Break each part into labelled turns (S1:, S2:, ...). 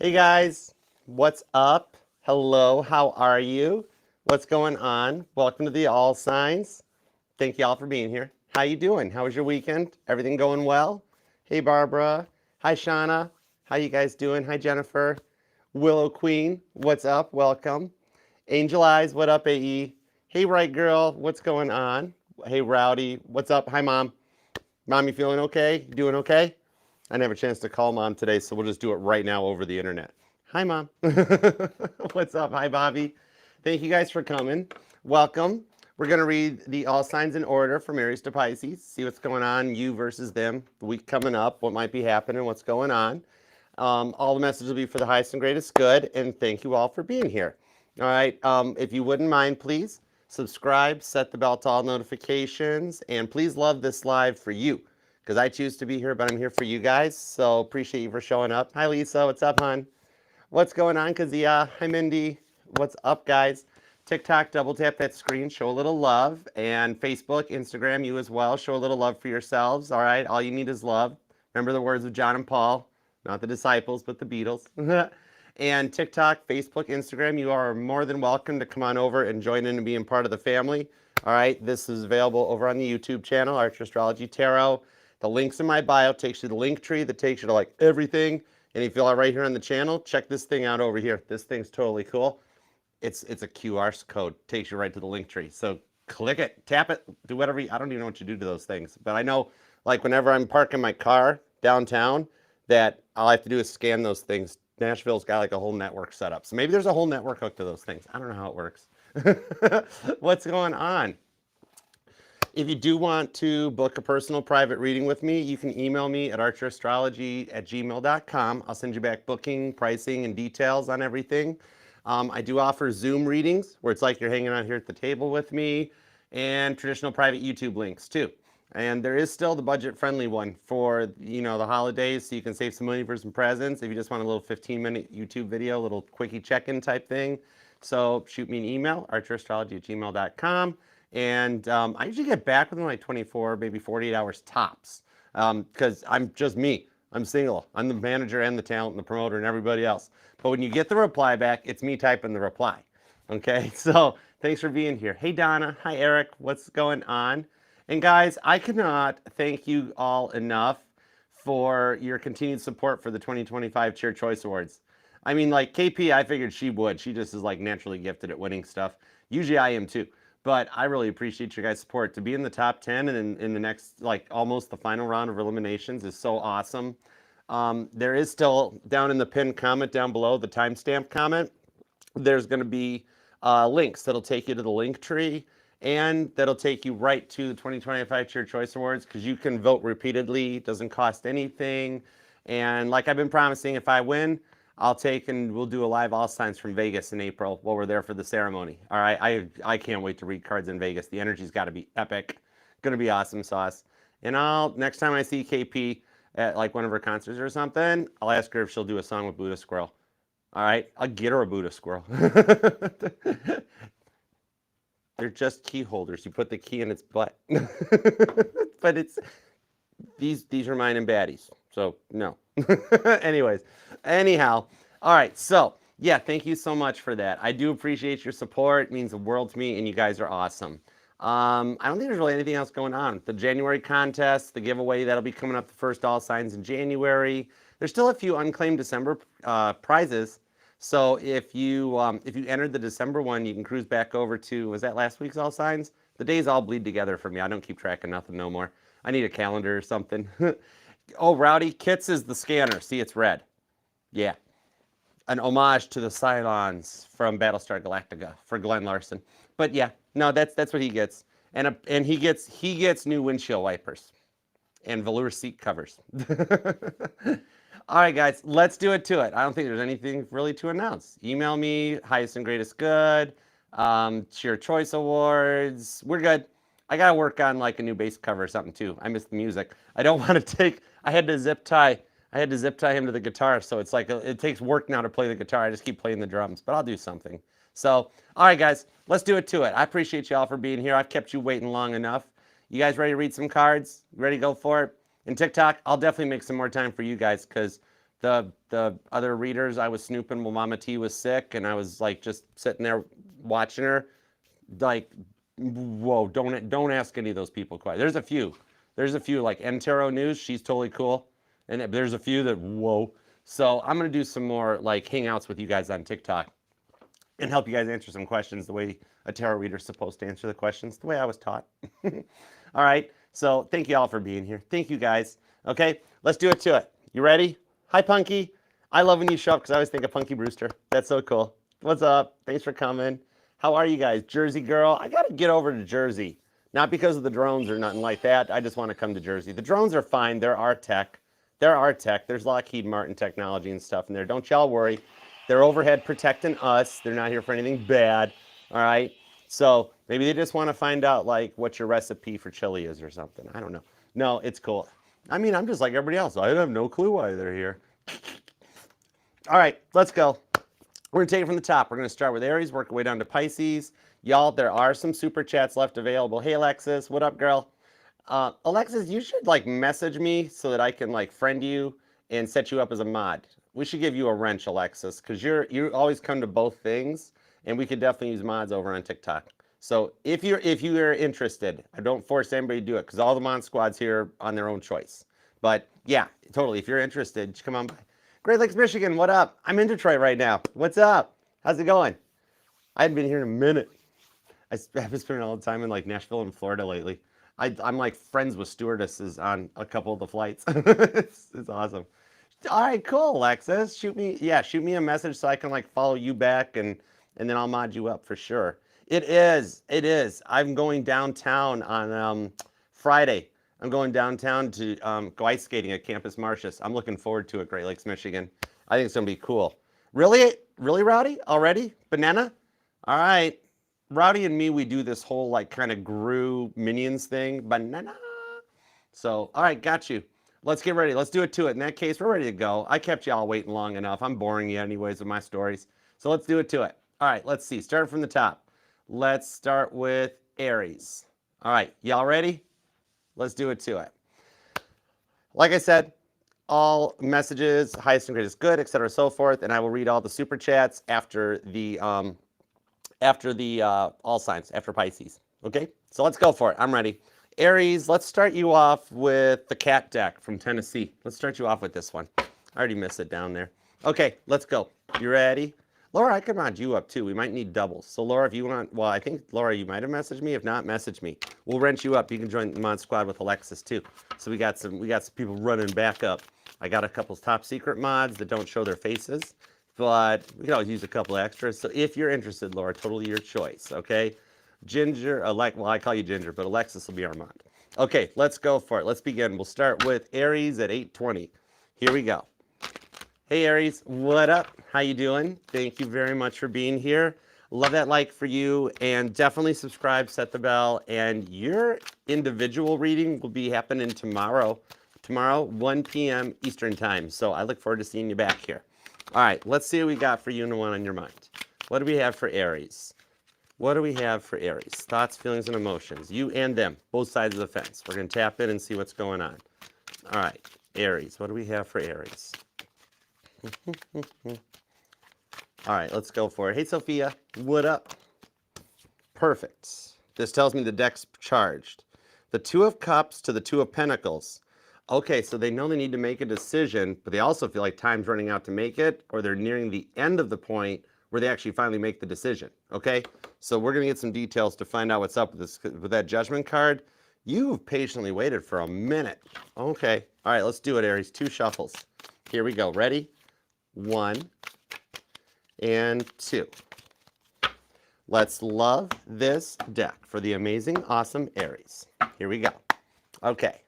S1: Hey guys, what's up? Hello, how are you? What's going on? Welcome to the All Signs. Thank you all for being here. How you doing? How was your weekend? Everything going well? Hey Barbara. Hi Shauna. How you guys doing? Hi Jennifer. Willow Queen, what's up? Welcome. Angel Eyes, what up AE? Hey Right Girl, what's going on? Hey Rowdy, what's up? Hi Mom. Mom, you feeling okay? You doing okay? I didn't have a chance to call Mom today, so we'll just do it right now over the internet. Hi, Mom. What's up? Hi, Bobby. Thank you guys for coming. Welcome. We're going to read the all signs in order from Aries to Pisces, see what's going on, you versus them, the week coming up, what might be happening, what's going on. All the messages will be for the highest and greatest good, and thank you all for being here. All right, if you wouldn't mind, please subscribe, set the bell to all notifications, and please love this live for you because I choose to be here, but I'm here for you guys. So appreciate you for showing up. Hi, Lisa. What's up, hon? What's going on, Kazia? Hi, Mindy. What's up, guys? TikTok, double tap that screen, show a little love. And Facebook, Instagram, you as well. Show a little love for yourselves. All right, all you need is love. Remember the words of John and Paul, not the disciples, but the Beatles. And TikTok, Facebook, Instagram, you are more than welcome to come on over and join in and being part of the family. All right, this is available over on the YouTube channel, Archer Astrology Tarot. The link's in my bio, takes you to the link tree that takes you to like everything. And if you are right here on the channel, check this thing out over here. This thing's totally cool. It's a QR code, takes you right to the link tree. So click it, tap it, do whatever. I don't even know what you do to those things, but I know like whenever I'm parking my car downtown, that all I have to do is scan those things. Nashville's got like a whole network set up. So maybe there's a whole network hooked to those things. I don't know how it works. What's going on? If you do want to book a personal private reading with me, you can email me at archerastrology@gmail.com. I'll send you back booking, pricing, and details on everything. I do offer Zoom readings where it's like you're hanging out here at the table with me, and traditional private YouTube links too. And there is still the budget-friendly one for, you know, the holidays, so you can save some money for some presents if you just want a little 15-minute YouTube video, a little quickie check-in type thing. So shoot me an email, archerastrology@gmail.com. And I usually get back within like 24, maybe 48 hours tops, because I'm just me. I'm single. I'm the manager and the talent and the promoter and everybody else. But when you get the reply back, it's me typing the reply. Okay, so thanks for being here. Hey, Donna. Hi, Eric. What's going on? And guys, I cannot thank you all enough for your continued support for the 2025 Cheer Choice Awards. I mean, like KP, I figured she would. She just is like naturally gifted at winning stuff. Usually I am too. But I really appreciate your guys' support. To be in the top 10 and in the next, like almost the final round of eliminations is so awesome. There is still, down in the pinned comment down below, the timestamp comment, there's going to be links that'll take you to the link tree and that'll take you right to the 2025 Cheer Choice Awards because you can vote repeatedly. It doesn't cost anything. And like I've been promising, if I win, I'll take and we'll do a live All Signs from Vegas in April while we're there for the ceremony. All right, I can't wait to read cards in Vegas. The energy's got to be epic. Gonna be awesome sauce. And next time I see KP at like one of her concerts or something, I'll ask her if she'll do a song with Buddha Squirrel. All right, I'll get her a Buddha Squirrel. They're just key holders. You put the key in its butt. But it's these are mine and baddies. So no. Anyhow, all right. So yeah, thank you so much for that. I do appreciate your support. It means the world to me, and you guys are awesome. I don't think there's really anything else going on. The January contest, the giveaway that'll be coming up, the first All Signs in January. There's still a few unclaimed December prizes. So if you entered the December one, you can cruise back over to, was that last week's All Signs? The days all bleed together for me. I don't keep track of nothing no more. I need a calendar or something. Oh, Rowdy, Kits is the scanner. See, it's red. Yeah. An homage to the Cylons from Battlestar Galactica for Glenn Larson. But yeah, no, that's what he gets. And he gets new windshield wipers and velour seat covers. All right, guys, let's do it to it. I don't think there's anything really to announce. Email me, highest and greatest good, Cheer Choice Awards. We're good. I got to work on like a new bass cover or something too. I miss the music. I don't want to take, I had to zip tie him to the guitar. So it's like, it takes work now to play the guitar. I just keep playing the drums, but I'll do something. So, all right, guys, let's do it to it. I appreciate y'all for being here. I've kept you waiting long enough. You guys ready to read some cards? Ready to go for it? And TikTok, I'll definitely make some more time for you guys because The other readers, I was snooping while Mama T was sick, and I was like just sitting there watching her. Like, whoa, don't ask any of those people quiet. There's a few like Entero News. She's totally cool, and there's a few that whoa. So I'm gonna do some more like hangouts with you guys on TikTok and help you guys answer some questions the way a tarot reader's supposed to answer the questions, the way I was taught. All right. So thank you all for being here. Thank you guys. Okay, let's do it to it. You ready? Hi, Punky. I love when you show up because I always think of Punky Brewster. That's so cool. What's up? Thanks for coming. How are you guys? Jersey girl. I got to get over to Jersey. Not because of the drones or nothing like that. I just want to come to Jersey. The drones are fine. They're our tech. They're our tech. There's Lockheed Martin technology and stuff in there. Don't y'all worry. They're overhead protecting us. They're not here for anything bad. All right. So maybe they just want to find out like what your recipe for chili is or something. I don't know. No, it's cool. I mean, I'm just like everybody else. I have no clue why they're here. All right, let's go. We're going to take it from the top. We're going to start with Aries, work our way down to Pisces. Y'all, there are some super chats left available. Hey, Alexis, what up, girl? Alexis, you should like message me so that I can like friend you and set you up as a mod. We should give you a wrench, Alexis, because you always come to both things, and we could definitely use mods over on TikTok. So if you are interested, I don't force anybody to do it because all the mod squads here are on their own choice. But yeah, totally. If you're interested, just come on by. Great Lakes, Michigan, what up? I'm in Detroit right now. What's up? How's it going? I hadn't been here in a minute. I've been spending all the time in like Nashville and Florida lately. I'm like friends with stewardesses on a couple of the flights. It's awesome. All right, cool, Alexis. Shoot me a message so I can like follow you back and then I'll mod you up for sure. It is. I'm going downtown on Friday. I'm going downtown to go ice skating at Campus Martius. I'm looking forward to it, Great Lakes, Michigan. I think it's gonna be cool. Really, Rowdy? Already? Banana? All right. Rowdy and me, we do this whole like kind of Gru Minions thing. Banana. So, all right, got you. Let's get ready. Let's do it to it. In that case, we're ready to go. I kept y'all waiting long enough. I'm boring you anyways with my stories. So let's do it to it. All right, let's see. Start from the top. Let's start with Aries. All right, y'all ready? Let's do it to it. Like I said, all messages, highest and greatest good, etc., so forth, and I will read all the super chats after the all signs, after Pisces. Okay, so let's go for it. I'm ready. Aries, let's start you off with the cat deck from Tennessee. Let's start you off with this one. I already missed it down there. Okay, let's go. You ready? Laura, I can mod you up too. We might need doubles. So Laura, if you want, well, I think Laura, you might have messaged me. If not, message me. We'll wrench you up. You can join the mod squad with Alexis too. So we got some people running back up. I got a couple top secret mods that don't show their faces, but we can always use a couple extras. So if you're interested, Laura, totally your choice. Okay, Ginger, well, I call you Ginger, but Alexis will be our mod. Okay, let's go for it. Let's begin. We'll start with Aries at 8:20. Here we go. Hey Aries, what up? How you doing? Thank you very much for being here. Love that like for you, and definitely subscribe, set the bell, and your individual reading will be happening tomorrow, 1 p.m. Eastern time. So I look forward to seeing you back here. All right, let's see what we got for you and the one on your mind. What do we have for Aries? What do we have for Aries? Thoughts, feelings, and emotions. You and them, both sides of the fence. We're going to tap in and see what's going on. All right, Aries, what do we have for Aries? All right, let's go for it. Hey, Sophia, what up? Perfect. This tells me the deck's charged. The Two of Cups to the Two of Pentacles. Okay, so they know they need to make a decision, but they also feel like time's running out to make it, or they're nearing the end of the point where they actually finally make the decision, okay? So we're going to get some details to find out what's up with this, with that Judgment card. You've patiently waited for a minute. Okay, all right, let's do it, Aries. 2 shuffles. Here we go. Ready? 1 and 2. Let's love this deck for the amazing, awesome Aries. Here we go. Okay.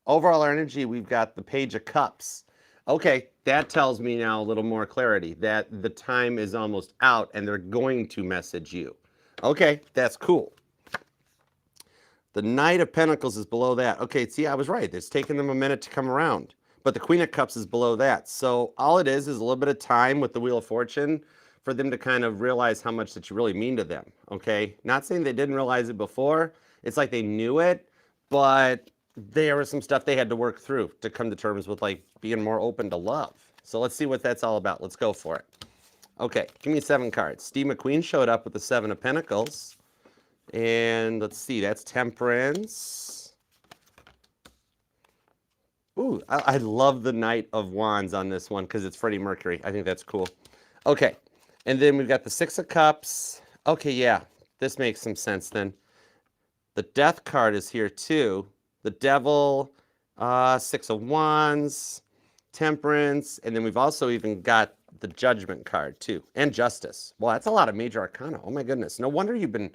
S1: Overall energy, we've got the Page of Cups. Okay, that tells me now a little more clarity that the time is almost out and they're going to message you. Okay, that's cool. The Knight of Pentacles is below that. Okay, see, I was right. It's taken them a minute to come around. But the Queen of Cups is below that. So all it is a little bit of time with the Wheel of Fortune for them to kind of realize how much that you really mean to them, okay? Not saying they didn't realize it before. It's like they knew it, but there was some stuff they had to work through to come to terms with like being more open to love. So let's see what that's all about. Let's go for it. Okay, give me 7 cards. Steve McQueen showed up with the 7 of Pentacles. And let's see, that's Temperance. Ooh, I love the Knight of Wands on this one because it's Freddie Mercury. I think that's cool. Okay, and then we've got the 6 of Cups. Okay, yeah, this makes some sense then. The Death card is here too. The Devil, 6 of Wands, Temperance, and then we've also even got the Judgment card too, and Justice. Well, that's a lot of major arcana. Oh my goodness. No wonder you've been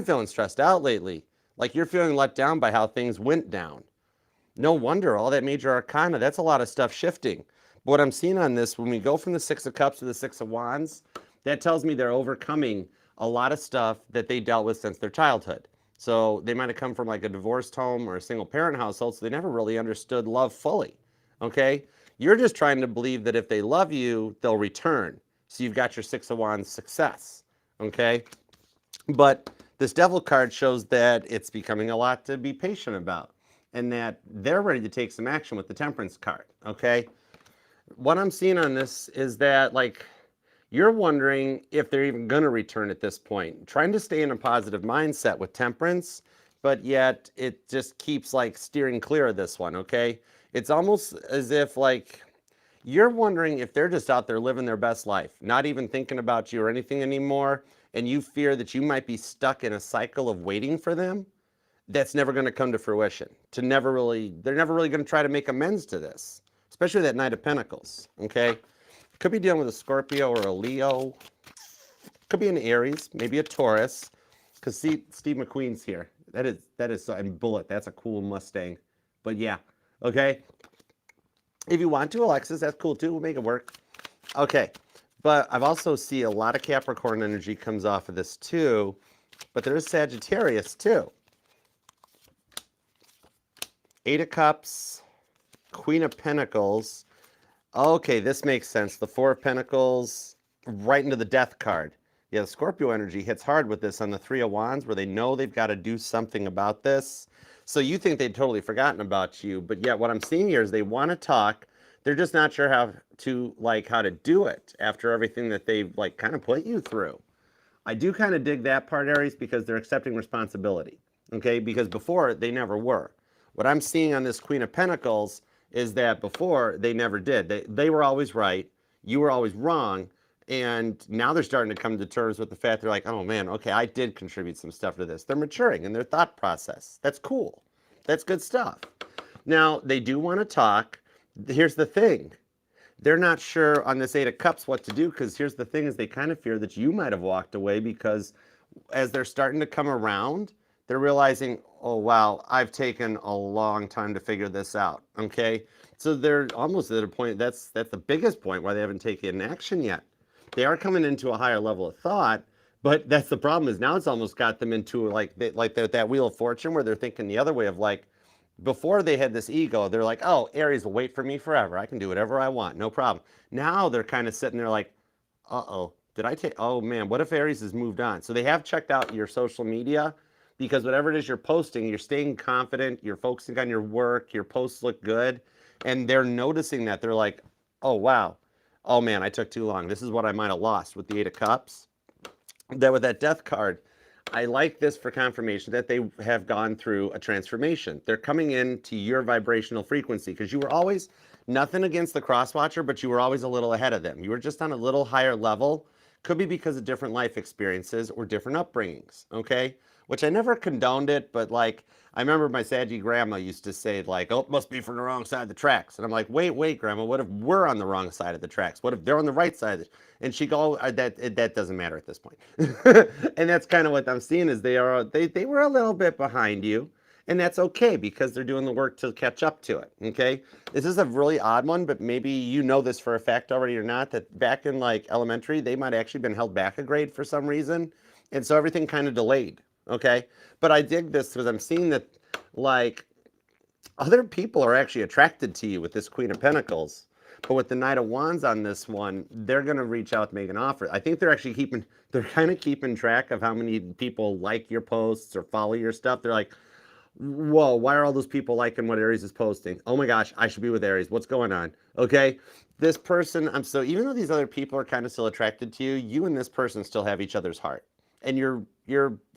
S1: feeling stressed out lately. Like you're feeling let down by how things went down. No wonder all that major arcana, that's a lot of stuff shifting. But what I'm seeing on this, when we go from the 6 of Cups to the 6 of Wands, that tells me they're overcoming a lot of stuff that they dealt with since their childhood. So they might have come from like a divorced home or a single parent household, so they never really understood love fully, okay? You're just trying to believe that if they love you, they'll return. So you've got your 6 of Wands success, okay? But this Devil card shows that it's becoming a lot to be patient about and that they're ready to take some action with the Temperance card, okay? What I'm seeing on this is that, like, you're wondering if they're even going to return at this point, trying to stay in a positive mindset with Temperance, but yet it just keeps, like, steering clear of this one, okay? It's almost as if, like, you're wondering if they're just out there living their best life, not even thinking about you or anything anymore, and you fear that you might be stuck in a cycle of waiting for them that's never going to come to fruition. They're never really going to try to make amends to this, especially that Knight of Pentacles, okay? Could be dealing with a Scorpio or a Leo. Could be an Aries, maybe a Taurus, because see, Steve McQueen's here. That is, and Bullet, that's a cool Mustang. But yeah, okay? If you want to, Alexis, that's cool too. We'll make it work. Okay, but I've also see a lot of Capricorn energy comes off of this too, but there's Sagittarius too. 8 of Cups, Queen of Pentacles. Okay, this makes sense. The 4 of Pentacles right into the Death card. Yeah, the Scorpio energy hits hard with this on the 3 of Wands where they know they've got to do something about this. So you think they'd totally forgotten about you, but yet what I'm seeing here is they want to talk. They're just not sure how to do it after everything that they've like kind of put you through. I do kind of dig that part, Aries, because they're accepting responsibility, okay? Because before, they never were. What I'm seeing on this Queen of Pentacles is that before, they never did. They were always right. You were always wrong. And now they're starting to come to terms with the fact they're like, oh man, okay, I did contribute some stuff to this. They're maturing in their thought process. That's cool. That's good stuff. Now, they do want to talk. Here's the thing. They're not sure on this 8 of Cups what to do because here's the thing is they kind of fear that you might have walked away because as they're starting to come around, they're realizing, oh, wow, I've taken a long time to figure this out, okay? So they're almost at a point, that's the biggest point why they haven't taken action yet. They are coming into a higher level of thought, but that's the problem is now it's almost got them into that Wheel of Fortune where they're thinking the other way of like, before they had this ego, they're like, oh, Aries will wait for me forever. I can do whatever I want, no problem. Now they're kind of sitting there like, uh-oh, did I take, oh man, what if Aries has moved on? So they have checked out your social media because whatever it is you're posting, you're staying confident, you're focusing on your work, your posts look good, and they're noticing that. They're like, oh, wow. Oh man, I took too long. This is what I might have lost with the 8 of Cups. That with that Death card, I like this for confirmation that they have gone through a transformation. They're coming into your vibrational frequency because you were always, nothing against the cross-watcher, but you were always a little ahead of them. You were just on a little higher level. Could be because of different life experiences or different upbringings, okay? Which I never condoned it, but like, I remember my Saggy grandma used to say like, oh, it must be from the wrong side of the tracks. And I'm like, wait, grandma, what if we're on the wrong side of the tracks? What if they're on the right side of the... And she go, that doesn't matter at this point. And that's kind of what I'm seeing is they were a little bit behind you. And that's okay because they're doing the work to catch up to it, okay? This is a really odd one, but maybe you know this for a fact already or not, that back in like elementary, they might have actually been held back a grade for some reason. And so everything kind of delayed, okay? But I dig this because I'm seeing that like other people are actually attracted to you with this Queen of Pentacles. But with the Knight of Wands on this one, they're going to reach out to make an offer. I think they're actually they're kind of keeping track of how many people like your posts or follow your stuff. They're like, Whoa, why are all those people liking what Aries is posting? Oh my gosh, I should be with Aries. What's going on? Okay. This person, I'm so even though these other people are kind of still attracted to you, you and this person still have each other's heart. And you're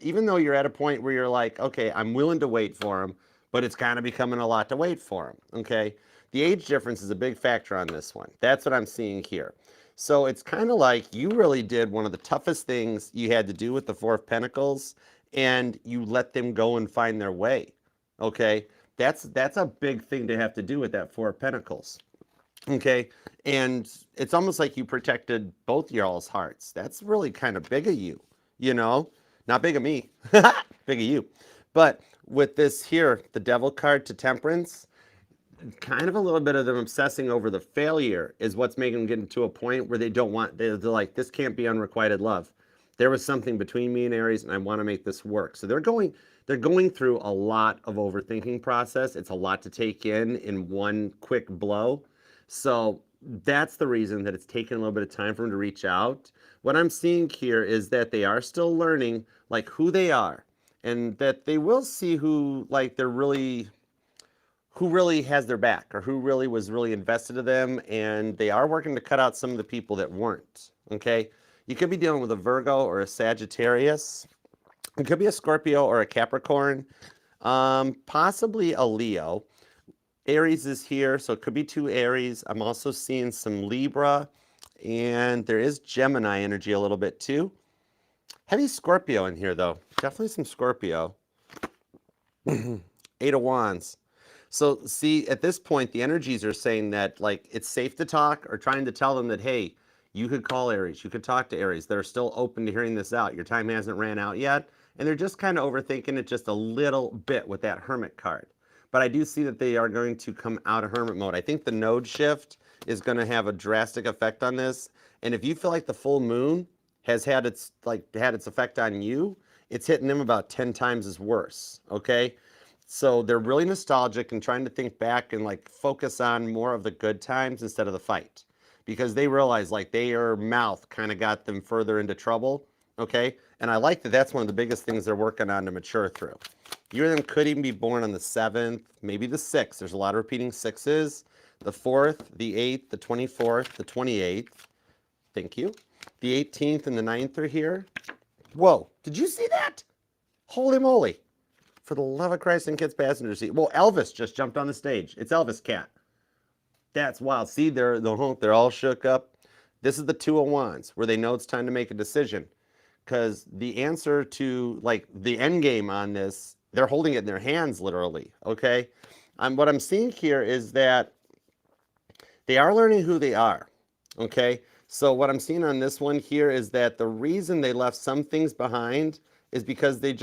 S1: even though you're at a point where you're like, okay, I'm willing to wait for him, but it's kind of becoming a lot to wait for him. Okay. The age difference is a big factor on this one. That's what I'm seeing here. So it's kind of like you really did one of the toughest things you had to do with the Four of Pentacles, and you let them go and find their way. Okay, that's a big thing to have to do with that Four of Pentacles. Okay, and it's almost like you protected both y'all's hearts. That's really kind of big of you, you know, not big of me, big of you. But with this here, the Devil card to Temperance, kind of a little bit of them obsessing over the failure is what's making them get into a point where they don't want, they're like, this can't be unrequited love. There was something between me and Aries, and I want to make this work. So they're going through a lot of overthinking process. It's a lot to take in one quick blow. So that's the reason that it's taken a little bit of time for them to reach out. What I'm seeing here is that they are still learning like who they are, and that they will see who like they're really who really has their back or who really was really invested in them, and they are working to cut out some of the people that weren't. Okay, you could be dealing with a Virgo or a Sagittarius. It could be a Scorpio or a Capricorn, possibly a Leo. Aries is here, so it could be two Aries. I'm also seeing some Libra, and there is Gemini energy a little bit too. Heavy Scorpio in here though, definitely some Scorpio. Eight of Wands. So see, at this point, the energies are saying that like it's safe to talk, or trying to tell them that, hey, you could call Aries, you could talk to Aries. They're still open to hearing this out. Your time hasn't ran out yet. And they're just kind of overthinking it just a little bit with that Hermit card. But I do see that they are going to come out of Hermit mode. I think the node shift is going to have a drastic effect on this. And if you feel like the full moon has had its effect on you, it's hitting them about 10 times as worse. Okay. So they're really nostalgic and trying to think back and like focus on more of the good times instead of the fight, because they realize like their mouth kind of got them further into trouble. Okay. And I like that that's one of the biggest things they're working on to mature through. You and them could even be born on the 7th, maybe the 6th. There's a lot of repeating 6s. The 4th, the 8th, the 24th, the 28th. Thank you. The 18th and the 9th are here. Whoa, did you see that? Holy moly. For the love of Christ and kids passenger seat. Well, Elvis just jumped on the stage. It's Elvis Cat. That's wild. See, they're all shook up. This is the Two of Wands, where they know it's time to make a decision. Because the answer to like the end game on this, they're holding it in their hands literally. Okay. What I'm seeing here is that they are learning who they are. Okay. So what I'm seeing on this one here is that the reason they left some things behind is because they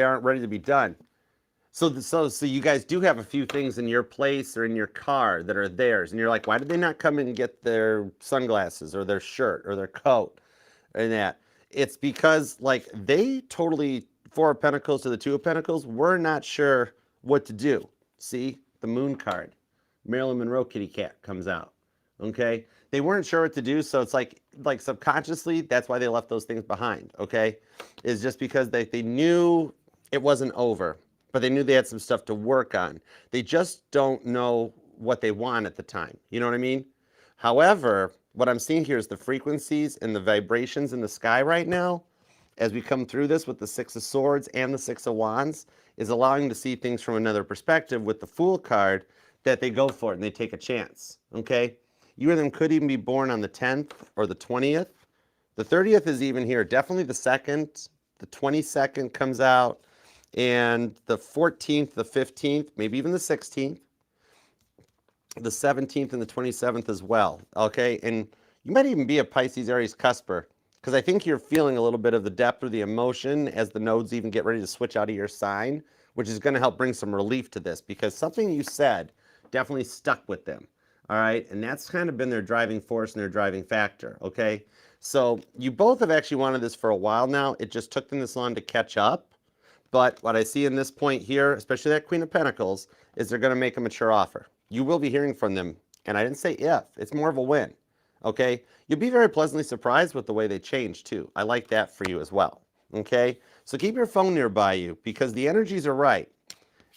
S1: aren't ready to be done. So you guys do have a few things in your place or in your car that are theirs, and you're like, why did they not come in and get their sunglasses or their shirt or their coat and that? It's because like they totally, Four of Pentacles to the Two of Pentacles, we're not sure what to do. See, the Moon card, Marilyn Monroe kitty cat comes out. Okay, they weren't sure what to do, so it's like subconsciously that's why they left those things behind. Okay, is just because they knew it wasn't over, but they knew they had some stuff to work on. They just don't know what they want at the time. You know what I mean? However, what I'm seeing here is the frequencies and the vibrations in the sky right now, as we come through this with the Six of Swords and the Six of Wands, is allowing to see things from another perspective with the Fool card, that they go for it and they take a chance. Okay. You and them could even be born on the 10th or the 20th. The 30th is even here. Definitely the 2nd. The 22nd comes out. And the 14th, the 15th, maybe even the 16th. The 17th and the 27th as well. Okay. And you might even be a Pisces Aries cusper, because I think you're feeling a little bit of the depth or the emotion as the nodes even get ready to switch out of your sign, which is going to help bring some relief to this, because something you said definitely stuck with them. All right. And that's kind of been their driving force and their driving factor. Okay. So you both have actually wanted this for a while now. It just took them this long to catch up. But what I see in this point here, especially that Queen of Pentacles, is they're going to make a mature offer. You will be hearing from them. And I didn't say if, it's more of a when. Okay. You'll be very pleasantly surprised with the way they change too. I like that for you as well. okay? So keep your phone nearby you because the energies are right.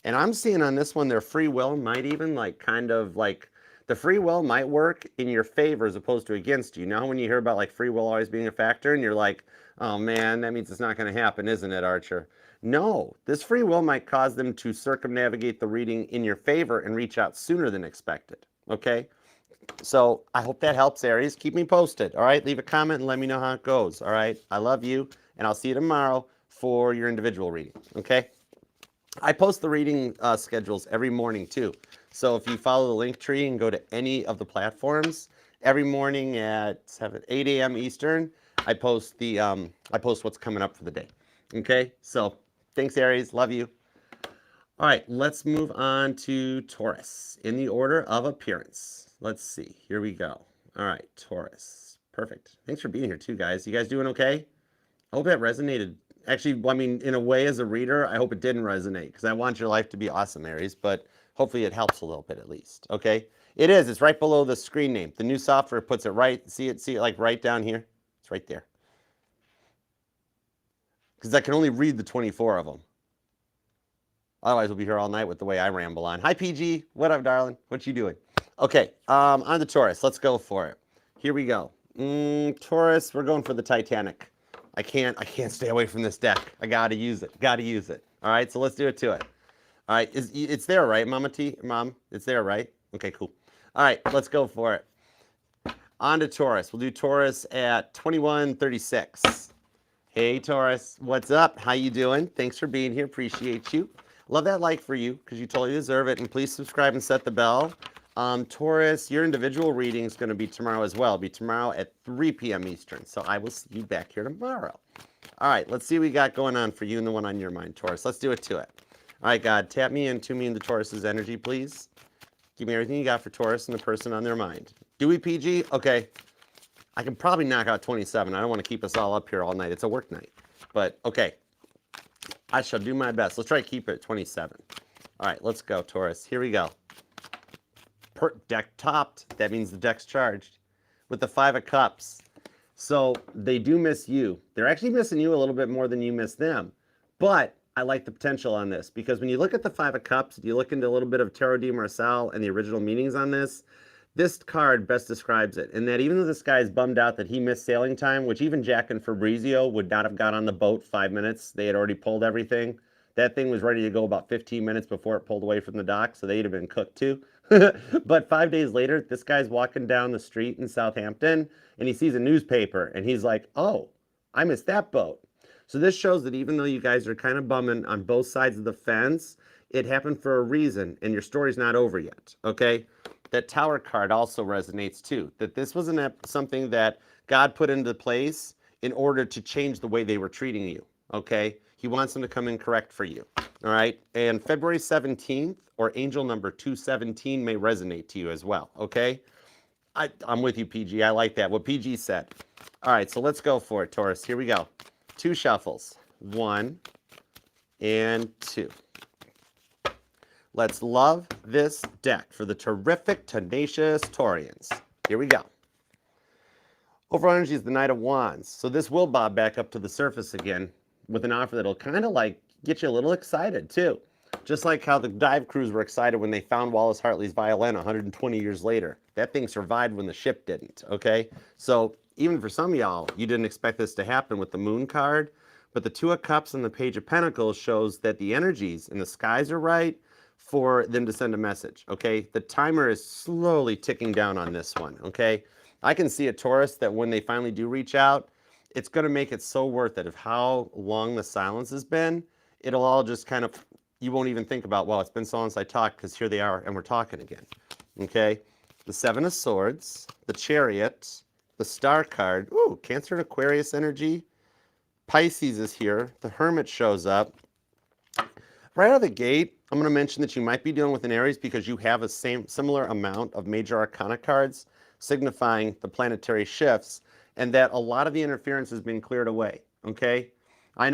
S1: And I'm seeing on this one, their free will might even the free will might work in your favor as opposed to against you. Now, when you hear about like free will always being a factor and you're like, oh man, that means it's not going to happen, isn't it, Archer? No, this free will might cause them to circumnavigate the reading in your favor and reach out sooner than expected. Okay? So I hope that helps, Aries. Keep me posted. All right? Leave a comment and let me know how it goes. All right? I love you, and I'll see you tomorrow for your individual reading. Okay? I post the reading schedules every morning too. So if you follow the link tree and go to any of the platforms, every morning at 8 a.m. Eastern, I post what's coming up for the day. Okay, so thanks, Aries. Love you. All right, let's move on to Taurus in the order of appearance. Let's see. Here we go. All right, Taurus. Perfect. Thanks for being here too, guys. You guys doing okay? I hope that resonated. Actually, I mean, in a way, as a reader, I hope it didn't resonate because I want your life to be awesome, Aries, but hopefully it helps a little bit at least, okay? It is. It's right below the screen name. The new software puts it right. See it like right down here? It's right there. Because I can only read the 24 of them. Otherwise, we'll be here all night with the way I ramble on. Hi, PG. What up, darling? What you doing? Okay, on the Taurus. Let's go for it. Here we go. Taurus, we're going for the Titanic. I can't stay away from this deck. I gotta use it. Gotta use it. All right, so let's do it to it. All right, it's there, right, Mom? It's there, right? Okay, cool. All right, let's go for it. On to Taurus. We'll do Taurus at 2136. Hey, Taurus, what's up? How you doing? Thanks for being here. Appreciate you. Love that like for you because you totally deserve it. And please subscribe and set the bell. Taurus, your individual reading is going to be tomorrow as well. It'll be tomorrow at 3 p.m. Eastern. So I will see you back here tomorrow. All right, let's see what we got going on for you and the one on your mind, Taurus. Let's do it to it. All right, God, tap me into me in the Taurus's energy, please. Give me everything you got for Taurus and the person on their mind. Do we, PG? Okay. I can probably knock out 27. I don't want to keep us all up here all night. It's a work night. But, okay. I shall do my best. Let's try to keep it at 27. All right, let's go, Taurus. Here we go. Deck topped. That means the deck's charged with the 5 of Cups. So they do miss you. They're actually missing you a little bit more than you miss them. But I like the potential on this because when you look at the 5 of Cups, you look into a little bit of Tarot de Marseille and the original meanings on this, this card best describes it. And that even though this guy is bummed out that he missed sailing time, which even Jack and Fabrizio would not have got on the boat 5 minutes. They had already pulled everything. That thing was ready to go about 15 minutes before it pulled away from the dock, so they'd have been cooked too. But 5 days later, this guy's walking down the street in Southampton, and he sees a newspaper, and he's like, oh, I missed that boat. So this shows that even though you guys are kind of bumming on both sides of the fence, it happened for a reason, and your story's not over yet, okay? That Tower card also resonates too, that this wasn't something that God put into place in order to change the way they were treating you, okay? He wants them to come in correct for you, all right? And February 17th or angel number 217 may resonate to you as well, okay? I'm with you, PG. I like that, what PG said. All right, so let's go for it, Taurus. Here we go. 2 shuffles, 1 and 2. Let's love this deck for the terrific, tenacious Taurians. Here we go. Overall energy is the Knight of Wands. So this will bob back up to the surface again with an offer that'll kind of like get you a little excited too. Just like how the dive crews were excited when they found Wallace Hartley's violin 120 years later. That thing survived when the ship didn't, okay? So even for some of y'all, you didn't expect this to happen with the Moon card, but the 2 of Cups and the Page of Pentacles shows that the energies and the skies are right for them to send a message, okay? The timer is slowly ticking down on this one, okay? I can see a Taurus that when they finally do reach out, it's going to make it so worth it of how long the silence has been. It'll all just kind of, you won't even think about, well, it's been so long since I talked because here they are and we're talking again, okay? The 7 of Swords, the Chariot, the Star card, ooh, Cancer and Aquarius energy. Pisces is here. The Hermit shows up. Right out of the gate, I'm going to mention that you might be dealing with an Aries because you have a similar amount of major arcana cards signifying the planetary shifts, and that a lot of the interference has been cleared away, okay? I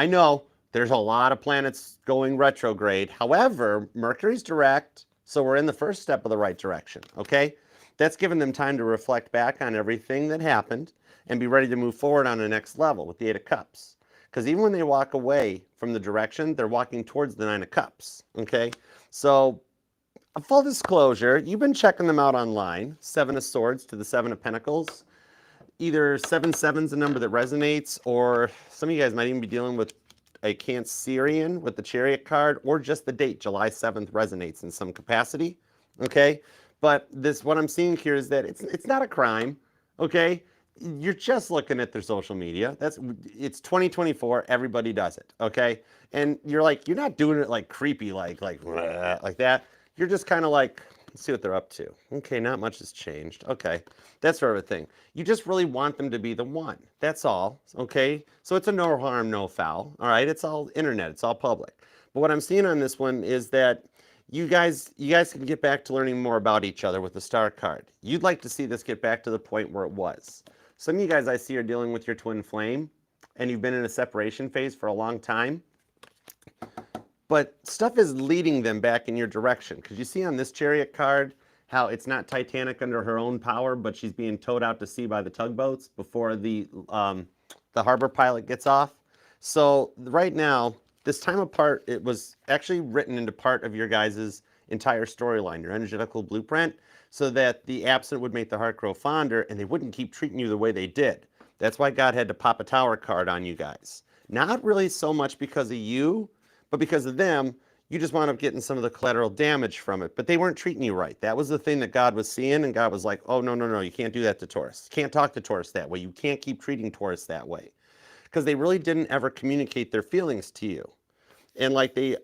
S1: know there's a lot of planets going retrograde. However, Mercury's direct, so we're in the first step of the right direction, okay? That's given them time to reflect back on everything that happened and be ready to move forward on the next level with the 8 of Cups. Because even when they walk away from the direction, they're walking towards the Nine of Cups, okay? So, a full disclosure, you've been checking them out online, Seven of Swords to the Seven of Pentacles. Either 7-7's a number that resonates, or some of you guys might even be dealing with a Cancerian with the Chariot card, or just the date, July 7th, resonates in some capacity, okay? But what I'm seeing here is that it's not a crime, okay? You're just looking at their social media. It's 2024, everybody does it, okay? And you're not doing it like creepy, like that. You're just kind of like, let's see what they're up to. Okay, not much has changed. Okay, that sort of a thing. You just really want them to be the one. That's all, okay? So it's a no harm, no foul, all right? It's all internet, it's all public. But what I'm seeing on this one is that you guys can get back to learning more about each other with the Star card. You'd like to see this get back to the point where it was. Some of you guys I see are dealing with your twin flame, and you've been in a separation phase for a long time. But stuff is leading them back in your direction. Because you see on this Chariot card how it's not Titanic under her own power, but she's being towed out to sea by the tugboats before the harbor pilot gets off. So right now, this time apart, it was actually written into part of your guys' entire storyline, your energetical blueprint, so that the absent would make the heart grow fonder and they wouldn't keep treating you the way they did. That's why God had to pop a Tower card on you guys. Not really so much because of you, but because of them. You just wound up getting some of the collateral damage from it, but they weren't treating you right. That was the thing that God was seeing, and God was like, oh, no, no, no, you can't do that to Taurus. You can't talk to Taurus that way. You can't keep treating Taurus that way. Because they really didn't ever communicate their feelings to you. And like they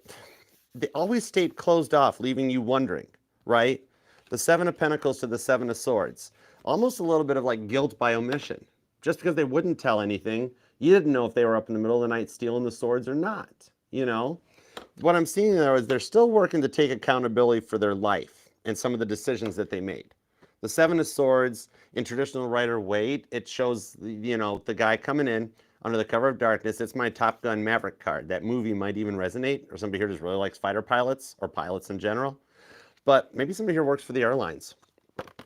S1: always stayed closed off, leaving you wondering, right? The Seven of Pentacles to the Seven of Swords. Almost a little bit of like guilt by omission. Just because they wouldn't tell anything, you didn't know if they were up in the middle of the night stealing the swords or not, you know? What I'm seeing though is they're still working to take accountability for their life and some of the decisions that they made. The Seven of Swords, in traditional Rider-Waite, it shows, the guy coming in under the cover of darkness. It's my Top Gun Maverick card. That movie might even resonate, or somebody here just really likes fighter pilots or pilots in general. But maybe somebody here works for the airlines.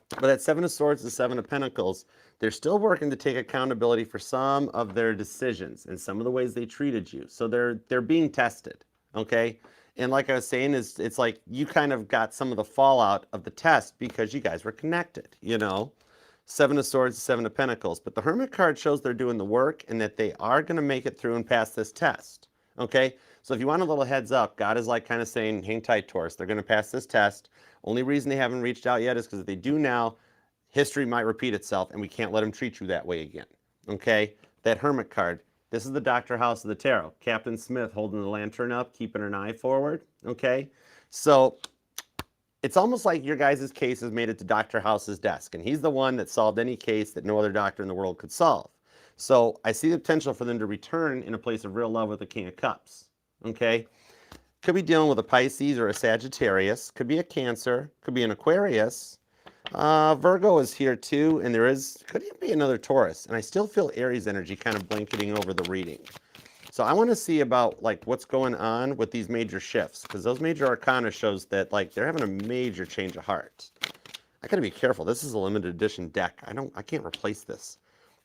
S1: But that Seven of Swords, the Seven of Pentacles, they're still working to take accountability for some of their decisions and some of the ways they treated you. So they're being tested, okay? And like I was saying, it's like you kind of got some of the fallout of the test because you guys were connected, Seven of Swords, Seven of Pentacles. But the Hermit card shows they're doing the work and that they are going to make it through and pass this test, okay? So if you want a little heads up, God is like kind of saying, hang tight, Taurus. They're going to pass this test. Only reason they haven't reached out yet is because if they do now, history might repeat itself and we can't let them treat you that way again, okay? That Hermit card. This is the Dr. House of the Tarot. Captain Smith holding the lantern up, keeping an eye forward, okay? So it's almost like your guys' case has made it to Dr. House's desk, and he's the one that solved any case that no other doctor in the world could solve. So I see the potential for them to return in a place of real love with the King of Cups, okay? Could be dealing with a Pisces or a Sagittarius, could be a Cancer, could be an Aquarius. Virgo is here too, and could even be another Taurus, and I still feel Aries energy kind of blanketing over the reading. So I want to see about like what's going on with these major shifts, because those major arcana shows that like they're having a major change of heart. I gotta be careful. This is a limited edition deck. I can't replace this.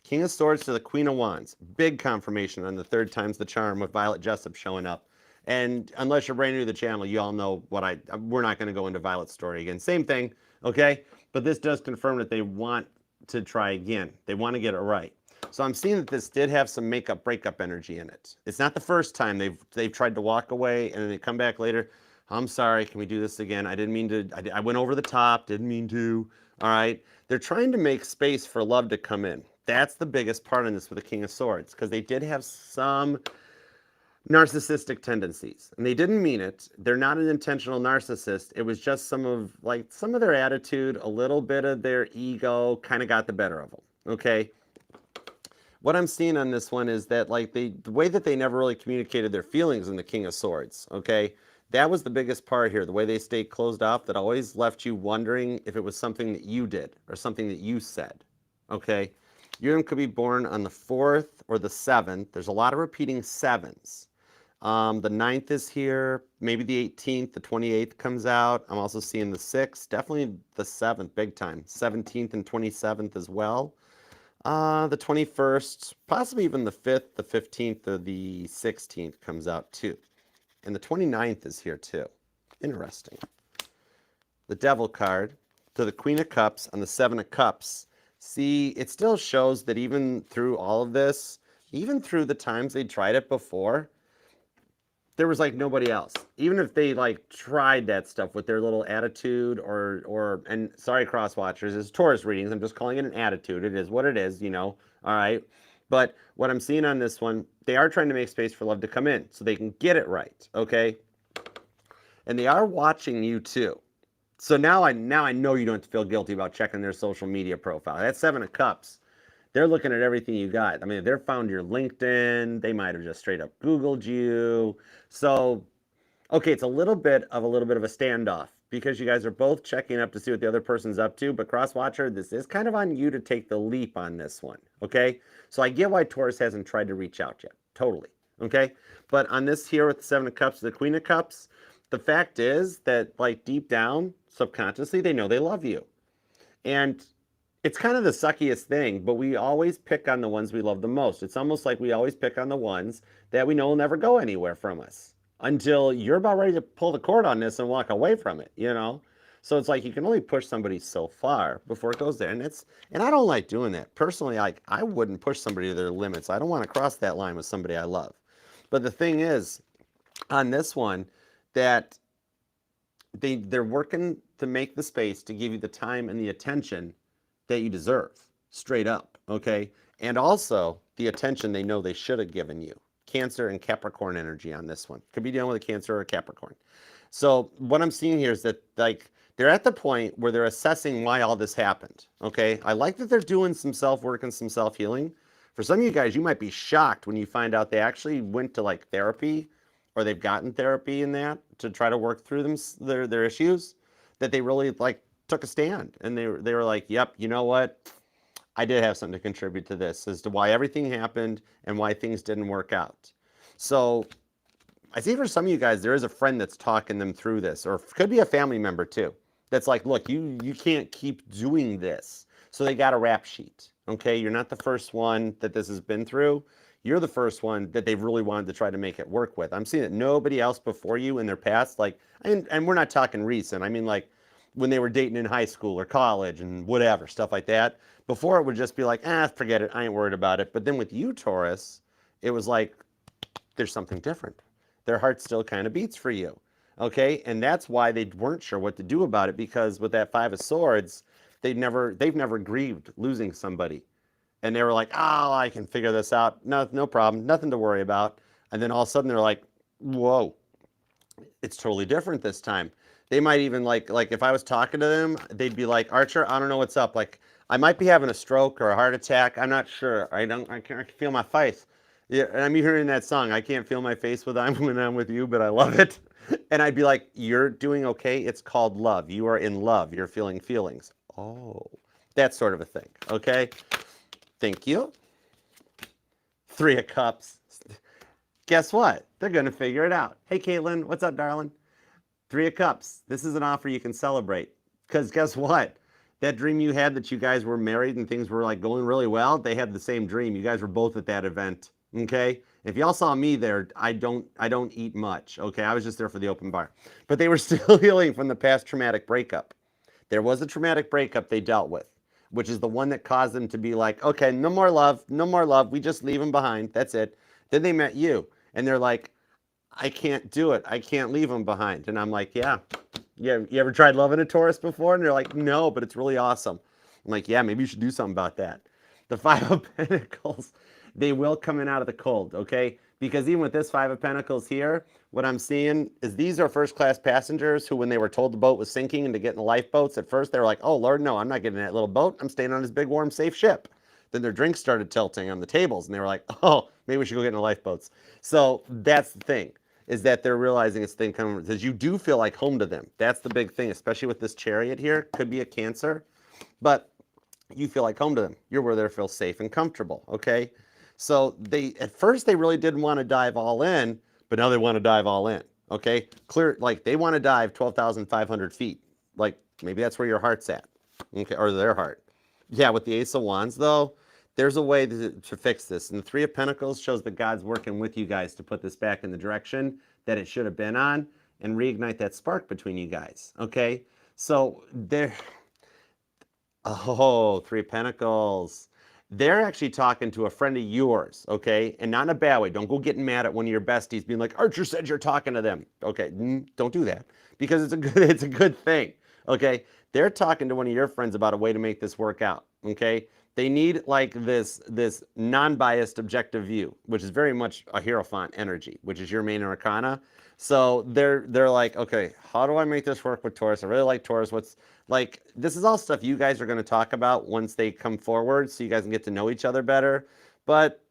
S1: King of Swords to the Queen of Wands. Big confirmation on the third time's the charm with Violet Jessup showing up. And unless you're brand new to the channel, you all know we're not going to go into Violet's story again. Same thing, okay? But this does confirm that they want to try again. They want to get it right. So I'm seeing that this did have some makeup breakup energy in it. It's not the first time they've tried to walk away and then they come back later. I'm sorry, can we do this again? I didn't mean to, I went over the top, didn't mean to, all right? They're trying to make space for love to come in. That's the biggest part in this with the King of Swords, because they did have some narcissistic tendencies, and they didn't mean it. They're not an intentional narcissist. It was just some of their attitude, a little bit of their ego kind of got the better of them, okay? What I'm seeing on this one is that the way that they never really communicated their feelings in the King of Swords, okay? That was the biggest part here, the way they stayed closed off, that always left you wondering if it was something that you did or something that you said, okay? You could be born on the 4th or the 7th. There's a lot of repeating 7s. The 9th is here, maybe the 18th, the 28th comes out. I'm also seeing the 6th, definitely the 7th, big time. 17th and 27th as well. The 21st, possibly even the 5th, the 15th, or the 16th comes out too. And the 29th is here too. Interesting. The Devil card to the Queen of Cups on the Seven of Cups. See, it still shows that even through all of this, even through the times they tried it before, there was like nobody else. Even if they like tried that stuff with their little attitude and sorry, cross watchers, it's Taurus readings. I'm just calling it an attitude. It is what it is, you know. All right. But what I'm seeing on this one, they are trying to make space for love to come in so they can get it right. Okay. And they are watching you too. So now I know you don't have to feel guilty about checking their social media profile. That's Seven of Cups. They're looking at everything you got. I mean, they've found your LinkedIn. They might have just straight up Googled you. So, okay, it's a little bit of a standoff because you guys are both checking up to see what the other person's up to. But Crosswatcher, this is kind of on you to take the leap on this one. Okay, so I get why Taurus hasn't tried to reach out yet. Totally. Okay, but on this here with the Seven of Cups, the Queen of Cups, the fact is that like deep down, subconsciously, they know they love you. And it's kind of the suckiest thing, but we always pick on the ones we love the most. It's almost like we always pick on the ones that we know will never go anywhere from us until you're about ready to pull the cord on this and walk away from it, you know? So it's like you can only push somebody so far before it goes there. And I don't like doing that. Personally, like I wouldn't push somebody to their limits. I don't want to cross that line with somebody I love. But the thing is, on this one, that they're working to make the space to give you the time and the attention that you deserve, straight up, okay? And also the attention they know they should have given you. Cancer and Capricorn energy on this one. Could be dealing with a Cancer or a Capricorn. So what I'm seeing here is that like they're at the point where they're assessing why all this happened, okay? I like that they're doing some self-work and some self-healing. For some of you guys, you might be shocked when you find out they actually went to like therapy or they've gotten therapy in that to try to work through their issues, that they really like took a stand and they were like, yep, you know what? I did have something to contribute to this as to why everything happened and why things didn't work out. So I see for some of you guys, there is a friend that's talking them through this, or could be a family member too. That's like, look, you can't keep doing this. So they got a rap sheet. Okay, you're not the first one that this has been through. You're the first one that they've really wanted to try to make it work with. I'm seeing that nobody else before you in their past, like, and we're not talking recent. I mean, like when they were dating in high school or college and whatever, stuff like that. Before it would just be like, forget it. I ain't worried about it. But then with you, Taurus, it was like, there's something different. Their heart still kind of beats for you. Okay. And that's why they weren't sure what to do about it, because with that Five of Swords, they've never grieved losing somebody. And they were like, oh, I can figure this out. No problem. Nothing to worry about. And then all of a sudden they're like, whoa, it's totally different this time. They might even like if I was talking to them, they'd be like, Archer, I don't know what's up. Like I might be having a stroke or a heart attack. I'm not sure. I can't feel my face. Yeah, and I'm hearing that song. I can't feel my face when I'm with you, but I love it. And I'd be like, you're doing okay. It's called love. You are in love. You're feeling feelings. Oh, that sort of a thing. Okay. Thank you. Three of Cups. Guess what? They're going to figure it out. Hey, Caitlin, what's up, darling? Three of Cups. This is an offer you can celebrate. Because guess what? That dream you had that you guys were married and things were like going really well, they had the same dream. You guys were both at that event. Okay? If y'all saw me there, I don't eat much. Okay? I was just there for the open bar. But they were still healing from the past traumatic breakup. There was a traumatic breakup they dealt with, which is the one that caused them to be like, okay, no more love, no more love. We just leave them behind. That's it. Then they met you and they're like, I can't do it. I can't leave them behind. And I'm like, yeah. You ever tried loving a Taurus before? And they're like, no, but it's really awesome. I'm like, yeah, maybe you should do something about that. The Five of Pentacles, they will come in out of the cold, okay? Because even with this Five of Pentacles here, what I'm seeing is these are first-class passengers who, when they were told the boat was sinking and to get in the lifeboats, at first they were like, oh, Lord, no, I'm not getting in that little boat. I'm staying on this big, warm, safe ship. Then their drinks started tilting on the tables, and they were like, oh, maybe we should go get in the lifeboats. So that's the thing, is that they're realizing it's thing coming, because you do feel like home to them. That's the big thing, especially with this Chariot here. Could be a Cancer, but you feel like home to them. You're where they feel safe and comfortable, okay? So at first they really didn't want to dive all in, but now they want to dive all in, okay? Clear, like they want to dive 12,500 feet. Like maybe that's where your heart's at, okay? Or their heart. Yeah, with the Ace of Wands though, there's a way to fix this. And the Three of Pentacles shows that God's working with you guys to put this back in the direction that it should have been on and reignite that spark between you guys. Okay? So there, oh, Three of Pentacles. They're actually talking to a friend of yours, okay? And not in a bad way. Don't go getting mad at one of your besties being like, Archer said you're talking to them. Okay, don't do that because it's a good thing, okay? They're talking to one of your friends about a way to make this work out, okay? They need like this non-biased objective view, which is very much a Hierophant energy, which is your main arcana. So they're like, okay, how do I make this work with Taurus? I really like Taurus. What's like, this is all stuff you guys are going to talk about once they come forward so you guys can get to know each other better. But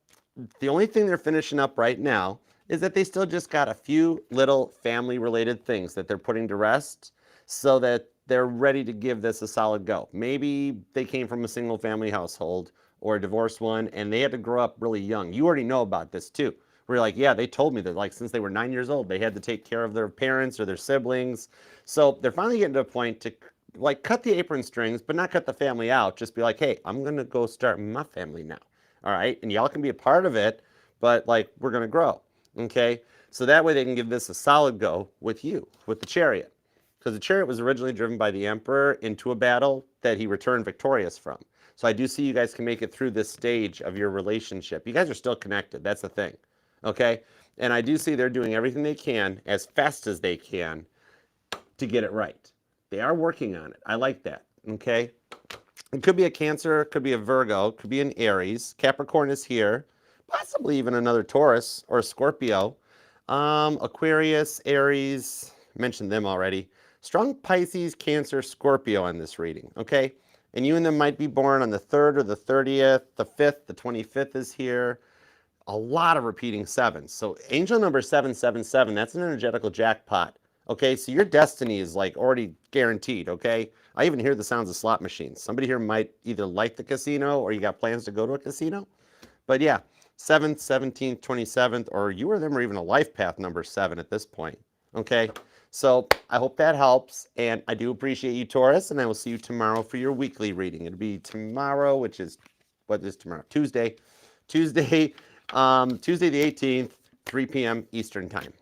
S1: the only thing they're finishing up right now is that they still just got a few little family related things that they're putting to rest so that they're ready to give this a solid go. Maybe they came from a single family household or a divorced one and they had to grow up really young. You already know about this too. We're like, yeah, they told me that like since they were 9 years old, they had to take care of their parents or their siblings. So they're finally getting to a point to like cut the apron strings, but not cut the family out. Just be like, hey, I'm going to go start my family now. All right. And y'all can be a part of it, but like we're going to grow. Okay. So that way they can give this a solid go with you, with the Chariot. Because the Chariot was originally driven by the Emperor into a battle that he returned victorious from. So I do see you guys can make it through this stage of your relationship. You guys are still connected. That's the thing. Okay. And I do see they're doing everything they can as fast as they can to get it right. They are working on it. I like that. Okay. It could be a Cancer, could be a Virgo, could be an Aries. Capricorn is here. Possibly even another Taurus or a Scorpio. Aquarius, Aries, mentioned them already. Strong Pisces, Cancer, Scorpio on this reading. Okay. And you and them might be born on the 3rd or the 30th. The 5th, the 25th is here. A lot of repeating sevens. So angel number 777, that's an energetical jackpot. Okay, so your destiny is like already guaranteed, okay? I even hear the sounds of slot machines. Somebody here might either like the casino or you got plans to go to a casino. But yeah, 7th, 17th, 27th, or you or them are even a life path number 7 at this point, okay? So I hope that helps, and I do appreciate you, Taurus, and I will see you tomorrow for your weekly reading. It'll be tomorrow, which is, what is tomorrow? Tuesday the 18th, 3 p.m. Eastern time.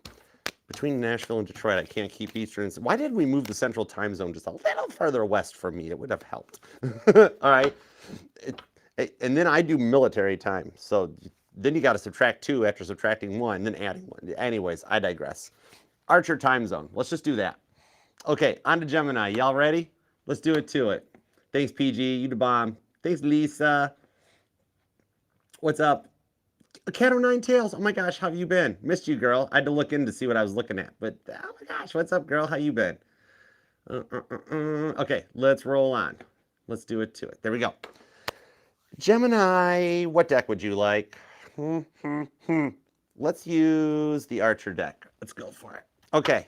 S1: Between Nashville and Detroit, I can't keep Eastern. Why did we move the central time zone just a little further west from me? It would have helped. All right. And then I do military time. So then you got to subtract 2 after subtracting 1, then adding 1. Anyways, I digress. Archer time zone. Let's just do that. Okay, on to Gemini. Y'all ready? Let's do it to it. Thanks, PG. You the bomb. Thanks, Lisa. What's up? Cat o' Nine Tails. Oh my gosh, how have you been? Missed you, girl. I had to look in to see what I was looking at. But oh my gosh, what's up, girl? How you been? Okay, let's roll on. Let's do it to it. There we go. Gemini, what deck would you like? Let's use the Archer deck. Let's go for it. Okay,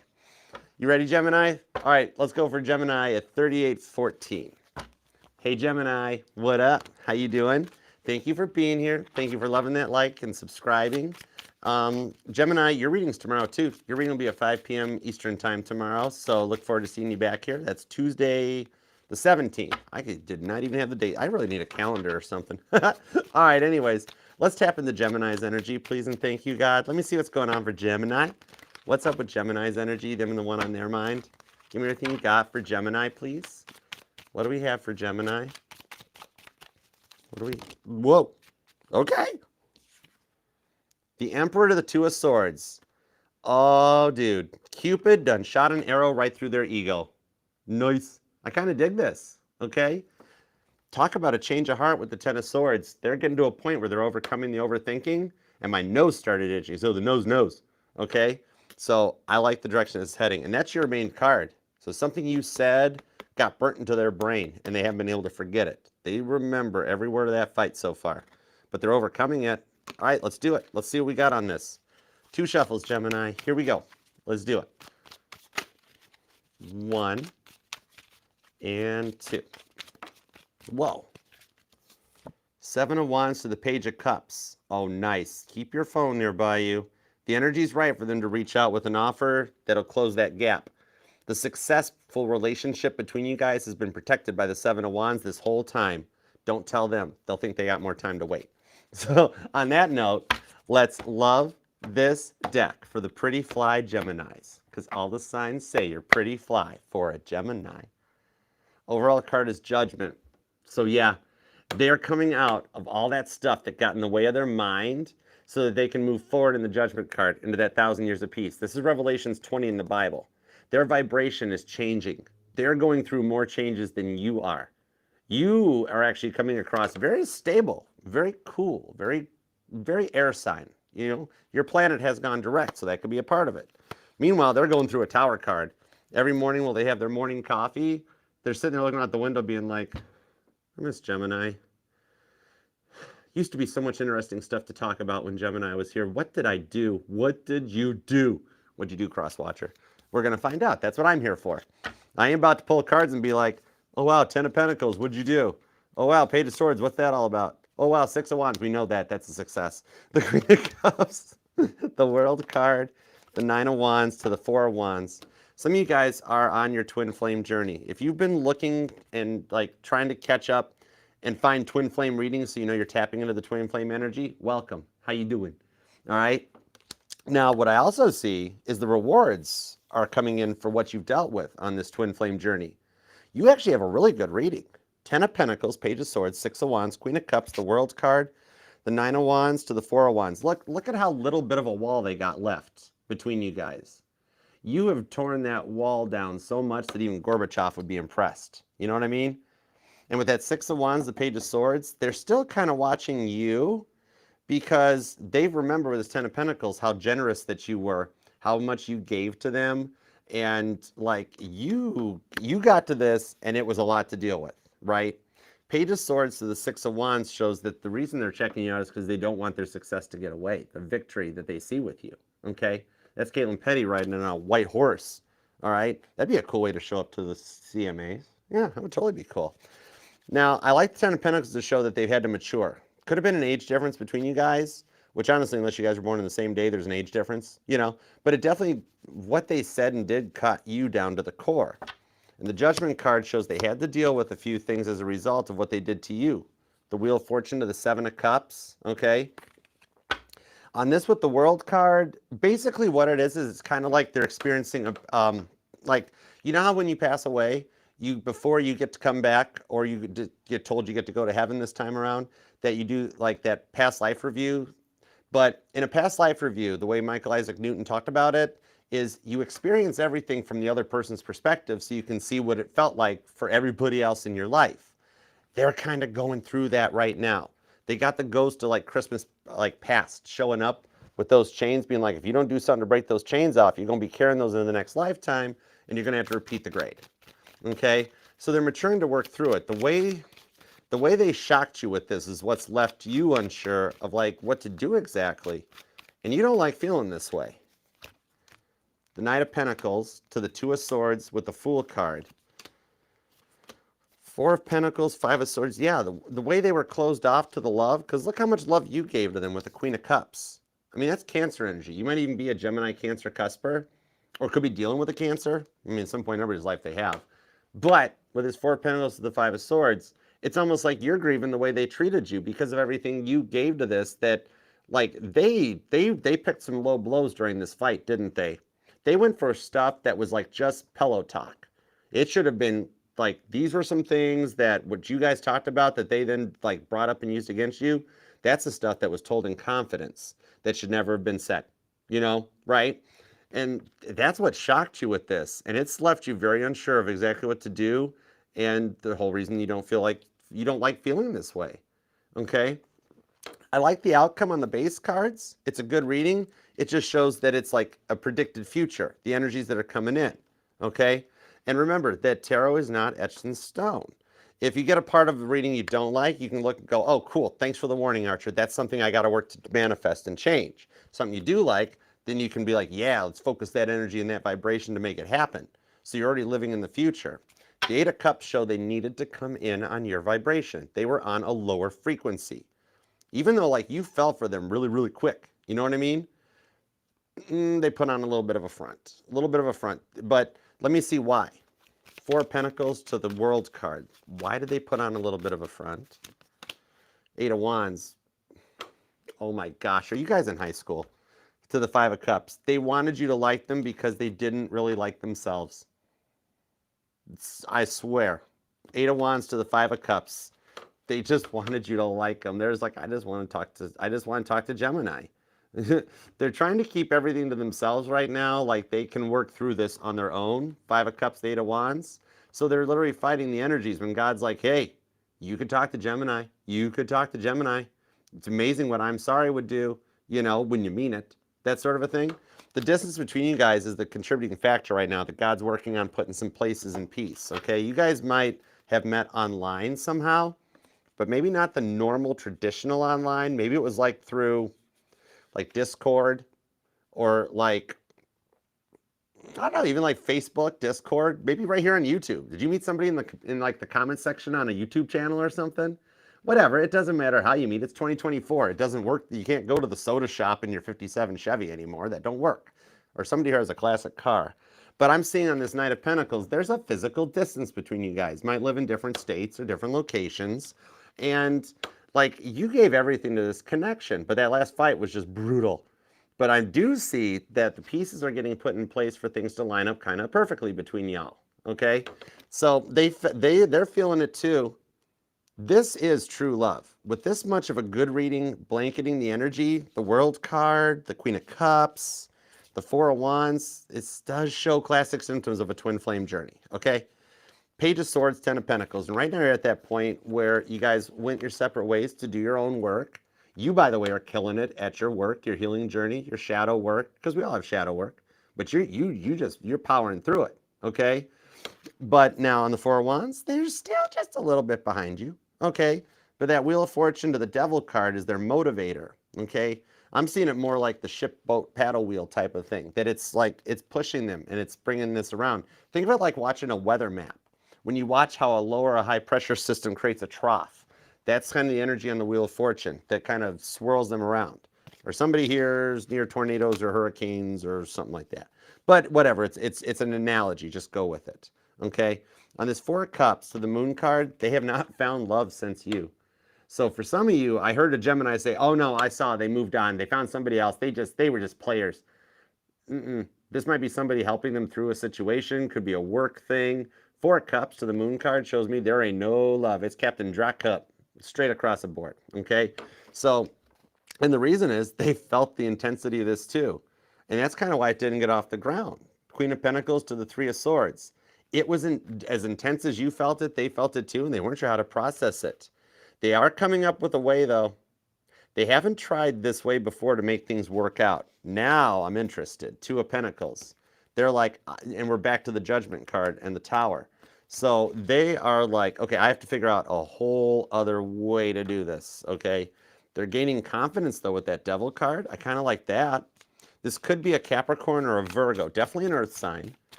S1: you ready, Gemini? All right, let's go for Gemini at 3814. Hey, Gemini, what up? How you doing? Thank you for being here. Thank you for loving that like and subscribing. Gemini, your reading's tomorrow too. Your reading will be at 5 p.m. Eastern time tomorrow. So look forward to seeing you back here. That's Tuesday the 17th. I did not even have the date. I really need a calendar or something. All right, anyways, let's tap into Gemini's energy, please, and thank you, God. Let me see what's going on for Gemini. What's up with Gemini's energy, them and the one on their mind? Give me everything you got for Gemini, please. What do we have for Gemini? Whoa. Okay. The Emperor to the 2 of Swords. Oh, dude. Cupid done shot an arrow right through their ego. Nice. I kind of dig this. Okay. Talk about a change of heart with the 10 of Swords. They're getting to a point where they're overcoming the overthinking, and my nose started itching. So the nose knows. Okay. So I like the direction it's heading, and that's your main card. So something you said got burnt into their brain, and they haven't been able to forget it. They remember every word of that fight so far, but they're overcoming it. All right, let's do it. Let's see what we got on this. 2 shuffles, Gemini. Here we go. Let's do it. 1 and 2. Whoa. 7 of Wands to the Page of Cups. Oh, nice. Keep your phone nearby you. The energy's right for them to reach out with an offer that'll close that gap. The successful relationship between you guys has been protected by the 7 of Wands this whole time. Don't tell them. They'll think they got more time to wait. So on that note, let's love this deck for the pretty fly Geminis, because all the signs say you're pretty fly for a Gemini. Overall card is Judgment. So yeah, they're coming out of all that stuff that got in the way of their mind so that they can move forward in the Judgment card into that 1,000 years of peace. This is Revelations 20 in the Bible. Their vibration is changing. They're going through more changes than you are. You are actually coming across very stable, very cool, very air sign. You know, your planet has gone direct, so that could be a part of it. Meanwhile, they're going through a Tower card. Every morning while they have their morning coffee, they're sitting there looking out the window being like, I miss Gemini. Used to be so much interesting stuff to talk about when Gemini was here. What did I do? What did you do? What'd you do, Crosswatcher? We're going to find out. That's what I'm here for. I ain't about to pull cards and be like, oh, wow, 10 of Pentacles. What'd you do? Oh, wow, Page of Swords. What's that all about? Oh, wow, 6 of Wands. We know that. That's a success. The Queen of Cups, the World card, the 9 of Wands to the 4 of Wands. Some of you guys are on your twin flame journey. If you've been looking and like trying to catch up and find twin flame readings so you know you're tapping into the twin flame energy, welcome. How you doing? All right. Now, what I also see is the rewards are coming in for what you've dealt with on this twin flame journey. You actually have a really good reading. 10 of Pentacles, Page of Swords, 6 of Wands, Queen of Cups, the World card, the 9 of Wands to the 4 of Wands. Look at how little bit of a wall they got left between you guys. You have torn that wall down so much that even Gorbachev would be impressed. You know what I mean? And with that 6 of Wands, the Page of Swords, they're still kind of watching you because they remember with this 10 of Pentacles how generous that you were, how much you gave to them. And like you got to this and it was a lot to deal with, right? Page of Swords to the 6 of Wands shows that the reason they're checking you out is because they don't want their success to get away, the victory that they see with you, okay? That's Caitlin Petty riding on a white horse, all right? That'd be a cool way to show up to the CMAs. Yeah, that would totally be cool. Now, I like the 10 of Pentacles to show that they've had to mature. Could have been an age difference between you guys, which honestly, unless you guys were born on the same day, there's an age difference, you know? But it definitely, what they said and did cut you down to the core. And the Judgment card shows they had to deal with a few things as a result of what they did to you. The Wheel of Fortune to the 7 of Cups, okay? On this with the World card, basically what it is it's kind of like they're experiencing, like, you know how when you pass away, before you get to come back or you get told you get to go to heaven this time around, that you do like that past life review. But in a past life review, the way Michael Isaac Newton talked about it, is you experience everything from the other person's perspective so you can see what it felt like for everybody else in your life. They're kind of going through that right now. They got the ghost of like Christmas like past showing up with those chains being like, if you don't do something to break those chains off, you're going to be carrying those in the next lifetime and you're going to have to repeat the grade. Okay? So they're maturing to work through it. The way they shocked you with this is what's left you unsure of like what to do exactly. And you don't like feeling this way. The Knight of Pentacles to the 2 of Swords with the Fool card. 4 of Pentacles, 5 of Swords. Yeah, the way they were closed off to the love, because look how much love you gave to them with the Queen of Cups. I mean, that's Cancer energy. You might even be a Gemini Cancer cusper, or could be dealing with a Cancer. I mean, at some point in everybody's life they have. But with his 4 of Pentacles to the 5 of Swords, it's almost like you're grieving the way they treated you because of everything you gave to this that, like, they picked some low blows during this fight, didn't they? They went for stuff that was like just pillow talk. It should have been like, these were some things that what you guys talked about that they then like brought up and used against you. That's the stuff that was told in confidence that should never have been said, you know, right? And that's what shocked you with this. And it's left you very unsure of exactly what to do. And the whole reason you don't like feeling this way. Okay. I like the outcome on the base cards. It's a good reading. It just shows that it's like a predicted future, the energies that are coming in, okay? And remember that tarot is not etched in stone. If you get a part of the reading you don't like, you can look and go, oh, cool, thanks for the warning, Archer. That's something I got to work to manifest and change. Something you do like, then you can be like, yeah, let's focus that energy and that vibration to make it happen. So you're already living in the future. The 8 of Cups show they needed to come in on your vibration. They were on a lower frequency. Even though like you fell for them really, really quick. You know what I mean? They put on a little bit of a front. But let me see why. 4 of Pentacles to the World card. Why did they put on a little bit of a front? Eight of Wands. Oh my gosh, are you guys in high school? To the Five of Cups. They wanted you to like them because they didn't really like themselves. I swear. Eight of Wands to the Five of Cups. They just wanted you to like them. There's like, I just want to talk to Gemini. They're trying to keep everything to themselves right now, like they can work through this on their own. Five of Cups, Eight of Wands. So they're literally fighting the energies when God's like, hey, you could talk to Gemini. You could talk to Gemini. It's amazing what I'm sorry would do, you know, when you mean it. That sort of a thing. The distance between you guys is the contributing factor right now that God's working on putting some places in peace, okay? You guys might have met online somehow, but maybe not the normal traditional online. Maybe it was like through like Discord or like, I don't know, even like Facebook, Discord, maybe right here on YouTube. Did you meet somebody in like the comment section on a YouTube channel or something? Whatever, it doesn't matter how you meet. It's 2024. It doesn't work. You can't go to the soda shop in your 57 Chevy anymore. That don't work. Or somebody here has a classic car. But I'm seeing on this Knight of Pentacles, there's a physical distance between you guys. Might live in different states or different locations. And like you gave everything to this connection, but that last fight was just brutal. But I do see that the pieces are getting put in place for things to line up kind of perfectly between y'all. Okay? So they're feeling it too. This is true love. With this much of a good reading, blanketing the energy, the World card, the Queen of Cups, the Four of Wands, it does show classic symptoms of a twin flame journey, okay? Page of Swords, Ten of Pentacles. And right now you're at that point where you guys went your separate ways to do your own work. You, by the way, are killing it at your work, your healing journey, your shadow work, because we all have shadow work. But you're powering through it, okay? But now on the Four of Wands, they're still just a little bit behind you. Okay, but that Wheel of Fortune to the Devil card is their motivator, okay? I'm seeing it more like the ship, boat, paddle wheel type of thing, that it's like, it's pushing them and it's bringing this around. Think of it like watching a weather map. When you watch how a low or a high pressure system creates a trough, that's kind of the energy on the Wheel of Fortune that kind of swirls them around. Or somebody here is near tornadoes or hurricanes or something like that. But whatever, it's an analogy, just go with it, okay? On this Four of Cups to the Moon card, they have not found love since you. So for some of you, I heard a Gemini say, oh no, I saw, they moved on. They found somebody else. They were just players. This might be somebody helping them through a situation. Could be a work thing. Four of Cups to the Moon card shows me there ain't no love. It's Captain Drat Cup, straight across the board, okay? So, and the reason is they felt the intensity of this too. And that's kind of why it didn't get off the ground. Queen of Pentacles to the Three of Swords. It wasn't as intense as you felt it. They felt it too, and they weren't sure how to process it. They are coming up with a way, though. They haven't tried this way before to make things work out. Now I'm interested. Two of Pentacles. They're like, and we're back to the Judgment card and the Tower. So they are like, okay, I have to figure out a whole other way to do this, okay? They're gaining confidence, though, with that Devil card. I kind of like that. This could be a Capricorn or a Virgo. Definitely an Earth sign.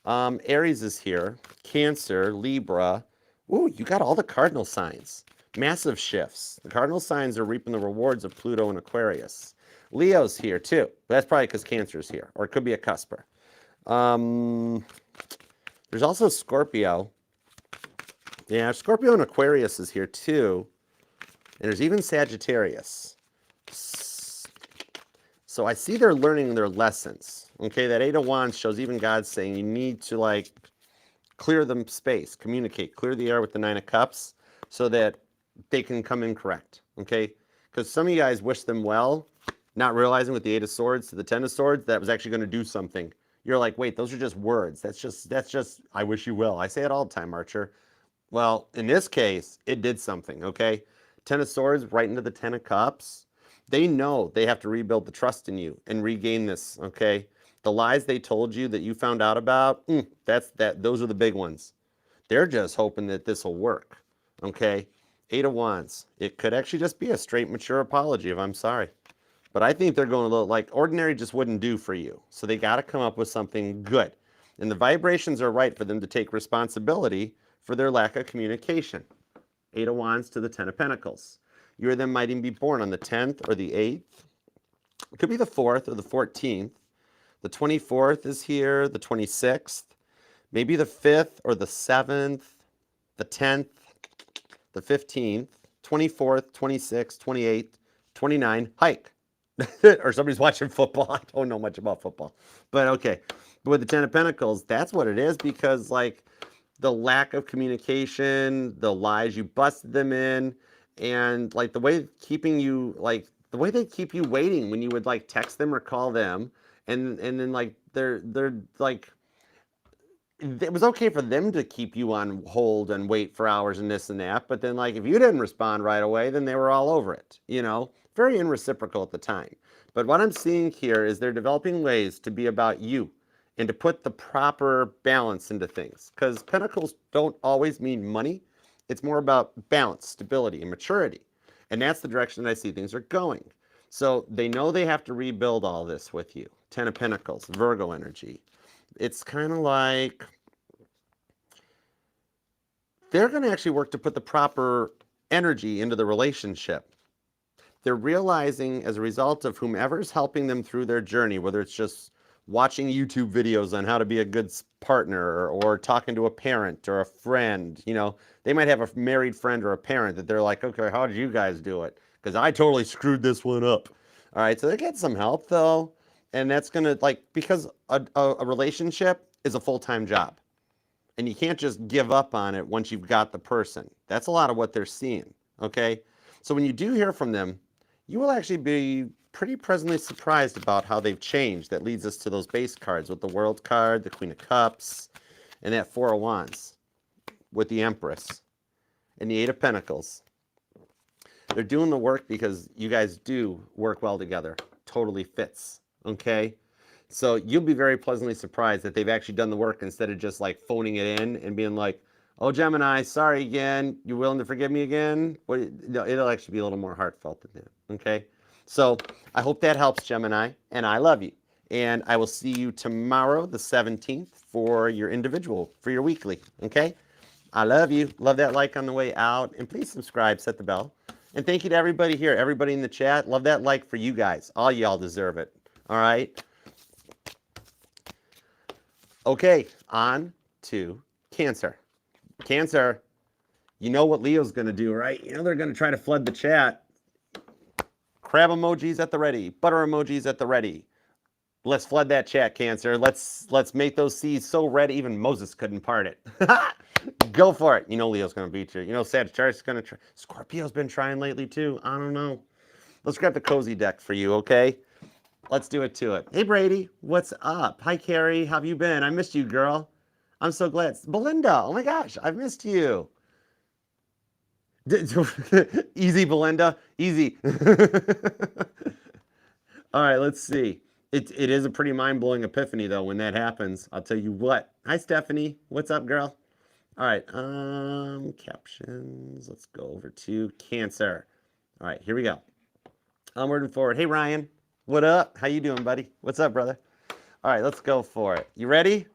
S1: Aries is here, Cancer, Libra. Ooh, you got all the cardinal signs. Massive shifts. The cardinal signs are reaping the rewards of Pluto and Aquarius. Leo's here too, but that's probably because Cancer's here, or it could be a cusper. There's also Scorpio. Yeah, Scorpio and Aquarius is here too. And there's even Sagittarius. So I see they're learning their lessons. Okay, that Eight of Wands shows even God saying you need to like clear the space, communicate, clear the air with the Nine of Cups so that they can come in correct, okay? Because some of you guys wish them well, not realizing with the Eight of Swords to the Ten of Swords that was actually going to do something. You're like, wait, those are just words. That's just, I wish you well. I say it all the time, Archer. Well, in this case, it did something, okay? Ten of Swords right into the Ten of Cups. They know they have to rebuild the trust in you and regain this, okay? The lies they told you that you found out about, those are the big ones. They're just hoping that this will work, okay? Eight of Wands. It could actually just be a straight, mature apology of I'm sorry. But I think they're going a little, like, ordinary just wouldn't do for you. So they got to come up with something good. And the vibrations are right for them to take responsibility for their lack of communication. Eight of Wands to the Ten of Pentacles. You or them might even be born on the 10th or the 8th. It could be the 4th or the 14th. The 24th is here, the 26th. Maybe the 5th or the 7th, the 10th, the 15th. 24th, 26th, 28th, 29th, hike. Or somebody's watching football. I don't know much about football. But okay. But with the Ten of Pentacles, that's what it is, because like the lack of communication, the lies you busted them in, and like the way keeping you like the way they keep you waiting when you would like text them or call them, and then like they're like it was okay for them to keep you on hold and wait for hours and this and that, but then like if you didn't respond right away, then they were all over it, you know? Very unreciprocal at the time. But what I'm seeing here is they're developing ways to be about you and to put the proper balance into things. Because pentacles don't always mean money. It's more about balance, stability, and maturity. And that's the direction that I see things are going. So they know they have to rebuild all this with you. Ten of Pentacles, Virgo energy. It's kind of like they're going to actually work to put the proper energy into the relationship. They're realizing as a result of whomever's helping them through their journey, whether it's just watching YouTube videos on how to be a good partner or talking to a parent or a friend, you know, they might have a married friend or a parent that they're like, okay, how did you guys do it? Because I totally screwed this one up. All right, so they get some help though. And that's going to like, because a relationship is a full-time job. And you can't just give up on it once you've got the person. That's a lot of what they're seeing, okay? So when you do hear from them, you will actually be pretty pleasantly surprised about how they've changed. That leads us to those base cards with the World card, the Queen of Cups, and that Four of Wands with the Empress and the Eight of Pentacles. They're doing the work because you guys do work well together. Totally fits, okay? So you'll be very pleasantly surprised that they've actually done the work instead of just like phoning it in and being like, oh, Gemini, sorry again. You willing to forgive me again? Well, no, it'll actually be a little more heartfelt than that, okay? So I hope that helps, Gemini, and I love you. And I will see you tomorrow, the 17th, for your individual, for your weekly, okay? I love you. Love that like on the way out. And please subscribe, set the bell. And thank you to everybody here, everybody in the chat. Love that like for you guys. All y'all deserve it, all right? Okay, on to Cancer. Cancer, you know what Leo's going to do, right? You know they're going to try to flood the chat. Crab emojis at the ready. Butter emojis at the ready. Let's flood that chat, Cancer. Let's make those seas so red even Moses couldn't part it. Go for it. You know Leo's going to beat you. You know Sagittarius is going to try. Scorpio's been trying lately too. I don't know. Let's grab the cozy deck for you, okay? Let's do it to it. Hey, Brady, what's up? Hi, Carrie. How have you been? I missed you, girl. I'm so glad. Belinda, oh my gosh, I've missed you. Easy, Belinda, easy. All right, let's see. It is a pretty mind-blowing epiphany, though, when that happens. I'll tell you what. Hi, Stephanie. What's up, girl? All right, captions. Let's go over to Cancer. All right, here we go. Onward and forward. Hey, Ryan. What up? How you doing, buddy? What's up, brother? All right, let's go for it. You ready?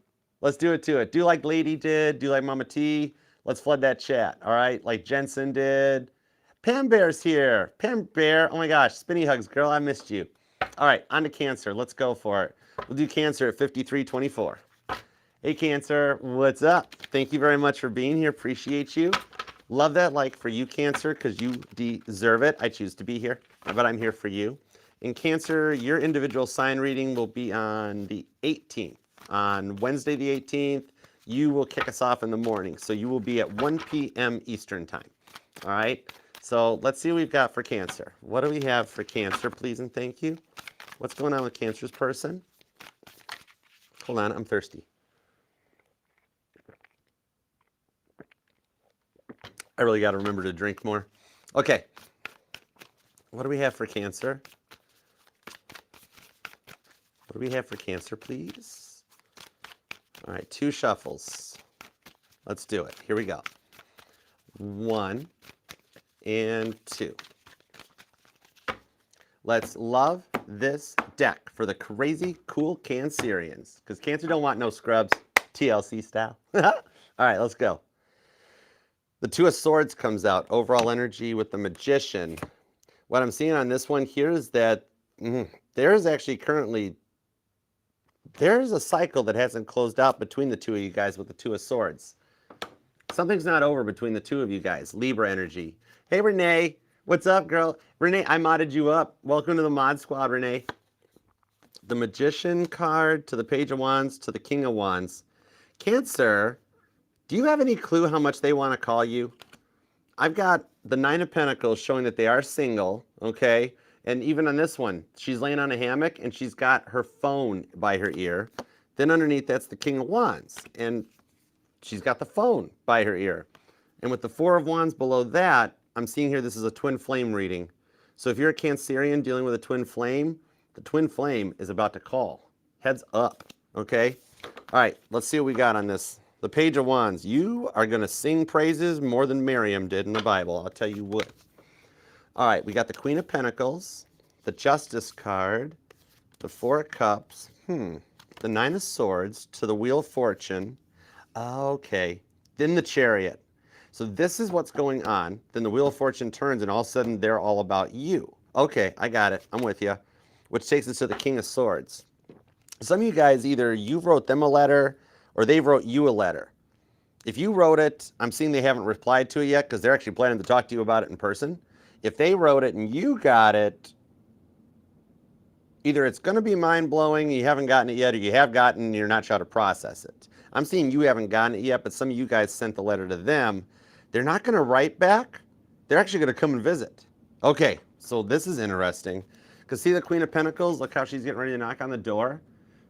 S1: Let's do it to it. Do like Lady did. Do like Mama T. Let's flood that chat, all right? Like Jensen did. Pam Bear's here. Pam Bear. Oh, my gosh. Spinny hugs, girl. I missed you. All right, on to Cancer. Let's go for it. We'll do Cancer at 5324. Hey, Cancer. What's up? Thank you very much for being here. Appreciate you. Love that like for you, Cancer, because you deserve it. I choose to be here, but I'm here for you. In Cancer, your individual sign reading will be on the 18th. On Wednesday the 18th, you will kick us off in the morning. So you will be at 1 p.m. Eastern time. All right? So let's see what we've got for Cancer. What do we have for Cancer, please and thank you? What's going on with Cancer's person? Hold on, I'm thirsty. I really got to remember to drink more. Okay. What do we have for Cancer? What do we have for Cancer, please? All right, 2 shuffles. Let's do it. Here we go. 1 and 2. Let's love this deck for the crazy cool Cancerians. Because Cancer don't want no scrubs, TLC style. All right, let's go. The 2 of Swords comes out. Overall energy with the Magician. What I'm seeing on this one here is that there is actually currently... there's a cycle that hasn't closed out between the 2 of you guys with the 2 of Swords. Something's not over between the two of you guys. Libra energy. Hey, Renee. What's up, girl? Renee, I modded you up. Welcome to the mod squad, Renee. The Magician card to the Page of Wands to the King of Wands. Cancer, do you have any clue how much they want to call you? I've got the Nine of Pentacles showing that they are single, okay? And even on this one, she's laying on a hammock and she's got her phone by her ear. Then underneath, that's the King of Wands. And she's got the phone by her ear. And with the Four of Wands below that, I'm seeing here this is a twin flame reading. So if you're a Cancerian dealing with a twin flame, the twin flame is about to call. Heads up, okay? All right, let's see what we got on this. The Page of Wands. You are going to sing praises more than Miriam did in the Bible. I'll tell you what. All right, we got the Queen of Pentacles, the Justice card, the Four of Cups, the Nine of Swords to the Wheel of Fortune. Okay, then the Chariot. So this is what's going on. Then the Wheel of Fortune turns and all of a sudden they're all about you. Okay, I got it. I'm with you. Which takes us to the King of Swords. Some of you guys, either you wrote them a letter or they wrote you a letter. If you wrote it, I'm seeing they haven't replied to it yet because they're actually planning to talk to you about it in person. If they wrote it and you got it, either it's going to be mind-blowing, you haven't gotten it yet, or you have gotten and you're not sure how to process it. I'm seeing you haven't gotten it yet, but some of you guys sent the letter to them. They're not going to write back. They're actually going to come and visit. Okay, so this is interesting. Because see the Queen of Pentacles? Look how she's getting ready to knock on the door.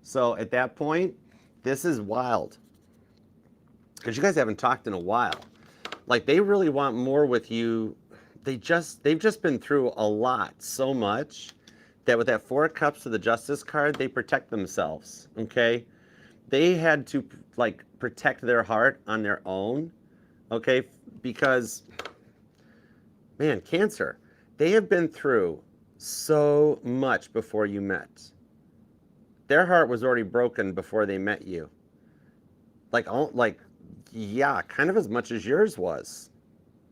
S1: So at that point, this is wild. Because you guys haven't talked in a while. Like, they really want more with you. They've just been through a lot, so much, that with that Four of Cups to the Justice card, they protect themselves, okay? They had to, like, protect their heart on their own, okay? Because, man, Cancer, they have been through so much before you met. Their heart was already broken before they met you. Yeah, kind of as much as yours was.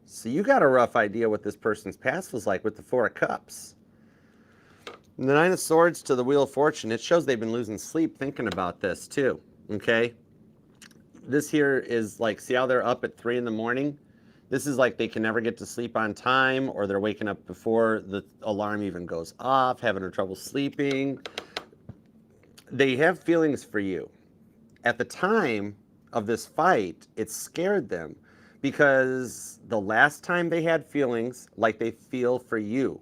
S1: So you got a rough idea what this person's past was like with the Four of Cups. And the Nine of Swords to the Wheel of Fortune, it shows they've been losing sleep thinking about this too, okay? This here is like, see how they're up at 3 in the morning? This is like they can never get to sleep on time, or they're waking up before the alarm even goes off, having trouble sleeping. They have feelings for you. At the time of this fight, it scared them because the last time they had feelings like they feel for you,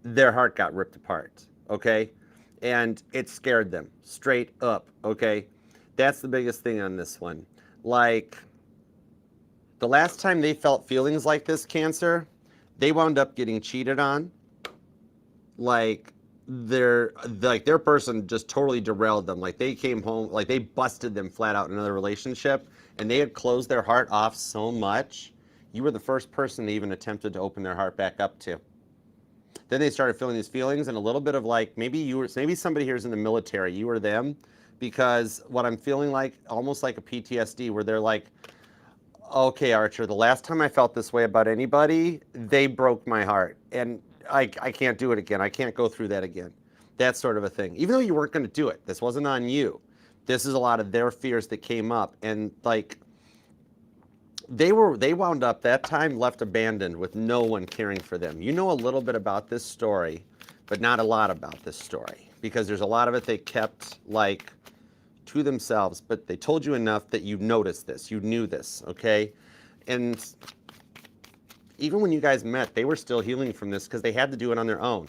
S1: their heart got ripped apart, okay? And it scared them straight up, okay? That's the biggest thing on this one. Like, the last time they felt feelings like this, Cancer, they wound up getting cheated on. Like their person just totally derailed them. Like, they came home, like they busted them flat out in another relationship, and they had closed their heart off so much. You were the first person they even attempted to open their heart back up to. Then they started feeling these feelings, and a little bit of like, maybe somebody here is in the military, you or them, because what I'm feeling like, almost like a PTSD, where they're like, okay, Archer, the last time I felt this way about anybody, they broke my heart, and I can't do it again. I can't go through that again. That sort of a thing. Even though you weren't going to do it, this wasn't on you. This is a lot of their fears that came up, and like, they wound up that time left abandoned with no one caring for them. You know a little bit about this story, but not a lot about this story, because there's a lot of it they kept like to themselves, but they told you enough that you noticed this, you knew this, okay? And even when you guys met, they were still healing from this because they had to do it on their own.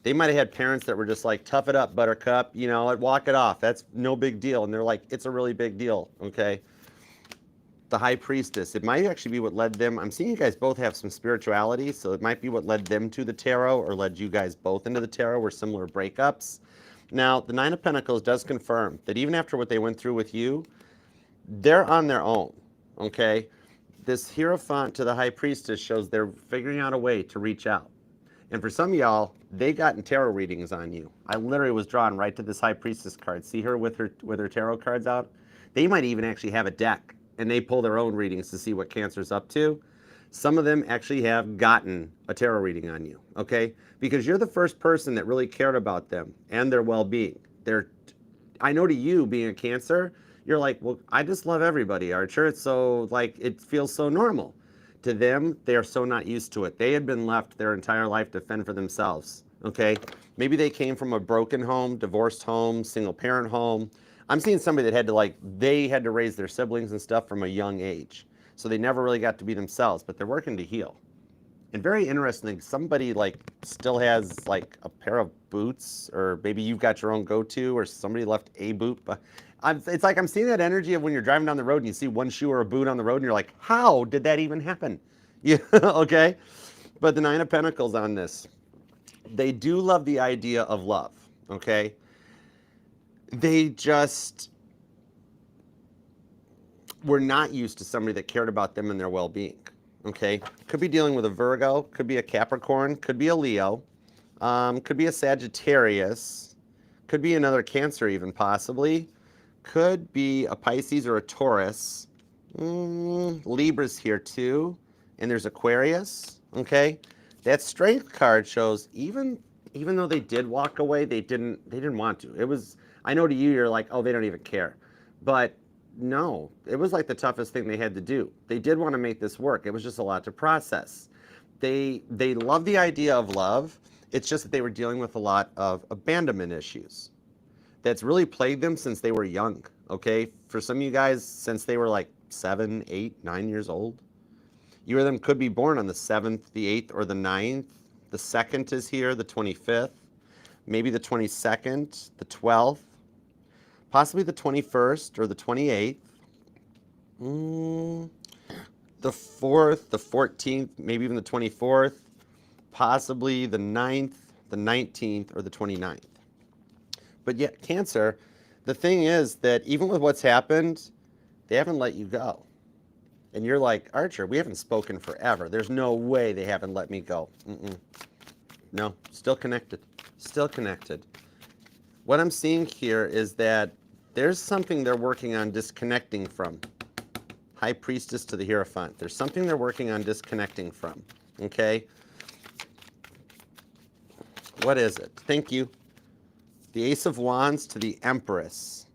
S1: They might have had parents that were just like, tough it up, buttercup, you know, walk it off. That's no big deal. And they're like, it's a really big deal, okay? The High Priestess, it might actually be what led them. I'm seeing you guys both have some spirituality, so it might be what led them to the tarot or led you guys both into the tarot, were similar breakups. Now, the Nine of Pentacles does confirm that even after what they went through with you, they're on their own, okay? This Hierophant to the High Priestess shows they're figuring out a way to reach out. And for some of y'all, they gotten tarot readings on you. I literally was drawn right to this High Priestess card. See her with her tarot cards out? They might even actually have a deck, and they pull their own readings to see what Cancer's up to. Some of them actually have gotten a tarot reading on you, okay? Because you're the first person that really cared about them and their well-being. I know to you, being a Cancer, You're like, well, I just love everybody, Archer. It's so, like, it feels so normal. To them, they are so not used to it. They had been left their entire life to fend for themselves, okay? Maybe they came from a broken home, divorced home, single parent home. I'm seeing somebody that had to, like, they had to raise their siblings and stuff from a young age. So they never really got to be themselves, but they're working to heal. And very interesting, somebody like still has like a pair of boots, or maybe you've got your own go-to, or somebody left a boot. But it's like I'm seeing that energy of when you're driving down the road and you see one shoe or a boot on the road and you're like, how did that even happen? Yeah, okay? But the Nine of Pentacles on this, they do love the idea of love, okay? They just were not used to somebody that cared about them and their well-being. Okay, could be dealing with a Virgo, could be a Capricorn, could be a Leo, could be a Sagittarius, could be another Cancer even possibly, could be a Pisces or a Taurus. Libra's here too, and there's Aquarius. Okay, that Strength card shows even though they did walk away, they didn't want to. It was, I know to you you're like, oh, they don't even care, but no, it was like the toughest thing they had to do. They did want to make this work. It was just a lot to process. They love the idea of love. It's just that they were dealing with a lot of abandonment issues that's really plagued them since they were young, okay? For some of you guys, since they were like 7, 8, 9 years old. You or them could be born on the 7th, the 8th, or the 9th. The 2nd is here, the 25th. Maybe the 22nd, the 12th. Possibly the 21st or the 28th. The 4th, the 14th, maybe even the 24th. Possibly the 9th, the 19th, or the 29th. But yet, Cancer, the thing is that even with what's happened, they haven't let you go. And you're like, Archer, we haven't spoken forever. There's no way they haven't let me go. No, still connected. Still connected. What I'm seeing here is that there's something they're working on disconnecting from. High Priestess to the Hierophant. There's something they're working on disconnecting from. Okay? What is it? Thank you. The Ace of Wands to the Empress.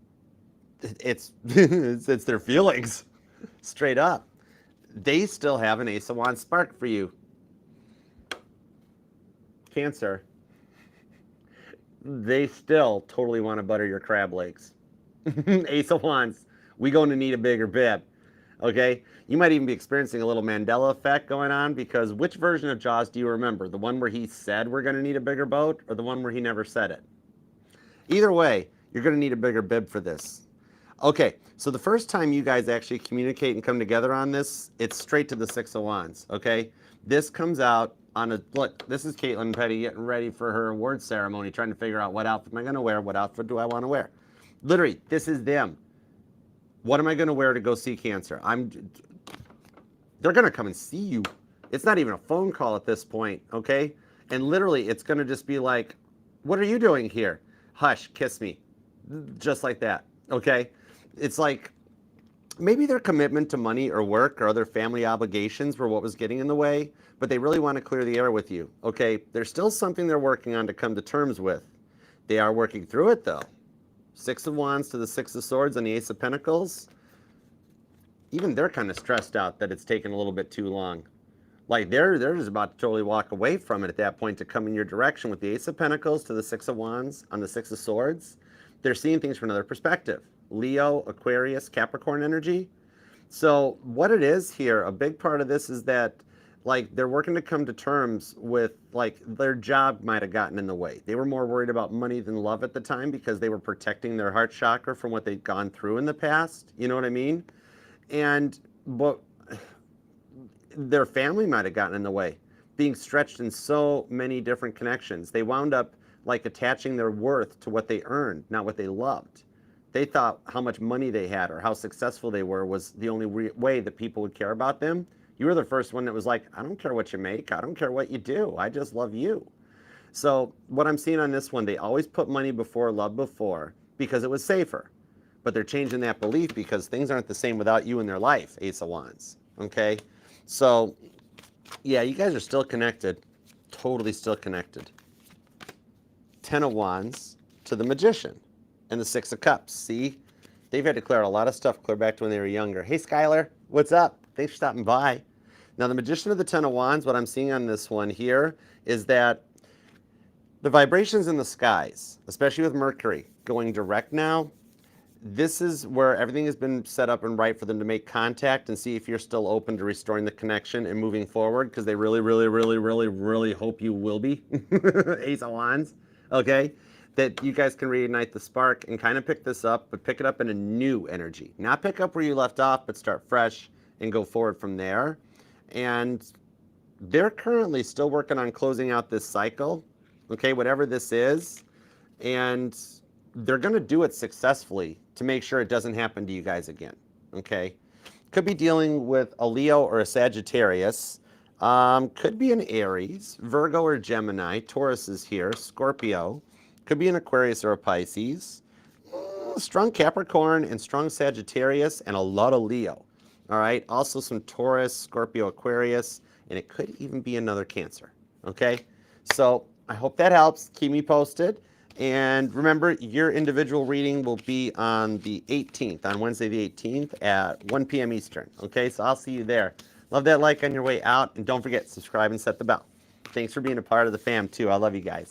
S1: It's their feelings. Straight up. They still have an Ace of Wands spark for you. Cancer. They still totally want to butter your crab legs. Ace of Wands. We going to need a bigger bib. Okay? You might even be experiencing a little Mandela effect going on, because which version of Jaws do you remember? The one where he said we're going to need a bigger boat, or the one where he never said it? Either way, you're going to need a bigger bib for this. Okay, so the first time you guys actually communicate and come together on this, it's straight to the Six of Wands, okay? This comes out on a, look, this is Caitlin Petty getting ready for her award ceremony, trying to figure out what outfit am I going to wear, what outfit do I want to wear. Literally, this is them. What am I going to wear to go see Cancer? They're going to come and see you. It's not even a phone call at this point, okay? And literally, it's going to just be like, what are you doing here? Hush, kiss me. Just like that, okay? It's like, maybe their commitment to money or work or other family obligations were what was getting in the way, but they really want to clear the air with you, okay? There's still something they're working on to come to terms with. They are working through it, though. Six of Wands to the Six of Swords and the Ace of Pentacles. Even they're kind of stressed out that it's taken a little bit too long. Like, they're just about to totally walk away from it at that point to come in your direction with the Ace of Pentacles to the Six of Wands on the Six of Swords. They're seeing things from another perspective. Leo, Aquarius, Capricorn energy. So what it is here, a big part of this is that, like, they're working to come to terms with, like, their job might have gotten in the way. They were more worried about money than love at the time because they were protecting their heart chakra from what they'd gone through in the past. You know what I mean? But their family might have gotten in the way, being stretched in so many different connections. They wound up, like, attaching their worth to what they earned, not what they loved. They thought how much money they had or how successful they were was the only way that people would care about them. You were the first one that was like, I don't care what you make. I don't care what you do. I just love you. So what I'm seeing on this one, they always put money before love before because it was safer. But they're changing that belief because things aren't the same without you in their life, Ace of Wands. Okay? So, yeah, you guys are still connected. Totally still connected. Ten of Wands to the Magician and the Six of Cups. See? They've had to clear out a lot of stuff clear back to when they were younger. Hey, Skylar, what's up? Thanks for stopping by. Now, the Magician of the Ten of Wands, what I'm seeing on this one here is that the vibrations in the skies, especially with Mercury going direct now, this is where everything has been set up and right for them to make contact and see if you're still open to restoring the connection and moving forward, because they really, really, really, really, really hope you will be. Ace of Wands, okay? That you guys can reignite the spark and kind of pick this up, but pick it up in a new energy. Not pick up where you left off, but start fresh and go forward from there. And they're currently still working on closing out this cycle, okay, whatever this is. And they're going to do it successfully to make sure it doesn't happen to you guys again, okay? Could be dealing with a Leo or a Sagittarius. Could be an Aries, Virgo or Gemini. Taurus is here, Scorpio. Could be an Aquarius or a Pisces. Strong Capricorn and strong Sagittarius and a lot of Leo. All right, also some Taurus, Scorpio, Aquarius, and it could even be another Cancer, okay? So I hope that helps. Keep me posted. And remember, your individual reading will be on the 18th, on Wednesday the 18th at 1 p.m. Eastern, okay? So I'll see you there. Love that like on your way out, and don't forget, subscribe and set the bell. Thanks for being a part of the fam, too. I love you guys.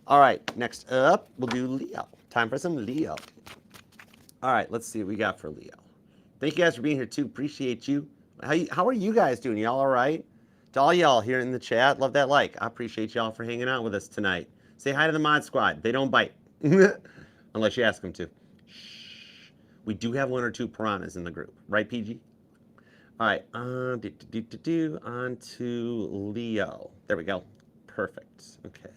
S1: All right, next up, we'll do Leo. Time for some Leo. All right, let's see what we got for Leo. Thank you guys for being here, too. Appreciate you. How are you guys doing? Y'all all right? To all y'all here in the chat, love that like. I appreciate y'all for hanging out with us tonight. Say hi to the mod squad. They don't bite. Unless you ask them to. Shh. We do have 1 or 2 piranhas in the group. Right, PG? All right. On to Leo. There we go. Perfect. Okay.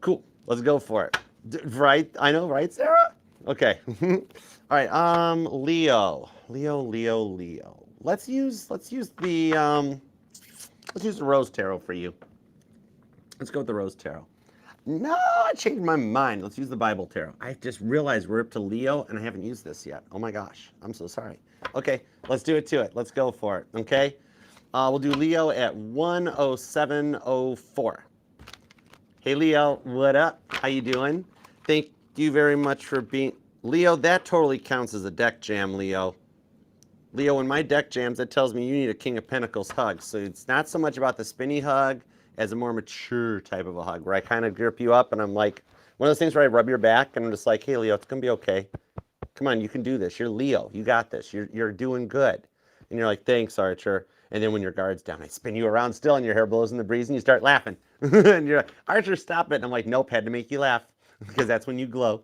S1: Cool. Let's go for it. Right? I know, right, Sarah? Okay. All right. Leo. Leo. Let's use the Rose Tarot for you. Let's go with the Rose Tarot. No, I changed my mind. Let's use the Bible Tarot. I just realized we're up to Leo, and I haven't used this yet. Oh my gosh, I'm so sorry. Okay, let's do it to it. Let's go for it, okay? We'll do Leo at 10704. Hey, Leo, what up? How you doing? Thank you very much for being... Leo, that totally counts as a deck jam, Leo. Leo, when my deck jams, that tells me you need a King of Pentacles hug. So it's not so much about the spinny hug as a more mature type of a hug, where I kind of grip you up and I'm like, one of those things where I rub your back and I'm just like, hey, Leo, it's going to be okay. Come on, you can do this. You're Leo. You got this. You're doing good. And you're like, thanks, Archer. And then when your guard's down, I spin you around still and your hair blows in the breeze and you start laughing. And you're like, Archer, stop it. And I'm like, nope, had to make you laugh because that's when you glow.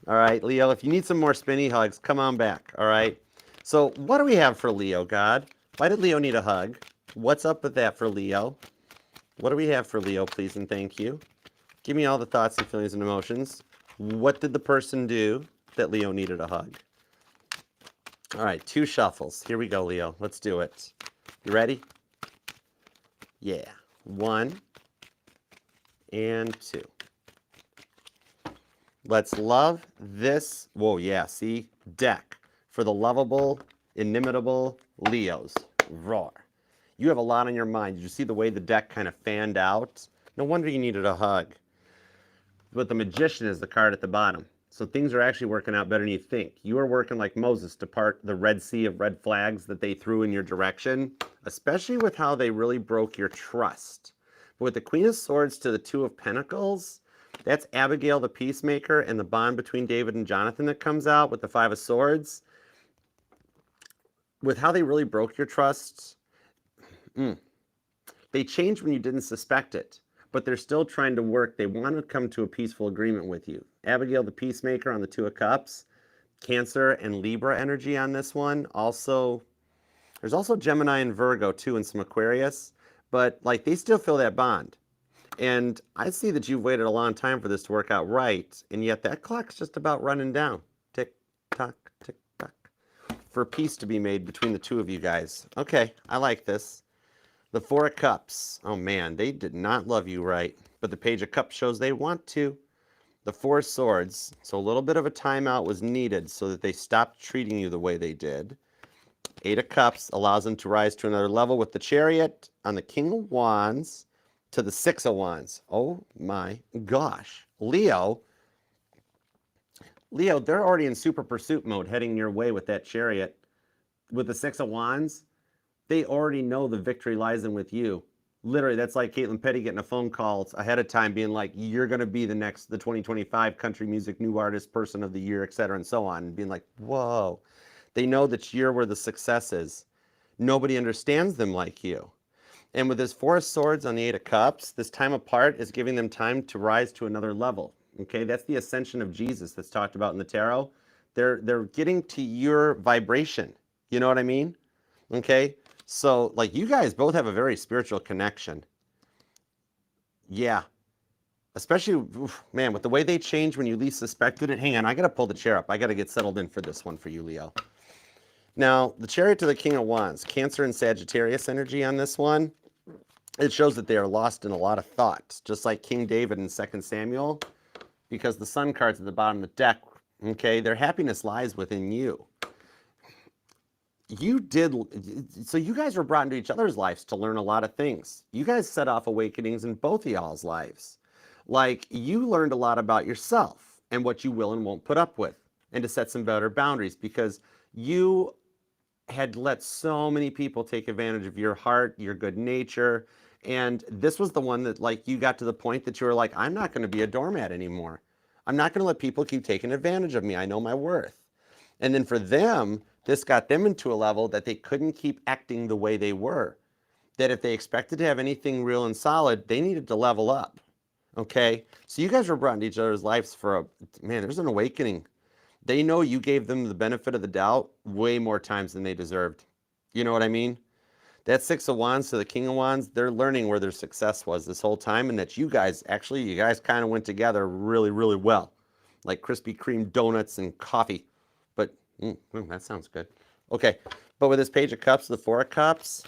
S1: All right, Leo, if you need some more spinny hugs, come on back, all right? So what do we have for Leo, God? Why did Leo need a hug? What's up with that for Leo? What do we have for Leo, please and thank you? Give me all the thoughts and feelings and emotions. What did the person do that Leo needed a hug? All right, 2 shuffles. Here we go, Leo. Let's do it. You ready? Yeah. 1 and 2. Let's love this. Whoa, yeah, see? Deck for the lovable, inimitable Leos. Roar. You have a lot on your mind. Did you see the way the deck kind of fanned out? No wonder you needed a hug. But the Magician is the card at the bottom. So things are actually working out better than you think. You are working like Moses to part the Red Sea of red flags that they threw in your direction, especially with how they really broke your trust. But with the Queen of Swords to the 2 of Pentacles, that's Abigail the Peacemaker and the bond between David and Jonathan that comes out with the 5 of Swords. With how they really broke your trust, they changed when you didn't suspect it, but they're still trying to work. They want to come to a peaceful agreement with you. Abigail the Peacemaker on the 2 of Cups, Cancer and Libra energy on this one. Also, there's also Gemini and Virgo too, and some Aquarius, but like they still feel that bond. And I see that you've waited a long time for this to work out right, and yet that clock's just about running down. Tick tock, tick tock. For peace to be made between the 2 of you guys. Okay, I like this. The 4 of Cups. Oh man, they did not love you right. But the Page of Cups shows they want to. The 4 of Swords. So a little bit of a timeout was needed so that they stopped treating you the way they did. 8 of Cups allows them to rise to another level with the Chariot on the King of Wands to the 6 of Wands. Oh my gosh. Leo, Leo, they're already in super pursuit mode heading your way with that chariot. With the Six of Wands, they already know the victory lies in with you. Literally, that's like Caitlin Petty getting a phone call ahead of time being like, you're going to be the 2025 country music new artist person of the year, et cetera, and so on. And being like, whoa. They know that you're where the success is. Nobody understands them like you. And with this Four of Swords on the Eight of Cups, this time apart is giving them time to rise to another level. Okay, that's the ascension of Jesus that's talked about in the tarot. They're getting to your vibration. You know what I mean? Okay, so like you guys both have a very spiritual connection. Yeah, especially, oof, man, with the way they change when you least suspected it. Hang on, I got to pull the chair up. I got to get settled in for this one for you, Leo. Now, the Chariot to the King of Wands, Cancer and Sagittarius energy on this one. It shows that they are lost in a lot of thought, just like King David in 2 Samuel, because the Sun card's at the bottom of the deck. Okay, their happiness lies within you. So you guys were brought into each other's lives to learn a lot of things. You guys set off awakenings in both of y'all's lives. Like, you learned a lot about yourself and what you will and won't put up with, and to set some better boundaries, because you had let so many people take advantage of your heart, your good nature, and this was the one that, like, you got to the point that you were like, I'm not going to be a doormat anymore. I'm not going to let people keep taking advantage of me. I know my worth. And then for them, this got them into a level that they couldn't keep acting the way they were. That if they expected to have anything real and solid, they needed to level up. Okay? So you guys were brought into each other's lives for man, there's an awakening. They know you gave them the benefit of the doubt way more times than they deserved. You know what I mean? That Six of Wands to the King of Wands, they're learning where their success was this whole time, and that you guys kind of went together really, really well. Like Krispy Kreme donuts and coffee. But, that sounds good. Okay, but with this Page of Cups, the Four of Cups,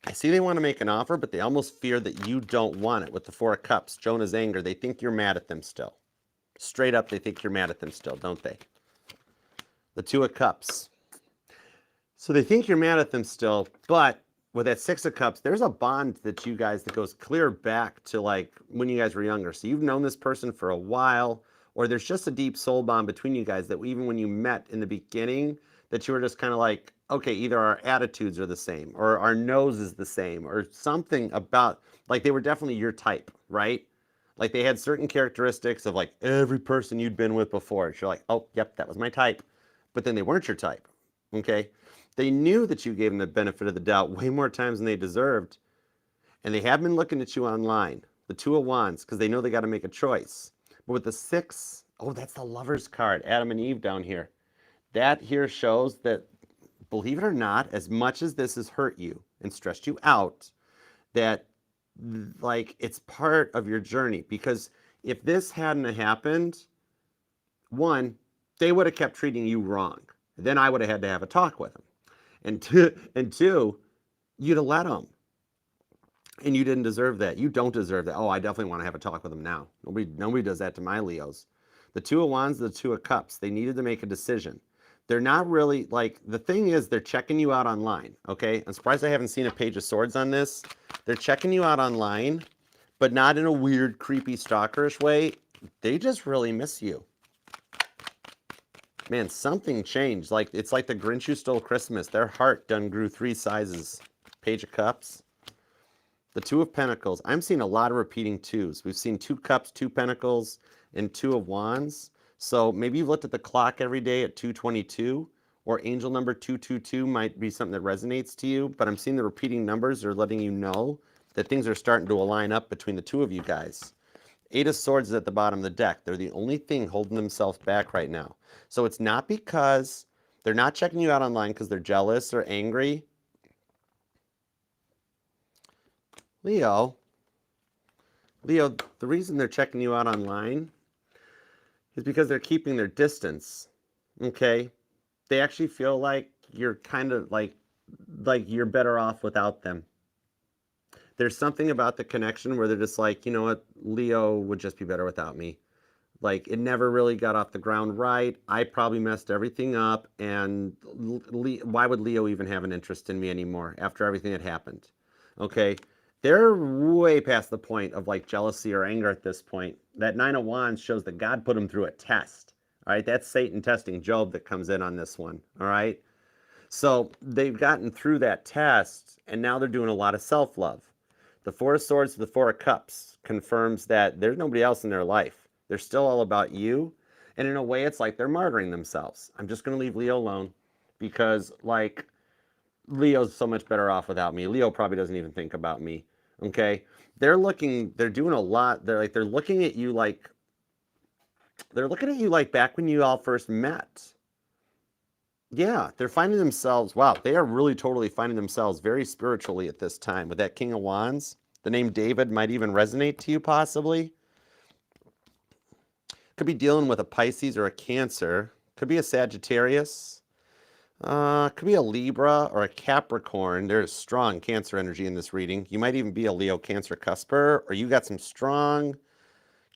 S1: I see they want to make an offer, but they almost fear that you don't want it. With the Four of Cups, Jonah's anger, they think you're mad at them still. Straight up, they think you're mad at them still, don't they? The Two of Cups. So they think you're mad at them still, but with that Six of Cups, there's a bond that you guys that goes clear back to like when you guys were younger. So you've known this person for a while, or there's just a deep soul bond between you guys that even when you met in the beginning, that you were just kind of like, okay, either our attitudes are the same, or our nose is the same, or something about, like they were definitely your type, right? Like they had certain characteristics of like every person you'd been with before. You're like, oh, yep, that was my type. But then they weren't your type, okay? They knew that you gave them the benefit of the doubt way more times than they deserved. And they have been looking at you online. The Two of Wands, because they know they got to make a choice. But with the Six, oh, that's the Lover's card, Adam and Eve down here. That here shows that, believe it or not, as much as this has hurt you and stressed you out, that like it's part of your journey. Because if this hadn't happened, one, they would have kept treating you wrong. Then I would have had to have a talk with them. And two, you'd have let them. And you didn't deserve that. You don't deserve that. Oh, I definitely want to have a talk with them now. Nobody does that to my Leos. The Two of Wands, the Two of Cups, they needed to make a decision. They're not really, like, the thing is, they're checking you out online, okay? I'm surprised I haven't seen a Page of Swords on this. They're checking you out online, but not in a weird, creepy, stalkerish way. They just really miss you. Man, something changed. Like, it's like the Grinch who stole Christmas. Their heart done grew 3 sizes. Page of Cups. The Two of Pentacles. I'm seeing a lot of repeating twos. We've seen 2 Cups, 2 Pentacles, and 2 of Wands. So maybe you've looked at the clock every day at 222, or angel number 222 might be something that resonates to you, but I'm seeing the repeating numbers are letting you know that things are starting to align up between the two of you guys. 8 of Swords is at the bottom of the deck. They're the only thing holding themselves back right now. So it's not because they're not checking you out online because they're jealous or angry. Leo, the reason they're checking you out online is because they're keeping their distance, okay? They actually feel like you're kind of like you're better off without them. There's something about the connection where they're just like, you know what, Leo would just be better without me. Like, it never really got off the ground right. I probably messed everything up, and why would Leo even have an interest in me anymore after everything that happened? Okay? They're way past the point of like jealousy or anger at this point. That Nine of Wands shows that God put them through a test. All right, that's Satan testing Job that comes in on this one. All right, so they've gotten through that test, and now they're doing a lot of self-love. The Four of Swords to the Four of Cups confirms that there's nobody else in their life. They're still all about you, and in a way, it's like they're martyring themselves. I'm just going to leave Leo alone because, like, Leo's so much better off without me. Leo probably doesn't even think about me. Okay, they're doing a lot. They're looking at you like back when you all first met. Yeah, they're finding themselves, wow, they are really totally finding themselves very spiritually at this time with that King of Wands. The name David might even resonate to you possibly. Could be dealing with a Pisces or a Cancer. Could be a Sagittarius. Could be a Libra or a Capricorn. There's strong Cancer energy in this reading. You might even be a Leo Cancer cusper, or you got some strong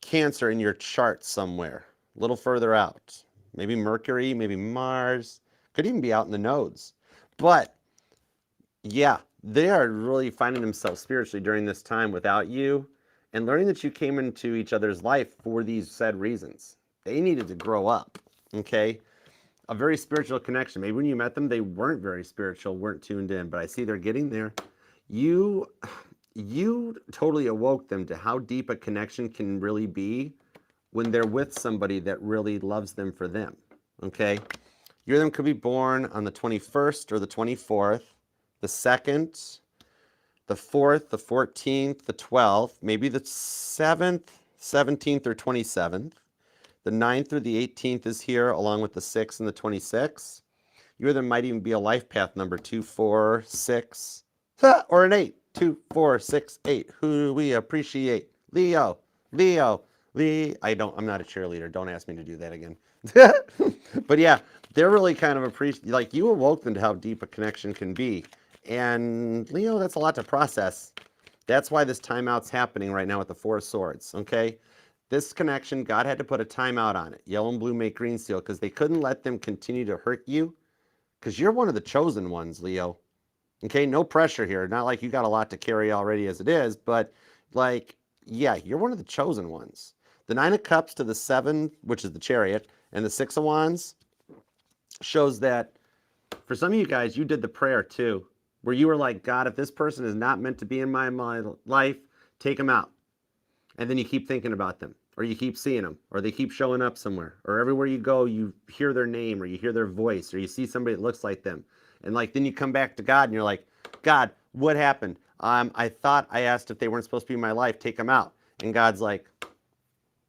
S1: Cancer in your chart somewhere, a little further out. Maybe Mercury, maybe Mars. Could even be out in the nodes. But yeah, they are really finding themselves spiritually during this time without you and learning that you came into each other's life for these said reasons. They needed to grow up, okay? A very spiritual connection. Maybe when you met them, they weren't very spiritual, weren't tuned in, but I see they're getting there. You totally awoke them to how deep a connection can really be when they're with somebody that really loves them for them, okay? You or them could be born on the 21st or the 24th, the 2nd, the 4th, the 14th, the 12th, maybe the 7th, 17th, or 27th. The 9th or the 18th is here, along with the 6th and the 26th. You or them might even be a life path number 2, 4, 6, or an 8. 2, 4, 6, 8. Who do we appreciate? Leo, Leo, I'm not a cheerleader. Don't ask me to do that again. But yeah, they're really kind of appreciate, like, you awoke them to how deep a connection can be. And Leo, that's a lot to process. That's why this timeout's happening right now with the Four of Swords, okay? This connection, God had to put a timeout on it. Yellow and blue make green steel because they couldn't let them continue to hurt you because you're one of the chosen ones, Leo. Okay, no pressure here. Not like you got a lot to carry already as it is, but like, yeah, you're one of the chosen ones. The Nine of Cups to the 7, which is the Chariot, and the Six of Wands shows that for some of you guys, you did the prayer too, where you were like, God, if this person is not meant to be in my life, take them out. And then you keep thinking about them, or you keep seeing them, or they keep showing up somewhere, or everywhere you go, you hear their name, or you hear their voice, or you see somebody that looks like them. And like, then you come back to God and you're like, God, what happened? I thought I asked if they weren't supposed to be in my life, take them out. And God's like,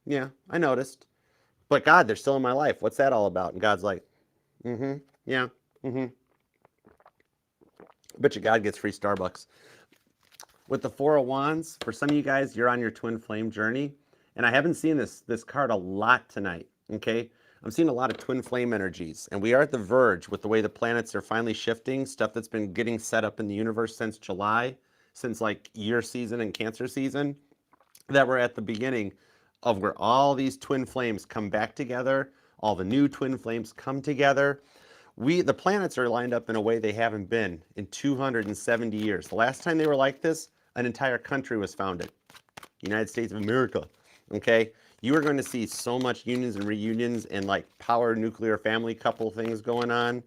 S1: yeah, I noticed. But God, they're still in my life. What's that all about? And God's like, yeah, I bet you God gets free Starbucks. With the Four of Wands, for some of you guys, you're on your twin flame journey. And I haven't seen this card a lot tonight, okay? I'm seeing a lot of twin flame energies. And we are at the verge with the way the planets are finally shifting, stuff that's been getting set up in the universe since July, since like your season and Cancer season, that we're at the beginning of where all these twin flames come back together, all the new twin flames come together. The planets are lined up in a way they haven't been in 270 years. The last time they were like this, an entire country was founded, United States of America, okay? You are going to see so much unions and reunions and like power nuclear family couple things going on.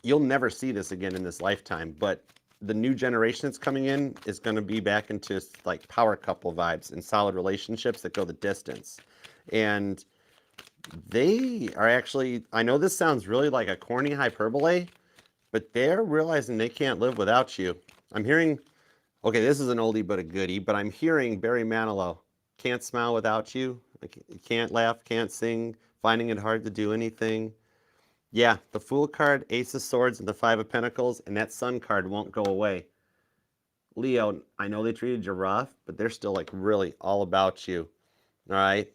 S1: You'll never see this again in this lifetime, but the new generation that's coming in is going to be back into like power couple vibes and solid relationships that go the distance. And they are actually, I know this sounds really like a corny hyperbole, but they're realizing they can't live without you. I'm hearing, okay, this is an oldie but a goodie, but I'm hearing Barry Manilow, can't smile without you, can't laugh, can't sing, finding it hard to do anything. Yeah, the Fool card, Ace of Swords, and the Five of Pentacles, and that Sun card won't go away. Leo, I know they treated you rough, but they're still like really all about you, all right?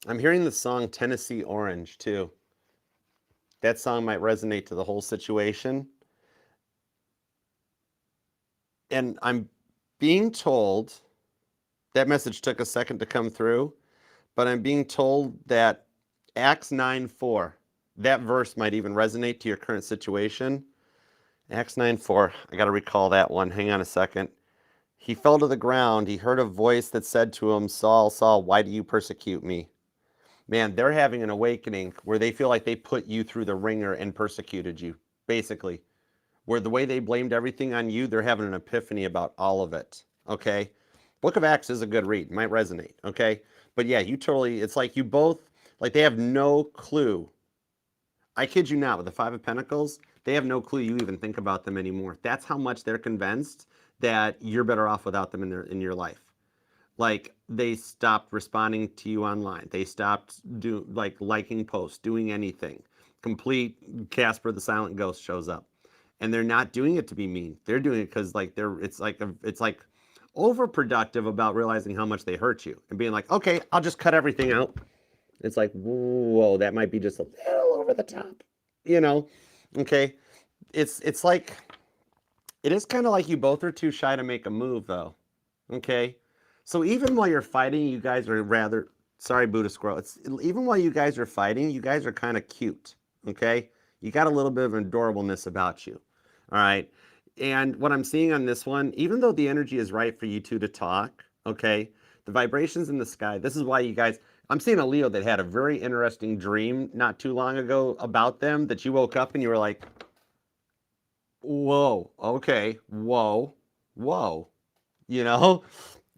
S1: I'm hearing the song Tennessee Orange too. That song might resonate to the whole situation. And I'm being told, that message took a second to come through, but I'm being told that Acts 9:4, that verse might even resonate to your current situation. Acts 9:4. I got to recall that one. Hang on a second. He fell to the ground. He heard a voice that said to him, Saul, Saul, why do you persecute me? Man, they're having an awakening where they feel like they put you through the ringer and persecuted you, basically. Where the way they blamed everything on you, they're having an epiphany about all of it. Okay? Book of Acts is a good read. Might resonate. Okay? But yeah, you totally, it's like you both, like they have no clue. I kid you not, with the Five of Pentacles, they have no clue you even think about them anymore. That's how much they're convinced that you're better off without them in your life. Like they stopped responding to you online. They stopped liking posts, doing anything. Complete Casper the Silent Ghost shows up. And they're not doing it to be mean. They're doing it because like it's like overproductive about realizing how much they hurt you and being like, okay, I'll just cut everything out. It's like, whoa, that might be just a little over the top, you know? Okay. It's like it is kind of like you both are too shy to make a move though. Okay. So even while you're fighting, you guys are rather sorry, Buddha Squirrel. It's even while you guys are fighting, you guys are kind of cute. Okay. You got a little bit of adorableness about you. All right. And what I'm seeing on this one, even though the energy is right for you two to talk, okay, the vibrations in the sky, this is why you guys, I'm seeing a Leo that had a very interesting dream not too long ago about them that you woke up and you were like, whoa, okay, whoa, whoa, you know?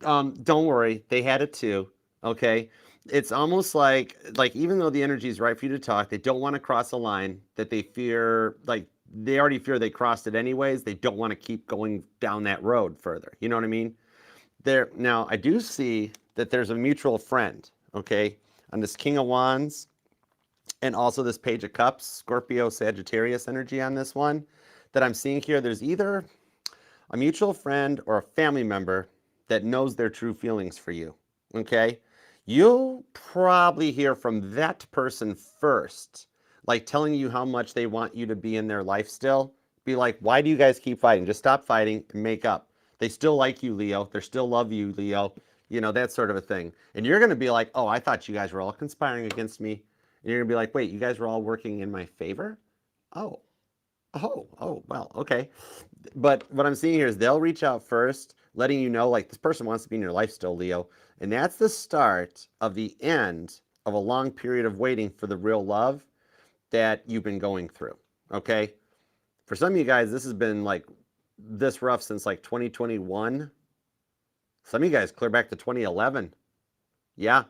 S1: Don't worry, they had it too, okay? It's almost like even though the energy is right for you to talk, they don't want to cross a line that they fear, like they already fear they crossed it anyways. They don't want to keep going down that road further. You know what I mean? There now, I do see that there's a mutual friend, okay, on this King of Wands and also this Page of Cups, Scorpio, Sagittarius energy on this one that I'm seeing here. There's either a mutual friend or a family member that knows their true feelings for you, okay? You'll probably hear from that person first, like telling you how much they want you to be in their life still. Be like, why do you guys keep fighting? Just stop fighting and make up. They still like you, Leo. They still love you, Leo. You know, that sort of a thing. And you're going to be like, oh, I thought you guys were all conspiring against me. And you're going to be like, wait, you guys were all working in my favor? Oh, well, okay. But what I'm seeing here is they'll reach out first, letting you know, like, this person wants to be in your life still, Leo. And that's the start of the end of a long period of waiting for the real love that you've been going through, okay? For some of you guys, this has been, like, this rough since, like, 2021. Some of you guys clear back to 2011. Yeah.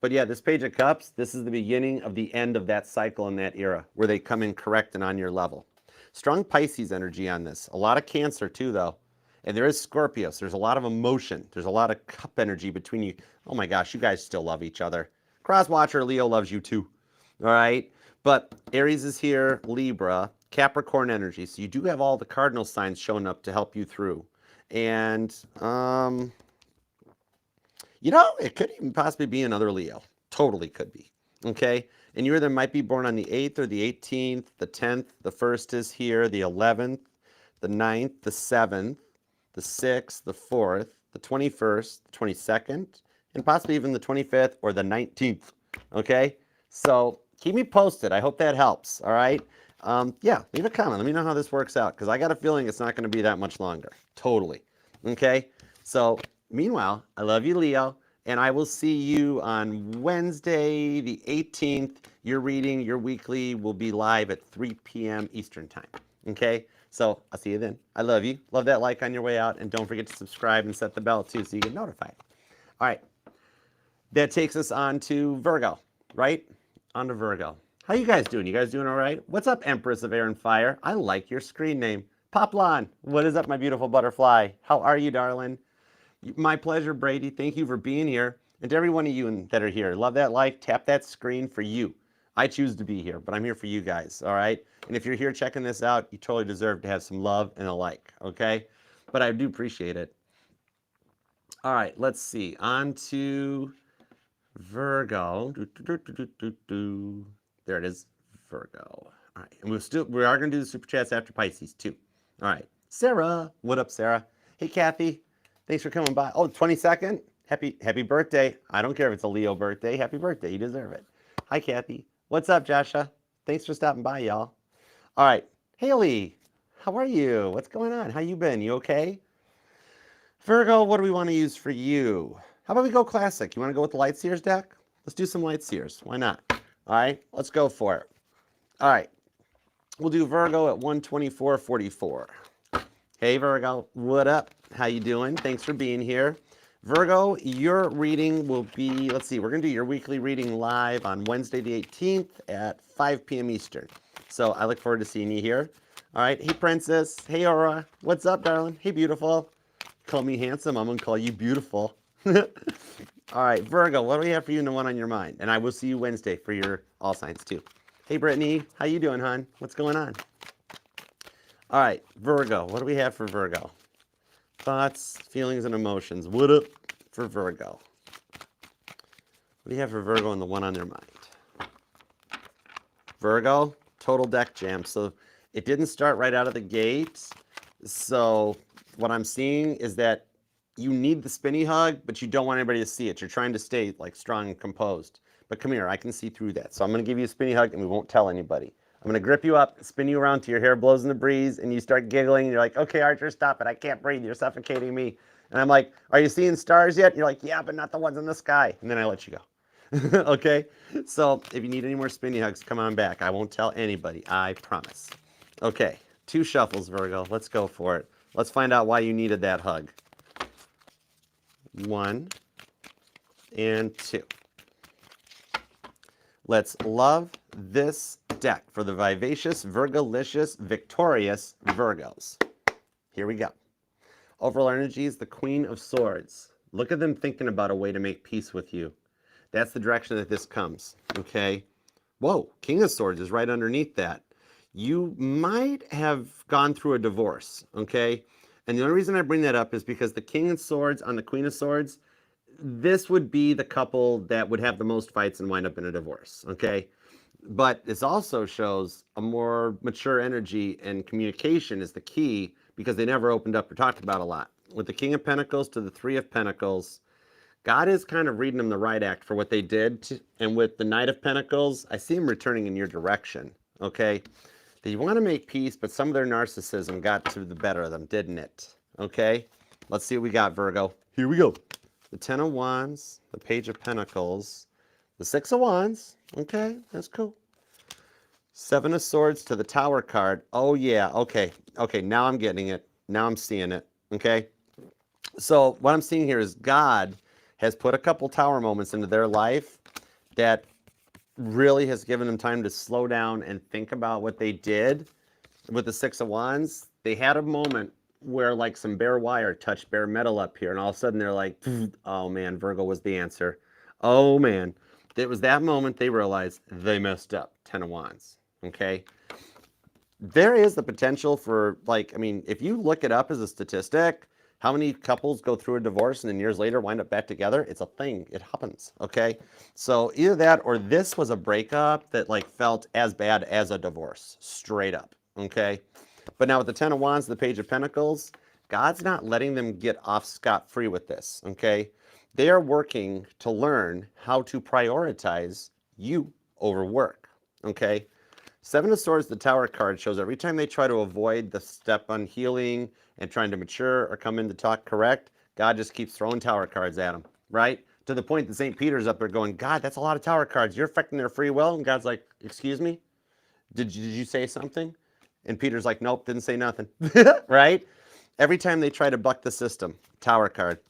S1: But yeah, this Page of Cups, this is the beginning of the end of that cycle in that era where they come in correct and on your level. Strong Pisces energy on this. A lot of Cancer too, though. And there is Scorpio, so there's a lot of emotion. There's a lot of cup energy between you. Oh my gosh, you guys still love each other. Crosswatcher, Leo loves you too. All right? But Aries is here, Libra, Capricorn energy. So you do have all the cardinal signs showing up to help you through. And, you know, it could even possibly be another Leo. Totally could be. Okay? And you either might be born on the 8th or the 18th, the 10th, the 1st is here, the 11th, the 9th, the 7th, the 6th, the 4th, the 21st, the 22nd, and possibly even the 25th or the 19th. Okay? So keep me posted. I hope that helps. All right? Yeah, leave a comment. Let me know how this works out because I got a feeling it's not going to be that much longer. Totally. Okay? So meanwhile, I love you, Leo. And I will see you on Wednesday, the 18th. Your reading, your weekly, will be live at 3 p.m. Eastern Time. Okay? So I'll see you then. I love you. Love that like on your way out. And don't forget to subscribe and set the bell too so you get notified. All right. That takes us on to Virgo, right? On to Virgo. How you guys doing? You guys doing all right? What's up, Empress of Air and Fire? I like your screen name. Poplon, what is up, my beautiful butterfly? How are you, darling? My pleasure, Brady. Thank you for being here. And to every one of you that are here, love that like, tap that screen for you. I choose to be here, but I'm here for you guys, all right? And if you're here checking this out, you totally deserve to have some love and a like, okay? But I do appreciate it. All right, let's see. On to Virgo. There it is, Virgo. All right, and we are going to do the super chats after Pisces too. All right, Sarah. What up, Sarah? Hey, Kathy. Thanks for coming by. Oh, 22nd? Happy birthday. I don't care if it's a Leo birthday. Happy birthday. You deserve it. Hi, Kathy. What's up, Joshua? Thanks for stopping by, y'all. All right. Haley. How are you? What's going on? How you been? You okay? Virgo, what do we want to use for you? How about we go classic? You want to go with the Light Seers deck? Let's do some Light Seers. Why not? All right, let's go for it. All right, we'll do Virgo at 124.44. Hey Virgo, what up? How you doing? Thanks for being here. Virgo, your reading will be, let's see, we're going to do your weekly reading live on Wednesday the 18th at 5 p.m. Eastern. So I look forward to seeing you here. All right, hey Princess, hey Aura, what's up, darling? Hey beautiful. Call me handsome, I'm going to call you beautiful. All right, Virgo, what do we have for you and the one on your mind? And I will see you Wednesday for your all signs too. Hey Brittany, how you doing, hon? What's going on? All right, Virgo, what do we have for Virgo? Thoughts, feelings, and emotions. What up for Virgo? What do you have for Virgo and the one on their mind? Virgo, total deck jam. So it didn't start right out of the gate. So what I'm seeing is that you need the spinny hug, but you don't want anybody to see it. You're trying to stay like strong and composed. But come here, I can see through that. So I'm going to give you a spinny hug and we won't tell anybody. I'm going to grip you up, spin you around till your hair blows in the breeze and you start giggling. And you're like, okay, Archer, stop it. I can't breathe. You're suffocating me. And I'm like, are you seeing stars yet? And you're like, yeah, but not the ones in the sky. And then I let you go. Okay? So if you need any more spinny hugs, come on back. I won't tell anybody. I promise. Okay. 2 shuffles, Virgo. Let's go for it. Let's find out why you needed that hug. 1 and 2. Let's love this deck for the vivacious, Virgolicious, victorious Virgos. Here we go. Overall energy is the Queen of Swords. Look at them thinking about a way to make peace with you. That's the direction that this comes, okay? Whoa, King of Swords is right underneath that. You might have gone through a divorce, okay? And the only reason I bring that up is because the King of Swords on the Queen of Swords, this would be the couple that would have the most fights and wind up in a divorce, okay? But this also shows a more mature energy, and communication is the key because they never opened up or talked about a lot. With the King of Pentacles to the 3 of Pentacles, God is kind of reading them the right act for what they did. And with the Knight of Pentacles, I see him returning in your direction, okay? They want to make peace, but some of their narcissism got to the better of them, didn't it? Okay? Let's see what we got, Virgo. Here we go. The 10 of Wands, the Page of Pentacles, the 6 of Wands. Okay, that's cool. 7 of Swords to the Tower card. Oh, yeah. Okay. Okay, now I'm getting it. Now I'm seeing it. Okay? So what I'm seeing here is God has put a couple Tower moments into their life that really has given them time to slow down and think about what they did. With the 6 of Wands, they had a moment where like some bare wire touched bare metal up here, and all of a sudden they're like, oh man, Virgo was the answer. Oh man. It was that moment they realized they messed up. 10 of Wands. Okay? There is the potential for, like, I mean, if you look it up as a statistic, how many couples go through a divorce and then years later wind up back together? It's a thing. It happens. Okay? So either that or this was a breakup that like felt as bad as a divorce. Straight up. Okay? But now with the 10 of Wands, the Page of Pentacles, God's not letting them get off scot-free with this. Okay? They are working to learn how to prioritize you over work. Okay? 7 of Swords, the Tower card, shows every time they try to avoid the step on healing and trying to mature or come in to talk correct, God just keeps throwing Tower cards at them, right? To the point that St. Peter's up there going, God, that's a lot of Tower cards. You're affecting their free will. And God's like, excuse me? Did you say something? And Peter's like, nope, didn't say nothing, right? Every time they try to buck the system, Tower card.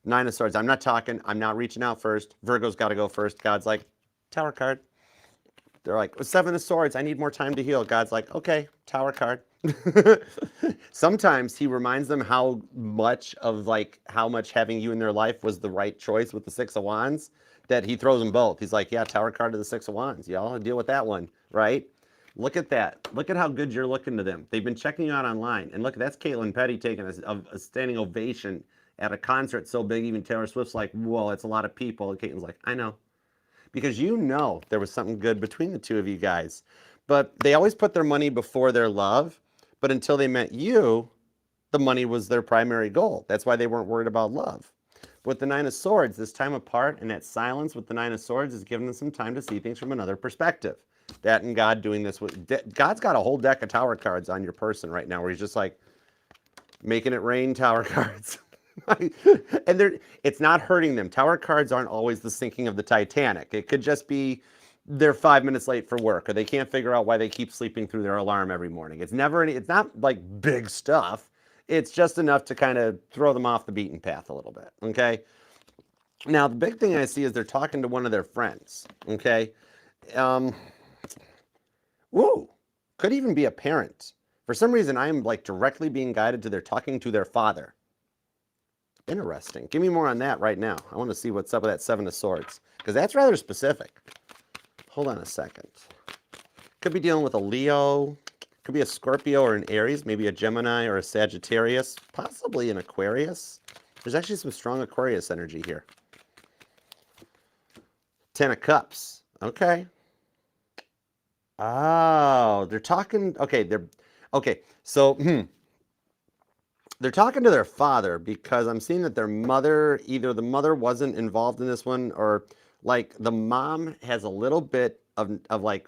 S1: 9 of Swords, I'm not talking. I'm not reaching out first. Virgo's got to go first. God's like, Tower card. They're like, 7 of Swords, I need more time to heal. God's like, okay, Tower card. Sometimes he reminds them how much having you in their life was the right choice with the 6 of Wands, that he throws them both. He's like, yeah, Tower card to the 6 of Wands. Y'all deal with that one, right? Look at that. Look at how good you're looking to them. They've been checking you out online. And look, that's Caitlin Petty taking a standing ovation at a concert so big, even Taylor Swift's like, whoa, it's a lot of people. And Caitlin's like, I know. Because you know there was something good between the two of you guys. But they always put their money before their love. But until they met you, the money was their primary goal. That's why they weren't worried about love. With the 9 of Swords, this time apart and that silence with the 9 of Swords is giving them some time to see things from another perspective. That and God doing this with God's got a whole deck of tower cards on your person right now, where he's just like making it rain tower cards. And it's not hurting them. Tower cards aren't always the sinking of the Titanic. It could just be they're 5 minutes late for work, or they can't figure out why they keep sleeping through their alarm every morning. It's not like big stuff. It's just enough to kind of throw them off the beaten path a little bit. Okay. Now, the big thing I see is they're talking to one of their friends. Okay. Woo, could even be a parent. For some reason, I am like directly being guided to they're talking to their father. Interesting. Give me more on that right now. I want to see what's up with that Seven of Swords, because that's rather specific. Hold on a second. Could be dealing with a Leo. Could be a Scorpio or an Aries, maybe a Gemini or a Sagittarius, possibly an Aquarius. There's actually some strong Aquarius energy here. Ten of Cups. Okay. Oh, they're talking. Okay, so they're talking to their father, because I'm seeing that their mother, either the mother wasn't involved in this one, or like the mom has a little bit of like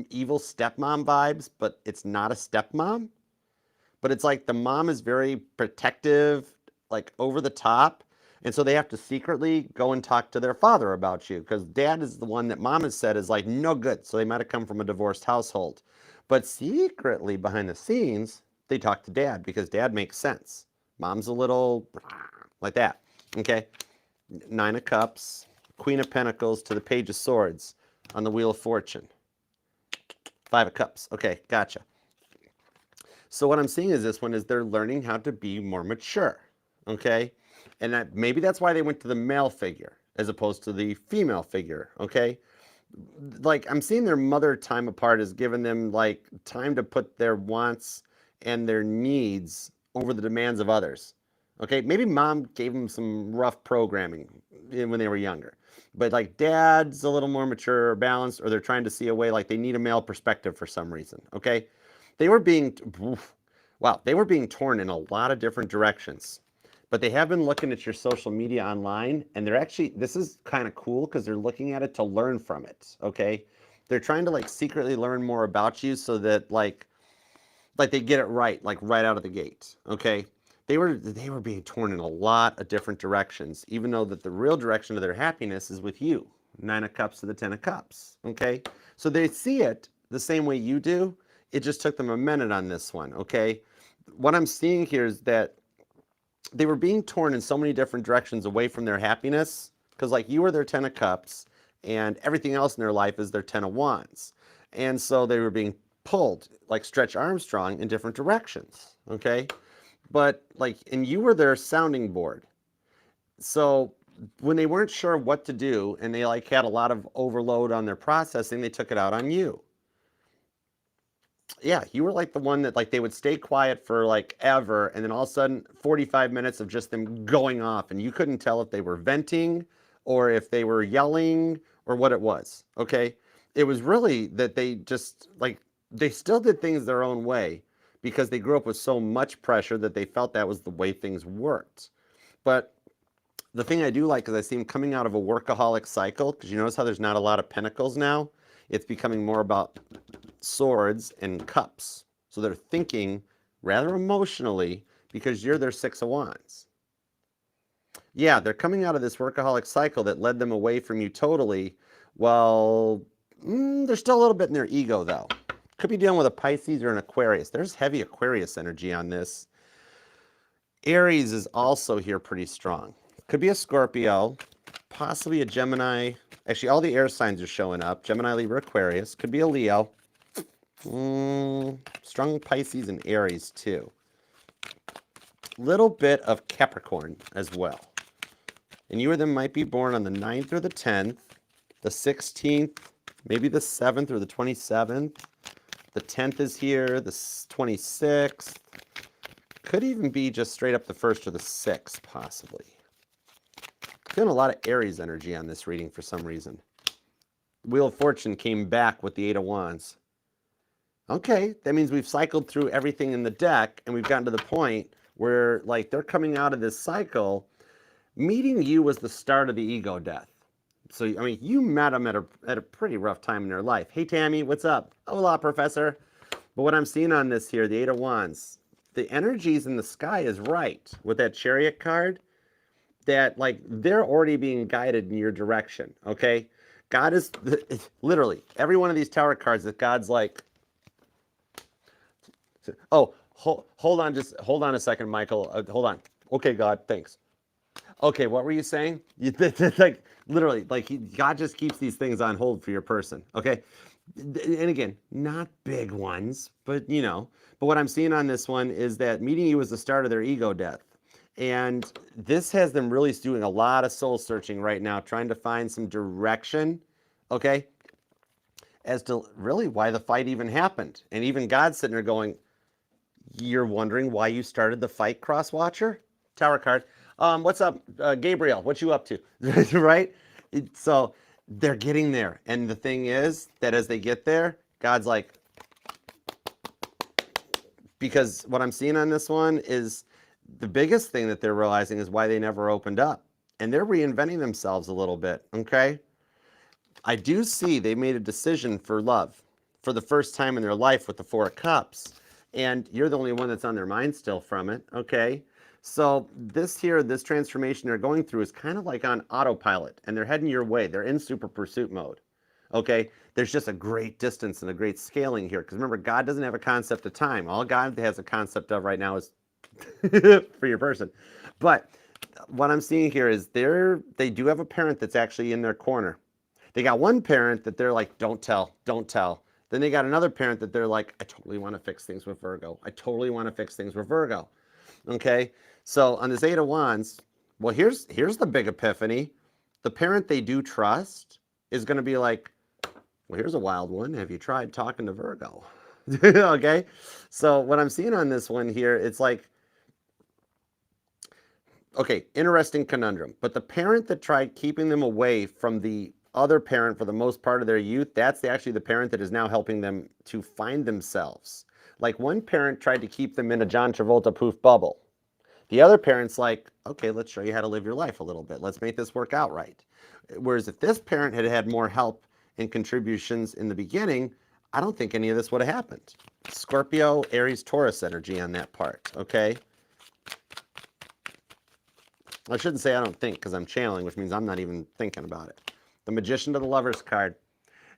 S1: evil stepmom vibes, but it's not a stepmom. But it's like the mom is very protective, like over the top. And so they have to secretly go and talk to their father about you, because dad is the one that mom has said is like no good. So they might have come from a divorced household. But secretly behind the scenes, they talk to dad, because dad makes sense. Mom's a little like that. Okay. Nine of Cups, Queen of Pentacles to the Page of Swords on the Wheel of Fortune. Five of Cups. Okay, gotcha. So what I'm seeing is this one is they're learning how to be more mature. Okay. And maybe that's why they went to the male figure as opposed to the female figure. Okay. Like I'm seeing their mother time apart has given them like time to put their wants and their needs over the demands of others. Okay, maybe mom gave them some rough programming when they were younger, but like dad's a little more mature or balanced, or they're trying to see a way, like they need a male perspective for some reason. Okay, they were being torn in a lot of different directions. But they have been looking at your social media online, and they're actually, this is kind of cool because they're looking at it to learn from it. Okay, they're trying to like secretly learn more about you, so that like they get it right, like right out of the gate. Okay, they were being torn in a lot of different directions, even though that the real direction of their happiness is with you. Nine of Cups to the Ten of Cups. Okay, so they see it the same way you do. It just took them a minute on this one. Okay, what I'm seeing here is that they were being torn in so many different directions away from their happiness, because like you were their Ten of Cups and everything else in their life is their Ten of Wands. And so they were being pulled like Stretch Armstrong in different directions. Okay. But like, and you were their sounding board. So when they weren't sure what to do and they like had a lot of overload on their processing, they took it out on you. Yeah, you were like the one that like they would stay quiet for like ever, and then all of a sudden 45 minutes of just them going off, and you couldn't tell if they were venting or if they were yelling or what it was. Okay, it was really that they just like they still did things their own way, because they grew up with so much pressure that they felt that was the way things worked. But the thing I do like is I see them coming out of a workaholic cycle, because you notice how there's not a lot of pentacles now. It's becoming more about swords and cups. So they're thinking rather emotionally, because you're their Six of Wands. Yeah, they're coming out of this workaholic cycle that led them away from you totally. Well, they're still a little bit in their ego though. Could be dealing with a Pisces or an Aquarius. There's heavy Aquarius energy on this. Aries is also here pretty strong. Could be a Scorpio, possibly a Gemini. Actually, all the air signs are showing up. Gemini, Libra, Aquarius. Could be a Leo. Strong Pisces and Aries too. Little bit of Capricorn as well. And you or them might be born on the 9th or the 10th, the 16th, maybe the 7th or the 27th. The 10th is here, the 26th. Could even be just straight up the 1st or the 6th, possibly. Feeling a lot of Aries energy on this reading for some reason. Wheel of Fortune came back with the Eight of Wands. Okay, that means we've cycled through everything in the deck, and we've gotten to the point where like they're coming out of this cycle. Meeting you was the start of the ego death. So, I mean, you met them at a pretty rough time in their life. Hey, Tammy, what's up? Hola, Professor. But what I'm seeing on this here, the Eight of Wands, the energies in the sky is right with that Chariot card, that like they're already being guided in your direction, okay? God is literally every one of these tower cards that God's like, oh, hold on, just hold on a second, Michael. Hold on. Okay, God, thanks. Okay, what were you saying? Like literally, like God just keeps these things on hold for your person. Okay, and again, not big ones, but you know. But what I'm seeing on this one is that meeting you was the start of their ego death, and this has them really doing a lot of soul searching right now, trying to find some direction. Okay, as to really why the fight even happened, and even God's sitting there going, "You're wondering why you started the fight, Cross Watcher?" Tower card. What's up, Gabriel? What you up to? Right? So they're getting there. And the thing is that as they get there, God's like, because what I'm seeing on this one is the biggest thing that they're realizing is why they never opened up. And they're reinventing themselves a little bit. Okay. I do see they made a decision for love for the first time in their life with the Four of Cups. And you're the only one that's on their mind still from it. Okay. So this here, this transformation they're going through is kind of like on autopilot, and they're heading your way. They're in super pursuit mode. Okay. There's just a great distance and a great scaling here. Because remember, God doesn't have a concept of time. All God has a concept of right now is for your person. But what I'm seeing here is they do have a parent that's actually in their corner. They got one parent that they're like, don't tell, don't tell. Then they got another parent that they're like, I totally want to fix things with Virgo. I totally want to fix things with Virgo. Okay. So on this Eight of Wands, well, here's the big epiphany. The parent they do trust is going to be like, well, here's a wild one. Have you tried talking to Virgo? Okay. So what I'm seeing on this one here, it's like, okay, interesting conundrum. But the parent that tried keeping them away from the other parent for the most part of their youth, that's actually the parent that is now helping them to find themselves. Like one parent tried to keep them in a John Travolta proof bubble. The other parent's like, okay, let's show you how to live your life a little bit. Let's make this work out right. Whereas if this parent had had more help and contributions in the beginning, I don't think any of this would have happened. Scorpio, Aries, Taurus energy on that part, okay? I shouldn't say I don't think because I'm channeling, which means I'm not even thinking about it. The Magician to the Lover's card.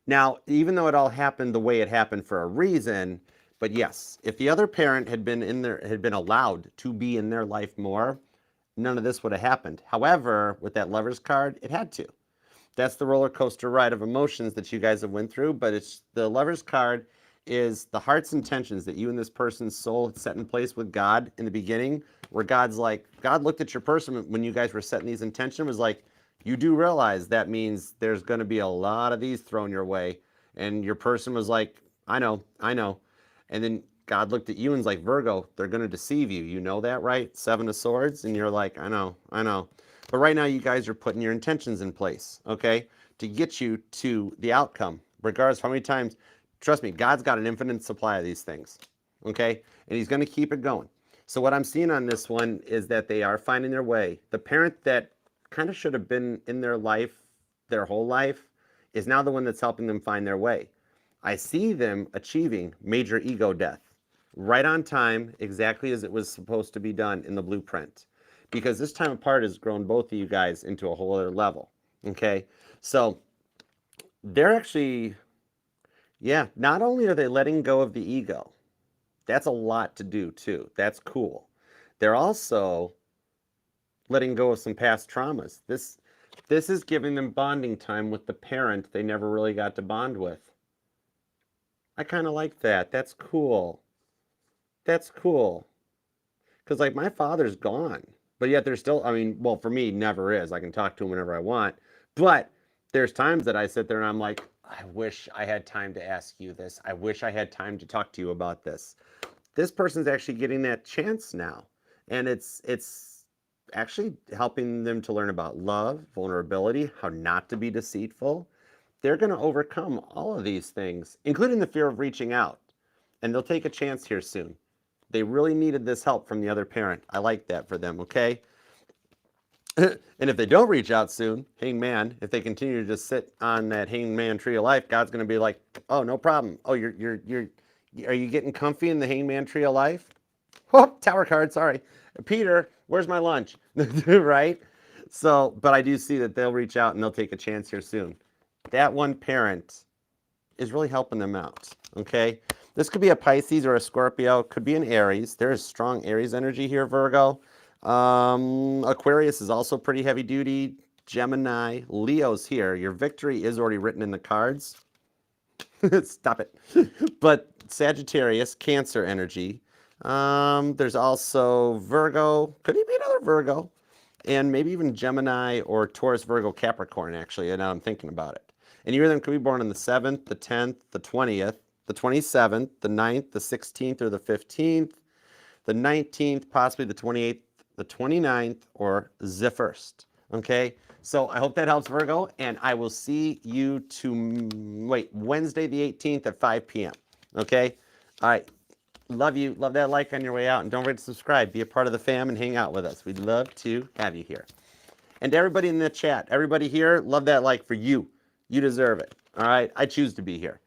S1: Now, even though it all happened the way it happened for a reason, but yes, if the other parent had been in there, had been allowed to be in their life more, none of this would have happened. However, with that Lover's card, it had to. That's the roller coaster ride of emotions that you guys have went through, but it's the Lover's card is the heart's intentions that you and this person's soul had set in place with God in the beginning, where God's like, God looked at your person when you guys were setting these intentions, was like, you do realize that means there's going to be a lot of these thrown your way. And your person was like, I know, I know. And then God looked at you and was like, Virgo, they're going to deceive you. You know that, right? Seven of Swords. And you're like, I know, I know. But right now you guys are putting your intentions in place, okay, to get you to the outcome, regardless of how many times. Trust me, God's got an infinite supply of these things, okay? And he's going to keep it going. So what I'm seeing on this one is that they are finding their way. The parent that kind of should have been in their life their whole life is now the one that's helping them find their way. I see them achieving major ego death right on time, exactly as it was supposed to be done in the blueprint. Because this time apart has grown both of you guys into a whole other level, okay? So they're actually, yeah, not only are they letting go of the ego, that's a lot to do too. That's cool. They're also letting go of some past traumas. This is giving them bonding time with the parent they never really got to bond with. I kind of like that. That's cool. That's cool. Because, like, my father's gone, but yet there's still, I mean, well, for me, never is. I can talk to him whenever I want. But there's times that I sit there and I'm like, I wish I had time to ask you this. I wish I had time to talk to you about this. This person's actually getting that chance now. And it's actually helping them to learn about love, vulnerability, how not to be deceitful. They're going to overcome all of these things, including the fear of reaching out. And they'll take a chance here soon. They really needed this help from the other parent. I like that for them, okay? And if they don't reach out soon, hangman, if they continue to just sit on that hangman tree of life, God's going to be like, oh, no problem. Oh, are you getting comfy in the hangman tree of life? Oh, tower card, sorry. Peter, where's my lunch? Right? So, but I do see that they'll reach out and they'll take a chance here soon. That one parent is really helping them out, okay? This could be a Pisces or a Scorpio, could be an Aries. There is strong Aries energy here, Virgo. Aquarius is also pretty heavy duty. Gemini, Leo's here. Your victory is already written in the cards. Stop it. But Sagittarius, Cancer energy. There's also Virgo, could he be another Virgo? And maybe even Gemini or Taurus, Virgo, Capricorn, actually, and now I'm thinking about it. And you of them could be born on the 7th, the 10th, the 20th, the 27th, the 9th, the 16th, or the 15th, the 19th, possibly the 28th, the 29th, or the 1st. Okay? So I hope that helps, Virgo, and I will see you Wednesday the 18th at 5 p.m. Okay? All right. Love you. Love that like on your way out. And don't forget to subscribe. Be a part of the fam and hang out with us. We'd love to have you here. And to everybody in the chat, everybody here, love that like for you. You deserve it. All right? I choose to be here.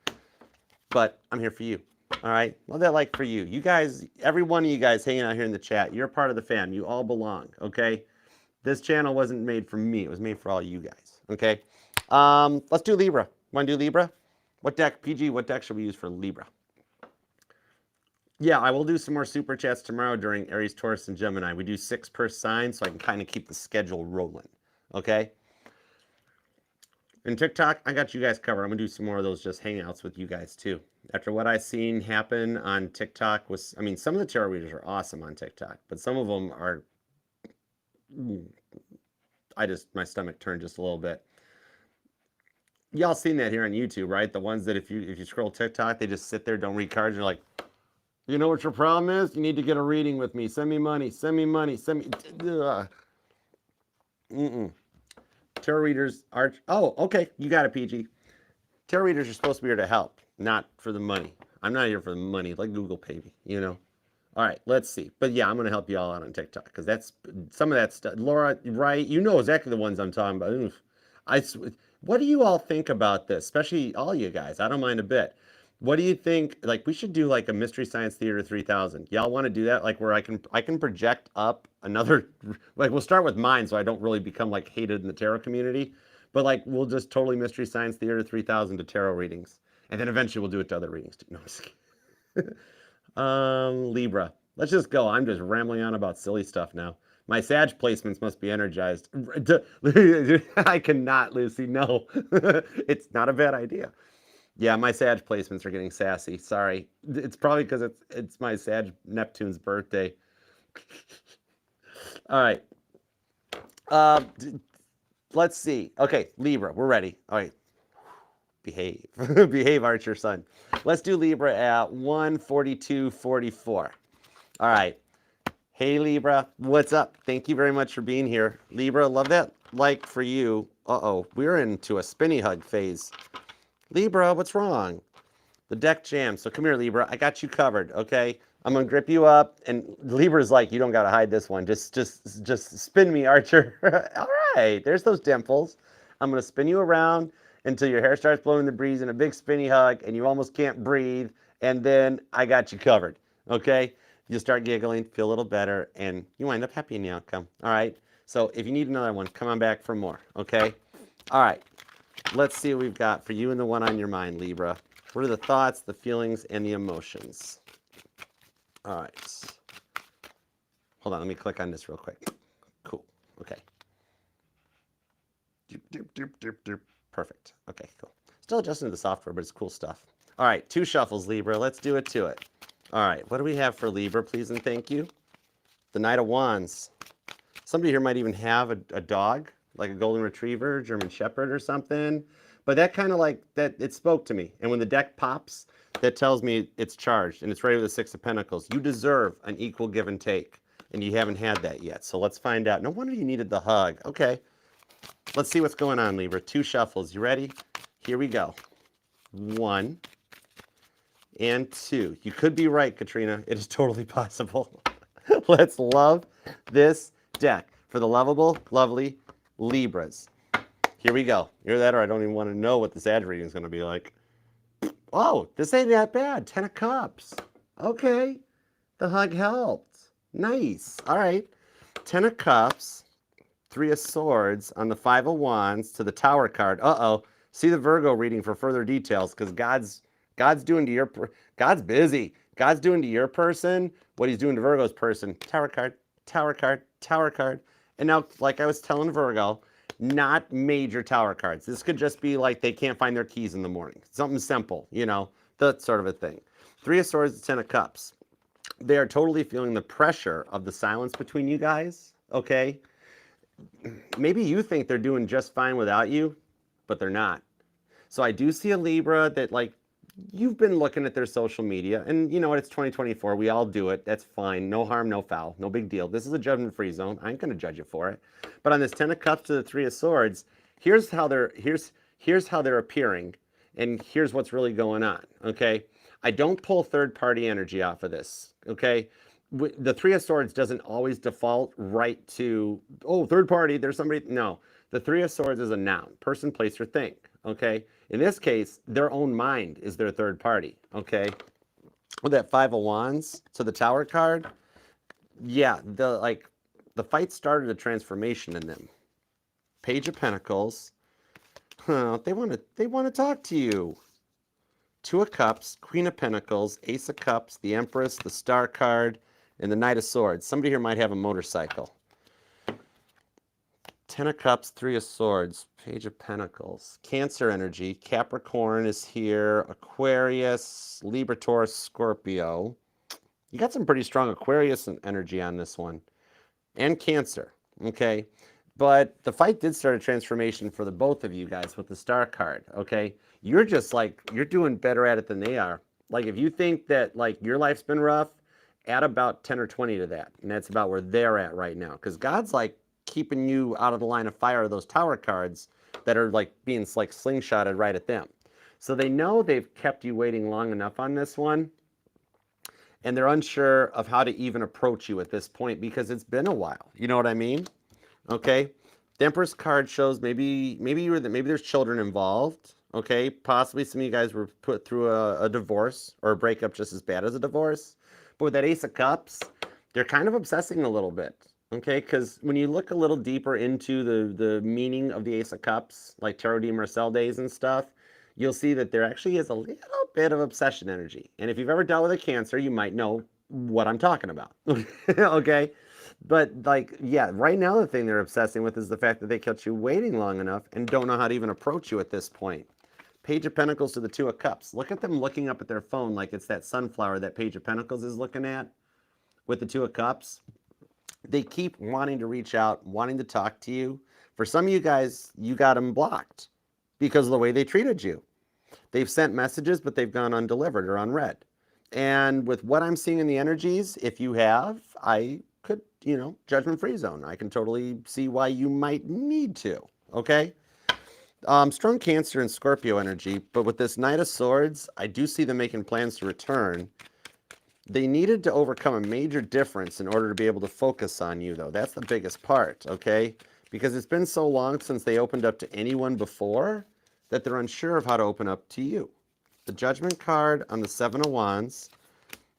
S1: But I'm here for you. All right? Love that like for you. You guys, every one of you guys hanging out here in the chat, you're a part of the fam. You all belong. Okay? This channel wasn't made for me. It was made for all you guys. Okay? Let's do Libra. Want to do Libra? What deck, PG, what deck should we use for Libra? Yeah, I will do some more super chats tomorrow during Aries, Taurus, and Gemini. We do 6 per sign, so I can kind of keep the schedule rolling. Okay? And TikTok, I got you guys covered. I'm going to do some more of those just hangouts with you guys, too. After what I've seen happen on TikTok, some of the tarot readers are awesome on TikTok, but some of them are... my stomach turned just a little bit. Y'all seen that here on YouTube, right? The ones that if you scroll TikTok, they just sit there, don't read cards, and you're like... You know what your problem is? You need to get a reading with me. Send me money. Send me money. Send me... Tarot readers are... Oh, okay. You got it, PG. Tarot readers are supposed to be here to help, not for the money. I'm not here for the money, like Google Pay me, you know? All right, let's see. But yeah, I'm going to help you all out on TikTok, because that's... Some of that stuff... Laura, right? You know exactly the ones I'm talking about. What do you all think about this? Especially all you guys. I don't mind a bit. What do you think? Like, we should do like a Mystery Science Theater 3000. Y'all want to do that? Like, where I can project up another, like, we'll start with mine so I don't really become like hated in the tarot community. But like, we'll just totally Mystery Science Theater 3000 to tarot readings, and then eventually we'll do it to other readings too. No, I'm just kidding. Libra. Let's just go. I'm just rambling on about silly stuff now. My Sag placements must be energized. I cannot, Lucy. No, it's not a bad idea. Yeah, my Sag placements are getting sassy. Sorry. It's probably because it's my Sag Neptune's birthday. All right. Let's see. Okay, Libra, we're ready. All right. Behave. Behave, Archer son. Let's do Libra at 142.44. All right. Hey, Libra. What's up? Thank you very much for being here. Libra, love that like for you. Uh-oh. We're into a spinny hug phase. Libra, what's wrong? The deck jammed. So come here, Libra. I got you covered, okay? I'm going to grip you up. And Libra's like, you don't got to hide this one. Just spin me, Archer. All right. There's those dimples. I'm going to spin you around until your hair starts blowing in the breeze in a big spinny hug and you almost can't breathe. And then I got you covered, okay? You start giggling, feel a little better, and you wind up happy in the outcome, all right? So if you need another one, come on back for more, okay? All right. Let's see what we've got for you and the one on your mind, Libra. What are the thoughts, the feelings, and the emotions? All right. Hold on, let me click on this real quick. Cool. Okay. Perfect. Okay, cool. Still adjusting to the software, but it's cool stuff. All right, 2 shuffles, Libra. Let's do it to it. All right, what do we have for Libra, please and thank you? The Knight of Wands. Somebody here might even have a dog, like a golden retriever, German shepherd or something. But that kind of like, that it spoke to me. And when the deck pops, that tells me it's charged and it's ready with the 6 of Pentacles. You deserve an equal give and take. And you haven't had that yet. So let's find out. No wonder you needed the hug. Okay. Let's see what's going on, Libra. 2 shuffles. You ready? Here we go. 1 and 2. You could be right, Katrina. It is totally possible. Let's love this deck. for the lovable, lovely Libras. Here we go. Either that or I don't even want to know what the Sag reading is going to be like. Oh, this ain't that bad. 10 of Cups. Okay. The hug helped. Nice. All right. 10 of Cups, 3 of Swords on the 5 of Wands to the Tower card. Uh-oh. See the Virgo reading for further details because God's doing to your God's busy. God's doing to your person what he's doing to Virgo's person. Tower card, Tower card, Tower card. And now, like I was telling Virgo, not major Tower cards. This could just be like they can't find their keys in the morning. Something simple, you know, that sort of a thing. 3 of Swords, 10 of Cups. They are totally feeling the pressure of the silence between you guys, okay? Maybe you think they're doing just fine without you, but they're not. So I do see a Libra that, like, you've been looking at their social media, and you know what, it's 2024, we all do it, that's fine, no harm, no foul, no big deal. This is a judgment-free zone, I ain't gonna judge you for it. But on this 10 of Cups to the 3 of Swords, here's how they're appearing, and here's what's really going on, okay? I don't pull third-party energy off of this, okay? The 3 of Swords doesn't always default right to, oh, third party, there's somebody, no. The 3 of Swords is a noun, person, place, or thing, okay? In this case, their own mind is their third party, okay? With that 5 of Wands to the Tower card, yeah, the fight started a transformation in them. Page of Pentacles, they want to talk to you. 2 of Cups, Queen of Pentacles, Ace of Cups, the Empress, the Star card, and the Knight of Swords. Somebody here might have a motorcycle. 10 of Cups, 3 of Swords, Page of Pentacles, Cancer energy, Capricorn is here, Aquarius, Libra, Taurus, Scorpio. You got some pretty strong Aquarius energy on this one, and Cancer, okay? But the fight did start a transformation for the both of you guys with the Star card, okay? You're just like, you're doing better at it than they are. Like, if you think that, like, your life's been rough, add about 10 or 20 to that, and that's about where they're at right now. Because God's, like, keeping you out of the line of fire of those Tower cards that are, like, being, like, slingshotted right at them. So they know they've kept you waiting long enough on this one, and they're unsure of how to even approach you at this point because it's been a while. You know what I mean? Okay? The Empress card shows maybe there's children involved. Okay? Possibly some of you guys were put through a divorce or a breakup just as bad as a divorce. But with that Ace of Cups, they're kind of obsessing a little bit. Okay? Because when you look a little deeper into the meaning of the Ace of Cups, like Tarot de Marcel days and stuff, you'll see that there actually is a little bit of obsession energy. And if you've ever dealt with a Cancer, you might know what I'm talking about. Okay? But, like, yeah, right now the thing they're obsessing with is the fact that they kept you waiting long enough and don't know how to even approach you at this point. Page of Pentacles to the 2 of Cups. Look at them looking up at their phone like it's that sunflower that Page of Pentacles is looking at with the 2 of Cups. They keep wanting to reach out, wanting to talk to you. For some of you guys, you got them blocked because of the way they treated you. They've sent messages, but they've gone undelivered or unread. And with what I'm seeing in the energies, if you have, I could, you know, judgment-free zone. I can totally see why you might need to, okay? Strong Cancer and Scorpio energy, but with this Knight of Swords, I do see them making plans to return. They needed to overcome a major difference in order to be able to focus on you, though. That's the biggest part, okay? Because it's been so long since they opened up to anyone before that they're unsure of how to open up to you. The Judgment card on the 7 of Wands,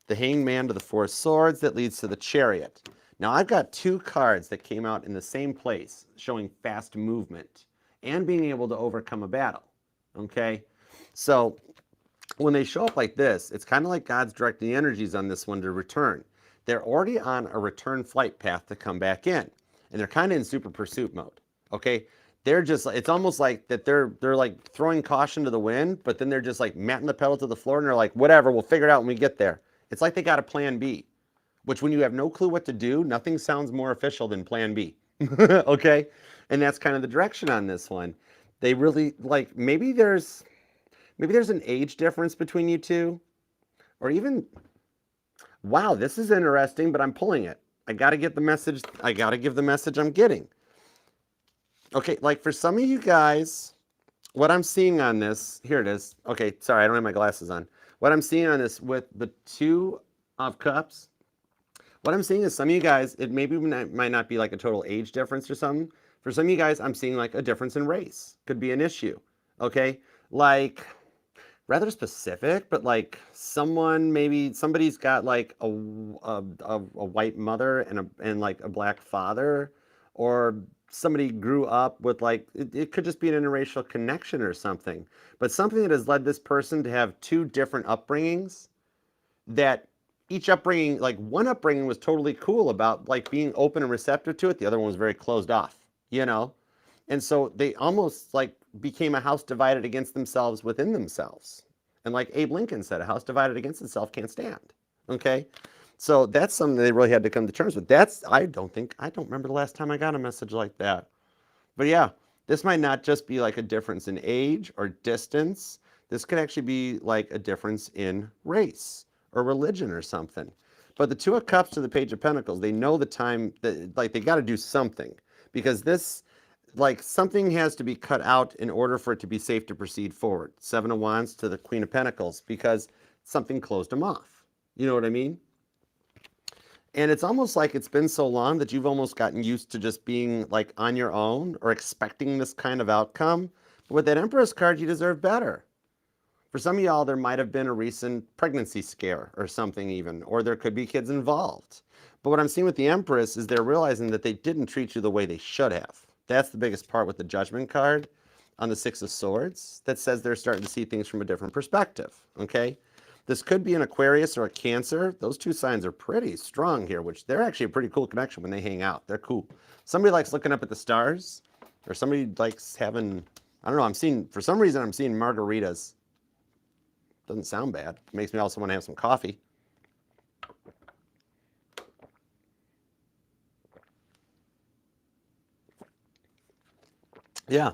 S1: the Hangman to the 4 of Swords that leads to the Chariot. Now, I've got 2 cards that came out in the same place, showing fast movement and being able to overcome a battle, okay? So when they show up like this, it's kind of like God's directing the energies on this one to return. They're already on a return flight path to come back in, and they're kind of in super pursuit mode, okay? They're just, it's almost like that they're like throwing caution to the wind, but then they're just like matting the pedal to the floor, and they're like, whatever, we'll figure it out when we get there. It's like they got a plan B, which when you have no clue what to do, nothing sounds more official than plan B, okay? And that's kind of the direction on this one. They really, like, maybe there's an age difference between you two, or even, wow, this is interesting, but I'm pulling it. I got to get the message. I got to give the message I'm getting. Okay, like for some of you guys, what I'm seeing on this, here it is. Okay, sorry, I don't have my glasses on. What I'm seeing on this with the 2 of Cups, What I'm seeing is some of you guys, it maybe might not be like a total age difference or something. For some of you guys, I'm seeing like a difference in race. Could be an issue. Okay? Like, rather specific, but like someone, maybe somebody's got like a white mother and like a black father, or somebody grew up with like, it could just be an interracial connection or something, but something that has led this person to have two different upbringings, that each upbringing, like one upbringing was totally cool about like being open and receptive to it. The other one was very closed off, you know? And so they almost like became a house divided against themselves within themselves. And like Abe Lincoln said, a house divided against itself can't stand. Okay? So that's something they really had to come to terms with. I don't remember the last time I got a message like that. But yeah, this might not just be like a difference in age or distance. This could actually be like a difference in race or religion or something. But the Two of Cups to the Page of Pentacles, they know the time that like they got to do something, because this, like, something has to be cut out in order for it to be safe to proceed forward. Seven of Wands to the Queen of Pentacles, because something closed them off. You know what I mean? And it's almost like it's been so long that you've almost gotten used to just being like on your own or expecting this kind of outcome. But with that Empress card, you deserve better. For some of y'all, there might have been a recent pregnancy scare or something even, or there could be kids involved. But what I'm seeing with the Empress is they're realizing that they didn't treat you the way they should have. That's the biggest part with the Judgment card on the Six of Swords. That says they're starting to see things from a different perspective, okay? This could be an Aquarius or a Cancer. Those two signs are pretty strong here, which they're actually a pretty cool connection when they hang out. They're cool. Somebody likes looking up at the stars, or somebody likes having, I don't know, for some reason I'm seeing margaritas. Doesn't sound bad. Makes me also want to have some coffee. Yeah,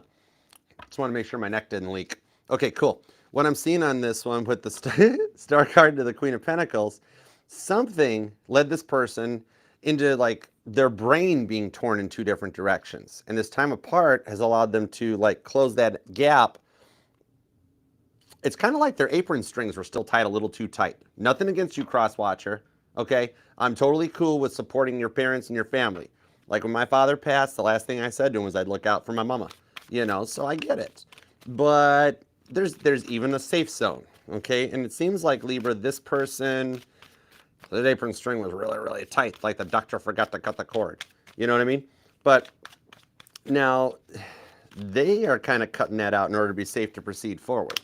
S1: just want to make sure my neck didn't leak. Okay, cool. What I'm seeing on this one with the star card to the Queen of Pentacles, something led this person into like their brain being torn in two different directions. And this time apart has allowed them to like close that gap. It's kind of like their apron strings were still tied a little too tight. Nothing against you, cross-watcher, okay? I'm totally cool with supporting your parents and your family. Like when my father passed, the last thing I said to him was I'd look out for my mama, you know, so I get it. But there's even a safe zone, okay? And it seems like, Libra, this person, the apron string was really, really tight, like the doctor forgot to cut the cord. You know what I mean? But now they are kind of cutting that out in order to be safe to proceed forward.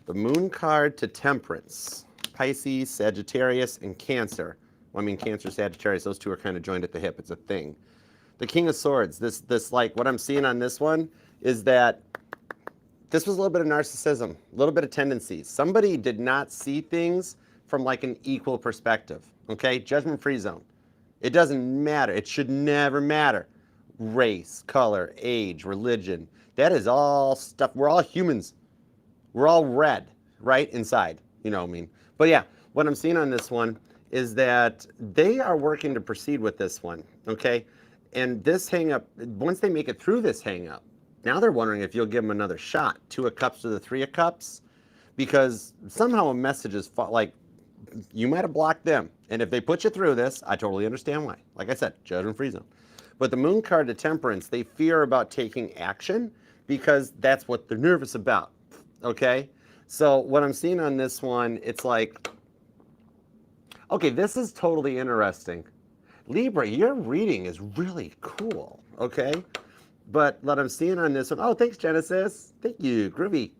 S1: The Moon card to Temperance, Pisces, Sagittarius, and Cancer. Well, I mean, Cancer, Sagittarius, those two are kind of joined at the hip. It's a thing. The King of Swords, this like, what I'm seeing on this one is that this was a little bit of narcissism, a little bit of tendencies. Somebody did not see things from like an equal perspective, okay? Judgment-free zone. It doesn't matter. It should never matter. Race, color, age, religion. That is all stuff. We're all humans. We're all red, right? Inside, you know what I mean? But yeah, what I'm seeing on this one is that they are working to proceed with this one, okay? And this hang-up, once they make it through this hang-up, now they're wondering if you'll give them another shot. Two of Cups to the Three of Cups, because somehow a message is like, you might have blocked them. And if they put you through this, I totally understand why. Like I said, judgment-free zone. But the Moon card to Temperance, they fear about taking action because that's what they're nervous about. Okay, so what I'm seeing on this one, it's like, okay, this is totally interesting. Libra, your reading is really cool, okay? But what I'm seeing on this one, oh, thanks, Genesis. Thank you, groovy.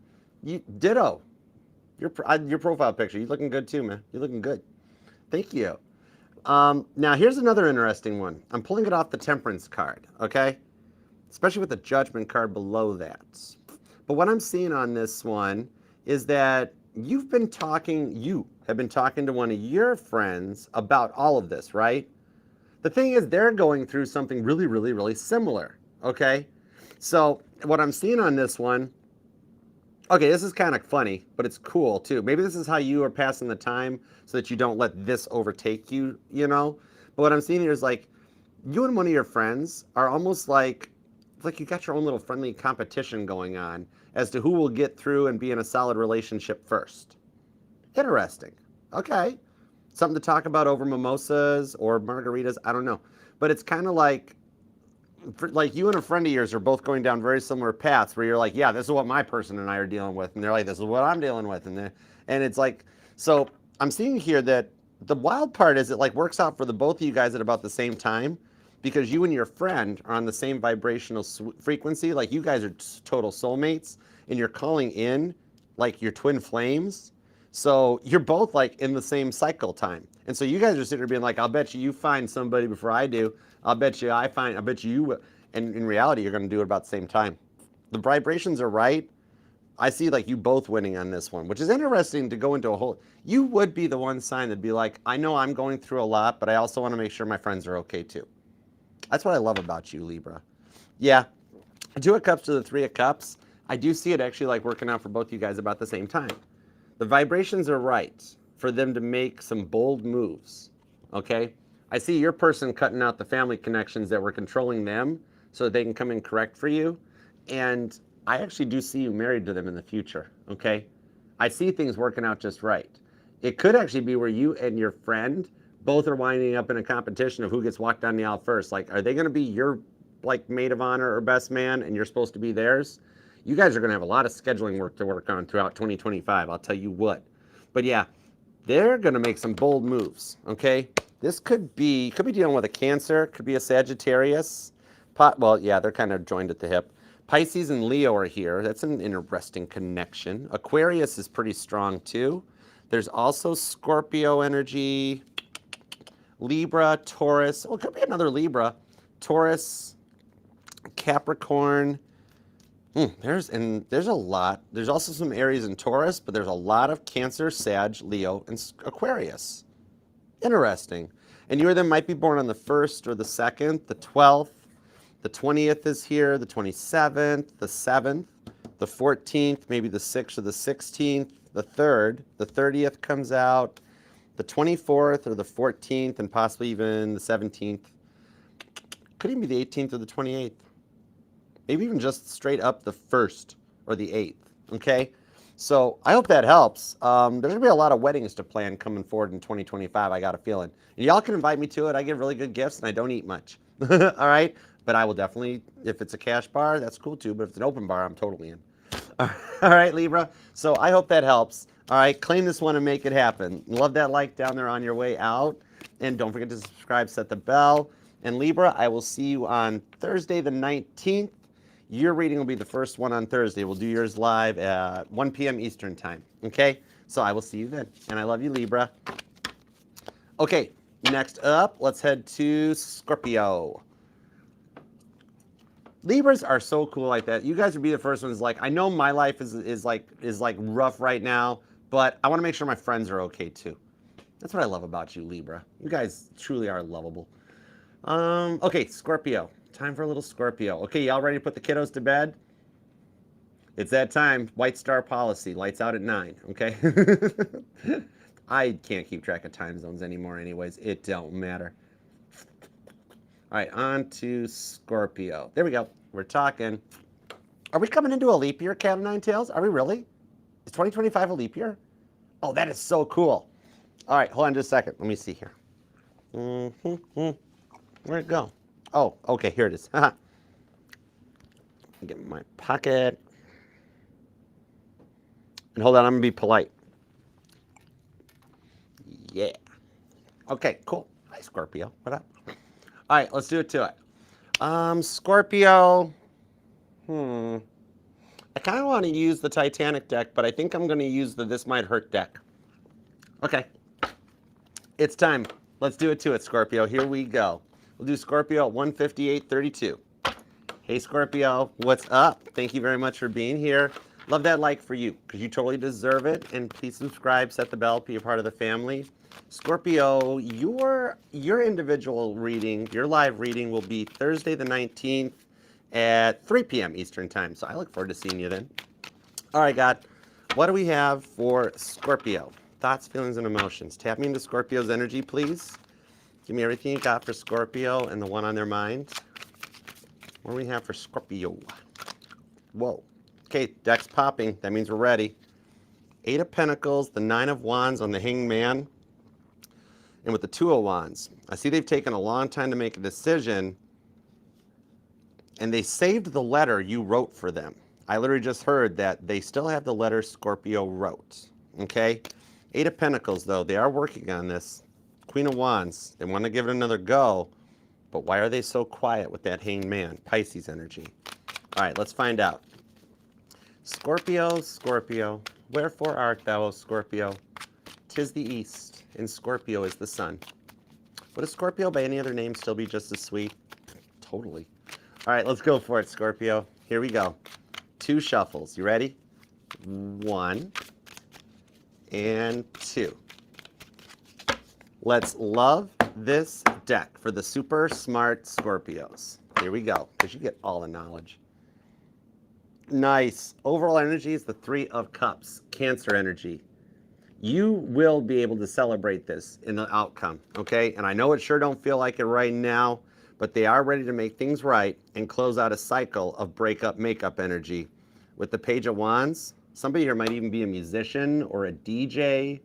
S1: You ditto. Your profile picture, you're looking good too, man. You're looking good. Thank you. Now, here's another interesting one. I'm pulling it off the Temperance card, okay? Especially with the Judgment card below that. But what I'm seeing on this one is that you have been talking to one of your friends about all of this, right? The thing is, they're going through something really, really, really similar, okay? So what I'm seeing on this one, okay, this is kind of funny, but it's cool too. Maybe this is how you are passing the time so that you don't let this overtake you, you know? But what I'm seeing here is like, you and one of your friends are almost like you got your own little friendly competition going on as to who will get through and be in a solid relationship first. Interesting. Okay. something to talk about over mimosas or margaritas. I don't know. But it's kind of like you and a friend of yours are both going down very similar paths where you're like, yeah, this is what my person and I are dealing with. And they're like, this is what I'm dealing with. And it's like, so I'm seeing here that the wild part is it like works out for the both of you guys at about the same time because you and your friend are on the same vibrational frequency. Like you guys are total soulmates and you're calling in like your twin flames. So you're both like in the same cycle time. And so you guys are sitting there being like, I'll bet you find somebody before I do. I bet you, and in reality, you're going to do it about the same time. The vibrations are right. I see like you both winning on this one, which is interesting to go into a whole, you would be the one sign that'd be like, I know I'm going through a lot, but I also want to make sure my friends are okay too. That's what I love about you, Libra. Yeah, Two of Cups to the Three of Cups. I do see it actually like working out for both you guys about the same time. The vibrations are right for them to make some bold moves, okay? I see your person cutting out the family connections that were controlling them so that they can come in correct for you. And I actually do see you married to them in the future, okay? I see things working out just right. It could actually be where you and your friend both are winding up in a competition of who gets walked down the aisle first. Like, are they going to be your like maid of honor or best man and you're supposed to be theirs? You guys are going to have a lot of scheduling work to work on throughout 2025. I'll tell you what. But yeah, they're going to make some bold moves, okay? This could be dealing with a Cancer, could be a Sagittarius. Well, yeah, they're kind of joined at the hip. Pisces and Leo are here. That's an interesting connection. Aquarius is pretty strong too. There's also Scorpio energy, Libra, Taurus. Oh, it could be another Libra. Taurus, Capricorn. There's a lot. There's also some Aries and Taurus, but there's a lot of Cancer, Sag, Leo, and Aquarius. Interesting. And you or them might be born on the 1st or the 2nd, the 12th, the 20th is here, the 27th, the 7th, the 14th, maybe the 6th or the 16th, the 3rd, the 30th comes out, the 24th or the 14th, and possibly even the 17th. Could even be the 18th or the 28th. Maybe even just straight up the 1st or the 8th, okay? So I hope that helps. There's going to be a lot of weddings to plan coming forward in 2025, I got a feeling. And y'all can invite me to it. I give really good gifts, and I don't eat much, all right? But I will definitely, if it's a cash bar, that's cool too. But if it's an open bar, I'm totally in. All right, Libra. So I hope that helps. All right, claim this one and make it happen. Love that like down there on your way out. And don't forget to subscribe, set the bell. And Libra, I will see you on Thursday the 19th. Your reading will be the first one on Thursday. We'll do yours live at 1 p.m. Eastern time, okay? So I will see you then. And I love you, Libra. Okay, next up, let's head to Scorpio. Libras are so cool like that. You guys would be the first ones like, I know my life is like rough right now, but I want to make sure my friends are okay too. That's what I love about you, Libra. You guys truly are lovable. Okay, Scorpio. Time for a little Scorpio. Okay, y'all ready to put the kiddos to bed? It's that time. White Star policy. Lights out at 9, okay? I can't keep track of time zones anymore anyways. It don't matter. All right, on to Scorpio. There we go. We're talking. Are we coming into a leap year, Cat of Nine Tails? Are we really? Is 2025 a leap year? Oh, that is so cool. All right, hold on just a second. Let me see here. Where'd it go? Oh, okay, here it is. Get my pocket. And hold on, I'm gonna be polite. Yeah. Okay, cool. Hi, Scorpio. What up? All right, let's do it to it. Scorpio. I kind of want to use the Titanic deck, but I think I'm going to use the This Might Hurt deck. Okay. It's time. Let's do it to it, Scorpio. Here we go. We'll do Scorpio at 158.32. Hey, Scorpio. What's up? Thank you very much for being here. Love that like for you, because you totally deserve it. And please subscribe, set the bell, be a part of the family. Scorpio, your individual reading, your live reading will be Thursday the 19th at 3 p.m. Eastern time. So I look forward to seeing you then. All right, God. What do we have for Scorpio? Thoughts, feelings, and emotions. Tap me into Scorpio's energy, please. Give me everything you got for Scorpio and the one on their mind. What do we have for Scorpio? Whoa. Okay, deck's popping. That means we're ready. 8 of Pentacles, the 9 of Wands on the Hanged Man. And with the Two of Wands, I see they've taken a long time to make a decision, and they saved the letter you wrote for them. I literally just heard that they still have the letter Scorpio wrote, okay? Eight of Pentacles, though, they are working on this. Queen of Wands, they want to give it another go, but why are they so quiet with that Hanged Man? Pisces energy. All right, let's find out. Scorpio, Scorpio, wherefore art thou, O Scorpio? 'Tis the east, and Scorpio is the sun. Would a Scorpio by any other name still be just as sweet? Totally. All right, let's go for it, Scorpio. Here we go. 2 shuffles. You ready? 1 and 2. Let's love this deck for the super smart Scorpios. Here we go, because you get all the knowledge. Nice. Overall energy is the 3 of Cups, Cancer energy. You will be able to celebrate this in the outcome, okay? And I know it sure don't feel like it right now, but they are ready to make things right and close out a cycle of breakup, makeup energy. With the Page of Wands, somebody here might even be a musician or a DJ.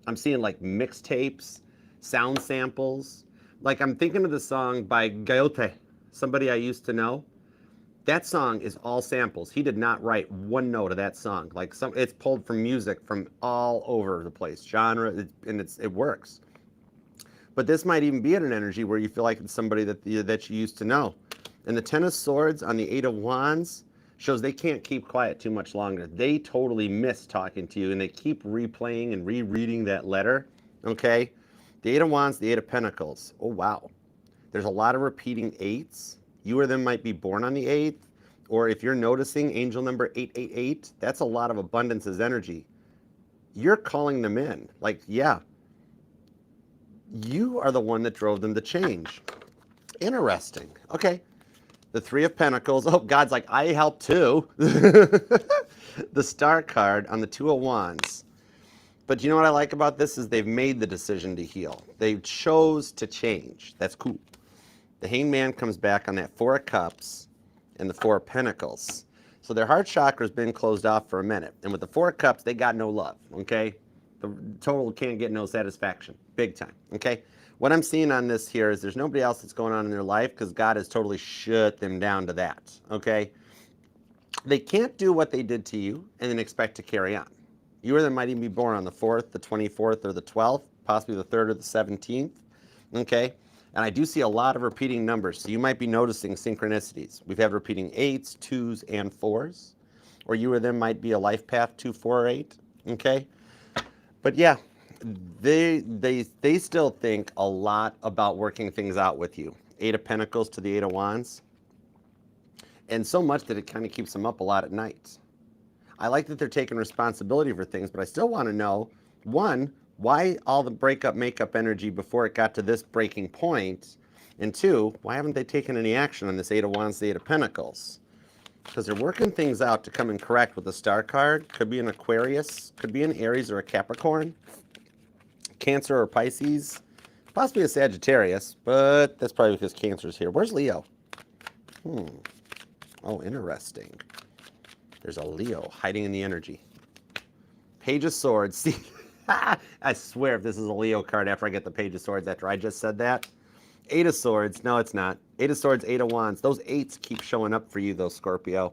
S1: I'm seeing like mixtapes, sound samples. Like I'm thinking of the song by Gayote, somebody I used to know. That song is all samples. He did not write one note of that song. Like it's pulled from music from all over the place, genre, and it works. But this might even be at an energy where you feel like it's somebody that you used to know. And the Ten of Swords on the Eight of Wands shows they can't keep quiet too much longer. They totally miss talking to you, and they keep replaying and rereading that letter, okay? The Eight of Wands, the Eight of Pentacles. Oh, wow. There's a lot of repeating 8s. You or them might be born on the 8th, or if you're noticing angel number 888, that's a lot of abundance as energy. You're calling them in. Like, yeah, you are the one that drove them to change. Interesting. Okay. The Three of Pentacles. Oh, God's like, I helped too. The Star card on the Two of Wands. But you know what I like about this is they've made the decision to heal. They chose to change. That's cool. The Hanged Man comes back on that Four of Cups and the Four of Pentacles. So their heart chakra's been closed off for a minute. And with the Four of Cups, they got no love, okay? The total can't get no satisfaction, big time, okay? What I'm seeing on this here is there's nobody else that's going on in their life because God has totally shut them down to that, okay? They can't do what they did to you and then expect to carry on. You or them might even be born on the 4th, the 24th, or the 12th, possibly the 3rd or the 17th, okay? And I do see a lot of repeating numbers, so you might be noticing synchronicities. We've had repeating 8s, 2s, and 4s. Or you or them might be a life path 2, 4, or 8, okay? But yeah, they still think a lot about working things out with you. 8 of Pentacles to the 8 of Wands. And so much that it kind of keeps them up a lot at night. I like that they're taking responsibility for things, but I still want to know, 1, why all the breakup, makeup energy before it got to this breaking point? And 2, why haven't they taken any action on this 8 of Wands, the 8 of Pentacles? Because they're working things out to come in correct with the Star card. Could be an Aquarius, could be an Aries or a Capricorn, Cancer or Pisces, possibly a Sagittarius, but that's probably because Cancer's here. Where's Leo? Oh, interesting. There's a Leo hiding in the energy. Page of Swords. See, I swear if this is a Leo card after I get the Page of Swords after I just said that. 8 of Swords. No, it's not. 8 of Swords, 8 of Wands. Those 8s keep showing up for you, though, Scorpio.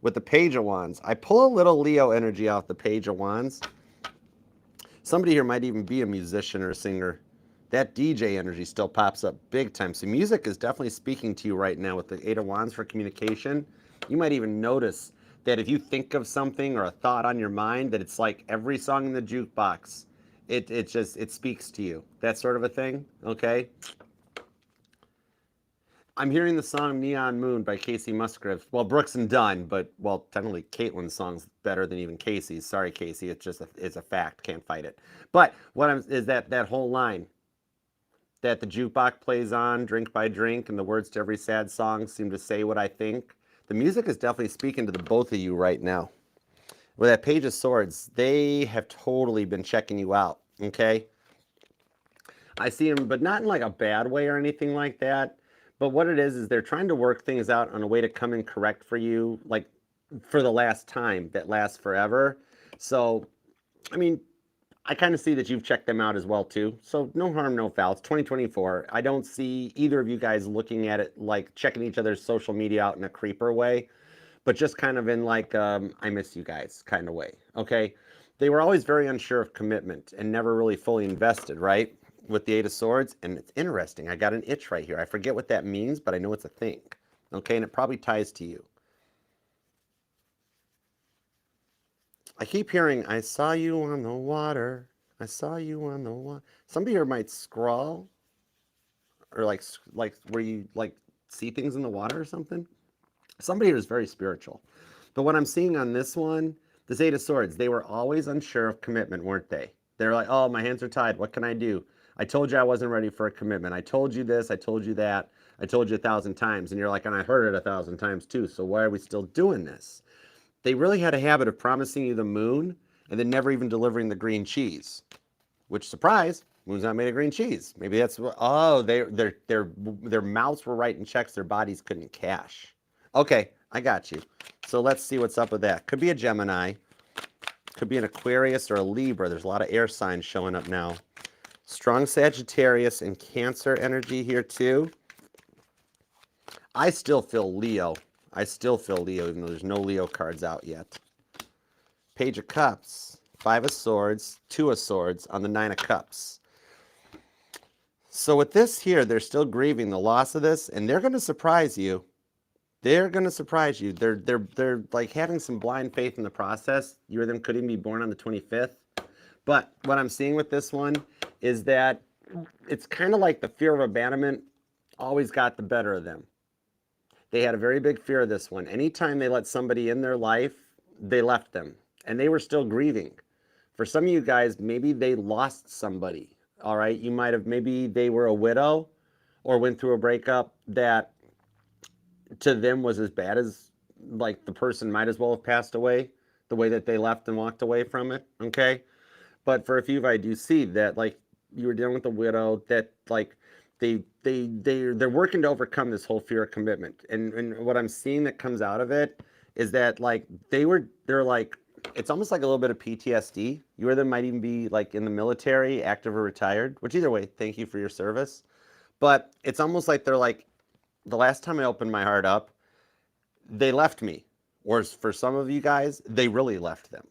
S1: With the Page of Wands, I pull a little Leo energy off the Page of Wands. Somebody here might even be a musician or a singer. That DJ energy still pops up big time. So music is definitely speaking to you right now with the 8 of Wands for communication. You might even notice that if you think of something or a thought on your mind, that it's like every song in the jukebox, it speaks to you. That sort of a thing, okay? I'm hearing the song Neon Moon by Casey Musgrave. Well, Brooks and Dunn, but, well, technically Caitlin's song's better than even Casey's. Sorry, Casey, it's a fact, can't fight it. But is that whole line that the jukebox plays on, drink by drink, and the words to every sad song seem to say what I think. The music is definitely speaking to the both of you right now. With that Page of Swords, they have totally been checking you out, okay? I see them, but not in like a bad way or anything like that. But what it is they're trying to work things out on a way to come in correct for you, like for the last time that lasts forever. So, I mean, I kind of see that you've checked them out as well too. So no harm, no foul. It's 2024. I don't see either of you guys looking at it like checking each other's social media out in a creeper way, but just kind of in like I miss you guys kind of way. Okay, they were always very unsure of commitment and never really fully invested, right? With the Eight of Swords, and it's interesting. I got an itch right here. I forget what that means, but I know it's a thing. Okay, and it probably ties to you. I keep hearing, I saw you on the water. I saw you on the water. Somebody here might scrawl or like where you like see things in the water or something. Somebody here is very spiritual. But what I'm seeing on this one, this Eight of Swords, they were always unsure of commitment, weren't they? They're like, oh, my hands are tied. What can I do? I told you I wasn't ready for a commitment. I told you this. I told you that. I told you 1,000 times. And you're like, and I heard it 1,000 times too. So why are we still doing this? They really had a habit of promising you the moon and then never even delivering the green cheese. Which, surprise, moon's not made of green cheese. Maybe that's what, oh, their mouths were writing checks their bodies couldn't cash. Okay, I got you. So let's see what's up with that. Could be a Gemini. Could be an Aquarius or a Libra. There's a lot of air signs showing up now. Strong Sagittarius and Cancer energy here too. I still feel Leo. I still feel Leo, even though there's no Leo cards out yet. Page of Cups, Five of Swords, Two of Swords on the Nine of Cups. So with this here, they're still grieving the loss of this, and they're going to surprise you. They're going to surprise you. They're like having some blind faith in the process. You or them could even be born on the 25th. But what I'm seeing with this one is that it's kind of like the fear of abandonment always got the better of them. They had a very big fear of this one. Anytime they let somebody in their life, they left them. And they were still grieving. For some of you guys, maybe they lost somebody. All right? You might have, maybe they were a widow or went through a breakup that to them was as bad as, like, the person might as well have passed away, the way that they left and walked away from it. Okay? But for a few of you, I do see that, like, you were dealing with a widow that, like, they're working to overcome this whole fear of commitment. And what I'm seeing that comes out of it is that, like, they're like, it's almost like a little bit of PTSD. You or them might even be like in the military, active or retired, which either way, thank you for your service. But it's almost like they're like, the last time I opened my heart up, they left me. Or for some of you guys, they really left them.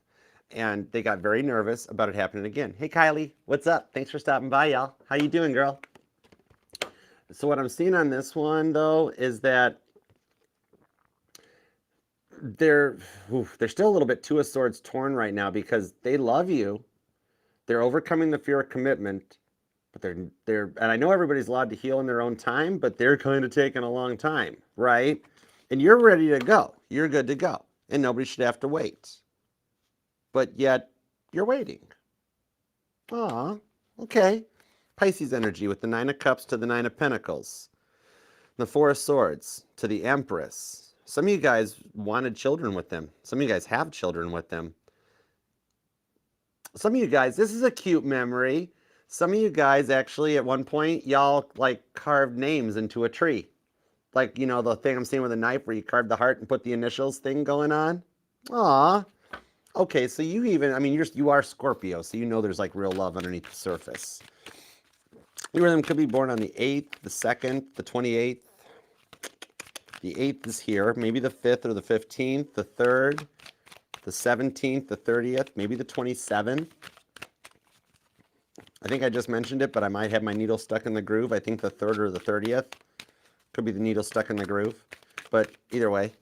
S1: And they got very nervous about it happening again. Hey, Kylie, what's up? Thanks for stopping by, y'all. How you doing, girl? So what I'm seeing on this one, though, is that they're still a little bit Two of Swords torn right now because they love you. They're overcoming the fear of commitment, but they're and I know everybody's allowed to heal in their own time, but they're kind of taking a long time, right? And you're ready to go. You're good to go, and nobody should have to wait. But yet you're waiting. Ah, okay. Pisces energy with the Nine of Cups to the Nine of Pentacles. The Four of Swords to the Empress. Some of you guys wanted children with them. Some of you guys have children with them. Some of you guys, this is a cute memory. Some of you guys actually at one point, y'all like carved names into a tree. Like, you know, the thing I'm seeing with a knife where you carved the heart and put the initials thing going on. Aw. Okay, so you even, I mean, you are Scorpio, so you know there's like real love underneath the surface. You or them could be born on the 8th, the 2nd, the 28th. The 8th is here, maybe the 5th or the 15th, the 3rd, the 17th, the 30th, maybe the 27th. I think I just mentioned it, but I might have my needle stuck in the groove. I think the 3rd or the 30th. Could be the needle stuck in the groove. But either way,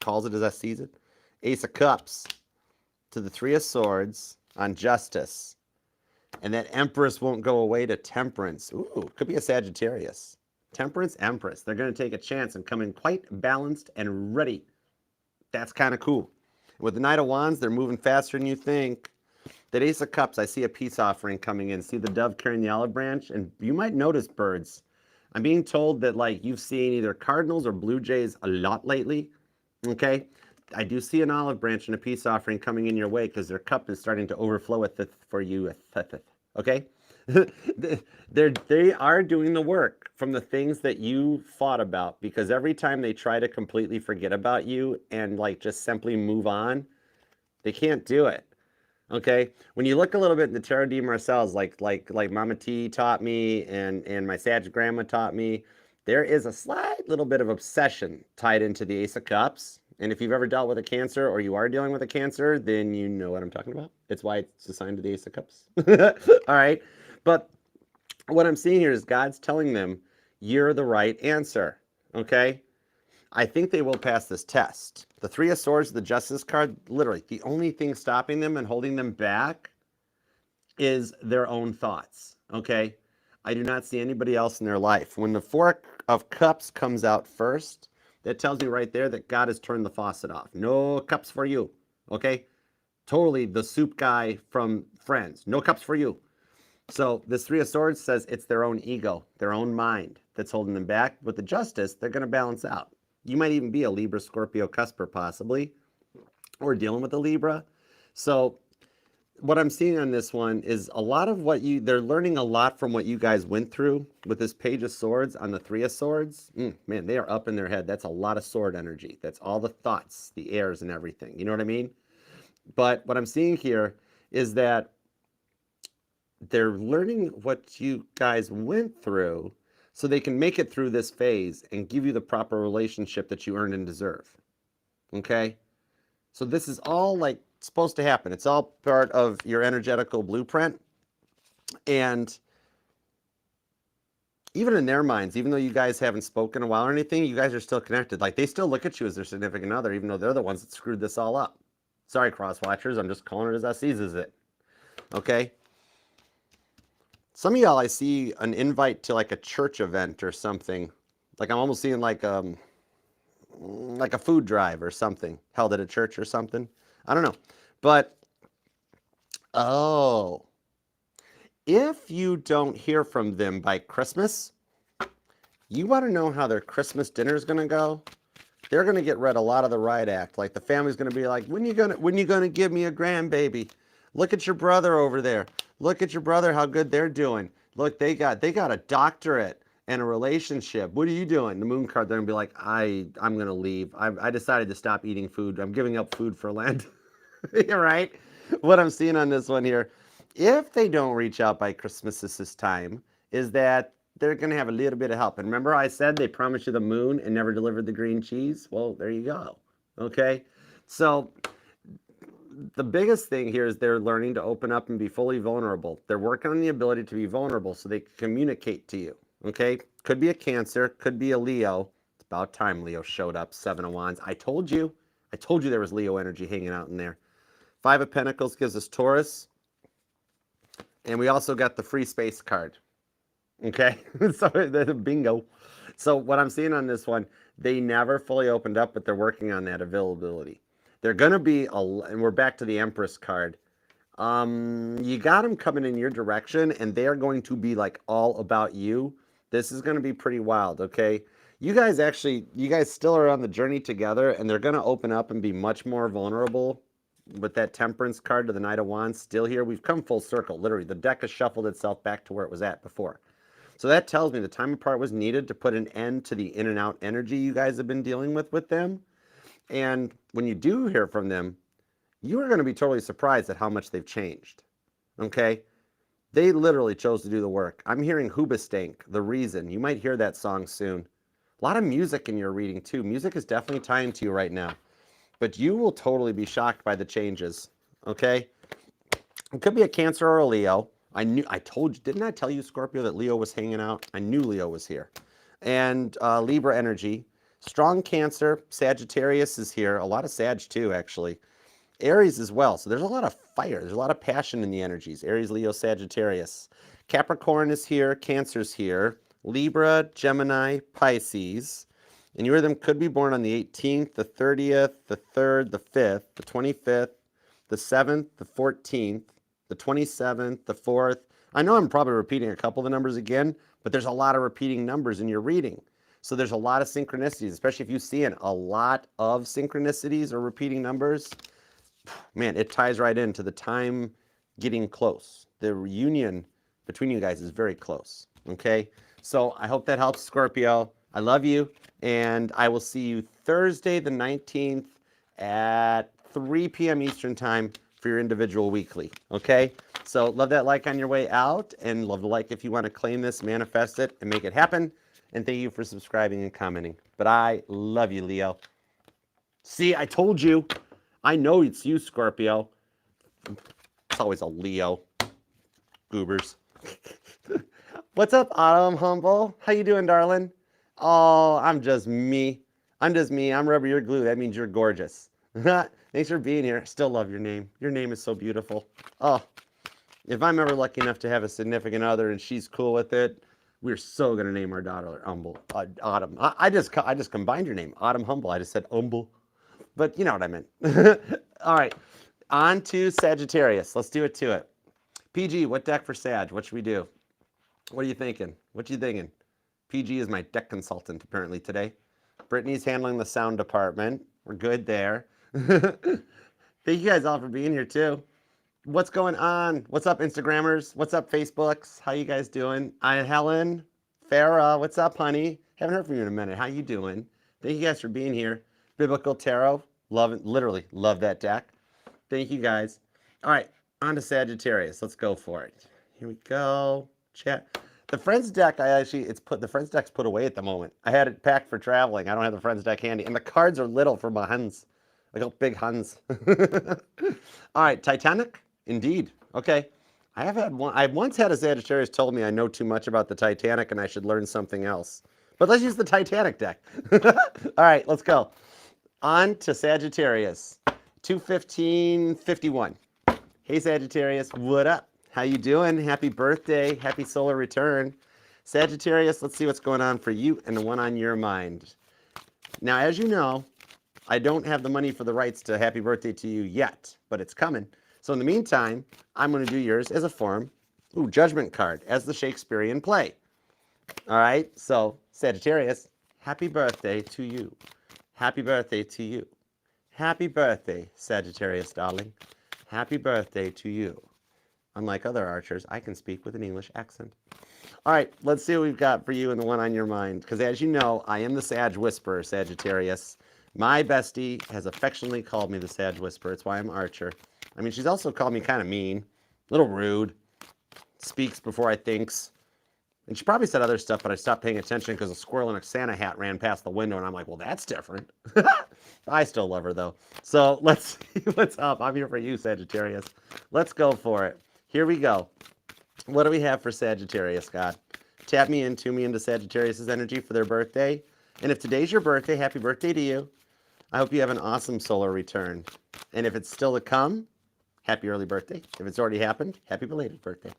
S1: calls it as I sees it. Ace of Cups to the Three of Swords on Justice. And that Empress won't go away to Temperance. Ooh, could be a Sagittarius. Temperance, Empress. They're going to take a chance and come in quite balanced and ready. That's kind of cool. With the Knight of Wands, they're moving faster than you think. That Ace of Cups, I see a peace offering coming in. See the dove carrying the olive branch? And you might notice birds. I'm being told that, like, you've seen either cardinals or blue jays a lot lately. Okay? I do see an olive branch and a peace offering coming in your way because their cup is starting to overflow with it for you. Okay? They are doing the work from the things that you fought about, because every time they try to completely forget about you and like just simply move on, they can't do it. Okay, when you look a little bit in the Tarot de Marcel's, like Mama T taught me, and my Sag grandma taught me, there is a slight little bit of obsession tied into the Ace of Cups. And if you've ever dealt with a Cancer, or you are dealing with a Cancer, then you know what I'm talking about. It's why it's assigned to the Ace of Cups. All right, but what I'm seeing here is God's telling them you're the right answer. Okay, I think they will pass this test. The Three of Swords, the Justice card, literally, the only thing stopping them and holding them back is their own thoughts, okay? I do not see anybody else in their life. When the Four of Cups comes out first, that tells me right there that God has turned the faucet off. No cups for you, okay? Totally the soup guy from Friends. No cups for you. So this Three of Swords says it's their own ego, their own mind that's holding them back. With the Justice, they're going to balance out. You might even be a Libra, Scorpio, Cusper possibly, or dealing with a Libra. So what I'm seeing on this one is a lot of what they're learning a lot from what you guys went through with this Page of Swords on the Three of Swords. Man, they are up in their head. That's a lot of sword energy. That's all the thoughts, the airs and everything. You know what I mean? But what I'm seeing here is that they're learning what you guys went through so they can make it through this phase and give you the proper relationship that you earned and deserve. Okay? So this is all like supposed to happen. It's all part of your energetical blueprint. And even in their minds, even though you guys haven't spoken a while or anything, you guys are still connected. Like they still look at you as their significant other, even though they're the ones that screwed this all up. Sorry, cross watchers. I'm just calling it as I sees it. Okay? Some of y'all, I see an invite to like a church event or something. Like I'm almost seeing like a food drive or something held at a church or something. I don't know. But, oh, if you don't hear from them by Christmas, you want to know how their Christmas dinner is going to go? They're going to get read a lot of the riot act. Like the family's going to be like, when you gonna give me a grandbaby? Look at your brother over there. Look at your brother, how good they're doing. Look, they got a doctorate and a relationship. What are you doing? The moon card, they're gonna be like, I'm gonna leave. I decided to stop eating food. I'm giving up food for Lent. You're right. What I'm seeing on this one here, if they don't reach out by Christmas this time, is that they're going to have a little bit of help. And remember I said they promised you the moon and never delivered the green cheese? Well, there you go. Okay? So the biggest thing here is they're learning to open up and be fully vulnerable. They're working on the ability to be vulnerable so they can communicate to you. Okay? Could be a Cancer, could be a Leo. It's about time Leo showed up. Seven of Wands. I told you there was Leo energy hanging out in there. Five of Pentacles gives us Taurus. And we also got the free space card. Okay? So bingo. So what I'm seeing on this one, they never fully opened up, but they're working on that availability. They're going to be, and we're back to the Empress card. You got them coming in your direction, and they are going to be like all about you. This is going to be pretty wild, okay? You guys still are on the journey together, and they're going to open up and be much more vulnerable with that Temperance card to the Knight of Wands still here. We've come full circle, literally. The deck has shuffled itself back to where it was at before. So that tells me the time apart was needed to put an end to the in and out energy you guys have been dealing with them. And when you do hear from them, you are going to be totally surprised at how much they've changed. Okay? They literally chose to do the work. I'm hearing Hoobastank, The Reason. You might hear that song soon. A lot of music in your reading, too. Music is definitely tying to you right now. But you will totally be shocked by the changes. Okay? It could be a Cancer or a Leo. I told you, didn't I tell you, Scorpio, that Leo was hanging out? I knew Leo was here. And Libra energy. Strong Cancer. Sagittarius is here. A lot of Sag, too, actually. Aries as well. So there's a lot of fire. There's a lot of passion in the energies. Aries, Leo, Sagittarius. Capricorn is here. Cancer's here. Libra, Gemini, Pisces. And you or them could be born on the 18th, the 30th, the 3rd, the 5th, the 25th, the 7th, the 14th, the 27th, the 4th. I know I'm probably repeating a couple of the numbers again, but there's a lot of repeating numbers in your reading. So there's a lot of synchronicities, especially if you see a lot of synchronicities or repeating numbers. Man, it ties right into the time getting close. The reunion between you guys is very close, okay? So I hope that helps, Scorpio. I love you, and I will see you Thursday the 19th at 3 p.m. Eastern Time for for your individual weekly, okay? So love that like on your way out, and love the like if you want to claim this, manifest it, and make it happen. And thank you for subscribing and commenting. But I love you, Leo. See, I told you. I know it's you, Scorpio. It's always a Leo. Goobers. What's up, Autumn Humble? How you doing, darling? Oh, I'm just me. I'm just me. I'm rubber, you're glue. That means you're gorgeous. Thanks for being here. Still love your name. Your name is so beautiful. Oh, if I'm ever lucky enough to have a significant other and she's cool with it, we're so gonna name our daughter Autumn. I just combined your name, Autumn Humble. I just said Humble, but you know what I meant. All right, on to Sagittarius. Let's do it to it. PG, what deck for Sag? What should we do? What are you thinking? What you thinking? PG is my deck consultant apparently today. Brittany's handling the sound department. We're good there. Thank you guys all for being here too. What's going on? What's up, Instagrammers? What's up, Facebooks? How you guys doing? Helen, Farah, what's up, honey? Haven't heard from you in a minute. How you doing? Thank you guys for being here. Biblical Tarot, love it, literally love that deck. Thank you guys. All right, on to Sagittarius. Let's go for it. Here we go. Chat. The Friends deck, the Friends deck's put away at the moment. I had it packed for traveling. I don't have the Friends deck handy, and the cards are little for my hands. I got big hands. All right, Titanic. Indeed. Okay. I once had a Sagittarius told me I know too much about the Titanic and I should learn something else. But let's use the Titanic deck. All right, let's go. On to Sagittarius. 2/15/51. Hey Sagittarius, what up? How you doing? Happy birthday. Happy solar return. Sagittarius, let's see what's going on for you and the one on your mind. Now, as you know, I don't have the money for the rights to happy birthday to you yet, but it's coming. So in the meantime, I'm going to do yours as a form. Ooh, judgment card as the Shakespearean play. All right, so Sagittarius, happy birthday to you. Happy birthday to you. Happy birthday, Sagittarius, darling. Happy birthday to you. Unlike other archers, I can speak with an English accent. All right, let's see what we've got for you and the one on your mind. Because as you know, I am the Sag Whisperer, Sagittarius. My bestie has affectionately called me the Sag Whisperer. It's why I'm Archer. I mean, she's also called me kind of mean, a little rude, speaks before I thinks. And she probably said other stuff, but I stopped paying attention because a squirrel in a Santa hat ran past the window, and I'm like, well, that's different. I still love her, though. So let's see what's up. I'm here for you, Sagittarius. Let's go for it. Here we go. What do we have for Sagittarius, Scott? Tap me into Sagittarius's energy for their birthday. And if today's your birthday, happy birthday to you. I hope you have an awesome solar return. And if it's still to come, happy early birthday. If it's already happened, happy belated birthday.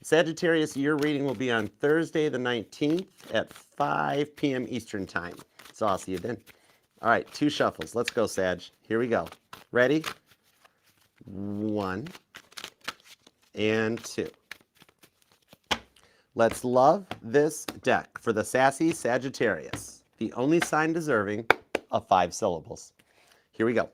S1: Sagittarius, your reading will be on Thursday the 19th at 5 p.m. Eastern Time. So I'll see you then. All right, 2 shuffles. Let's go, Sag. Here we go. Ready? 1 and 2. Let's love this deck for the sassy Sagittarius, the only sign deserving of 5 syllables. Here we go.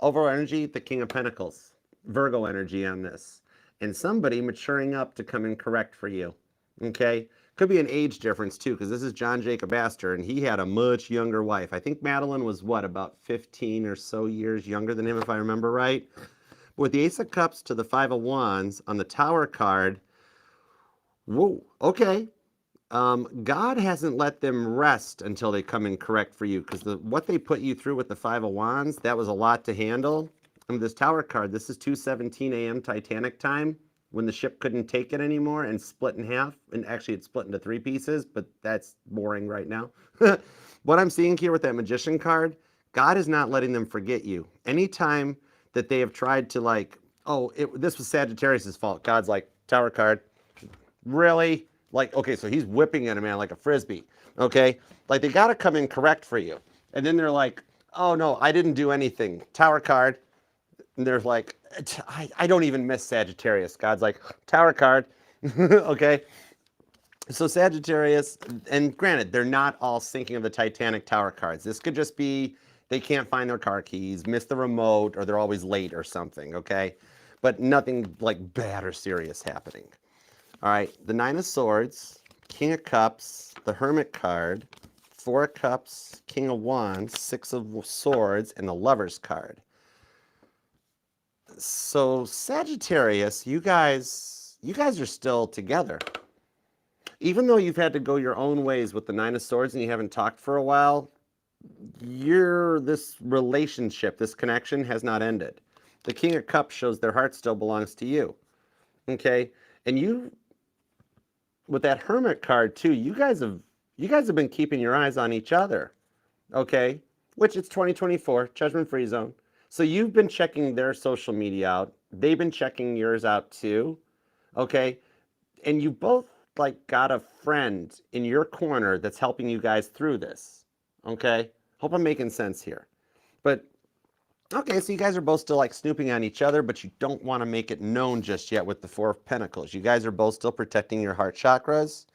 S1: Overall energy, the King of Pentacles. Virgo energy on this. And somebody maturing up to come in correct for you. Okay? Could be an age difference too, because this is John Jacob Astor, and he had a much younger wife. I think Madeline was, what, about 15 or so years younger than him, if I remember right? With the Ace of Cups to the Five of Wands on the Tower card, whoa, okay. God hasn't let them rest until they come in correct for you, because what they put you through with the Five of Wands, that was a lot to handle. And this Tower card, this is 2:17 a.m. Titanic time, when the ship couldn't take it anymore and split in half. And actually, it split into 3 pieces, but that's boring right now. What I'm seeing here with that Magician card, God is not letting them forget you. Anytime that they have tried to like, oh, this was Sagittarius' fault. God's like, Tower card, really? Like, okay, so he's whipping at a man like a Frisbee, okay? Like, they got to come in correct for you. And then they're like, oh, no, I didn't do anything. Tower card. And they're like, I don't even miss Sagittarius. God's like, Tower card, okay? So Sagittarius, and granted, they're not all thinking of the Titanic Tower cards. This could just be they can't find their car keys, miss the remote, or they're always late or something, okay? But nothing like bad or serious happening. All right, the 9 of Swords, King of Cups, the Hermit card, 4 of Cups, King of Wands, 6 of Swords, and the Lover's card. So Sagittarius, you guys are still together. Even though you've had to go your own ways with the Nine of Swords and you haven't talked for a while, this relationship, this connection has not ended. The King of Cups shows their heart still belongs to you. Okay? And you, with that Hermit card too, you guys have been keeping your eyes on each other. Okay? Which it's 2024, judgment free zone. So you've been checking their social media out. They've been checking yours out too. Okay? And you both like got a friend in your corner that's helping you guys through this. Okay? Hope I'm making sense here. But okay, so you guys are both still like snooping on each other, but you don't want to make it known just yet with the Four of Pentacles. You guys are both still protecting your heart chakras.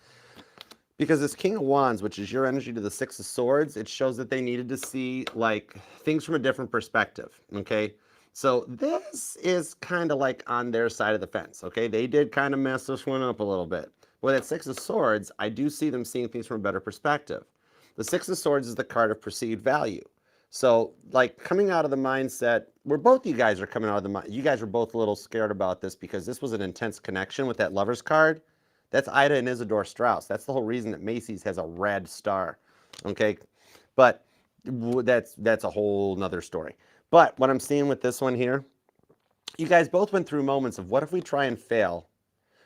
S1: Because this King of Wands, which is your energy to the Six of Swords, it shows that they needed to see like things from a different perspective. Okay. So this is kind of like on their side of the fence. Okay. They did kind of mess this one up a little bit. With that Six of Swords, I do see them seeing things from a better perspective. The Six of Swords is the card of perceived value. So like coming out of the mindset where both you guys are coming out of the mind, you guys were both a little scared about this because this was an intense connection with that Lover's card. That's Ida and Isidore Strauss. That's the whole reason that Macy's has a red star. Okay. But that's a whole nother story. But what I'm seeing with this one here, you guys both went through moments of what if we try and fail?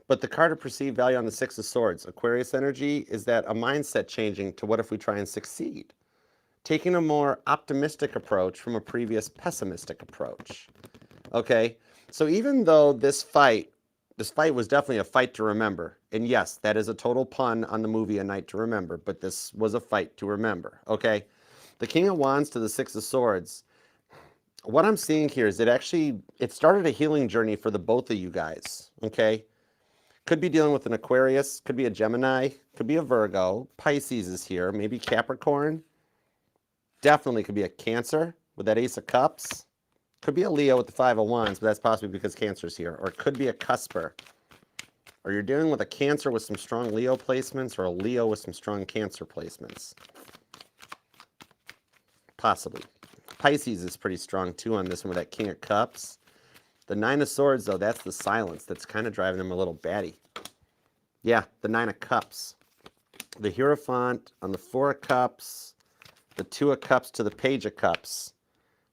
S1: But the card of perceived value on the Six of Swords, Aquarius energy, is that a mindset changing to what if we try and succeed? Taking a more optimistic approach from a previous pessimistic approach. Okay. So even though this fight was definitely a fight to remember. And yes, that is a total pun on the movie A Night to Remember, but this was a fight to remember, okay? The King of Wands to the Six of Swords. What I'm seeing here is it started a healing journey for the both of you guys, okay? Could be dealing with an Aquarius, could be a Gemini, could be a Virgo. Pisces is here, maybe Capricorn. Definitely could be a Cancer with that Ace of Cups. Could be a Leo with the Five of Wands, but that's possibly because Cancer's here. Or it could be a Cusper. Or you're dealing with a Cancer with some strong Leo placements or a Leo with some strong Cancer placements. Possibly. Pisces is pretty strong too on this one with that King of Cups. The Nine of Swords, though, that's the silence that's kind of driving them a little batty. Yeah, the Nine of Cups. The Hierophant on the Four of Cups. The Two of Cups to the Page of Cups.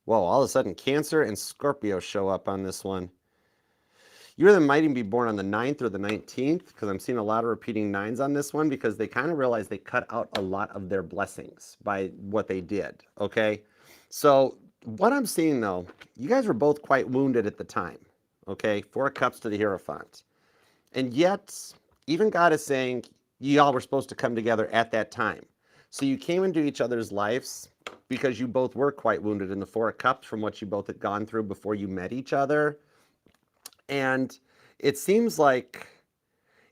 S1: Whoa, all of a sudden Cancer and Scorpio show up on this one. You either might even be born on the 9th or the 19th, because I'm seeing a lot of repeating 9s on this one, because they kind of realize they cut out a lot of their blessings by what they did, okay? So what I'm seeing, though, you guys were both quite wounded at the time, okay? Four of Cups to the Hierophant. And yet, even God is saying, y'all were supposed to come together at that time. So you came into each other's lives because you both were quite wounded in the Four of Cups from what you both had gone through before you met each other. And it seemed like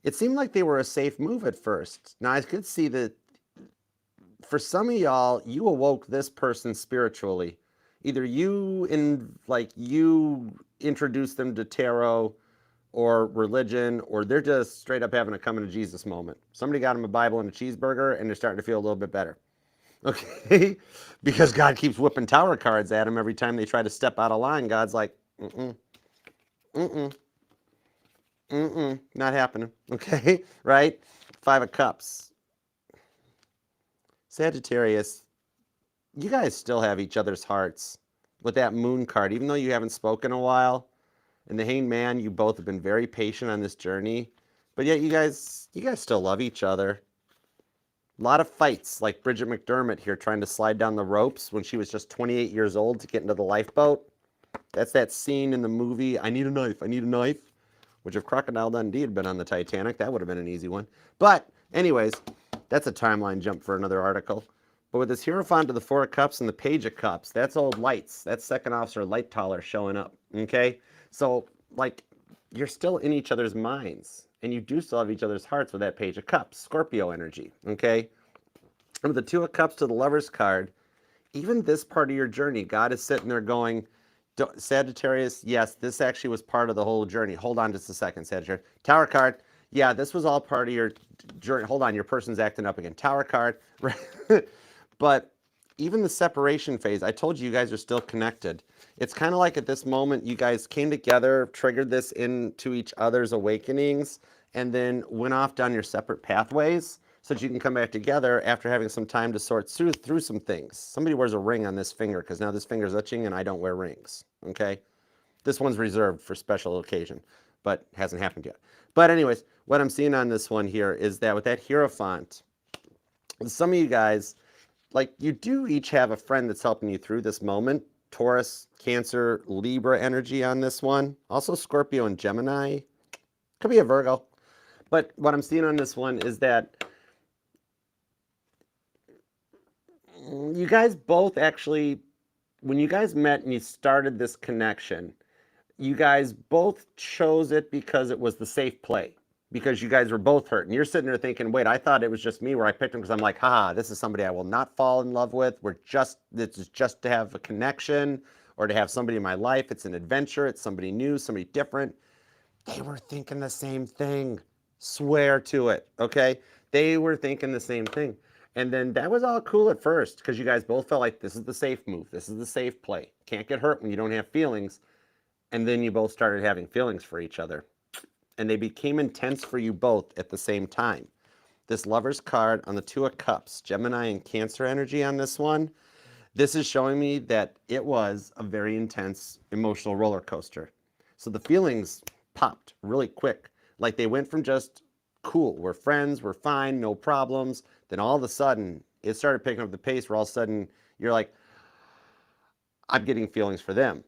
S1: they were a safe move at first. Now I could see that for some of y'all, you awoke this person spiritually. Either you introduced them to tarot or religion, or they're just straight up having a coming to Jesus moment. Somebody got them a Bible and a cheeseburger, and they're starting to feel a little bit better. Okay? Because God keeps whipping tower cards at them every time they try to step out of line. God's like, not happening. Okay? Right? Five of Cups. Sagittarius, you guys still have each other's hearts with that Moon card, even though you haven't spoken a while. And the Hanged Man, you both have been very patient on this journey. But yet you guys still love each other. A lot of fights, like Bridget McDermott here trying to slide down the ropes when she was just 28 years old to get into the lifeboat. That's that scene in the movie, I Need a Knife, I Need a Knife. Which if Crocodile Dundee had been on the Titanic, that would have been an easy one. But anyways, that's a timeline jump for another article. But with this Hierophant to the Four of Cups and the Page of Cups, that's old Lights. That's Second Officer Lighttaller showing up, okay? So, like, you're still in each other's minds. And you do still have each other's hearts with that Page of Cups, Scorpio energy, okay? And with the Two of Cups to the Lover's card, even this part of your journey, God is sitting there going, Sagittarius, yes, this actually was part of the whole journey. Hold on just a second, Sagittarius. Tower card, yeah, this was all part of your journey. Hold on, your person's acting up again. Tower card, right? But even the separation phase, I told you guys are still connected. It's kind of like at this moment, you guys came together, triggered this into each other's awakenings, and then went off down your separate pathways so that you can come back together after having some time to sort through some things. Somebody wears a ring on this finger because now this finger's itching and I don't wear rings, okay? This one's reserved for special occasion, but hasn't happened yet. But anyways, what I'm seeing on this one here is that with that Hierophant, some of you guys, like you do each have a friend that's helping you through this moment. Taurus, Cancer, Libra energy on this one. Also Scorpio and Gemini. Could be a Virgo. But what I'm seeing on this one is that you guys both actually, when you guys met and you started this connection, you guys both chose it because it was the safe play. Because you guys were both hurt. And you're sitting there thinking, wait, I thought it was just me where I picked him because I'm like, haha, this is somebody I will not fall in love with. This is just to have a connection or to have somebody in my life. It's an adventure. It's somebody new, somebody different. They were thinking the same thing. Swear to it, okay? They were thinking the same thing. And then that was all cool at first because you guys both felt like this is the safe move. This is the safe play. Can't get hurt when you don't have feelings. And then you both started having feelings for each other. And they became intense for you both at the same time. This Lover's card on the Two of Cups, Gemini and Cancer energy on this one, this is showing me that it was a very intense emotional roller coaster. So the feelings popped really quick. Like they went from just, cool, we're friends, we're fine, no problems. Then all of a sudden, it started picking up the pace where all of a sudden you're like, I'm getting feelings for them.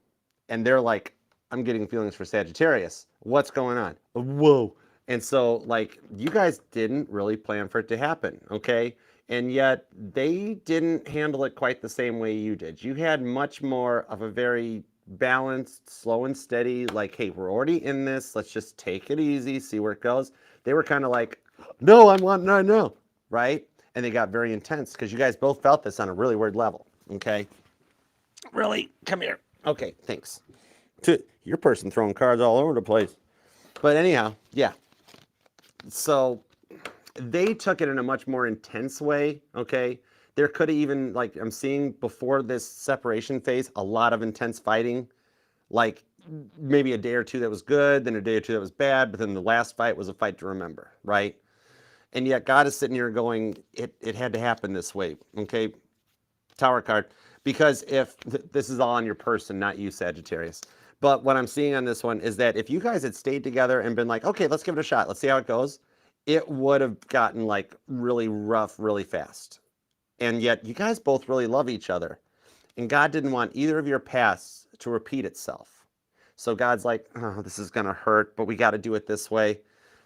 S1: And they're like, I'm getting feelings for Sagittarius. What's going on? Whoa. And so, like, you guys didn't really plan for it to happen, okay? And yet, they didn't handle it quite the same way you did. You had much more of a very balanced, slow and steady, like, hey, we're already in this. Let's just take it easy, see where it goes. They were kind of like, no, I want, no, right? And they got very intense because you guys both felt this on a really weird level, okay? Really? Come here. Okay, thanks. Your person throwing cards all over the place. But anyhow, yeah. So they took it in a much more intense way, okay? There could have even, like I'm seeing before this separation phase, a lot of intense fighting. Like maybe a day or two that was good, then a day or two that was bad, but then the last fight was a fight to remember, right? And yet God is sitting here going, it had to happen this way, okay? Tower card. Because if this is all on your person, not you, Sagittarius. But what I'm seeing on this one is that if you guys had stayed together and been like, okay, let's give it a shot. Let's see how it goes. It would have gotten like really rough, really fast. And yet you guys both really love each other. And God didn't want either of your pasts to repeat itself. So God's like, oh, this is going to hurt, but we got to do it this way.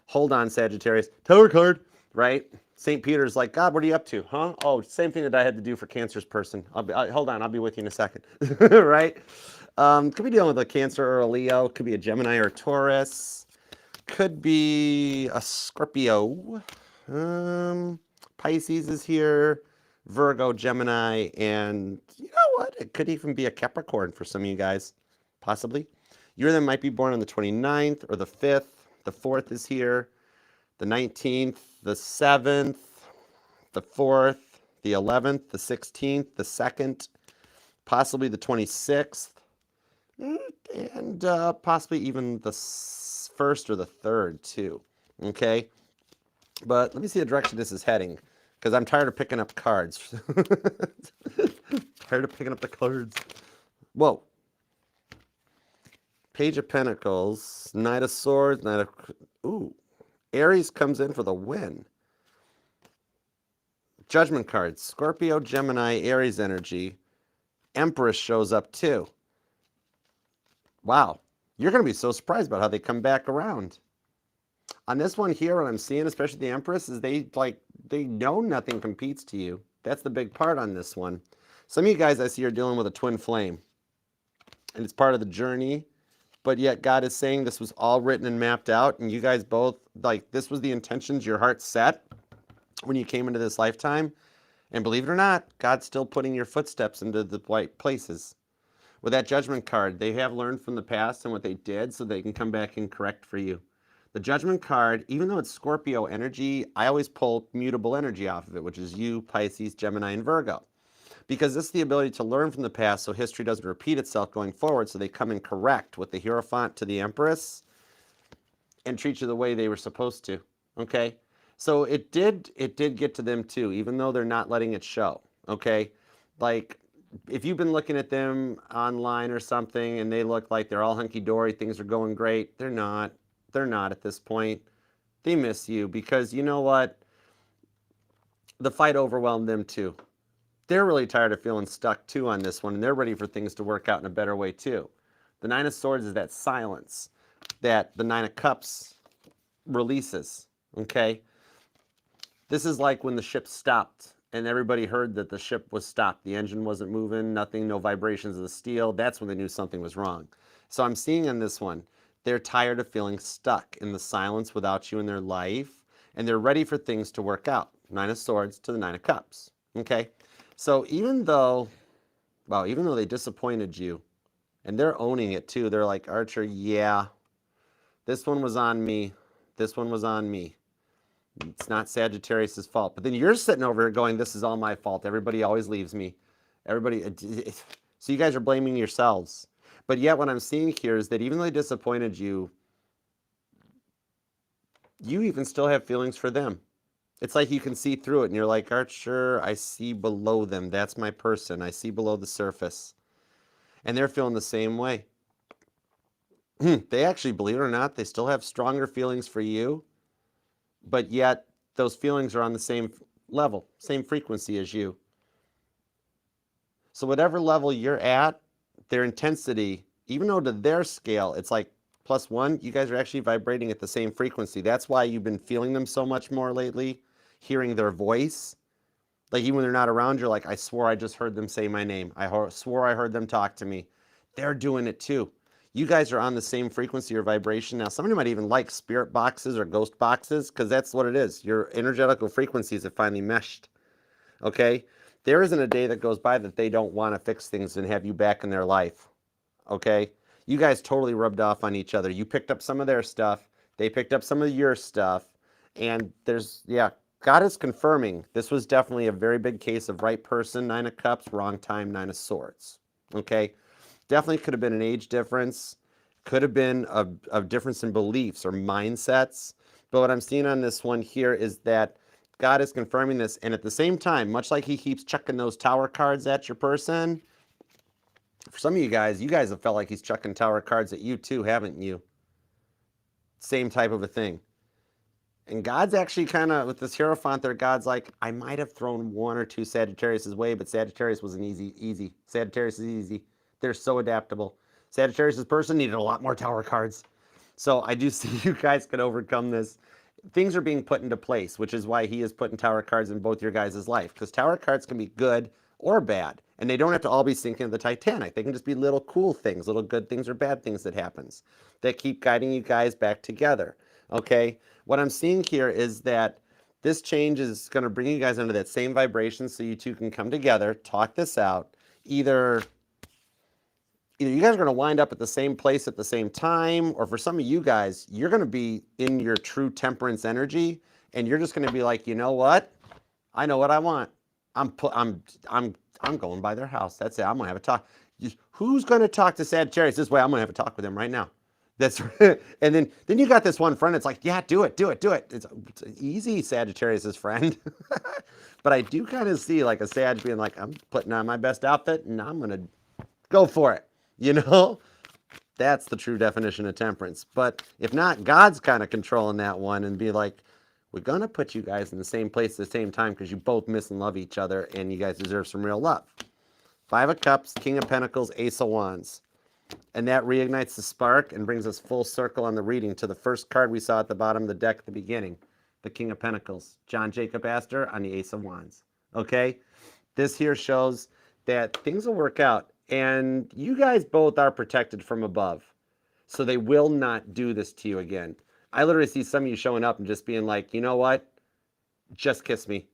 S1: Hold on, Sagittarius. Tower card, right? St. Peter's like, God, what are you up to? Huh? Oh, same thing that I had to do for Cancer's person. Hold on, I'll be with you in a second. Right? Could be dealing with a Cancer or a Leo. Could be a Gemini or a Taurus. Could be a Scorpio. Pisces is here. Virgo, Gemini, and you know what? It could even be a Capricorn for some of you guys. Possibly. You then might be born on the 29th or the 5th. The 4th is here. The 19th, the 7th, the 4th, the 11th, the 16th, the 2nd, possibly the 26th, and possibly even the 1st or the 3rd too, okay? But let me see the direction this is heading, because I'm tired of picking up cards. Tired of picking up the cards. Whoa. Page of Pentacles, Knight of Swords, Knight of... Ooh. Aries comes in for the win. Judgment cards, Scorpio, Gemini, Aries energy. Empress shows up too. Wow. You're going to be so surprised about how they come back around. On this one here, what I'm seeing, especially the Empress, is they know nothing competes to you. That's the big part on this one. Some of you guys I see are dealing with a twin flame. And it's part of the journey. But yet God is saying this was all written and mapped out, and you guys both, like, this was the intentions your heart set when you came into this lifetime. And believe it or not, God's still putting your footsteps into the right places. With that Judgment card, they have learned from the past and what they did so they can come back and correct for you. The Judgment card, even though it's Scorpio energy, I always pull mutable energy off of it, which is you, Pisces, Gemini, and Virgo. because this is the ability to learn from the past so history doesn't repeat itself going forward, so they come in correct with the Hierophant to the Empress and treat you the way they were supposed to, okay? So it did get to them too, even though they're not letting it show, okay? Like, if you've been looking at them online or something and they look like they're all hunky-dory, things are going great, they're not. They're not at this point. They miss you because you know what? The fight overwhelmed them too. They're really tired of feeling stuck too on this one, and they're ready for things to work out in a better way too. The Nine of Swords is that silence that the Nine of Cups releases, okay? This is like when the ship stopped and everybody heard that the ship was stopped. The engine wasn't moving, nothing, no vibrations of the steel. That's when they knew something was wrong. So I'm seeing in this one, they're tired of feeling stuck in the silence without you in their life, and they're ready for things to work out. Nine of Swords to the Nine of Cups, okay? So even though they disappointed you, and they're owning it too, they're like, Archer, yeah, this one was on me. This one was on me. It's not Sagittarius's fault. But then you're sitting over here going, this is all my fault. Everybody always leaves me. Everybody. So you guys are blaming yourselves. But yet what I'm seeing here is that even though they disappointed you, you even still have feelings for them. It's like you can see through it and you're like, Archer, I see below them. That's my person. I see below the surface. And they're feeling the same way. They actually, believe it or not, they still have stronger feelings for you. But yet those feelings are on the same level, same frequency as you. So whatever level you're at, their intensity, even though to their scale, it's like +1, you guys are actually vibrating at the same frequency. That's why you've been feeling them so much more lately, hearing their voice. Like even when they're not around, you're like, I swore I just heard them say my name. I swore I heard them talk to me. They're doing it too. You guys are on the same frequency or vibration. Now, somebody might even like spirit boxes or ghost boxes because that's what it is. Your energetical frequencies have finally meshed, okay? There isn't a day that goes by that they don't want to fix things and have you back in their life, okay? You guys totally rubbed off on each other. You picked up some of their stuff. They picked up some of your stuff. And God is confirming this was definitely a very big case of right person, Nine of Cups, wrong time, Nine of Swords, okay? Definitely could have been an age difference, could have been a difference in beliefs or mindsets. But what I'm seeing on this one here is that God is confirming this. And at the same time, much like he keeps chucking those tower cards at your person, for some of you guys have felt like he's chucking tower cards at you too, haven't you? Same type of a thing. And God's actually kind of, with this Hierophant there, God's like, I might have thrown one or two Sagittarius' way, but Sagittarius was an easy. Sagittarius is easy. They're so adaptable. Sagittarius' person needed a lot more tower cards. So I do see you guys can overcome this. Things are being put into place, which is why he is putting tower cards in both your guys' life. Because tower cards can be good or bad. And they don't have to all be sinking to the Titanic. They can just be little cool things, little good things or bad things that happens that keep guiding you guys back together. Okay? What I'm seeing here is that this change is going to bring you guys into that same vibration so you two can come together, talk this out. Either you guys are going to wind up at the same place at the same time, or for some of you guys, you're going to be in your true temperance energy, and you're just going to be like, you know what? I know what I want. I'm going by their house. That's it. I'm going to have a talk. Who's going to talk to Sagittarius this way? I'm going to have a talk with him right now. That's and then you got this one friend. It's like, yeah, do it. It's easy, Sagittarius' friend. But I do kind of see like a Sag being like, I'm putting on my best outfit and I'm gonna go for it. You know, that's the true definition of temperance. But if not, God's kind of controlling that one and be like, we're gonna put you guys in the same place at the same time because you both miss and love each other and you guys deserve some real love. Five of Cups, King of Pentacles, Ace of Wands. And that reignites the spark and brings us full circle on the reading to the first card we saw at the bottom of the deck at the beginning, the King of Pentacles, John Jacob Astor on the Ace of Wands. Okay? This here shows that things will work out, and you guys both are protected from above, so they will not do this to you again. I literally see some of you showing up and just being like, you know what? Just kiss me,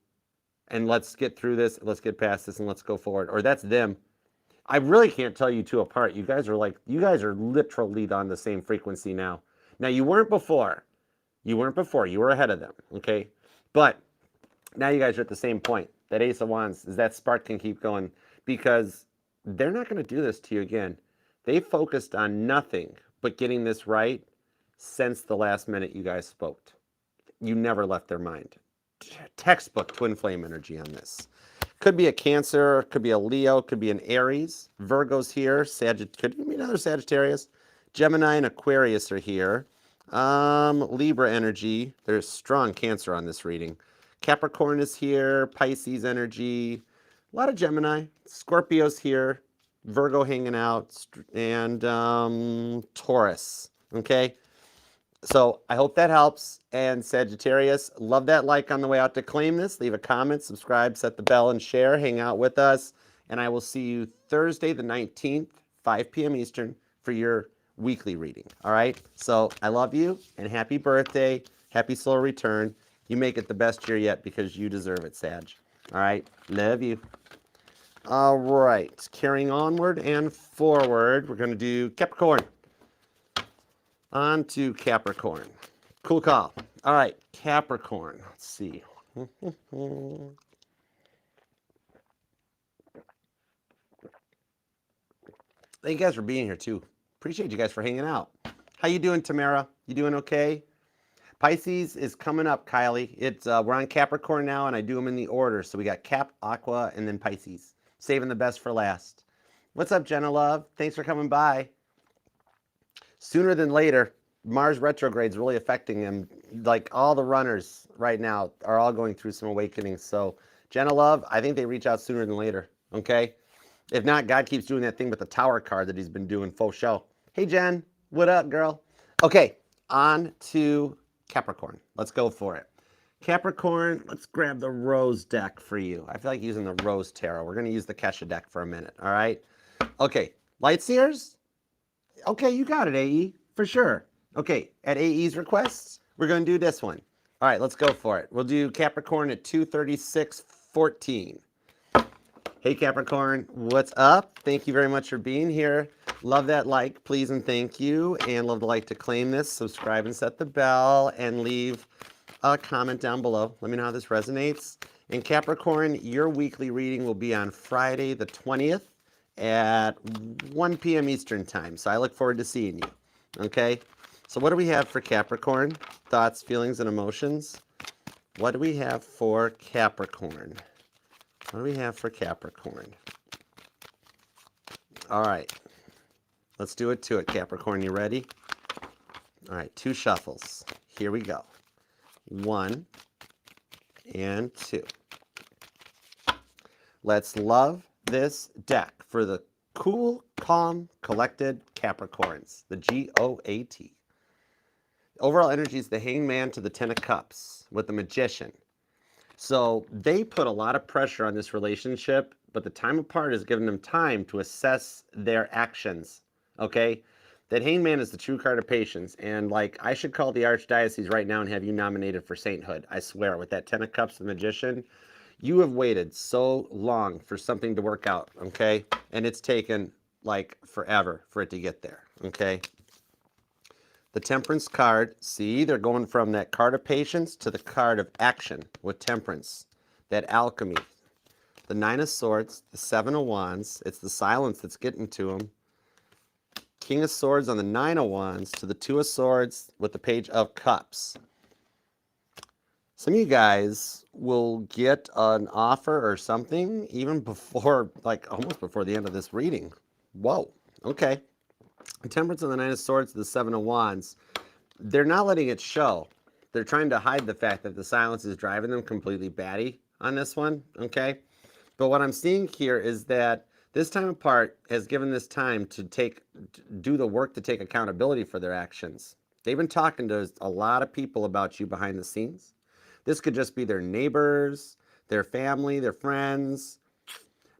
S1: and let's get through this, let's get past this, and let's go forward. Or that's them. I really can't tell you two apart. You guys are literally on the same frequency now. Now, you weren't before. You were ahead of them, okay? But now you guys are at the same point. That Ace of Wands is that spark can keep going. because they're not going to do this to you again. They focused on nothing but getting this right since the last minute you guys spoke. You never left their mind. Textbook twin flame energy on this. Could be a Cancer, could be a Leo, could be an Aries. Virgo's here. Could be another Sagittarius. Gemini and Aquarius are here. Libra energy. There's strong Cancer on this reading. Capricorn is here. Pisces energy. A lot of Gemini. Scorpio's here. Virgo hanging out. And Taurus. Okay. So I hope that helps. And Sagittarius, love that like on the way out to claim this. Leave a comment, subscribe, set the bell, and share. Hang out with us. And I will see you Thursday the 19th, 5 p.m. Eastern, for your weekly reading. All right? So I love you, and happy birthday. Happy slow return. You make it the best year yet because you deserve it, Sag. All right? Love you. All right. Carrying onward and forward, we're going to do Capricorn. On to Capricorn. Cool call. All right, Capricorn. Let's see. Thank you guys for being here, too. Appreciate you guys for hanging out. How you doing, Tamara? You doing okay? Pisces is coming up, Kylie. We're on Capricorn now, and I do them in the order. So we got Cap, Aqua, and then Pisces. Saving the best for last. What's up, Jenna Love? Thanks for coming by. Sooner than later, Mars retrograde is really affecting them. Like all the runners right now are all going through some awakenings. So Jenna Love, I think they reach out sooner than later. Okay. If not, God keeps doing that thing with the Tower card that he's been doing faux show. Hey, Jen, what up, girl? Okay. On to Capricorn. Let's go for it. Capricorn, let's grab the Rose deck for you. I feel like using the Rose Tarot. We're going to use the Kesha deck for a minute. All right. Okay. Lightseers. Okay, you got it, AE, for sure. Okay, at AE's requests, we're going to do this one. All right, let's go for it. We'll do Capricorn at 236:14. Hey, Capricorn, what's up? Thank you very much for being here. Love that like, please, and thank you. And love the like to claim this. Subscribe and set the bell, and leave a comment down below. Let me know how this resonates. And Capricorn, your weekly reading will be on Friday the 20th. At 1 p.m. Eastern time. So I look forward to seeing you. Okay? So what do we have for Capricorn? Thoughts, feelings, and emotions. What do we have for Capricorn? What do we have for Capricorn? All right. Let's do it to it, Capricorn. You ready? All right. 2 shuffles. Here we go. 1 and 2. Let's love this deck for the cool, calm, collected Capricorns, the GOAT. Overall energy is the Hangman to the Ten of Cups with the Magician. So they put a lot of pressure on this relationship, but the time apart has given them time to assess their actions, okay? That Hangman is the true card of patience, and like I should call the Archdiocese right now and have you nominated for sainthood. I swear, with that Ten of Cups, the Magician, you have waited so long for something to work out, okay? And it's taken like forever for it to get there, okay? The Temperance card, see, they're going from that card of patience to the card of action with Temperance, that alchemy. The Nine of Swords, the Seven of Wands, it's the silence that's getting to them. King of Swords on the Nine of Wands to the Two of Swords with the Page of Cups. Some of you guys will get an offer or something even before, like almost before the end of this reading. Whoa, okay. Temperance and the Nine of Swords to the Seven of Wands. They're not letting it show. They're trying to hide the fact that the silence is driving them completely batty on this one, okay? But what I'm seeing here is that this time apart has given this time to do the work to take accountability for their actions. They've been talking to a lot of people about you behind the scenes. This could just be their neighbors, their family, their friends.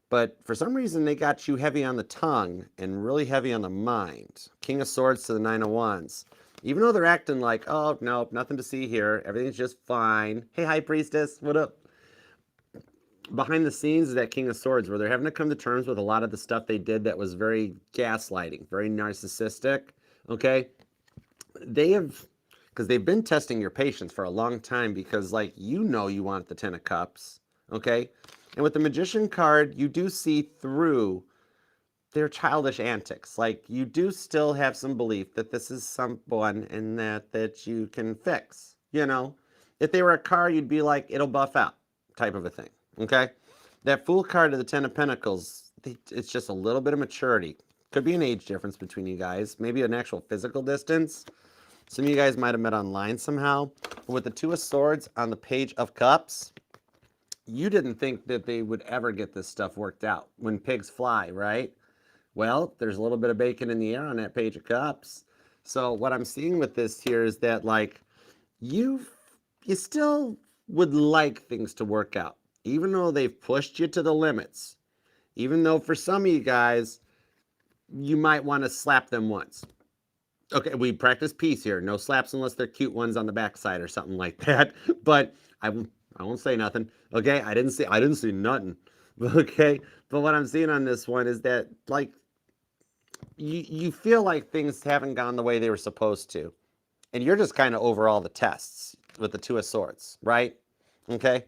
S1: But for some reason, they got you heavy on the tongue and really heavy on the mind. King of Swords to the Nine of Wands. Even though they're acting like, oh, no, nothing to see here. Everything's just fine. Hey, High Priestess, what up? Behind the scenes is that King of Swords where they're having to come to terms with a lot of the stuff they did that was very gaslighting, very narcissistic, okay? Because they've been testing your patience for a long time because, like, you know you want the Ten of Cups, okay? And with the Magician card, you do see through their childish antics. Like, you do still have some belief that this is someone and that you can fix, you know? If they were a car, you'd be like, it'll buff out, type of a thing, okay? That Fool card of the Ten of Pentacles, it's just a little bit of maturity. Could be an age difference between you guys, maybe an actual physical distance. Some of you guys might have met online somehow. But with the Two of Swords on the Page of Cups, you didn't think that they would ever get this stuff worked out. When pigs fly, right? Well, there's a little bit of bacon in the air on that Page of Cups. So what I'm seeing with this here is that, like, you still would like things to work out, even though they've pushed you to the limits. Even though for some of you guys, you might want to slap them once. Okay, we practice peace here. No slaps unless they're cute ones on the backside or something like that. But I won't say nothing. Okay, I didn't see nothing. Okay, but what I'm seeing on this one is that, like, you feel like things haven't gone the way they were supposed to, and you're just kind of over all the tests with the Two of Swords, right? Okay,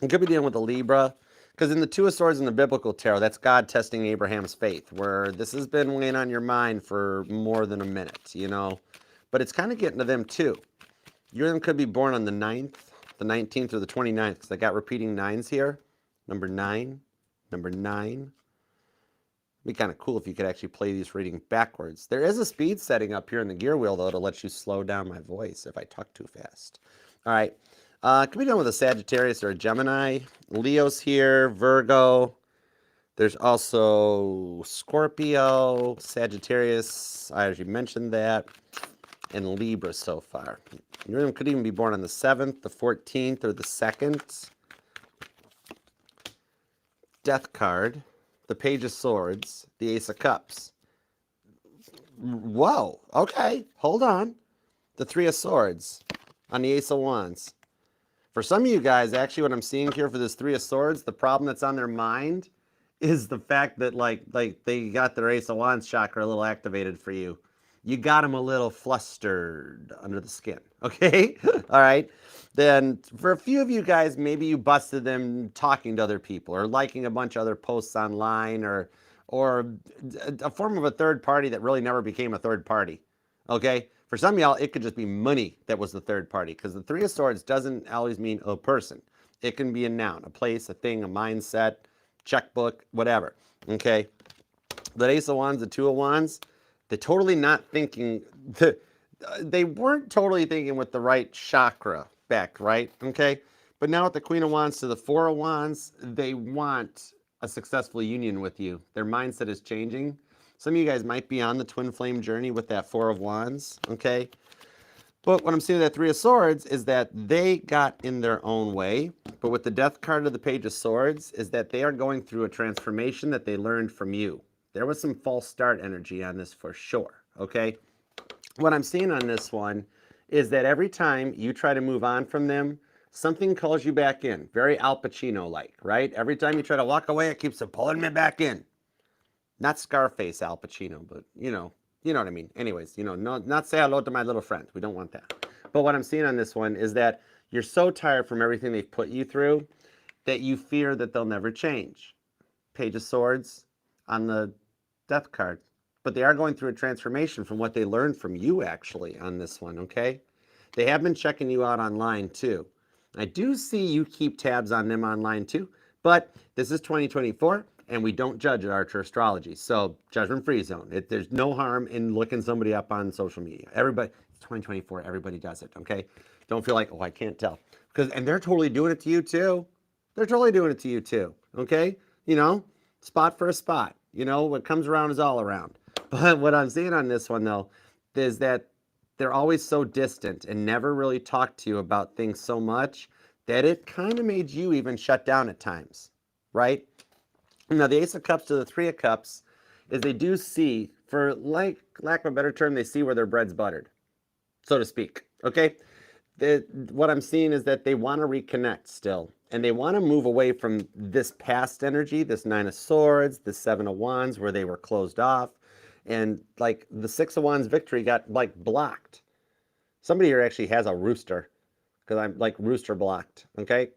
S1: you could be dealing with a Libra, because in the Two of Swords in the biblical tarot, that's God testing Abraham's faith, where this has been weighing on your mind for more than a minute, you know. But it's kind of getting to them too. You them could be born on the 9th, the 19th, or the 29th, because I got repeating nines here. Number 9, number 9. It'd be kind of cool if you could actually play these reading backwards. There is a speed setting up here in the gear wheel, though, to let you slow down my voice if I talk too fast. All right. Could be done with a Sagittarius or a Gemini. Leo's here, Virgo. There's also Scorpio, Sagittarius. I already mentioned that. And Libra so far. You could even be born on the 7th, the 14th, or the 2nd. Death card, the Page of Swords, the Ace of Cups. Whoa, okay, hold on. The Three of Swords on the Ace of Wands. For some of you guys, actually what I'm seeing here for this Three of Swords, the problem that's on their mind is the fact that like they got their Ace of Wands chakra a little activated for you. You got them a little flustered under the skin, okay? All right. Then for a few of you guys, maybe you busted them talking to other people or liking a bunch of other posts online or a form of a third party that really never became a third party, okay? For some of y'all, it could just be money that was the third party, because the Three of Swords doesn't always mean a person. It can be a noun, a place, a thing, a mindset, checkbook, whatever, okay? The Ace of Wands, the Two of Wands, they're totally not thinking, they weren't totally thinking with the right chakra back, right? Okay? But now with the Queen of Wands to the Four of Wands, they want a successful union with you. Their mindset is changing. Some of you guys might be on the twin flame journey with that Four of Wands, okay? But what I'm seeing with that Three of Swords is that they got in their own way. But with the Death card of the Page of Swords is that they are going through a transformation that they learned from you. There was some false start energy on this for sure, okay? What I'm seeing on this one is that every time you try to move on from them, something calls you back in. Very Al Pacino-like, right? Every time you try to walk away, it keeps pulling me back in. Not Scarface Al Pacino, but you know what I mean. Anyways, not say hello to my little friend. We don't want that. But what I'm seeing on this one is that you're so tired from everything they've put you through that you fear that they'll never change. Page of Swords on the Death card. But they are going through a transformation from what they learned from you, actually, on this one, okay? They have been checking you out online, too. I do see you keep tabs on them online, too. But this is 2024, and we don't judge at Archer Astrology. So, judgment-free zone. There's no harm in looking somebody up on social media. Everybody, it's 2024, everybody does it, okay? Don't feel like, oh, I can't tell. And they're totally doing it to you, too. They're totally doing it to you, too, okay? Spot for a spot. What comes around is all around. But what I'm seeing on this one, though, is that they're always so distant and never really talk to you about things so much that it kind of made you even shut down at times, right? Now, the Ace of Cups to the Three of Cups is they do see, for lack of a better term, they see where their bread's buttered, so to speak, okay? What I'm seeing is that they want to reconnect still. And they want to move away from this past energy, this Nine of Swords, the Seven of Wands, where they were closed off. And like the Six of Wands victory got like blocked. Somebody here actually has a rooster, because I'm like rooster blocked, okay?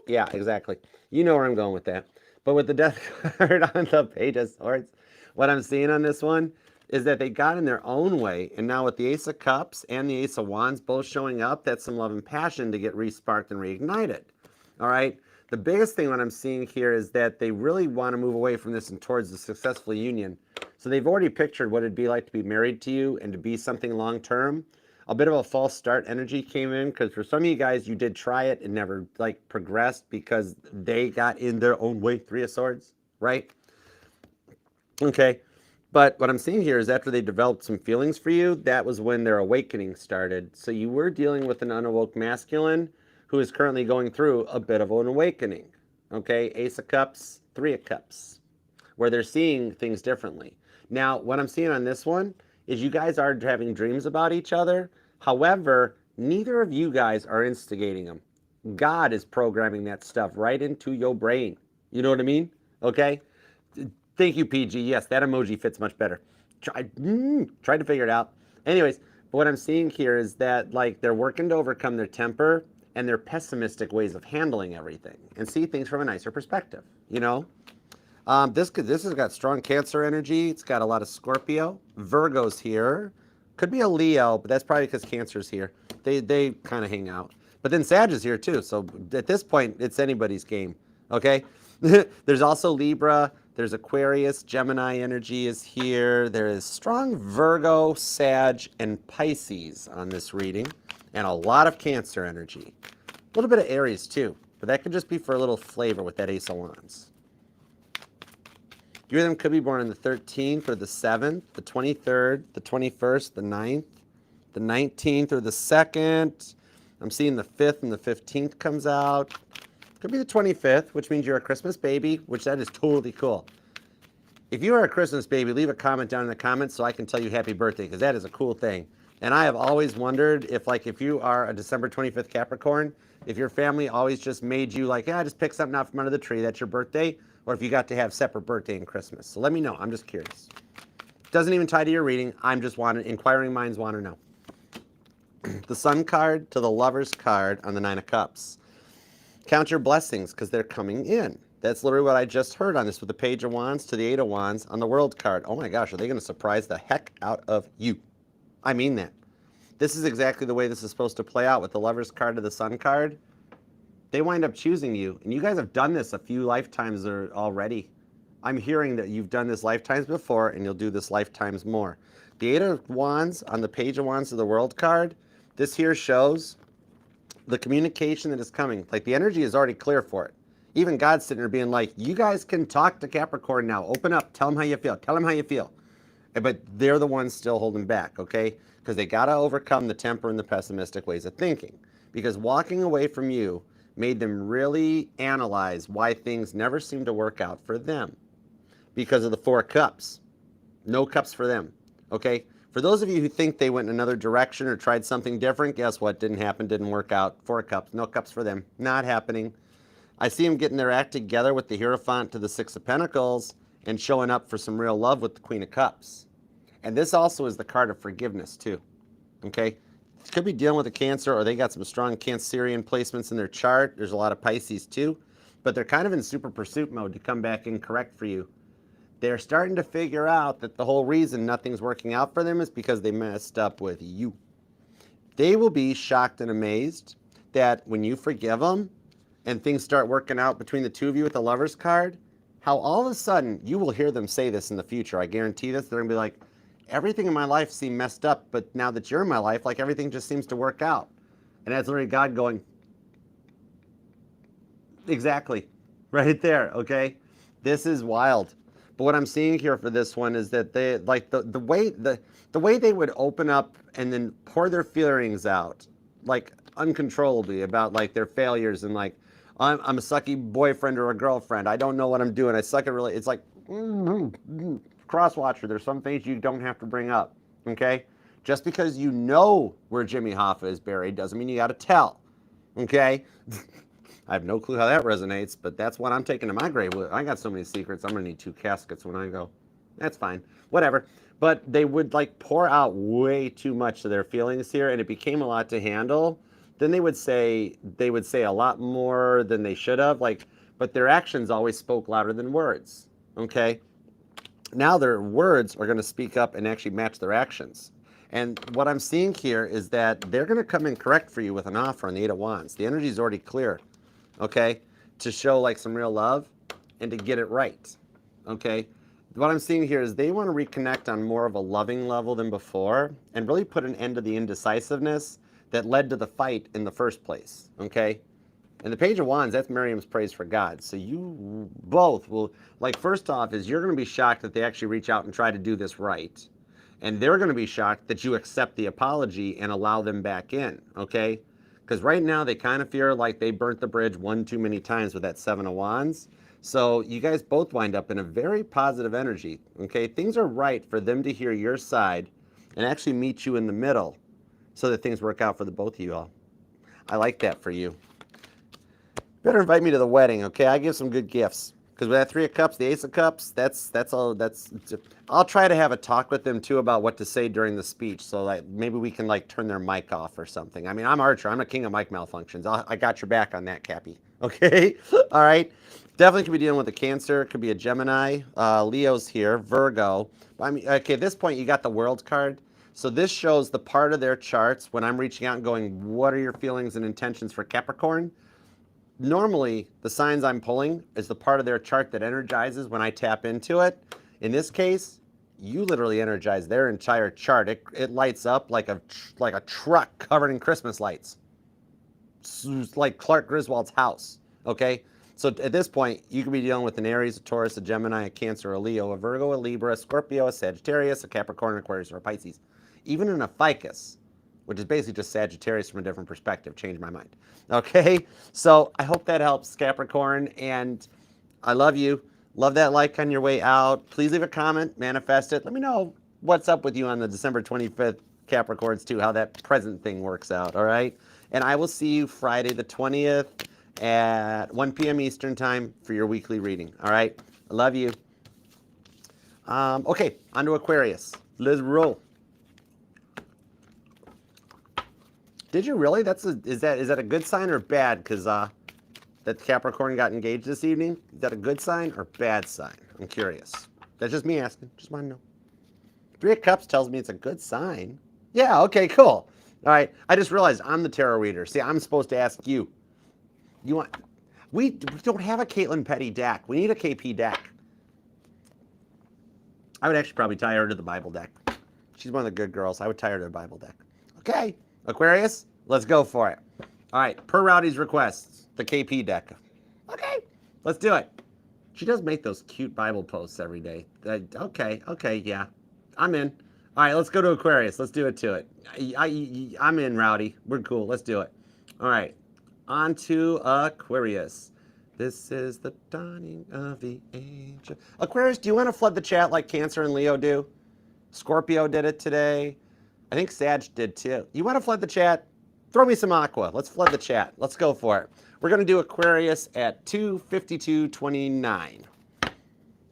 S1: Yeah, exactly. You know where I'm going with that. But with the death card on the Page of Swords, what I'm seeing on this one is that they got in their own way. And now with the Ace of Cups and the Ace of Wands both showing up, that's some love and passion to get re-sparked and reignited. All right. The biggest thing what I'm seeing here is that they really want to move away from this and towards a successful union. So they've already pictured what it'd be like to be married to you and to be something long term. A bit of a false start energy came in because for some of you guys, you did try it and never like progressed because they got in their own way. Three of Swords, right? Okay. But what I'm seeing here is after they developed some feelings for you, that was when their awakening started. So you were dealing with an unawoke masculine who is currently going through a bit of an awakening. Okay, Ace of Cups, Three of Cups, where they're seeing things differently. Now, what I'm seeing on this one is you guys are having dreams about each other. However, neither of you guys are instigating them. God is programming that stuff right into your brain. You know what I mean? Okay? Thank you, PG. Yes, that emoji fits much better. Tried to figure it out. Anyways, but what I'm seeing here is that like they're working to overcome their temper and their pessimistic ways of handling everything and see things from a nicer perspective. You know, this has got strong Cancer energy. It's got a lot of Scorpio, Virgo's here. Could be a Leo, but that's probably because Cancer's here. They kind of hang out. But then Sag is here too. So at this point, it's anybody's game. Okay. There's also Libra. There's Aquarius, Gemini energy is here. There is strong Virgo, Sag, and Pisces on this reading, and a lot of Cancer energy. A little bit of Aries too, but that could just be for a little flavor with that Ace of Wands. You of them could be born on the 13th or the 7th, the 23rd, the 21st, the 9th, the 19th or the 2nd. I'm seeing the 5th and the 15th comes out. Could be the 25th, which means you're a Christmas baby, which that is totally cool. If you are a Christmas baby, leave a comment down in the comments so I can tell you happy birthday, because that is a cool thing. And I have always wondered if you are a December 25th Capricorn, if your family always just made you like, yeah, just pick something out from under the tree, that's your birthday, or if you got to have separate birthday and Christmas. So let me know. I'm just curious. Doesn't even tie to your reading. I'm just inquiring minds want to know. The Sun card to the Lover's card on the Nine of Cups. Count your blessings because they're coming in. That's literally what I just heard on this with the Page of Wands to the Eight of Wands on the World card. Oh my gosh, are they going to surprise the heck out of you? I mean that. This is exactly the way this is supposed to play out with the Lover's card to the Sun card. They wind up choosing you, and you guys have done this a few lifetimes already. I'm hearing that you've done this lifetimes before, and you'll do this lifetimes more. The Eight of Wands on the Page of Wands to the World card, this here shows the communication that is coming. Like the energy is already clear for it. Even God's sitting there being like, you guys can talk to Capricorn now. Open up. Tell them how you feel. Tell them how you feel. But they're the ones still holding back, okay? Because they got to overcome the temper and the pessimistic ways of thinking. Because walking away from you made them really analyze why things never seem to work out for them. Because of the Four of Cups. No cups for them, okay? For those of you who think they went in another direction or tried something different, guess what? Didn't happen, didn't work out. Four of Cups, no cups for them. Not happening. I see them getting their act together with the Hierophant to the Six of Pentacles and showing up for some real love with the Queen of Cups. And this also is the card of forgiveness too, okay? Could be dealing with a Cancer, or they got some strong Cancerian placements in their chart. There's a lot of Pisces too, but they're kind of in super pursuit mode to come back and correct for you. They're starting to figure out that the whole reason nothing's working out for them is because they messed up with you. They will be shocked and amazed that when you forgive them and things start working out between the two of you with the Lover's card, how all of a sudden you will hear them say this in the future. I guarantee this. They're going to be like, everything in my life seemed messed up, but now that you're in my life, like everything just seems to work out. And that's literally God going, exactly, right there, okay? This is wild. But what I'm seeing here for this one is that they like the way they would open up and then pour their feelings out like uncontrollably about like their failures and like I'm a sucky boyfriend or a girlfriend. I don't know what I'm doing. I suck at really. It's like crosswatcher. There's some things you don't have to bring up. Okay, just because you know where Jimmy Hoffa is buried doesn't mean you got to tell. Okay. I have no clue how that resonates, but that's what I'm taking to my grave with. I got so many secrets, I'm going to need 2 caskets when I go. That's fine. Whatever. But they would like pour out way too much of their feelings here, and it became a lot to handle then they would say a lot more than they should have, like, but their actions always spoke louder than words. Okay? Now their words are going to speak up and actually match their actions. And what I'm seeing here is that they're going to come in correct for you with an offer on the Eight of Wands. The energy is already clear, okay, to show like some real love and to get it right, okay? What I'm seeing here is they want to reconnect on more of a loving level than before and really put an end to the indecisiveness that led to the fight in the first place, okay? And the Page of Wands, that's Miriam's praise for God. So you both will, like, first off is you're going to be shocked that they actually reach out and try to do this right. And they're going to be shocked that you accept the apology and allow them back in, okay? Because right now they kind of feel like they burnt the bridge one too many times with that Seven of Wands. So you guys both wind up in a very positive energy, okay? Things are right for them to hear your side and actually meet you in the middle so that things work out for the both of you all. I like that for you. Better invite me to the wedding, okay? I give some good gifts. Because with that Three of Cups, the Ace of Cups, that's all. I'll try to have a talk with them too about what to say during the speech. So like maybe we can like turn their mic off or something. I mean, I'm Archer. I'm a king of mic malfunctions. I got your back on that, Cappy. Okay, all right. Definitely could be dealing with a Cancer. Could be a Gemini. Leo's here. Virgo. I mean, okay. At this point, you got the World card. So this shows the part of their charts when I'm reaching out and going, what are your feelings and intentions for Capricorn? Normally, the signs I'm pulling is the part of their chart that energizes when I tap into it. In this case, you literally energize their entire chart. It lights up like a truck covered in Christmas lights. It's like Clark Griswold's house, okay? So at this point, you could be dealing with an Aries, a Taurus, a Gemini, a Cancer, a Leo, a Virgo, a Libra, a Scorpio, a Sagittarius, a Capricorn, Aquarius, or a Pisces. Even in a ficus, which is basically just Sagittarius from a different perspective. Changed my mind. Okay, so I hope that helps, Capricorn, and I love you. Love that like on your way out. Please leave a comment, manifest it. Let me know what's up with you on the December 25th Capricorns too, how that present thing works out, all right? And I will see you Friday the 20th at 1 p.m. Eastern time for your weekly reading, all right? I love you. Okay, on to Aquarius. Let's roll. Did you really? Is that a good sign or bad? Because that Capricorn got engaged this evening. Is that a good sign or bad sign? I'm curious. That's just me asking. Just want to know. Three of Cups tells me it's a good sign. Yeah. Okay. Cool. All right. I just realized I'm the tarot reader. See, I'm supposed to ask you. You want? We don't have a Caitlin Petty deck. We need a KP deck. I would actually probably tie her to the Bible deck. She's one of the good girls. I would tie her to the Bible deck. Okay. Aquarius, let's go for it. All right, per Rowdy's requests, the KP deck. Okay, let's do it. She does make those cute Bible posts every day. Okay, yeah, I'm in. All right, let's go to Aquarius. Let's do it to it. I'm in, Rowdy. We're cool. Let's do it. All right, on to Aquarius. This is the dawning of the age. Aquarius, do you want to flood the chat like Cancer and Leo do? Scorpio did it today. I think Sag did too. You want to flood the chat? Throw me some aqua. Let's flood the chat. Let's go for it. We're going to do Aquarius at 2:52:29.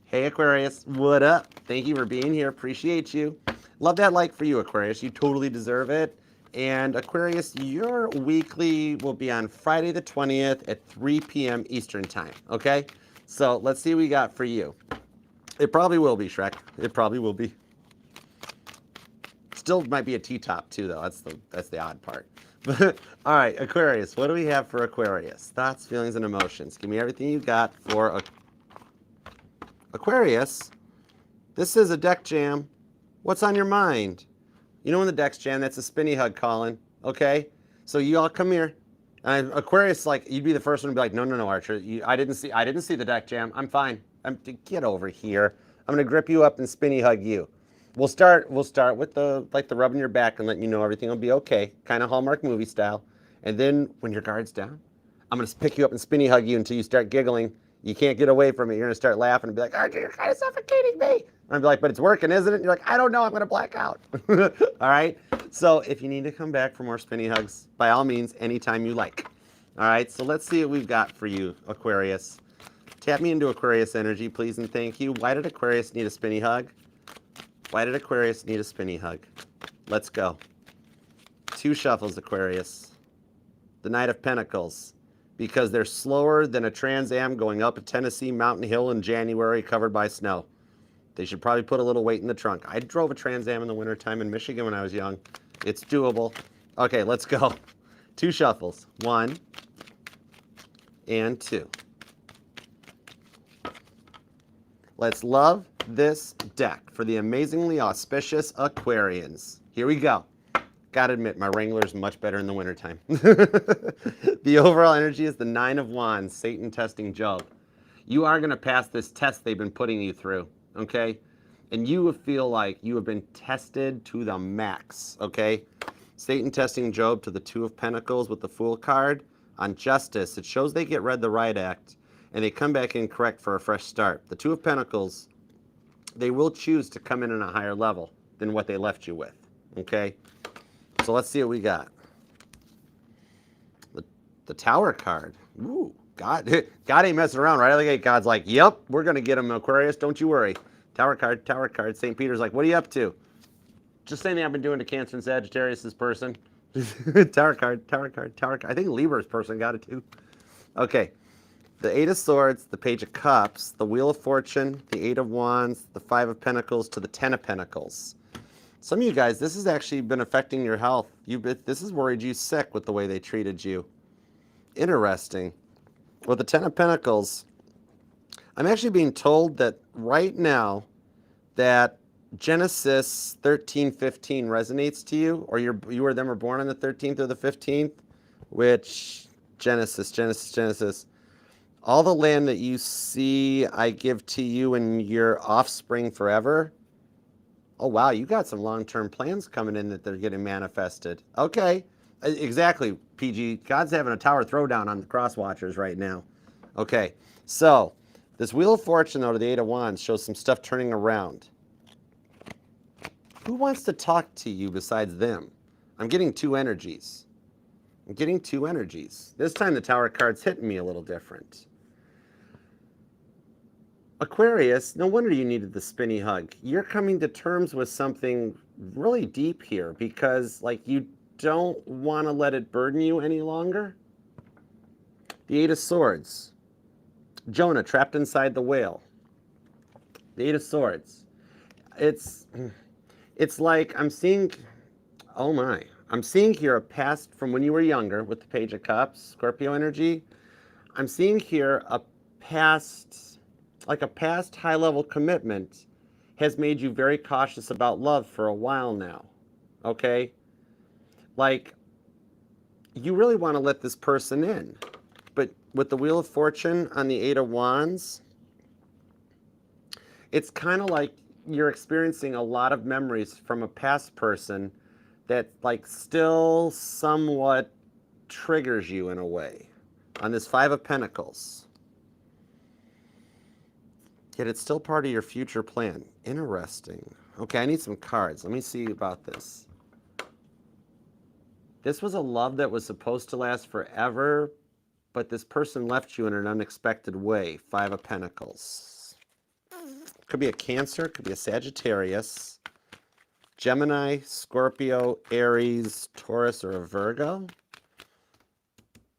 S1: Hey, Aquarius. What up? Thank you for being here. Appreciate you. Love that like for you, Aquarius. You totally deserve it. And Aquarius, your weekly will be on Friday the 20th at 3 p.m. Eastern time. Okay? So let's see what we got for you. It probably will be, Shrek. It probably will be. Still might be a T-top too, though. That's the odd part. All right, Aquarius. What do we have for Aquarius? Thoughts, feelings, and emotions. Give me everything you got for Aquarius. This is a deck jam. What's on your mind? You know when the deck's jam, that's a spinny hug, Colin. Okay, so you all come here. And Aquarius, like you'd be the first one to be like, no, Archer. I didn't see the deck jam. I'm fine. Get over here. I'm gonna grip you up and spinny hug you. We'll start with the rubbing your back and letting you know everything will be okay, kind of Hallmark movie style. And then when your guard's down, I'm gonna pick you up and spinny hug you until you start giggling. You can't get away from it. You're gonna start laughing and be like, Archer, you're kind of suffocating me. And I'll be like, but it's working, isn't it? And you're like, I don't know, I'm gonna black out. All right. So if you need to come back for more spinny hugs, by all means, anytime you like. All right. So let's see what we've got for you, Aquarius. Tap me into Aquarius energy, please and thank you. Why did Aquarius need a spinny hug? Why did Aquarius need a spinny hug? Let's go. 2 shuffles, Aquarius. the Knight of Pentacles, because they're slower than a Trans Am going up a Tennessee mountain hill in January covered by snow. They should probably put a little weight in the trunk. I drove a Trans Am in the wintertime in Michigan when I was young. It's doable. Okay, let's go. 2 shuffles. 1 and 2. Let's love this deck for the amazingly auspicious Aquarians. Here we go. Gotta admit, my Wrangler's much better in the wintertime. The overall energy is the 9 of Wands, Satan testing Job. You are going to pass this test they've been putting you through, okay? And you will feel like you have been tested to the max, okay? Satan testing Job to the 2 of Pentacles with the Fool card. On justice, it shows they get read the right act, and they come back incorrect for a fresh start. The 2 of Pentacles, they will choose to come in on a higher level than what they left you with, okay? So let's see what we got. The Tower card. Ooh, God ain't messing around, right? Like God's like, yep, we're going to get him, Aquarius. Don't you worry. Tower card, Tower card. St. Peter's like, what are you up to? Just saying I've been doing to Cancer and Sagittarius' person. Tower card, Tower card, Tower card. I think Libra's person got it too. Okay. The 8 of Swords, the Page of Cups, the Wheel of Fortune, the 8 of Wands, the 5 of Pentacles to the 10 of Pentacles. Some of you guys, this has actually been affecting your health. This has worried you sick with the way they treated you. Interesting. With the 10 of Pentacles, I'm actually being told that right now that Genesis 13:15 resonates to you, or you or them are born on the 13th or the 15th, which Genesis. All the land that you see I give to you and your offspring forever. Oh, wow, you got some long-term plans coming in that they're getting manifested. Okay, exactly, PG. God's having a tower throwdown on the cross-watchers right now. Okay, so this Wheel of Fortune, though, to the 8 of Wands, shows some stuff turning around. Who wants to talk to you besides them? I'm getting 2 energies. This time the Tower card's hitting me a little different. Aquarius, no wonder you needed the spinny hug. You're coming to terms with something really deep here because, like, you don't want to let it burden you any longer. The 8 of Swords. Jonah trapped inside the whale. The 8 of Swords. It's like I'm seeing, oh my, I'm seeing here a past from when you were younger with the Page of Cups, Scorpio energy. I'm seeing here a past, like a past high-level commitment has made you very cautious about love for a while now, okay? Like, you really want to let this person in. But with the Wheel of Fortune on the 8 of Wands, it's kind of like you're experiencing a lot of memories from a past person that, like, still somewhat triggers you in a way. On this 5 of Pentacles. Yet it's still part of your future plan. Interesting. Okay, I need some cards. Let me see about this. This was a love that was supposed to last forever, but this person left you in an unexpected way. 5 of Pentacles. Could be a Cancer, could be a Sagittarius, Gemini, Scorpio, Aries, Taurus, or a Virgo.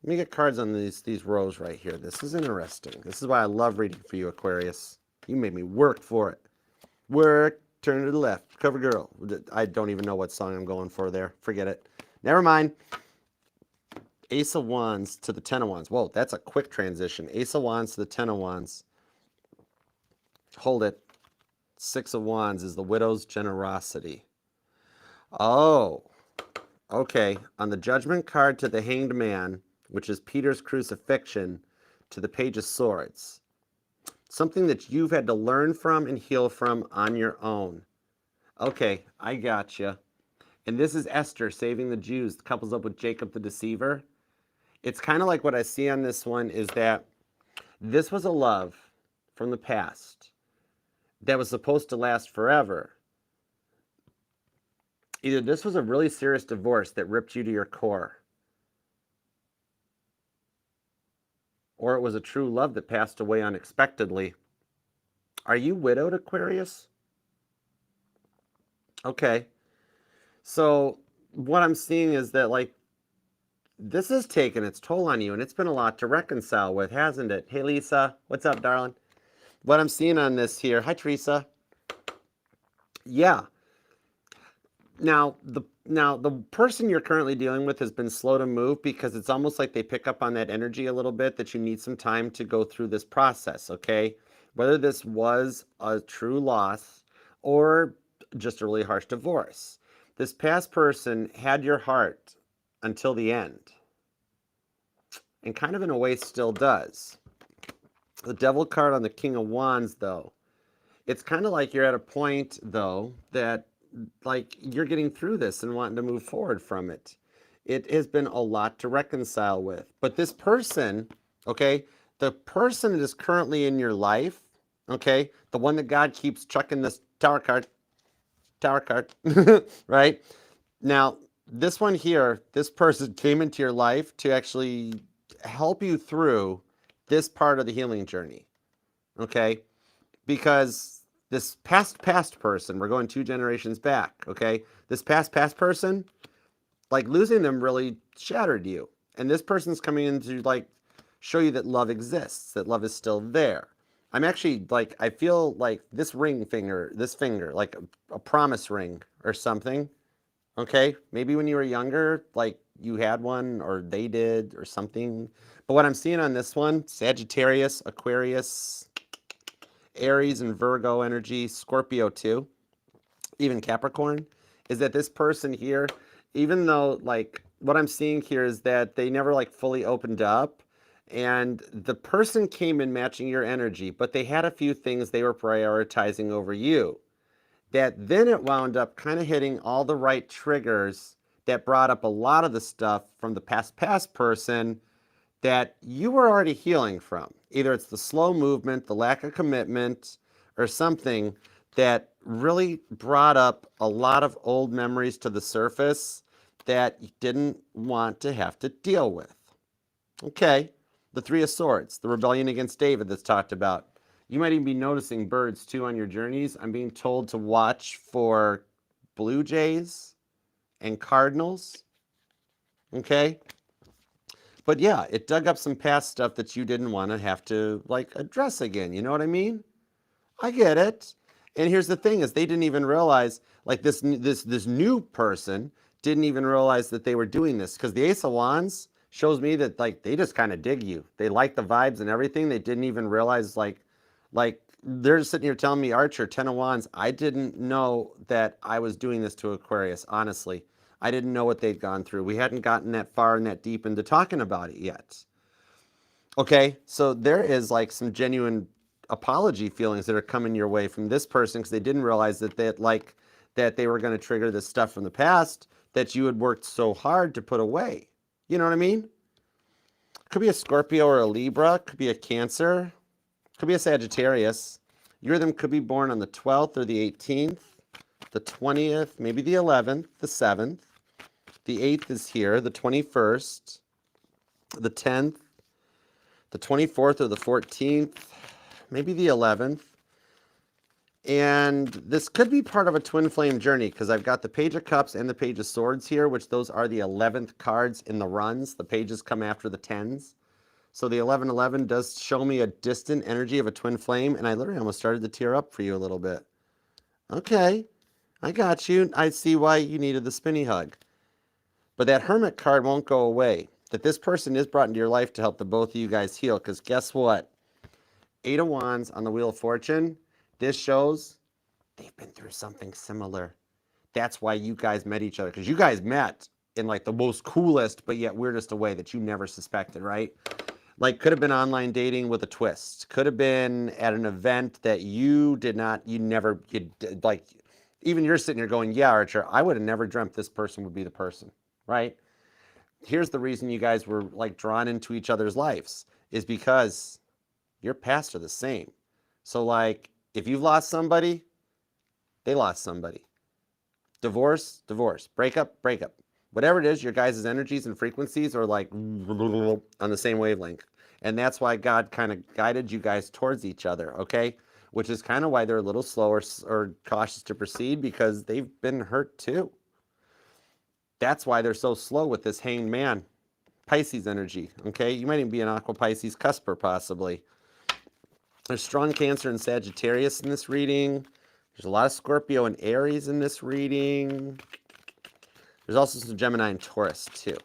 S1: Let me get cards on these rows right here. This is interesting. This is why I love reading for you, Aquarius. You made me work for it. Work, turn to the left, cover girl. I don't even know what song I'm going for there. Forget it. Never mind. Ace of Wands to the 10 of Wands. Whoa, that's a quick transition. Ace of Wands to the 10 of Wands. Hold it. 6 of Wands is the widow's generosity. Oh, okay. On the Judgment card to the Hanged Man, which is Peter's crucifixion, to the Page of Swords. Something that you've had to learn from and heal from on your own. Okay, I gotcha. And this is Esther saving the Jews, couples up with Jacob the Deceiver. It's kind of like what I see on this one is that this was a love from the past that was supposed to last forever. Either this was a really serious divorce that ripped you to your core, or it was a true love that passed away unexpectedly. Are you widowed, Aquarius? Okay. So what I'm seeing is that, like, this has taken its toll on you, and it's been a lot to reconcile with, hasn't it? Hey, Lisa. What's up, darling? What I'm seeing on this here. Hi, Teresa. Yeah. Now the person you're currently dealing with has been slow to move because it's almost like they pick up on that energy a little bit that you need some time to go through this process, okay? Whether this was a true loss or just a really harsh divorce. This past person had your heart until the end, and kind of in a way still does. The Devil card on the King of Wands, though, it's kind of like you're at a point, though, that like you're getting through this and wanting to move forward from it. It has been a lot to reconcile with. But this person, okay, the person that is currently in your life, okay, the one that God keeps chucking this tower card, right? Now, this one here, this person came into your life to actually help you through this part of the healing journey, okay? Because this past person, we're going 2 generations back, okay? This past person, like losing them really shattered you. And this person's coming in to like show you that love exists, that love is still there. I'm actually like, I feel like this finger, like a promise ring or something, okay? Maybe when you were younger, like you had one or they did or something. But what I'm seeing on this one, Sagittarius, Aquarius, Aries and Virgo energy, Scorpio too, even Capricorn, is that this person here, even though like what I'm seeing here is that they never like fully opened up, and the person came in matching your energy, but they had a few things they were prioritizing over you. That then it wound up kind of hitting all the right triggers that brought up a lot of the stuff from the past person that you were already healing from. Either it's the slow movement, the lack of commitment, or something that really brought up a lot of old memories to the surface that you didn't want to have to deal with. Okay, the Three of Swords, the rebellion against David that's talked about. You might even be noticing birds too on your journeys. I'm being told to watch for blue jays and cardinals. Okay, but yeah, it dug up some past stuff that you didn't want to have to like address again. You know what I mean? I get it. And here's the thing: is they didn't even realize, like this new person didn't even realize that they were doing this, because the Ace of Wands shows me that like they just kind of dig you. They like the vibes and everything. They didn't even realize like they're just sitting here telling me, Archer, 10 of Wands, I didn't know that I was doing this to Aquarius, honestly. I didn't know what they'd gone through. We hadn't gotten that far and that deep into talking about it yet. Okay, so there is like some genuine apology feelings that are coming your way from this person, because they didn't realize that they were going to trigger this stuff from the past that you had worked so hard to put away. You know what I mean? Could be a Scorpio or a Libra, could be a Cancer, could be a Sagittarius. Your them could be born on the 12th or the 18th, the 20th, maybe the 11th, the 7th. The 8th is here, the 21st, the 10th, the 24th or the 14th, maybe the 11th. And this could be part of a twin flame journey, because I've got the Page of Cups and the Page of Swords here, which those are the 11th cards in the runs. The pages come after the 10s. So the 1111 does show me a distant energy of a twin flame, and I literally almost started to tear up for you a little bit. Okay, I got you. I see why you needed the spinny hug. But that Hermit card won't go away. That this person is brought into your life to help the both of you guys heal, because guess what? 8 of Wands on the Wheel of Fortune. This shows they've been through something similar. That's why you guys met each other, because you guys met in like the most coolest but yet weirdest of way that you never suspected, right? Like could have been online dating with a twist. Could have been at an event that you like, even you're sitting here going, yeah, Archer, I would have never dreamt this person would be the person, right? Here's the reason you guys were like drawn into each other's lives, is because your paths are the same. So like, if you've lost somebody, they lost somebody. Divorce, divorce. Breakup, breakup. Whatever it is, your guys' energies and frequencies are like on the same wavelength. And that's why God kind of guided you guys towards each other, okay? Which is kind of why they're a little slower or cautious to proceed, because they've been hurt too. That's why they're so slow with this Hanged Man. Pisces energy, okay? You might even be an Aqua Pisces cusper, possibly. There's strong Cancer and Sagittarius in this reading. There's a lot of Scorpio and Aries in this reading. There's also some Gemini and Taurus, too.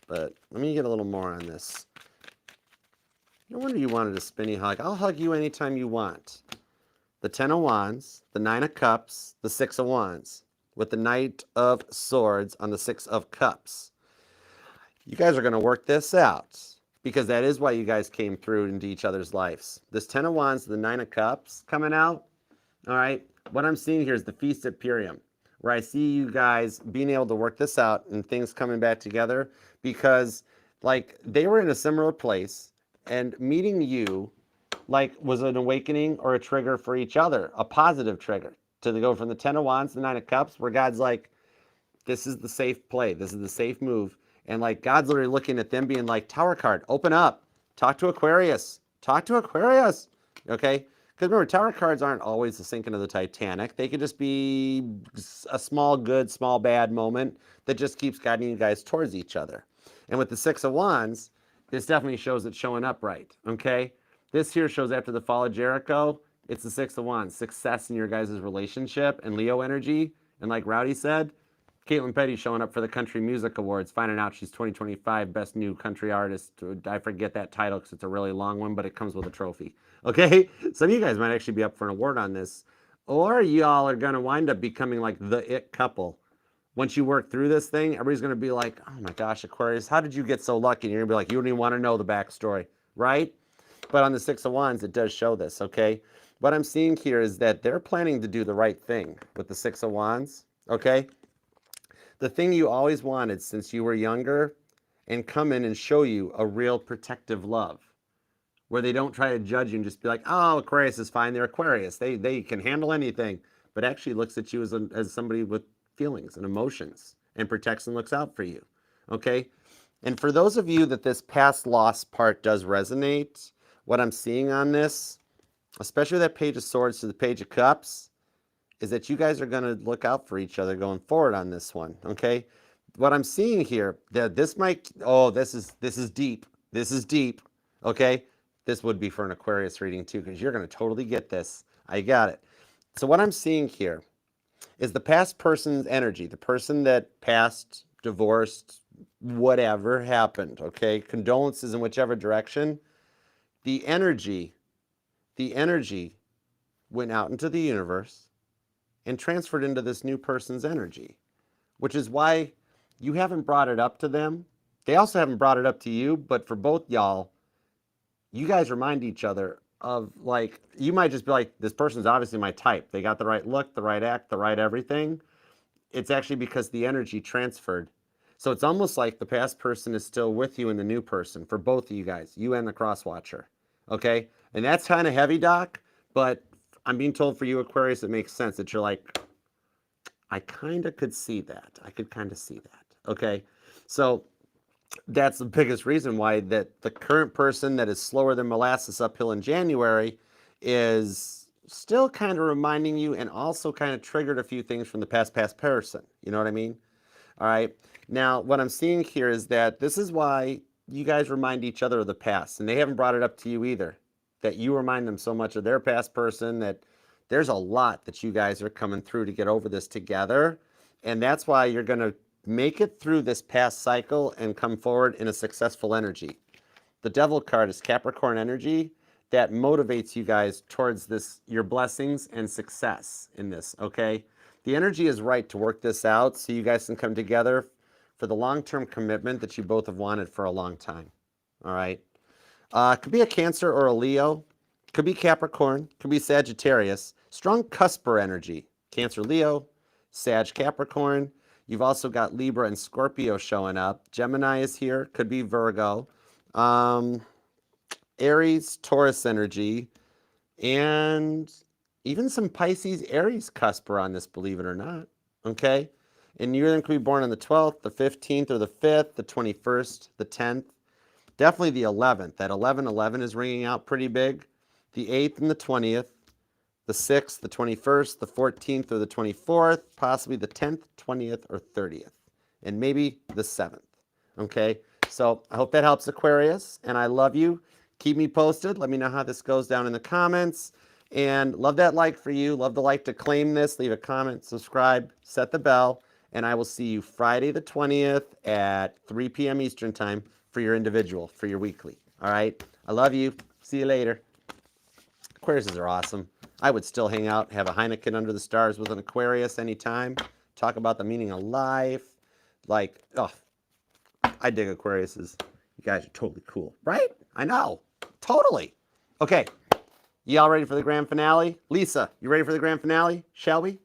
S1: But let me get a little more on this. No wonder you wanted a spinny hug. I'll hug you anytime you want. The 10 of Wands, the 9 of Cups, the 6 of Wands, with the Knight of Swords on the 6 of Cups. You guys are going to work this out, because that is why you guys came through into each other's lives. This 10 of Wands, the 9 of Cups coming out, all right? What I'm seeing here is the Feast at Purium, where I see you guys being able to work this out and things coming back together, because, like, they were in a similar place, and meeting you, like, was an awakening or a trigger for each other, a positive trigger, to go from the 10 of Wands to the 9 of Cups, where God's like, this is the safe play, this is the safe move. And like God's literally looking at them being like, Tower card, open up. Talk to Aquarius. Talk to Aquarius. Okay? Because remember, Tower cards aren't always the sinking of the Titanic. They could just be a small good, small bad moment that just keeps guiding you guys towards each other. And with the 6 of Wands, this definitely shows it showing up right. Okay? This here shows after the fall of Jericho, it's the 6 of Wands. Success in your guys' relationship and Leo energy. And like Rowdy said, Caitlin Petty showing up for the Country Music Awards, finding out she's 2025 Best New Country Artist. I forget that title because it's a really long one, but it comes with a trophy. Okay? Some of you guys might actually be up for an award on this. Or y'all are going to wind up becoming like the it couple. Once you work through this thing, everybody's going to be like, oh my gosh, Aquarius, how did you get so lucky? And you're going to be like, you don't even want to know the backstory, right? But on the 6 of Wands, it does show this, okay? What I'm seeing here is that they're planning to do the right thing with the 6 of Wands, okay? The thing you always wanted since you were younger, and come in and show you a real protective love, where they don't try to judge you and just be like, oh, Aquarius is fine, they're Aquarius, they can handle anything, but actually looks at you as somebody with feelings and emotions and protects and looks out for you, okay? And for those of you that this past loss part does resonate, what I'm seeing on this, especially that Page of Swords to the Page of Cups, is that you guys are going to look out for each other going forward on this one, okay? What I'm seeing here, that this might, oh, this is deep. This is deep, okay? This would be for an Aquarius reading too, because you're going to totally get this. I got it. So what I'm seeing here is the past person's energy, the person that passed, divorced, whatever happened, okay? Condolences in whichever direction. The energy went out into the universe and transferred into this new person's energy, which is why you haven't brought it up to them. They also haven't brought it up to you, but for both y'all, you guys remind each other of, like, you might just be like, this person's obviously my type. They got the right look, the right act, the right everything. It's actually because the energy transferred. So it's almost like the past person is still with you and the new person for both of you guys, you and the cross watcher, okay? And that's kind of heavy, Doc, but I'm being told for you, Aquarius, it makes sense that you're like, I kind of could see that. I could kind of see that. Okay. So that's the biggest reason why that the current person that is slower than molasses uphill in January is still kind of reminding you and also kind of triggered a few things from the past person. You know what I mean? All right. Now, what I'm seeing here is that this is why you guys remind each other of the past, and they haven't brought it up to you either, that you remind them so much of their past person that there's a lot that you guys are coming through to get over this together. And that's why you're going to make it through this past cycle and come forward in a successful energy. The Devil card is Capricorn energy that motivates you guys towards this, your blessings and success in this, okay? The energy is right to work this out so you guys can come together for the long-term commitment that you both have wanted for a long time, all right? Could be a Cancer or a Leo. Could be Capricorn. Could be Sagittarius. Strong cusper energy. Cancer, Leo, Sag, Capricorn. You've also got Libra and Scorpio showing up. Gemini is here. Could be Virgo. Aries, Taurus energy. And even some Pisces, Aries cusper on this, believe it or not. Okay? And you're going to be born on the 12th, the 15th, or the 5th, the 21st, the 10th. Definitely the 11th. That 11-11 is ringing out pretty big. The 8th and the 20th, the 6th, the 21st, the 14th, or the 24th, possibly the 10th, 20th, or 30th, and maybe the 7th, okay? So I hope that helps, Aquarius, and I love you. Keep me posted. Let me know how this goes down in the comments. And love that like for you. Love the like to claim this. Leave a comment, subscribe, set the bell, and I will see you Friday the 20th at 3 p.m. Eastern time for your individual, for your weekly. All right? I love you. See you later. Aquariuses are awesome. I would still hang out, have a Heineken under the stars with an Aquarius anytime. Talk about the meaning of life. Like, oh, I dig Aquariuses. You guys are totally cool, right? I know. Totally. Okay. Y'all ready for the grand finale? Lisa, you ready for the grand finale? Shall we?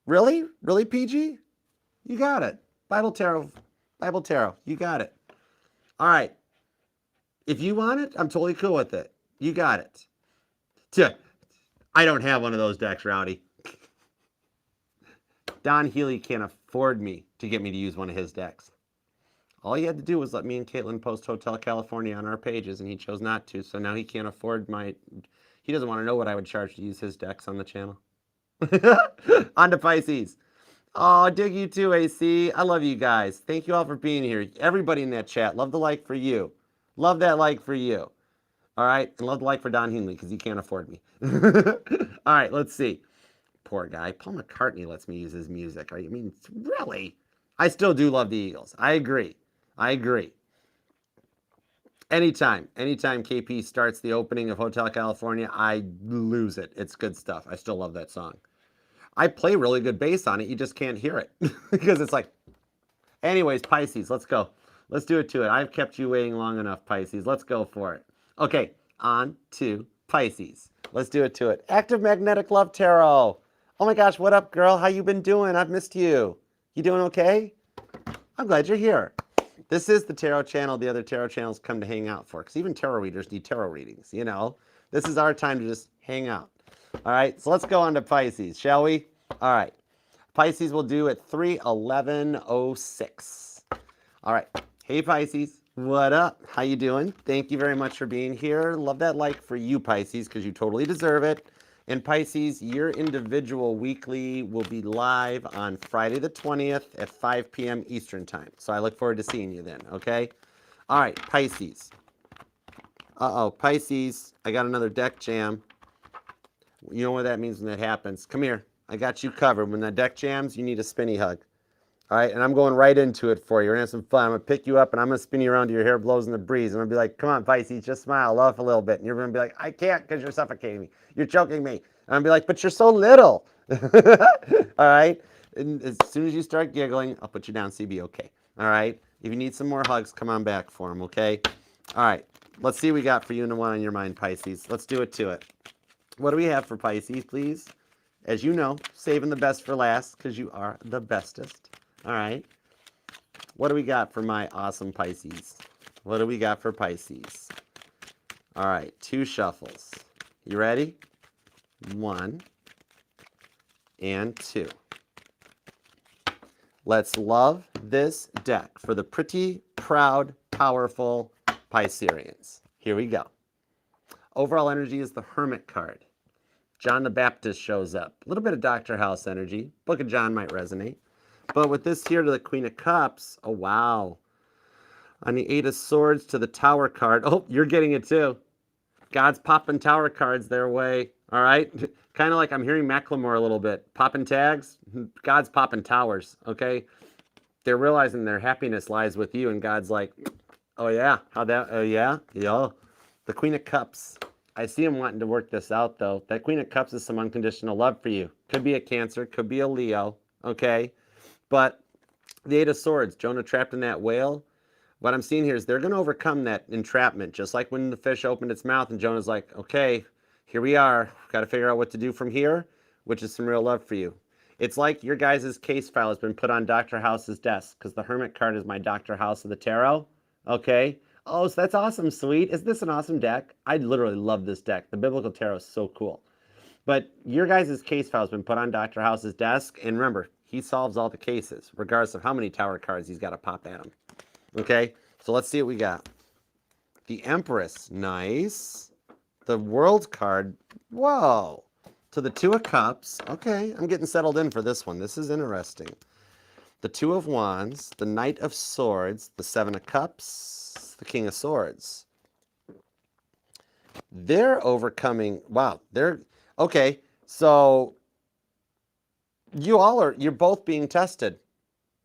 S1: Really? Really, PG? You got it. Bible Tarot. Bible Tarot. You got it. All right. If you want it, I'm totally cool with it. You got it. I don't have one of those decks, Rowdy. Don Healy can't afford me to get me to use one of his decks. All he had to do was let me and Caitlin post Hotel California on our pages, and he chose not to. So now he can't afford he doesn't want to know what I would charge to use his decks on the channel. On to Pisces. Oh, dig you too, AC. I love you guys. Thank you all for being here. Everybody in that chat, love the like for you. Love that like for you. All right, and love the like for Don Henley because he can't afford me. All right, let's see. Poor guy. Paul McCartney lets me use his music. I mean, really? I still do love the Eagles. I agree. Anytime KP starts the opening of Hotel California, I lose it. It's good stuff. I still love that song. I play really good bass on it. You just can't hear it because it's like, anyways, Pisces, let's go. Let's do it to it. I've kept you waiting long enough, Pisces. Let's go for it. Okay, on to Pisces. Let's do it to it. Active Magnetic Love Tarot. Oh my gosh, what up, girl? How you been doing? I've missed you. You doing okay? I'm glad you're here. This is the tarot channel the other tarot channels come to hang out for, because even tarot readers need tarot readings, you know? This is our time to just hang out. All right, so let's go on to Pisces, shall we? All right. Pisces will do at 3:11:06. All right. Hey, Pisces. What up? How you doing? Thank you very much for being here. Love that like for you, Pisces, because you totally deserve it. And Pisces, your individual weekly will be live on Friday the 20th at 5 p.m. Eastern time. So I look forward to seeing you then, okay? All right, Pisces. Uh-oh, Pisces, I got another deck jam. You know what that means when that happens. Come here. I got you covered. When that deck jams, you need a spinny hug. All right, and I'm going right into it for you. We're going to have some fun. I'm going to pick you up, and I'm going to spin you around till your hair blows in the breeze. I'm going to be like, come on, Pisces, just smile. Laugh a little bit. And you're going to be like, I can't because you're suffocating me. You're choking me. And I'm going to be like, but you're so little. All right? And as soon as you start giggling, I'll put you down so you'll be okay. All right? If you need some more hugs, come on back for them, okay? All right. Let's see what we got for you and the one on your mind, Pisces. Let's do it to it. What do we have for Pisces, please? As you know, saving the best for last because you are the bestest. All right. What do we got for my awesome Pisces? What do we got for Pisces? All right. 2 shuffles. You ready? 1 and 2. Let's love this deck for the pretty, proud, powerful Pisceans. Here we go. Overall energy is the Hermit card. John the Baptist shows up. A little bit of Dr. House energy. Book of John might resonate. But with this here to the Queen of Cups, oh, wow. On the 8 of Swords to the Tower card. Oh, you're getting it too. God's popping Tower cards their way. All right? Kind of like I'm hearing Macklemore a little bit. Popping tags, God's popping towers, okay? They're realizing their happiness lies with you, and God's like, oh, yeah. Oh, yeah? Yeah. The Queen of Cups. I see him wanting to work this out, though. That Queen of Cups is some unconditional love for you. Could be a Cancer, could be a Leo, okay? But the 8 of Swords, Jonah trapped in that whale. What I'm seeing here is they're going to overcome that entrapment, just like when the fish opened its mouth and Jonah's like, okay, here we are. Got to figure out what to do from here, which is some real love for you. It's like your guys' case file has been put on Dr. House's desk because the Hermit card is my Dr. House of the Tarot, okay? Oh, so that's awesome, sweet. Is this an awesome deck? I literally love this deck. The Biblical Tarot is so cool. But your guys' case file has been put on Dr. House's desk, and remember, he solves all the cases, regardless of how many tower cards he's got to pop at him. Okay, so let's see what we got. The Empress, nice. The World card, whoa. To the 2 of Cups, okay, I'm getting settled in for this one. This is interesting. the Two of Wands, the Knight of Swords, the Seven of Cups, the King of Swords. They're overcoming, wow, okay, so you're both being tested.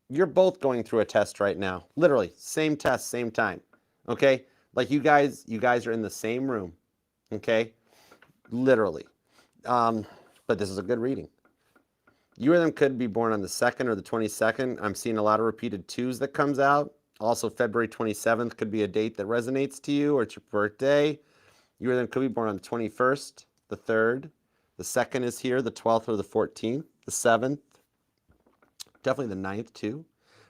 S1: You're both going through a test right now. Literally, same test, same time. Okay? Like you guys are in the same room. Okay? Literally. But this is a good reading. You or them could be born on the 2nd or the 22nd. I'm seeing a lot of repeated 2s that comes out. Also, February 27th could be a date that resonates to you, or it's your birthday. You or them could be born on the 21st, the 3rd. The 2nd is here, the 12th or the 14th, the 7th. Definitely the 9th too.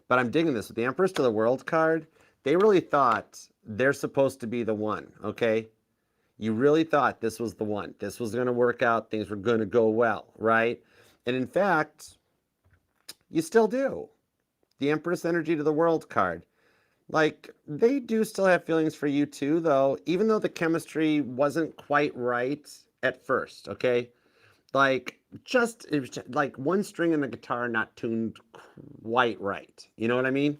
S1: But I'm digging this. With the Empress to the World card, they really thought they're supposed to be the one, okay? You really thought this was the one. This was going to work out. Things were going to go well, right? And in fact, you still do. The Empress energy to the World card. Like, they do still have feelings for you too, though, even though the chemistry wasn't quite right at first, okay? Like, it was just like one string in the guitar not tuned quite right. You know what I mean?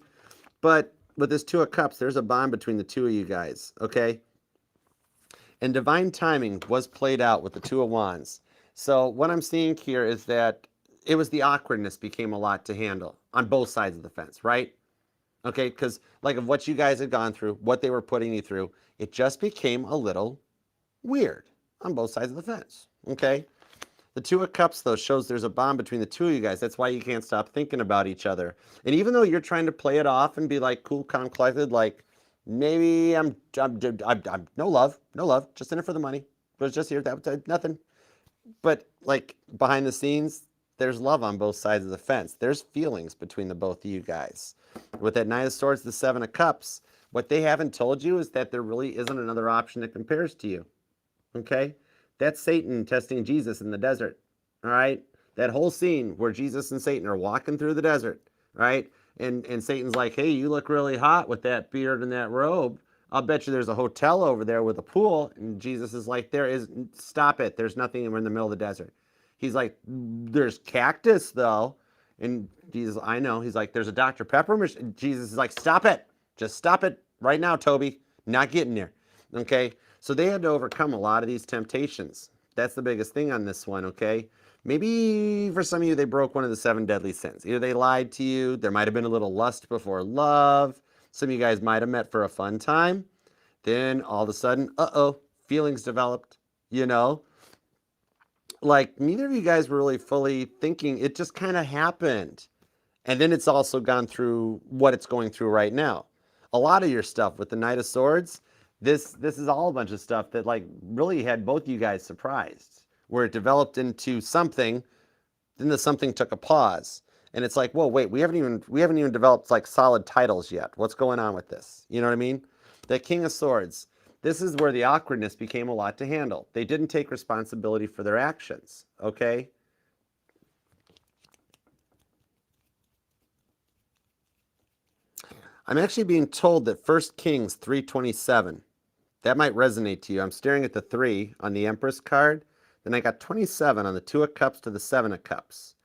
S1: But with this Two of Cups, there's a bond between the two of you guys, okay? And divine timing was played out with the Two of Wands. So what I'm seeing here is that it was the awkwardness became a lot to handle on both sides of the fence, right? Okay, because like of what you guys had gone through, what they were putting you through, it just became a little weird on both sides of the fence, okay? The Two of Cups, though, shows there's a bond between the two of you guys. That's why you can't stop thinking about each other. And even though you're trying to play it off and be like cool, calm, collected, like maybe I'm no love, just in it for the money. Was just here, that nothing. But like behind the scenes, there's love on both sides of the fence. There's feelings between the both of you guys. With that Knight of Swords, the Seven of Cups, what they haven't told you is that there really isn't another option that compares to you. Okay? That's Satan testing Jesus in the desert. All right? That whole scene where Jesus and Satan are walking through the desert, right? And Satan's like, hey, you look really hot with that beard and that robe. I'll bet you there's a hotel over there with a pool. And Jesus is like, stop it. There's nothing. We're in the middle of the desert. He's like, there's cactus though. And Jesus, I know. He's like, there's a Dr. Pepper machine. Jesus is like, stop it. Just stop it right now, Toby. Not getting there. Okay? So they had to overcome a lot of these temptations. That's the biggest thing on this one, okay? Maybe for some of you, they broke one of the 7 deadly sins. Either they lied to you, there might have been a little lust before love. Some of you guys might have met for a fun time. Then all of a sudden, feelings developed, you know? Like neither of you guys were really fully thinking. It just kind of happened. And then it's also gone through what it's going through right now. A lot of your stuff with the Knight of Swords, this is all a bunch of stuff that like really had both you guys surprised, where it developed into something, then the something took a pause. And it's like, whoa, wait, we haven't even developed like solid titles yet. What's going on with this? You know what I mean? The King of Swords. This is where the awkwardness became a lot to handle. They didn't take responsibility for their actions, okay? I'm actually being told that 1 Kings 3:27, that might resonate to you. I'm staring at the 3 on the Empress card. Then I got 27 on the 2 of Cups to the 7 of Cups.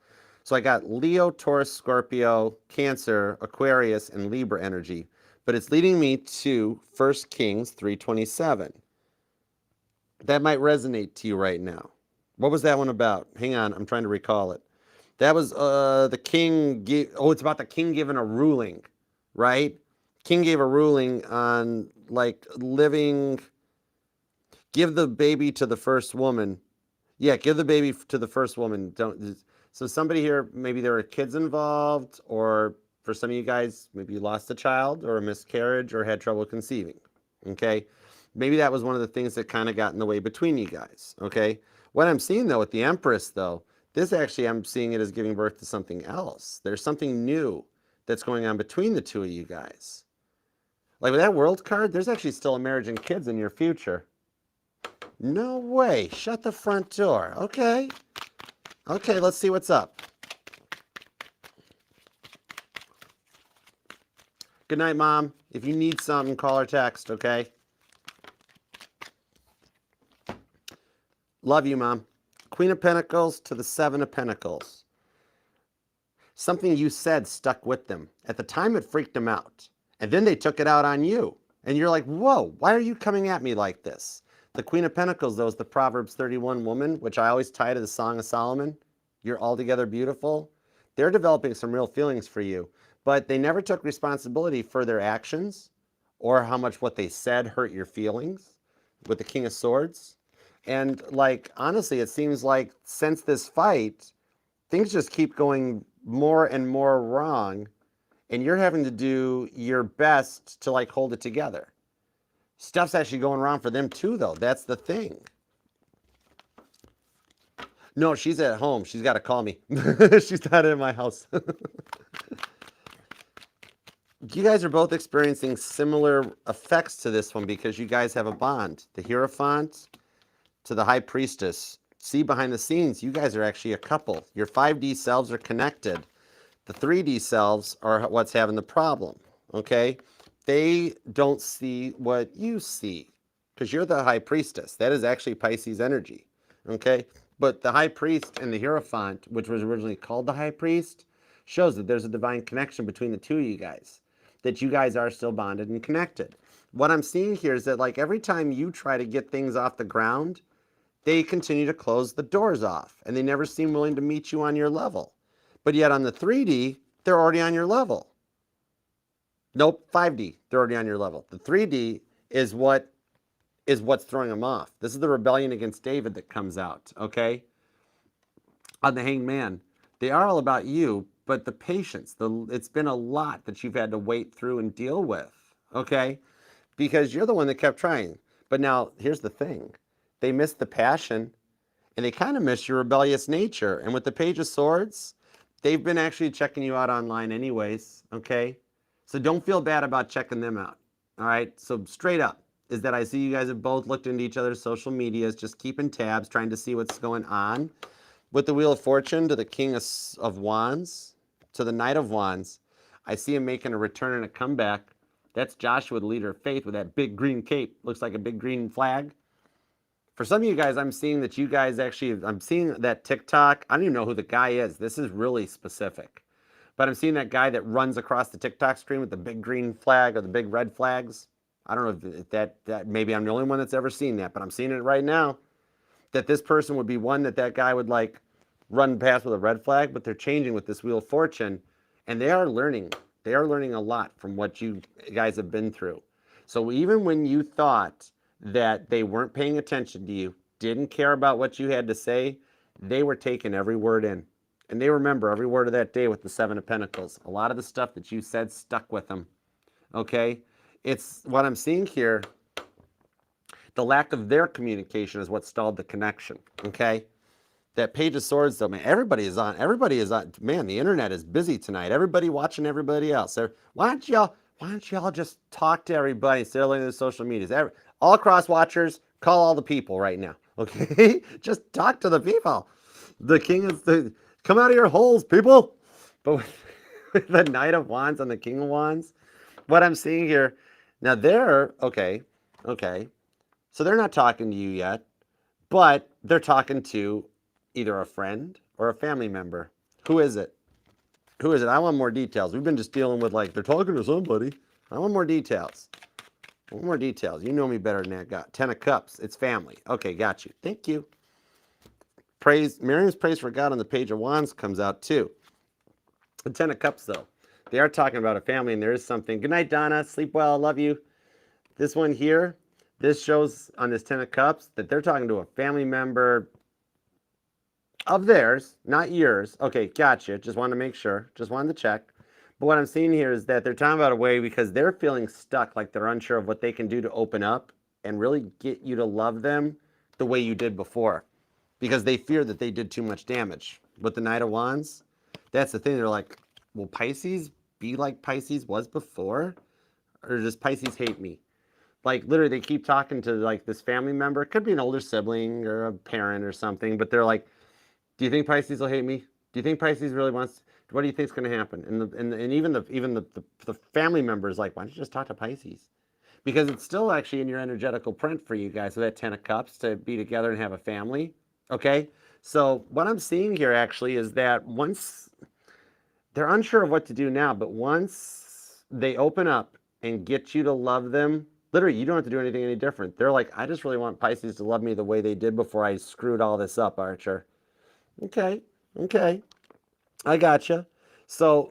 S1: So I got Leo, Taurus, Scorpio, Cancer, Aquarius, and Libra energy. But it's leading me to 1 Kings 3:27. That might resonate to you right now. What was that one about? Hang on, I'm trying to recall it. That was the king. It's about the king giving a ruling, right? King gave a ruling on like give the baby to the first woman. Yeah, give the baby to the first woman. So somebody here, maybe there were kids involved, or for some of you guys, maybe you lost a child or a miscarriage or had trouble conceiving. Okay? Maybe that was one of the things that kind of got in the way between you guys. Okay? What I'm seeing though with the Empress though, this actually I'm seeing it as giving birth to something else. There's something new that's going on between the two of you guys. Like with that World card, there's actually still a marriage and kids in your future. No way. Shut the front door. Okay. Okay, let's see what's up. Good night, Mom. If you need something, call or text, okay? Love you, Mom. Queen of Pentacles to the 7 of Pentacles. Something you said stuck with them. At the time, it freaked them out. And then they took it out on you. And you're like, whoa, why are you coming at me like this? The Queen of Pentacles, though, is the Proverbs 31 woman, which I always tie to the Song of Solomon. You're altogether beautiful. They're developing some real feelings for you, but they never took responsibility for their actions or how much what they said hurt your feelings with the King of Swords. And like, honestly, it seems like since this fight, things just keep going more and more wrong, and you're having to do your best to like hold it together. Stuff's actually going wrong for them too, though. That's the thing. No, she's at home. She's got to call me. She's not in my house. You guys are both experiencing similar effects to this one because you guys have a bond. The Hierophant to the High Priestess. See, behind the scenes, you guys are actually a couple. Your 5D selves are connected. The 3D selves are what's having the problem, okay? They don't see what you see because you're the High Priestess. That is actually Pisces energy, okay? But the High Priest and the Hierophant, which was originally called the High Priest, shows that there's a divine connection between the two of you guys, that you guys are still bonded and connected. What I'm seeing here is that like every time you try to get things off the ground, they continue to close the doors off and they never seem willing to meet you on your level. But yet on the 3D, they're already on your level. Nope, 5D, they're already on your level. The 3D is what's throwing them off. This is the rebellion against David that comes out, okay? On the Hanged Man, they are all about you, but the patience, it's been a lot that you've had to wait through and deal with, okay? Because you're the one that kept trying. But now, here's the thing. They miss the passion, and they kind of miss your rebellious nature. And with the Page of Swords, they've been actually checking you out online anyways, okay? So don't feel bad about checking them out, all right? So straight up is that I see you guys have both looked into each other's social medias, just keeping tabs, trying to see what's going on. With the Wheel of Fortune to the King of Wands to the Knight of Wands, I see him making a return and a comeback. That's Joshua, the leader of faith, with that big green cape. Looks like a big green flag. For some of you guys, I'm seeing that you guys actually, I'm seeing that TikTok. I don't even know who the guy is. This is really specific. But I'm seeing that guy that runs across the TikTok screen with the big green flag or the big red flags. I don't know if that maybe I'm the only one that's ever seen that, but I'm seeing it right now. That this person would be one that guy would like run past with a red flag, but they're changing with this Wheel of Fortune, and they are learning. They are learning a lot from what you guys have been through. So even when you thought that they weren't paying attention to you, didn't care about what you had to say, they were taking every word in. And they remember every word of that day with the Seven of Pentacles. A lot of the stuff that you said stuck with them. Okay? It's what I'm seeing here. The lack of their communication is what stalled the connection. Okay? That Page of Swords, though, man, everybody is on. Man, the internet is busy tonight. Everybody watching everybody else. Why don't y'all just talk to everybody instead of looking at the social medias? All across watchers, call all the people right now. Okay? Just talk to the people. The king is come out of your holes, people. But with the Knight of Wands and the King of Wands, what I'm seeing here, now they're, okay. So they're not talking to you yet, but they're talking to either a friend or a family member. Who is it? Who is it? I want more details. We've been just dealing with like, they're talking to somebody. I want more details. I want more details. You know me better than that. Got 10 of Cups. It's family. Okay, got you. Thank you. Miriam's praise for God on the Page of Wands comes out too. The 10 of Cups, though. They are talking about a family, and there is something. Good night, Donna. Sleep well. Love you. This one here, this shows on this 10 of Cups that they're talking to a family member of theirs, not yours. Okay, gotcha. Just wanted to make sure. Just wanted to check. But what I'm seeing here is that they're talking about a way because they're feeling stuck, like they're unsure of what they can do to open up and really get you to love them the way you did before. Because they fear that they did too much damage. With the Knight of Wands, that's the thing. They're like, will Pisces be like Pisces was before? Or does Pisces hate me? Like, literally, they keep talking to, like, this family member. It could be an older sibling or a parent or something. But they're like, do you think Pisces will hate me? Do you think Pisces really wants... What do you think's going to happen? And even the family member is like, why don't you just talk to Pisces? Because it's still actually in your energetical print for you guys with that 10 of Cups to be together and have a family. Okay? So what I'm seeing here actually is that once they're unsure of what to do now, but once they open up and get you to love them, literally, you don't have to do anything any different. They're like, I just really want Pisces to love me the way they did before I screwed all this up, Archer. Okay, okay, I gotcha. So,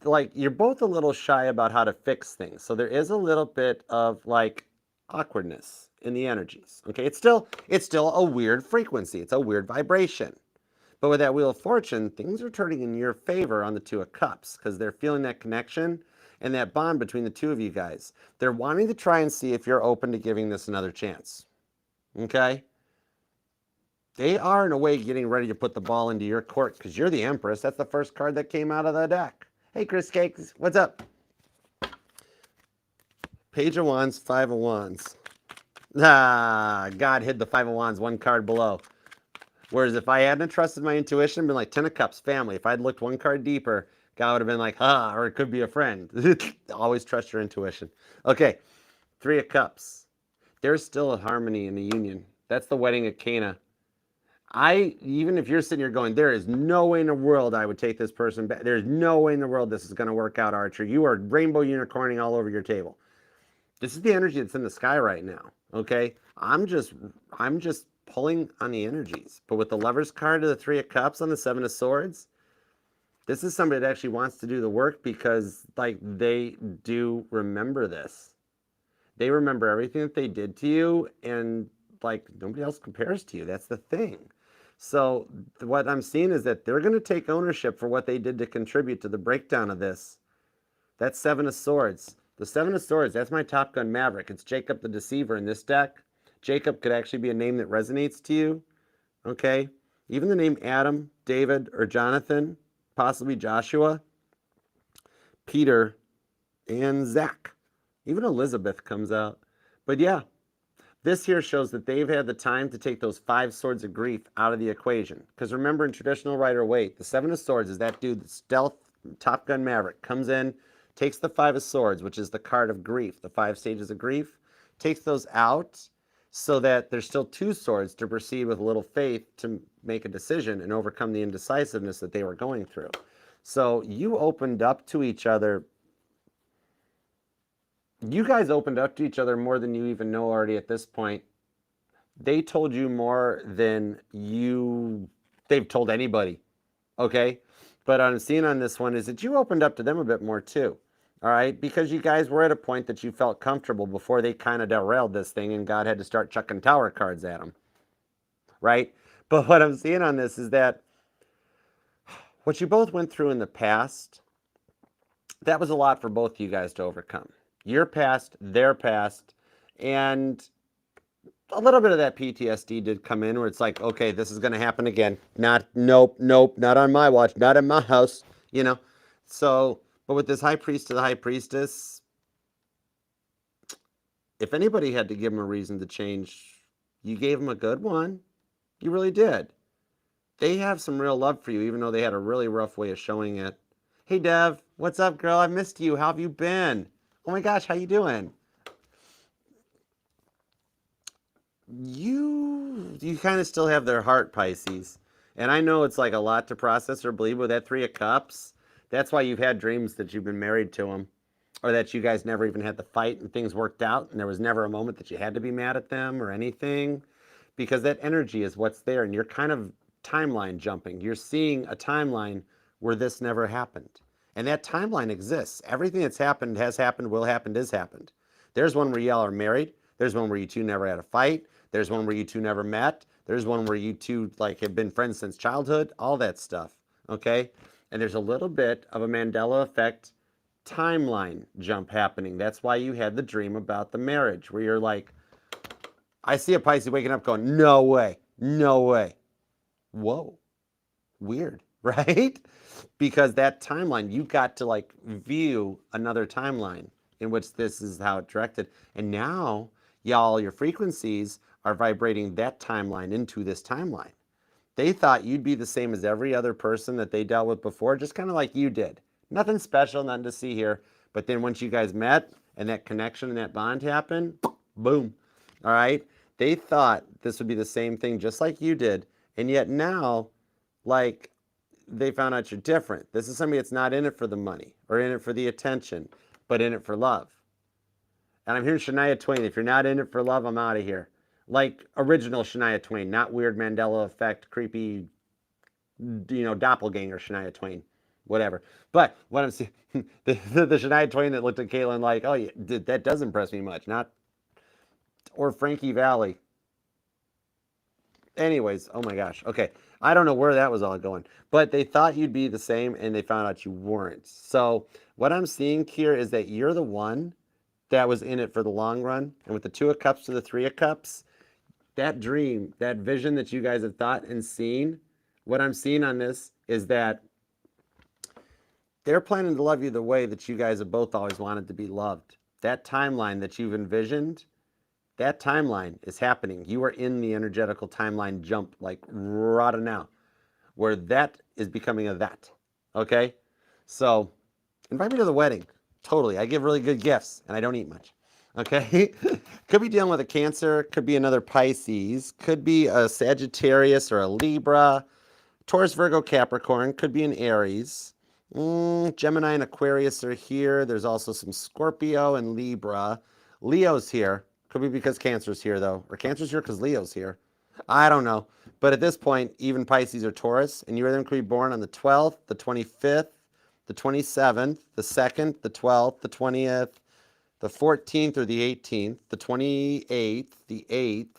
S1: like, you're both a little shy about how to fix things. So there is a little bit of like awkwardness in the energies. Okay, it's still a weird frequency. It's a weird vibration. But with that Wheel of Fortune, things are turning in your favor on the Two of Cups because they're feeling that connection and that bond between the two of you guys. They're wanting to try and see if you're open to giving this another chance. Okay? They are, in a way, getting ready to put the ball into your court because you're the Empress. That's the first card that came out of the deck. Hey, Chris Cakes, what's up? Page of Wands, Five of Wands. Ah, God hid the Five of Wands one card below. Whereas if I hadn't trusted my intuition, been like Ten of Cups, family. If I'd looked one card deeper, God would have been like, or it could be a friend. Always trust your intuition. Okay, Three of Cups. There's still a harmony in the union. That's the wedding at Cana. Even if you're sitting here going, there is no way in the world I would take this person back. There's no way in the world this is going to work out, Archer. You are rainbow unicorning all over your table. This is the energy that's in the sky right now. Okay, I'm just pulling on the energies. But with the Lover's card to the Three of Cups on the Seven of Swords, this is somebody that actually wants to do the work because, like, they do remember this. They remember everything that they did to you, and, like, nobody else compares to you. That's the thing. So what I'm seeing is that they're going to take ownership for what they did to contribute to the breakdown of this. That's Seven of Swords. The Seven of Swords, that's my Top Gun Maverick. It's Jacob the Deceiver in this deck. Jacob could actually be a name that resonates to you, okay? Even the name Adam, David, or Jonathan, possibly Joshua, Peter, and Zach. Even Elizabeth comes out. But yeah, this here shows that they've had the time to take those Five Swords of Grief out of the equation. Because remember, in traditional Rider-Waite, the Seven of Swords is that dude, the stealth Top Gun Maverick, comes in, takes the Five of Swords, which is the card of grief, the 5 stages of grief, takes those out so that there's still 2 swords to proceed with a little faith to make a decision and overcome the indecisiveness that they were going through. So you opened up to each other. You guys opened up to each other more than you even know already at this point. They told you more than they've told anybody, okay? But what I'm seeing on this one is that you opened up to them a bit more too, all right? Because you guys were at a point that you felt comfortable before they kind of derailed this thing and God had to start chucking tower cards at them, right? But what I'm seeing on this is that what you both went through in the past, that was a lot for both of you guys to overcome. Your past, their past, and a little bit of that PTSD did come in where it's like, okay, this is going to happen again. Nope, not on my watch, not in my house, you know. So, but with this High Priest to the High Priestess, if anybody had to give them a reason to change, you gave them a good one. You really did. They have some real love for you, even though they had a really rough way of showing it. Hey, Dev, what's up, girl? I missed you. How have you been? Oh my gosh, how you doing? You kind of still have their heart, Pisces. And I know it's like a lot to process or believe with that Three of Cups. That's why you've had dreams that you've been married to them. Or that you guys never even had to fight and things worked out. And there was never a moment that you had to be mad at them or anything. Because that energy is what's there. And you're kind of timeline jumping. You're seeing a timeline where this never happened. And that timeline exists. Everything that's happened, has happened, will happen, is happened. There's one where y'all are married. There's one where you two never had a fight. There's one where you two never met. There's one where you two like have been friends since childhood. All that stuff, okay? And there's a little bit of a Mandela effect timeline jump happening. That's why you had the dream about the marriage where you're like, I see a Pisces waking up going, no way, no way. Whoa, weird, right? Because that timeline, you got to like view another timeline in which this is how it directed. And now, y'all, your frequencies are vibrating that timeline into this timeline. They thought you'd be the same as every other person that they dealt with before, just kind of like you did. Nothing special, nothing to see here. But then once you guys met and that connection and that bond happened, boom. All right? They thought this would be the same thing just like you did. And yet now, like, they found out you're different. This is somebody that's not in it for the money or in it for the attention, but in it for love. And I'm hearing Shania Twain. If you're not in it for love, I'm out of here. Like original Shania Twain, not weird Mandela effect, creepy, doppelganger Shania Twain, whatever. But what I'm seeing, the Shania Twain that looked at Caitlyn like, oh, yeah, that does impress me much. Not, or Frankie Valli. Anyways, oh my gosh. Okay. I don't know where that was all going, but they thought you'd be the same and they found out you weren't. So what I'm seeing here is that you're the one that was in it for the long run. And with the Two of Cups to the Three of Cups, that dream, that vision that you guys have thought and seen, what I'm seeing on this is that they're planning to love you the way that you guys have both always wanted to be loved. That timeline that you've envisioned, that timeline is happening. You are in the energetical timeline jump, like right now, where that is becoming a that. Okay? So, invite me to the wedding. Totally. I give really good gifts, and I don't eat much. Okay? Could be dealing with a Cancer, could be another Pisces, could be a Sagittarius or a Libra, Taurus, Virgo, Capricorn, could be an Aries. Gemini and Aquarius are here. There's also some Scorpio and Libra. Leo's here. Could be because Cancer's here, though. Or Cancer's here because Leo's here. I don't know. But at this point, even Pisces or Taurus, and you or them could be born on the 12th, the 25th, the 27th, the 2nd, the 12th, the 20th, the 14th or the 18th, the 28th, the 8th,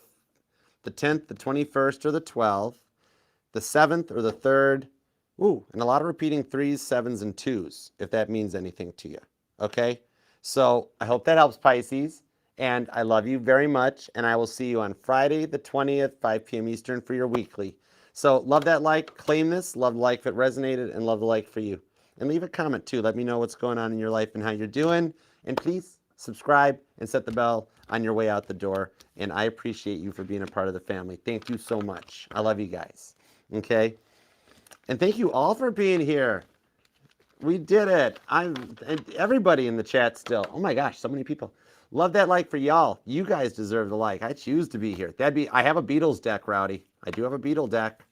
S1: the 10th, the 21st or the 12th, the 7th or the 3rd. Ooh, and a lot of repeating 3s, 7s, and 2s, if that means anything to you. Okay? So I hope that helps, Pisces. And I love you very much. And I will see you on Friday the 20th, 5 p.m. Eastern for your weekly. So love that like, claim this, love the like if it resonated, and love the like for you. And leave a comment too. Let me know what's going on in your life and how you're doing. And please subscribe and set the bell on your way out the door. And I appreciate you for being a part of the family. Thank you so much. I love you guys. Okay? And thank you all for being here. We did it. And everybody in the chat still. Oh my gosh, so many people. Love that like for y'all. You guys deserve the like. I choose to be here. I have a Beatles deck, Rowdy. I do have a Beatle deck.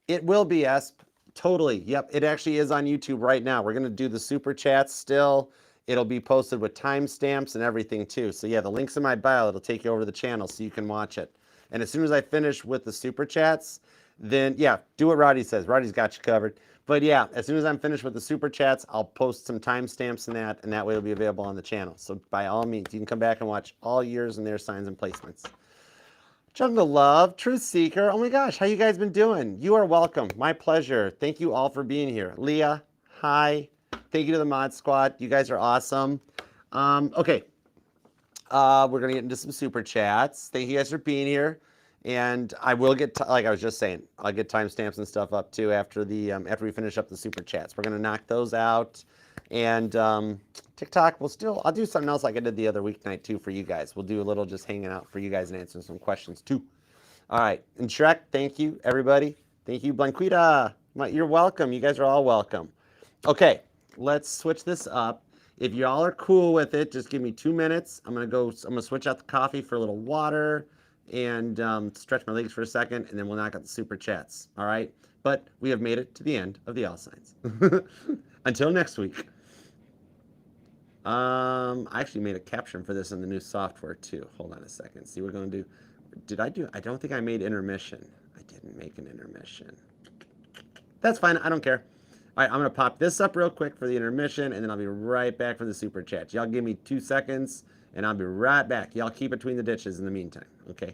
S1: It will be, Esp. Totally. Yep. It actually is on YouTube right now. We're going to do the super chats still. It'll be posted with timestamps and everything too. So yeah, the link's in my bio. It'll take you over to the channel so you can watch it. And as soon as I finish with the super chats, then yeah, do what Roddy says. Roddy's got you covered. But yeah, as soon as I'm finished with the super chats, I'll post some timestamps in that, and that way it'll be available on the channel. So by all means, you can come back and watch all years and their signs and placements. Jungle Love, Truth Seeker. Oh my gosh, how you guys been doing? You are welcome. My pleasure. Thank you all for being here. Leah, hi. Thank you to the Mod Squad. You guys are awesome. Okay. We're going to get into some super chats. Thank you guys for being here. And I will get, like I was just saying, I'll get timestamps and stuff up too after after we finish up the super chats. We're going to knock those out. And TikTok, I'll do something else like I did the other weeknight too for you guys. We'll do a little just hanging out for you guys and answering some questions too. All right. And Shrek, thank you, everybody. Thank you, Blanquita. You're welcome. You guys are all welcome. Okay, let's switch this up. If y'all are cool with it, just give me 2 minutes. I'm gonna switch out the coffee for a little water and stretch my legs for a second, and then we'll knock out the super chats. All right? But we have made it to the end of the All Signs. Until next week. I actually made a caption for this in the new software too. Hold on a second. See what we're gonna do. I don't think I made intermission. I didn't make an intermission. That's fine. I don't care. All right, I'm going to pop this up real quick for the intermission, and then I'll be right back for the super chats. Y'all give me 2 seconds, and I'll be right back. Y'all keep between the ditches in the meantime, okay?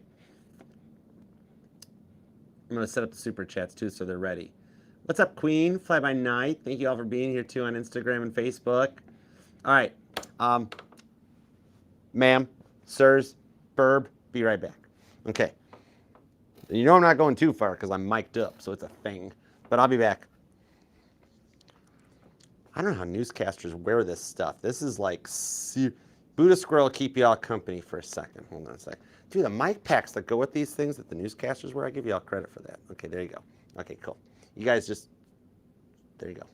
S1: I'm going to set up the super chats, too, so they're ready. What's up, Queen? Fly by Night. Thank you all for being here, too, on Instagram and Facebook. All right. Ma'am, sirs, burb, be right back. Okay. You know I'm not going too far because I'm mic'd up, so it's a thing. But I'll be back. I don't know how newscasters wear this stuff. This is like Buddha Squirrel, keep y'all company for a second. Hold on a second. Dude, the mic packs that go with these things that the newscasters wear, I give y'all credit for that. Okay, there you go. Okay, cool. You guys just, there you go.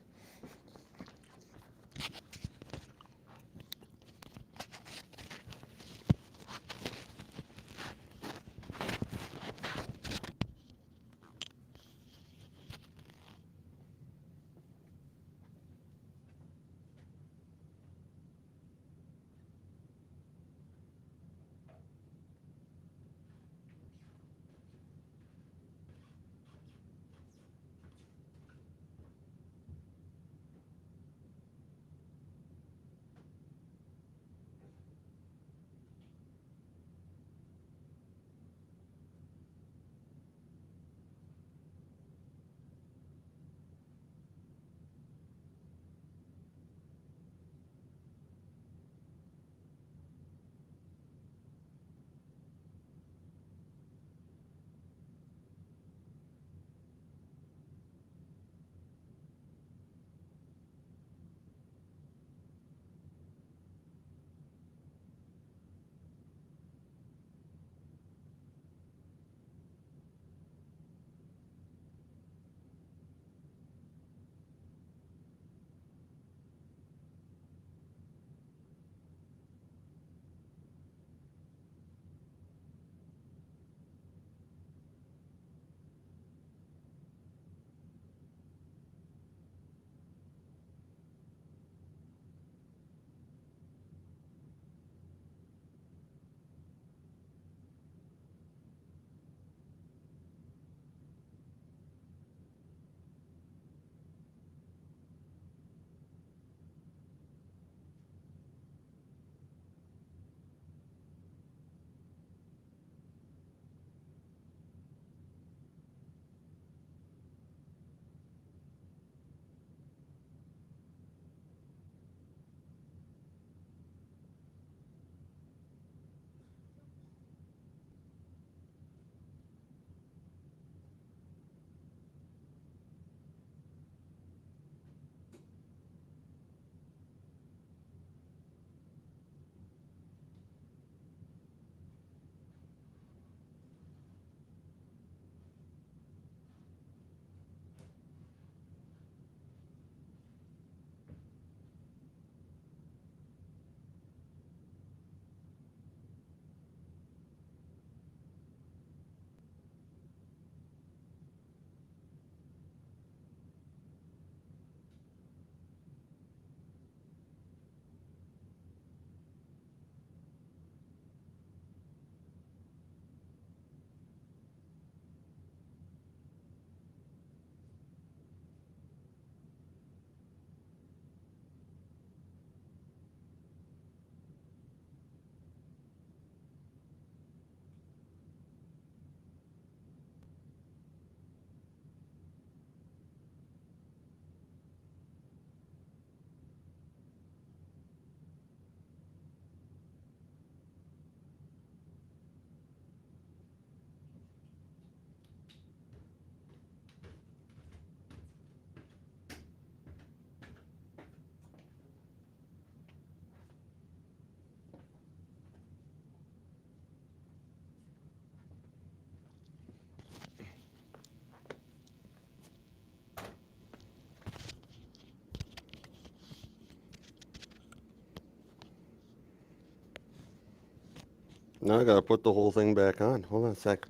S1: Now I gotta put the whole thing back on. Hold on a sec.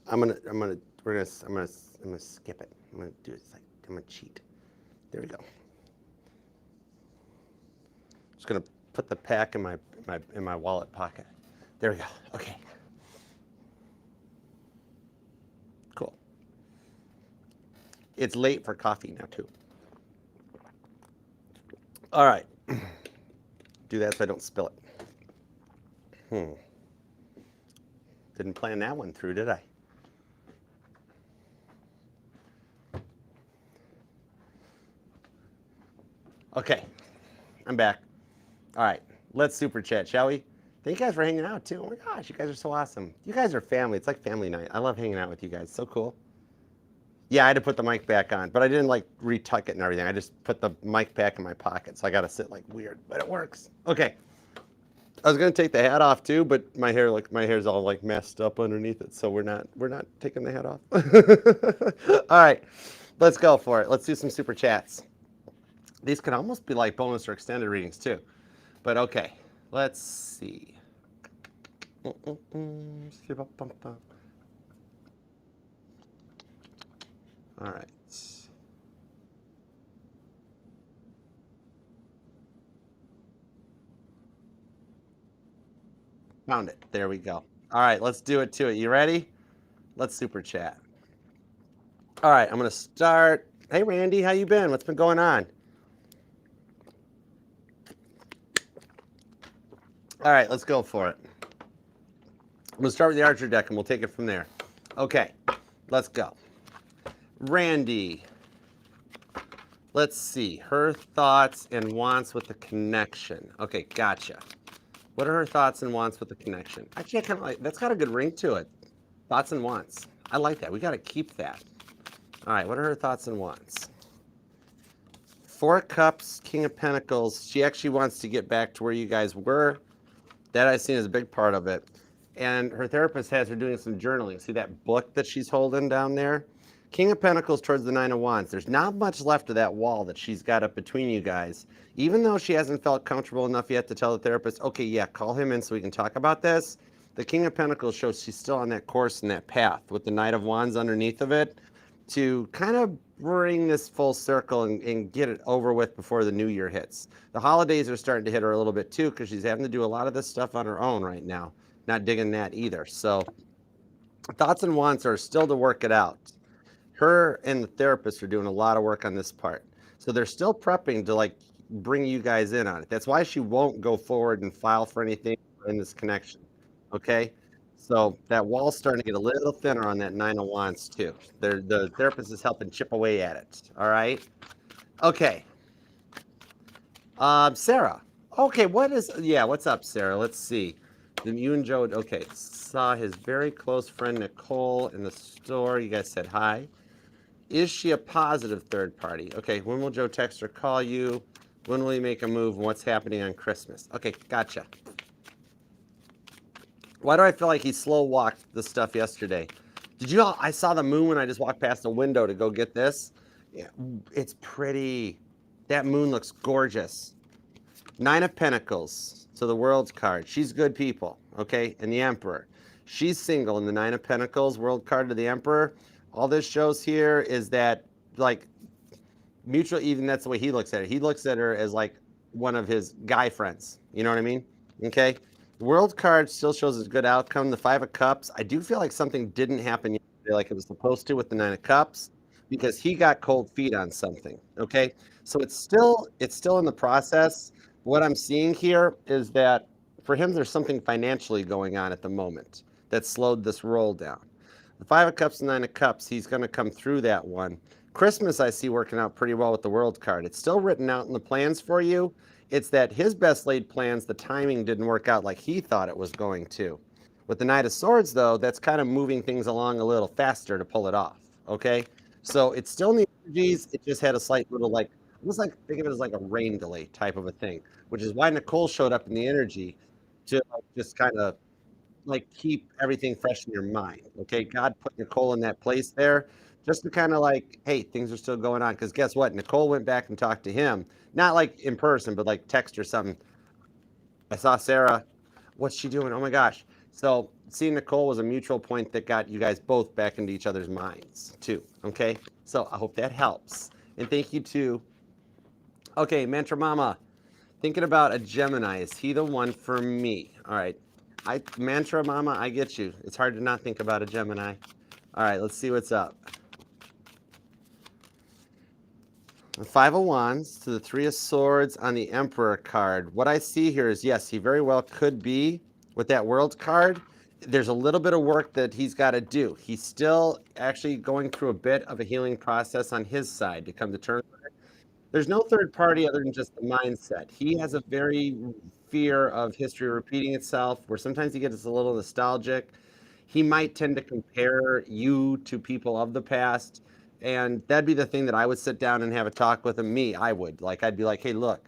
S1: I'm gonna skip it. I'm gonna do it. I'm gonna cheat. There we go. Just gonna put the pack in my wallet pocket. There we go. Okay. Cool. It's late for coffee now too. All right. Do that so I don't spill it. Didn't plan that one through, did I? Okay. I'm back. All right. Let's super chat, shall we? Thank you guys for hanging out too. Oh my gosh, you guys are so awesome. You guys are family. It's like family night. I love hanging out with you guys. So cool. Yeah, I had to put the mic back on, but I didn't like retuck it and everything. I just put the mic back in my pocket, so I got to sit like weird, but it works. Okay. I was gonna take the hat off too, but my hair's all like messed up underneath it, so we're not taking the hat off. All right, let's go for it. Let's do some super chats. These could almost be like bonus or extended readings too, but okay. Let's see. All right. Found it. There we go. All right, let's do it to it. You ready? Let's super chat. All right, I'm gonna start. Hey, Randy, how you been? What's been going on? All right, let's go for it. I'm gonna start with the Archer deck, and we'll take it from there. Okay, let's go. Randy. Let's see. Her thoughts and wants with the connection. Okay, gotcha. What are her thoughts and wants with the connection? Actually, I kind of like that's got a good ring to it. Thoughts and wants. I like that. We got to keep that. All right, what are her thoughts and wants? Four Cups, King of Pentacles. She actually wants to get back to where you guys were. That I've seen as a big part of it. And her therapist has her doing some journaling. See that book that she's holding down there? King of Pentacles towards the Nine of Wands. There's not much left of that wall that she's got up between you guys. Even though she hasn't felt comfortable enough yet to tell the therapist, okay, yeah, call him in so we can talk about this. The King of Pentacles shows she's still on that course and that path with the Knight of Wands underneath of it to kind of bring this full circle and get it over with before the new year hits. The holidays are starting to hit her a little bit too because she's having to do a lot of this stuff on her own right now. Not digging that either. So thoughts and wants are still to work it out. Her and the therapist are doing a lot of work on this part. So they're still prepping to like bring you guys in on it. That's why she won't go forward and file for anything in this connection. Okay? So that wall's starting to get a little thinner on that Nine of Wands too. The therapist is helping chip away at it. All right? Okay. Sarah. Okay, what's up, Sarah? Let's see. Then you and Joe, okay, saw his very close friend Nicole in the store. You guys said hi. Is she a positive third party? Okay, when will Joe text or call you? When will he make a move? And what's happening on Christmas? Okay, gotcha. Why do I feel like he slow walked the stuff yesterday? I saw the moon when I just walked past the window to go get this. Yeah, it's pretty. That moon looks gorgeous. Nine of Pentacles. So the World's card. She's good people, okay? And the Emperor. She's single in the Nine of Pentacles, World card to the Emperor. All this shows here is that, like, mutual, even that's the way he looks at it. He looks at her as, like, one of his guy friends. You know what I mean? Okay? The World card still shows a good outcome. The Five of Cups. I do feel like something didn't happen yesterday like it was supposed to with the Nine of Cups because he got cold feet on something, okay? So it's still in the process. What I'm seeing here is that for him, there's something financially going on at the moment that slowed this roll down. The Five of Cups and Nine of Cups, he's going to come through that one. Christmas, I see working out pretty well with the World card. It's still written out in the plans for you. It's that his best laid plans, the timing didn't work out like he thought it was going to. With the Knight of Swords, though, that's kind of moving things along a little faster to pull it off, okay? So it's still in the energies. It just had a slight little, like, almost like, think of it as like a rain delay type of a thing, which is why Nicole showed up in the energy to just kind of like keep everything fresh in your mind. Okay, God put Nicole in that place there just to kind of like, hey, things are still going on. Because guess what? Nicole went back and talked to him, not like in person, but like text or something. I saw Sarah. What's she doing? Oh my gosh. So seeing Nicole was a mutual point that got you guys both back into each other's minds too. Okay. So I hope that helps. And thank you too. Okay, Mantra Mama, thinking about a Gemini. Is he the one for me? All right. Mantra Mama, I get you. It's hard to not think about a Gemini. All right, let's see what's up. The Five of Wands to the Three of Swords on the Emperor card. What I see here is, yes, he very well could be with that World card. There's a little bit of work that he's got to do. He's still actually going through a bit of a healing process on his side to come to terms with it. There's no third party other than just the mindset. He has a very fear of history repeating itself, where sometimes he gets a little nostalgic. He might tend to compare you to people of the past. And that'd be the thing that I would sit down and have a talk with him. I would. Like, I'd be like, hey, look,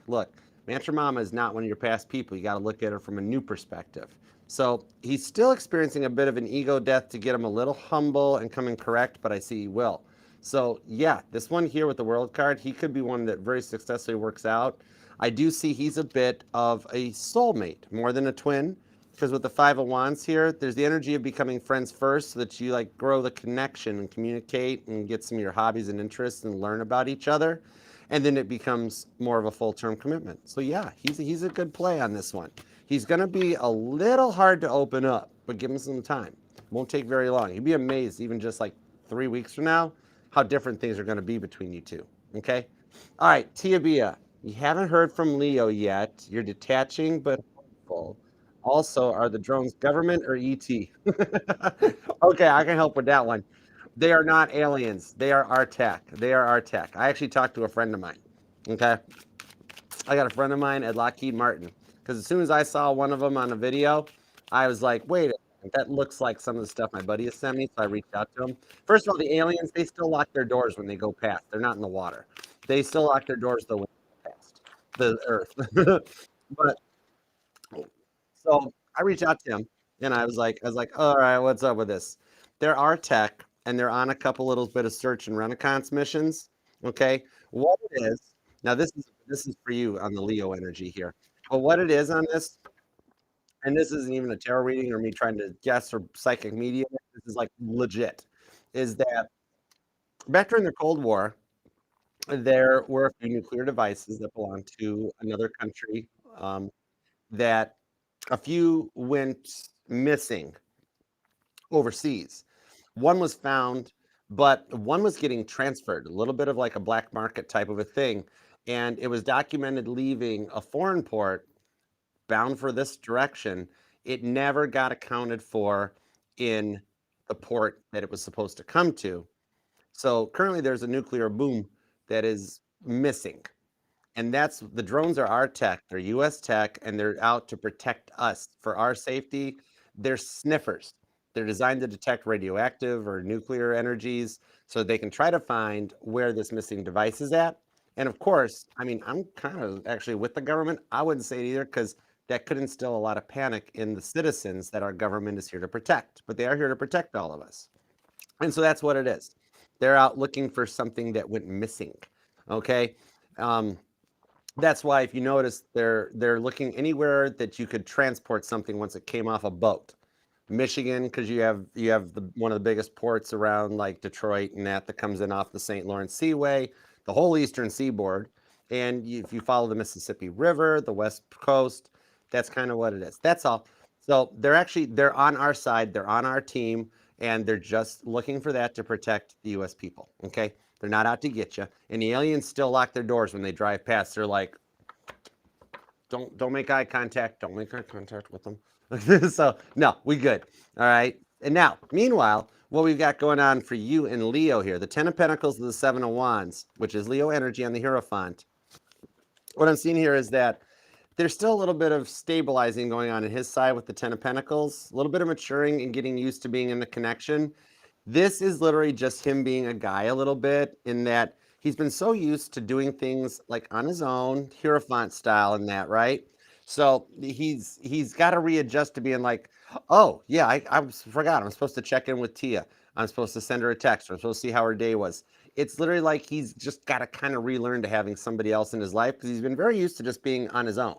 S1: Mantra Mama is not one of your past people. You got to look at her from a new perspective. So he's still experiencing a bit of an ego death to get him a little humble and coming correct, but I see he will. So yeah, this one here with the World card, he could be one that very successfully works out. I do see he's a bit of a soulmate more than a twin, because with the Five of Wands here, there's the energy of becoming friends first so that you like grow the connection and communicate and get some of your hobbies and interests and learn about each other. And then it becomes more of a full-term commitment. So yeah, he's a good play on this one. He's going to be a little hard to open up, but give him some time. Won't take very long. You'd be amazed, even just like 3 weeks from now, how different things are going to be between you two. Okay? All right, Tia Bia, you haven't heard from Leo yet. You're detaching but hopeful. Also, are the drones government or ET? Okay, I can help with that one. They are not aliens. They are our tech. They are our tech. I actually talked to a friend of mine. Okay? I got a friend of mine at Lockheed Martin. Because as soon as I saw one of them on a video, I was like, wait a second, that looks like some of the stuff my buddy has sent me. So I reached out to him. First of all, the aliens, they still lock their doors when they go past. They're not in the water. They still lock their doors though when they go past the Earth. But so I reached out to him and I was like, all right, what's up with this? There are tech and they're on a couple little bit of search and renaissance missions. Okay. What it is, now this is for you on the Leo energy here. But what it is on this, and this isn't even a tarot reading or me trying to guess or psychic media, this is like legit, is that back during the Cold War, there were a few nuclear devices that belonged to another country that a few went missing overseas. One was found, but one was getting transferred, a little bit of like a black market type of a thing. And it was documented leaving a foreign port bound for this direction. It never got accounted for in the port that it was supposed to come to. So currently there's a nuclear boom that is missing. And that's the drones are our tech. They're US tech and they're out to protect us for our safety. They're sniffers. They're designed to detect radioactive or nuclear energies so they can try to find where this missing device is at. And of course, I mean, I'm kind of actually with the government. I wouldn't say it either because that could instill a lot of panic in the citizens that our government is here to protect. But they are here to protect all of us. And so that's what it is. They're out looking for something that went missing. Okay. That's why if you notice they're looking anywhere that you could transport something once it came off a boat. Michigan, because you have one of the biggest ports around like Detroit and that comes in off the St. Lawrence Seaway, the whole eastern seaboard. And if you follow the Mississippi River, the west coast, that's kind of what it is. That's all. So they're on our side, they're on our team, and they're just looking for that to protect the US people. Okay. They're not out to get you. And the aliens still lock their doors when they drive past. They're like, don't make eye contact. Don't make eye contact with them. So no, we good. All right. And now, meanwhile, what we've got going on for you and Leo here, the Ten of Pentacles and the Seven of Wands, which is Leo energy on the Hierophant. What I'm seeing here is that there's still a little bit of stabilizing going on his side with the Ten of Pentacles, a little bit of maturing and getting used to being in the connection. This is literally just him being a guy a little bit in that he's been so used to doing things like on his own, Hierophant style and that, right? So he's got to readjust to being like, oh yeah, I forgot. I'm supposed to check in with Tia. I'm supposed to send her a text. I'm supposed to see how her day was. It's literally like he's just got to kind of relearn to having somebody else in his life because he's been very used to just being on his own.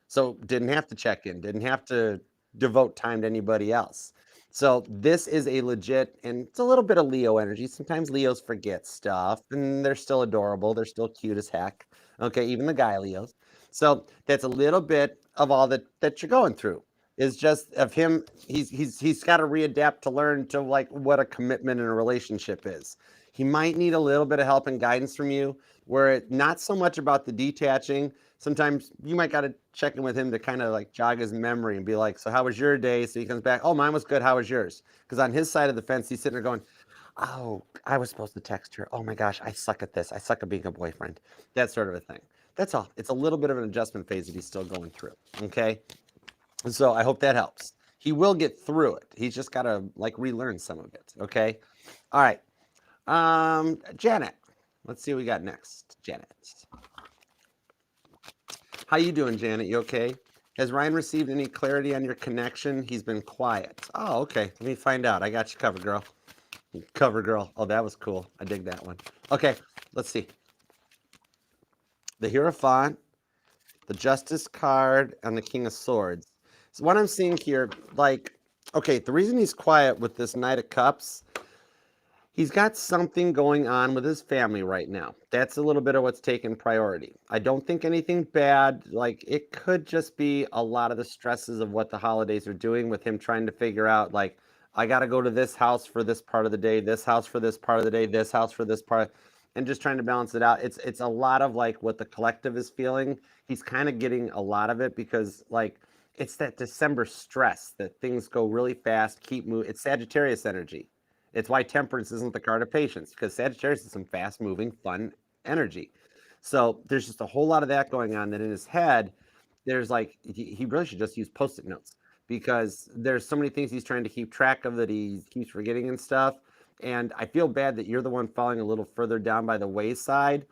S1: So didn't have to check in, didn't have to devote time to anybody else. So this is a legit, and it's a little bit of Leo energy. Sometimes Leos forget stuff, and they're still adorable. They're still cute as heck. Okay, even the guy Leos. So that's a little bit of all that you're going through. Is just of him. He's got to readapt to learn to like what a commitment in a relationship is. He might need a little bit of help and guidance from you, where it not so much about the detaching. Sometimes you might got to check in with him to kind of like jog his memory and be like, so how was your day? So he comes back, oh, mine was good. How was yours? Because on his side of the fence, he's sitting there going, oh, I was supposed to text her. Oh my gosh, I suck at this. I suck at being a boyfriend. That sort of a thing. That's all. It's a little bit of an adjustment phase that he's still going through. Okay. So I hope that helps. He will get through it. He's just got to like relearn some of it. Okay. All right. Janet. Let's see what we got next. Janet. How you doing, Janet? You okay? Has Ryan received any clarity on your connection? He's been quiet. Oh, okay. Let me find out. I got you covered, girl. Cover girl. Oh, that was cool. I dig that one. Okay, let's see. The Hierophant, the Justice card, and the King of Swords. So what I'm seeing here, like, okay, the reason he's quiet with this Knight of Cups, he's got something going on with his family right now. That's a little bit of what's taking priority. I don't think anything bad. Like, it could just be a lot of the stresses of what the holidays are doing with him trying to figure out, like, I got to go to this house for this part of the day, this house for this part of the day, this house for this part, and just trying to balance it out. It's a lot of like what the collective is feeling. He's kind of getting a lot of it because like it's that December stress that things go really fast, keep moving. It's Sagittarius energy. It's why Temperance isn't the card of patience, because Sagittarius is some fast moving, fun energy. So there's just a whole lot of that going on that in his head, there's like, he really should just use post it notes because there's so many things he's trying to keep track of that he keeps forgetting and stuff. And I feel bad that you're the one falling a little further down by the wayside.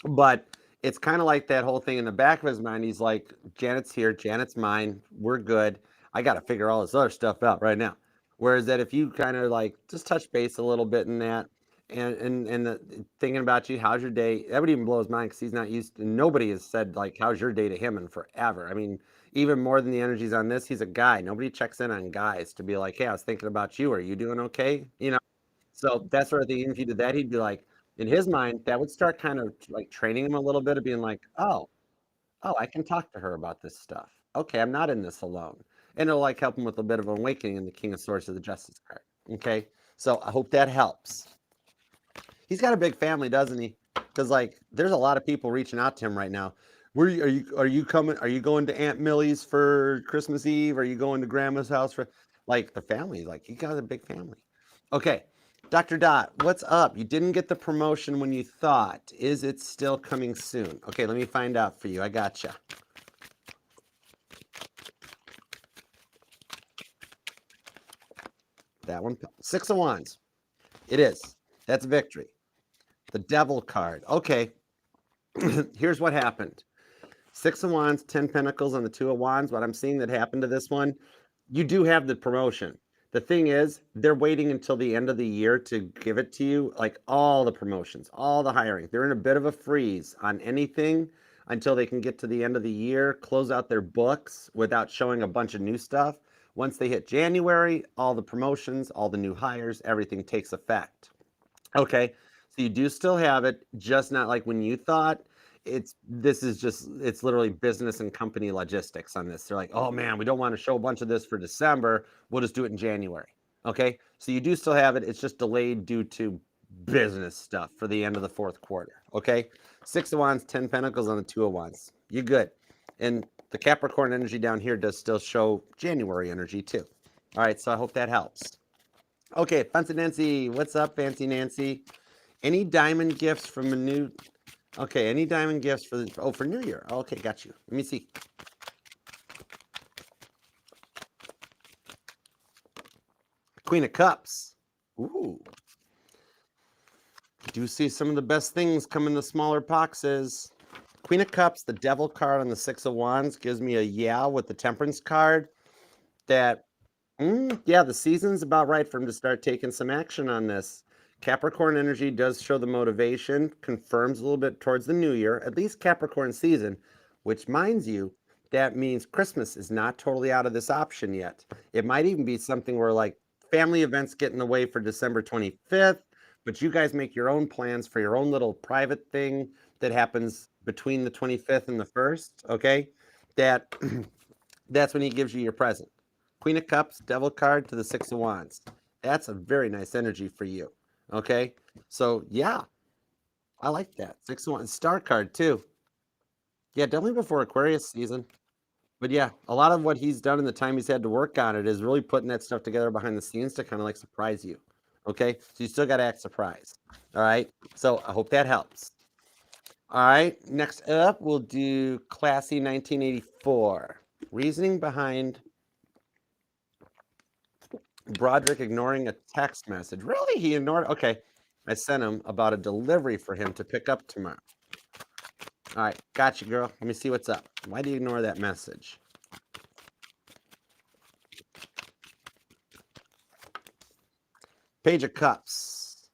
S1: But it's kind of like that whole thing in the back of his mind. He's like, Janet's here, Janet's mine, we're good. I got to figure all this other stuff out right now. Whereas that if you kind of like just touch base a little bit in that and thinking about you, how's your day? That would even blow his mind because he's not used to, nobody has said like, how's your day to him in forever. I mean, even more than the energies on this, he's a guy. Nobody checks in on guys to be like, hey, I was thinking about you. Are you doing okay? You know, so that's sort of thing. Even if you did that, he'd be like, in his mind, that would start kind of like training him a little bit of being like, oh, I can talk to her about this stuff. Okay, I'm not in this alone. And it'll like help him with a bit of awakening in the King of Swords of the Justice card. Okay, so I hope that helps. He's got a big family, doesn't he? Because like, there's a lot of people reaching out to him right now. Are you coming? Are you going to Aunt Millie's for Christmas Eve? Are you going to Grandma's house for like the family? Like he got a big family. Okay, Dr. Dot, what's up? You didn't get the promotion when you thought. Is it still coming soon? Okay, let me find out for you. I gotcha. That one, Six of Wands. It is. That's victory. The Devil card. Okay, here's what happened. Six of Wands, 10 Pentacles, and the Two of Wands. What I'm seeing that happened to this one, you do have the promotion. The thing is, they're waiting until the end of the year to give it to you, like all the promotions, all the hiring. They're in a bit of a freeze on anything until they can get to the end of the year, close out their books without showing a bunch of new stuff. Once they hit January, all the promotions, all the new hires, everything takes effect. Okay, so you do still have it, just not like when you thought. It's literally business and company logistics on this. They're like, oh man, we don't want to show a bunch of this for December. We'll just do it in January. Okay, so you do still have it. It's just delayed due to business stuff for the end of the fourth quarter. Okay, Six of Wands, 10 Pentacles on the Two of Wands. You're good. And the Capricorn energy down here does still show January energy too. All right, so I hope that helps. Okay, Fancy Nancy, what's up, Fancy Nancy? Any diamond gifts from a new? Okay, any diamond gifts for for New Year? Okay, got you. Let me see. Queen of Cups. Ooh, do see some of the best things come in the smaller boxes. Queen of Cups, the Devil card on the Six of Wands gives me a yeah with the Temperance card. That yeah, the season's about right for him to start taking some action on this. Capricorn energy does show the motivation, confirms a little bit towards the new year, at least Capricorn season, which minds you, that means Christmas is not totally out of this option yet. It might even be something where like family events get in the way for December 25th, but you guys make your own plans for your own little private thing that happens between the 25th and the 1st, okay? That that's when he gives you your present. Queen of Cups, Devil card to the Six of Wands. That's a very nice energy for you. Okay? So, yeah, I like that. Six of Wands, Star card too. Yeah, definitely before Aquarius season. But yeah, a lot of what he's done in the time he's had to work on it is really putting that stuff together behind the scenes to kind of like surprise you. Okay? So you still got to act surprised. All right? So I hope that helps. All right, next up, we'll do Classy 1984. Reasoning behind Broderick ignoring a text message. Really? He ignored? Okay. I sent him about a delivery for him to pick up tomorrow. All right. Gotcha, girl. Let me see what's up. Why do you ignore that message? Page of Cups.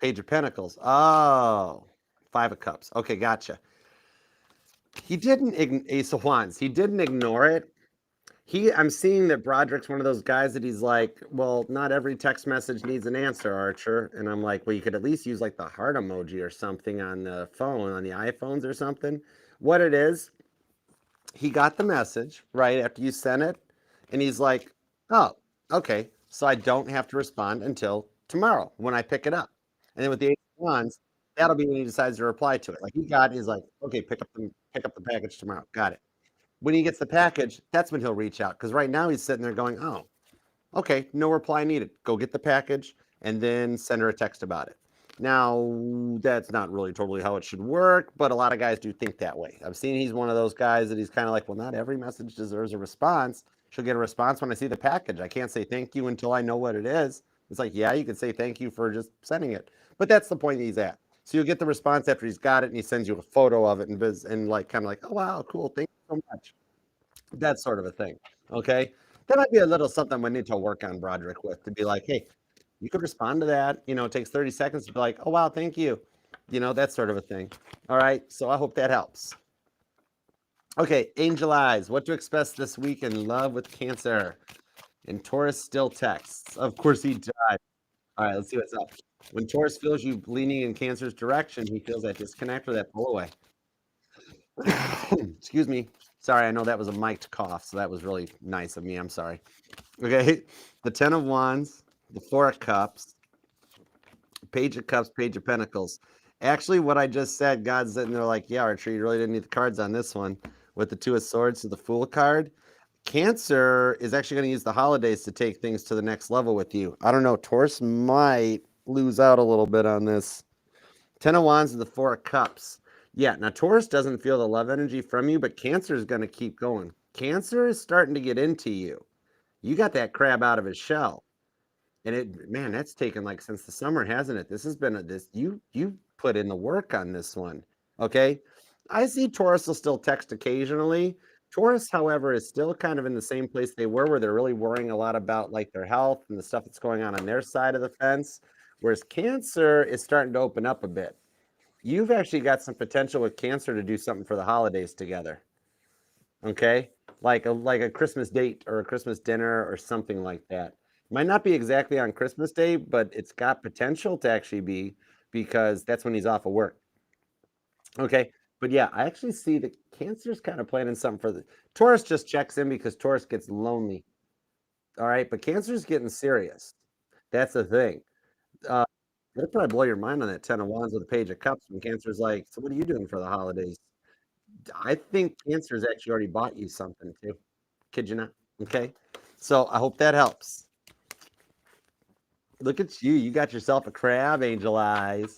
S1: Page of Pentacles. Oh, Five of Cups. Okay, gotcha. He didn't, Ace of Wands. He didn't ignore it. I'm seeing that Broderick's one of those guys that he's like, well, not every text message needs an answer, Archer. And I'm like, well, you could at least use like the heart emoji or something on the phone, on the iPhones or something. What it is, he got the message right after you sent it, and he's like, oh, okay, so I don't have to respond until tomorrow when I pick it up. And then with the Eight of Wands, that'll be when he decides to reply to it. Like he got, he's like, okay, pick up the package tomorrow. Got it. When he gets the package, that's when he'll reach out. Because right now he's sitting there going, oh, okay, no reply needed. Go get the package and then send her a text about it. Now, that's not really totally how it should work, but a lot of guys do think that way. I've seen he's one of those guys that he's kind of like, well, not every message deserves a response. She'll get a response when I see the package. I can't say thank you until I know what it is. It's like, yeah, you can say thank you for just sending it. But that's the point he's at. So you'll get the response after he's got it and he sends you a photo of it and like kind of like, oh, wow, cool. Thank you so much. That sort of a thing. Okay. That might be a little something we need to work on Broderick with to be like, hey, you could respond to that. It takes 30 seconds to be like, oh, wow, thank you. That sort of a thing. All right. So I hope that helps. Okay. Angel Eyes. What to expect this week in love with Cancer? And Taurus still texts. Of course he died. All right. Let's see what's up. When Taurus feels you leaning in Cancer's direction, he feels that disconnect or that pull away. Excuse me. Sorry, I know that was a mic'd cough, so that was really nice of me. I'm sorry. Okay, the Ten of Wands, the Four of Cups, Page of Cups, Page of Pentacles. Actually, what I just said, God's sitting there like, yeah, Archer, you really didn't need the cards on this one. With the Two of Swords to the Fool card. Cancer is actually going to use the holidays to take things to the next level with you. I don't know. Taurus might lose out a little bit on this. Ten of Wands and the Four of Cups. Yeah, now Taurus doesn't feel the love energy from you, but Cancer is going to keep going. Cancer is starting to get into you. You got that crab out of his shell. And man, that's taken like since the summer, hasn't it? This has been you put in the work on this one. Okay. I see Taurus will still text occasionally. Taurus, however, is still kind of in the same place they were, where they're really worrying a lot about like their health and the stuff that's going on their side of the fence. Whereas Cancer is starting to open up a bit. You've actually got some potential with Cancer to do something for the holidays together. Okay? Like a Christmas date or a Christmas dinner or something like that. Might not be exactly on Christmas Day, but it's got potential to actually be because that's when he's off of work. Okay? But yeah, I actually see that Cancer's kind of planning something for the Taurus just checks in because Taurus gets lonely. All right, but Cancer's getting serious. That's the thing. It'll probably blow your mind on that Ten of Wands with a Page of Cups when Cancer's like, so what are you doing for the holidays? I think Cancer's actually already bought you something too. Kid you not? Okay. So I hope that helps. Look at you. You got yourself a crab, Angel Eyes.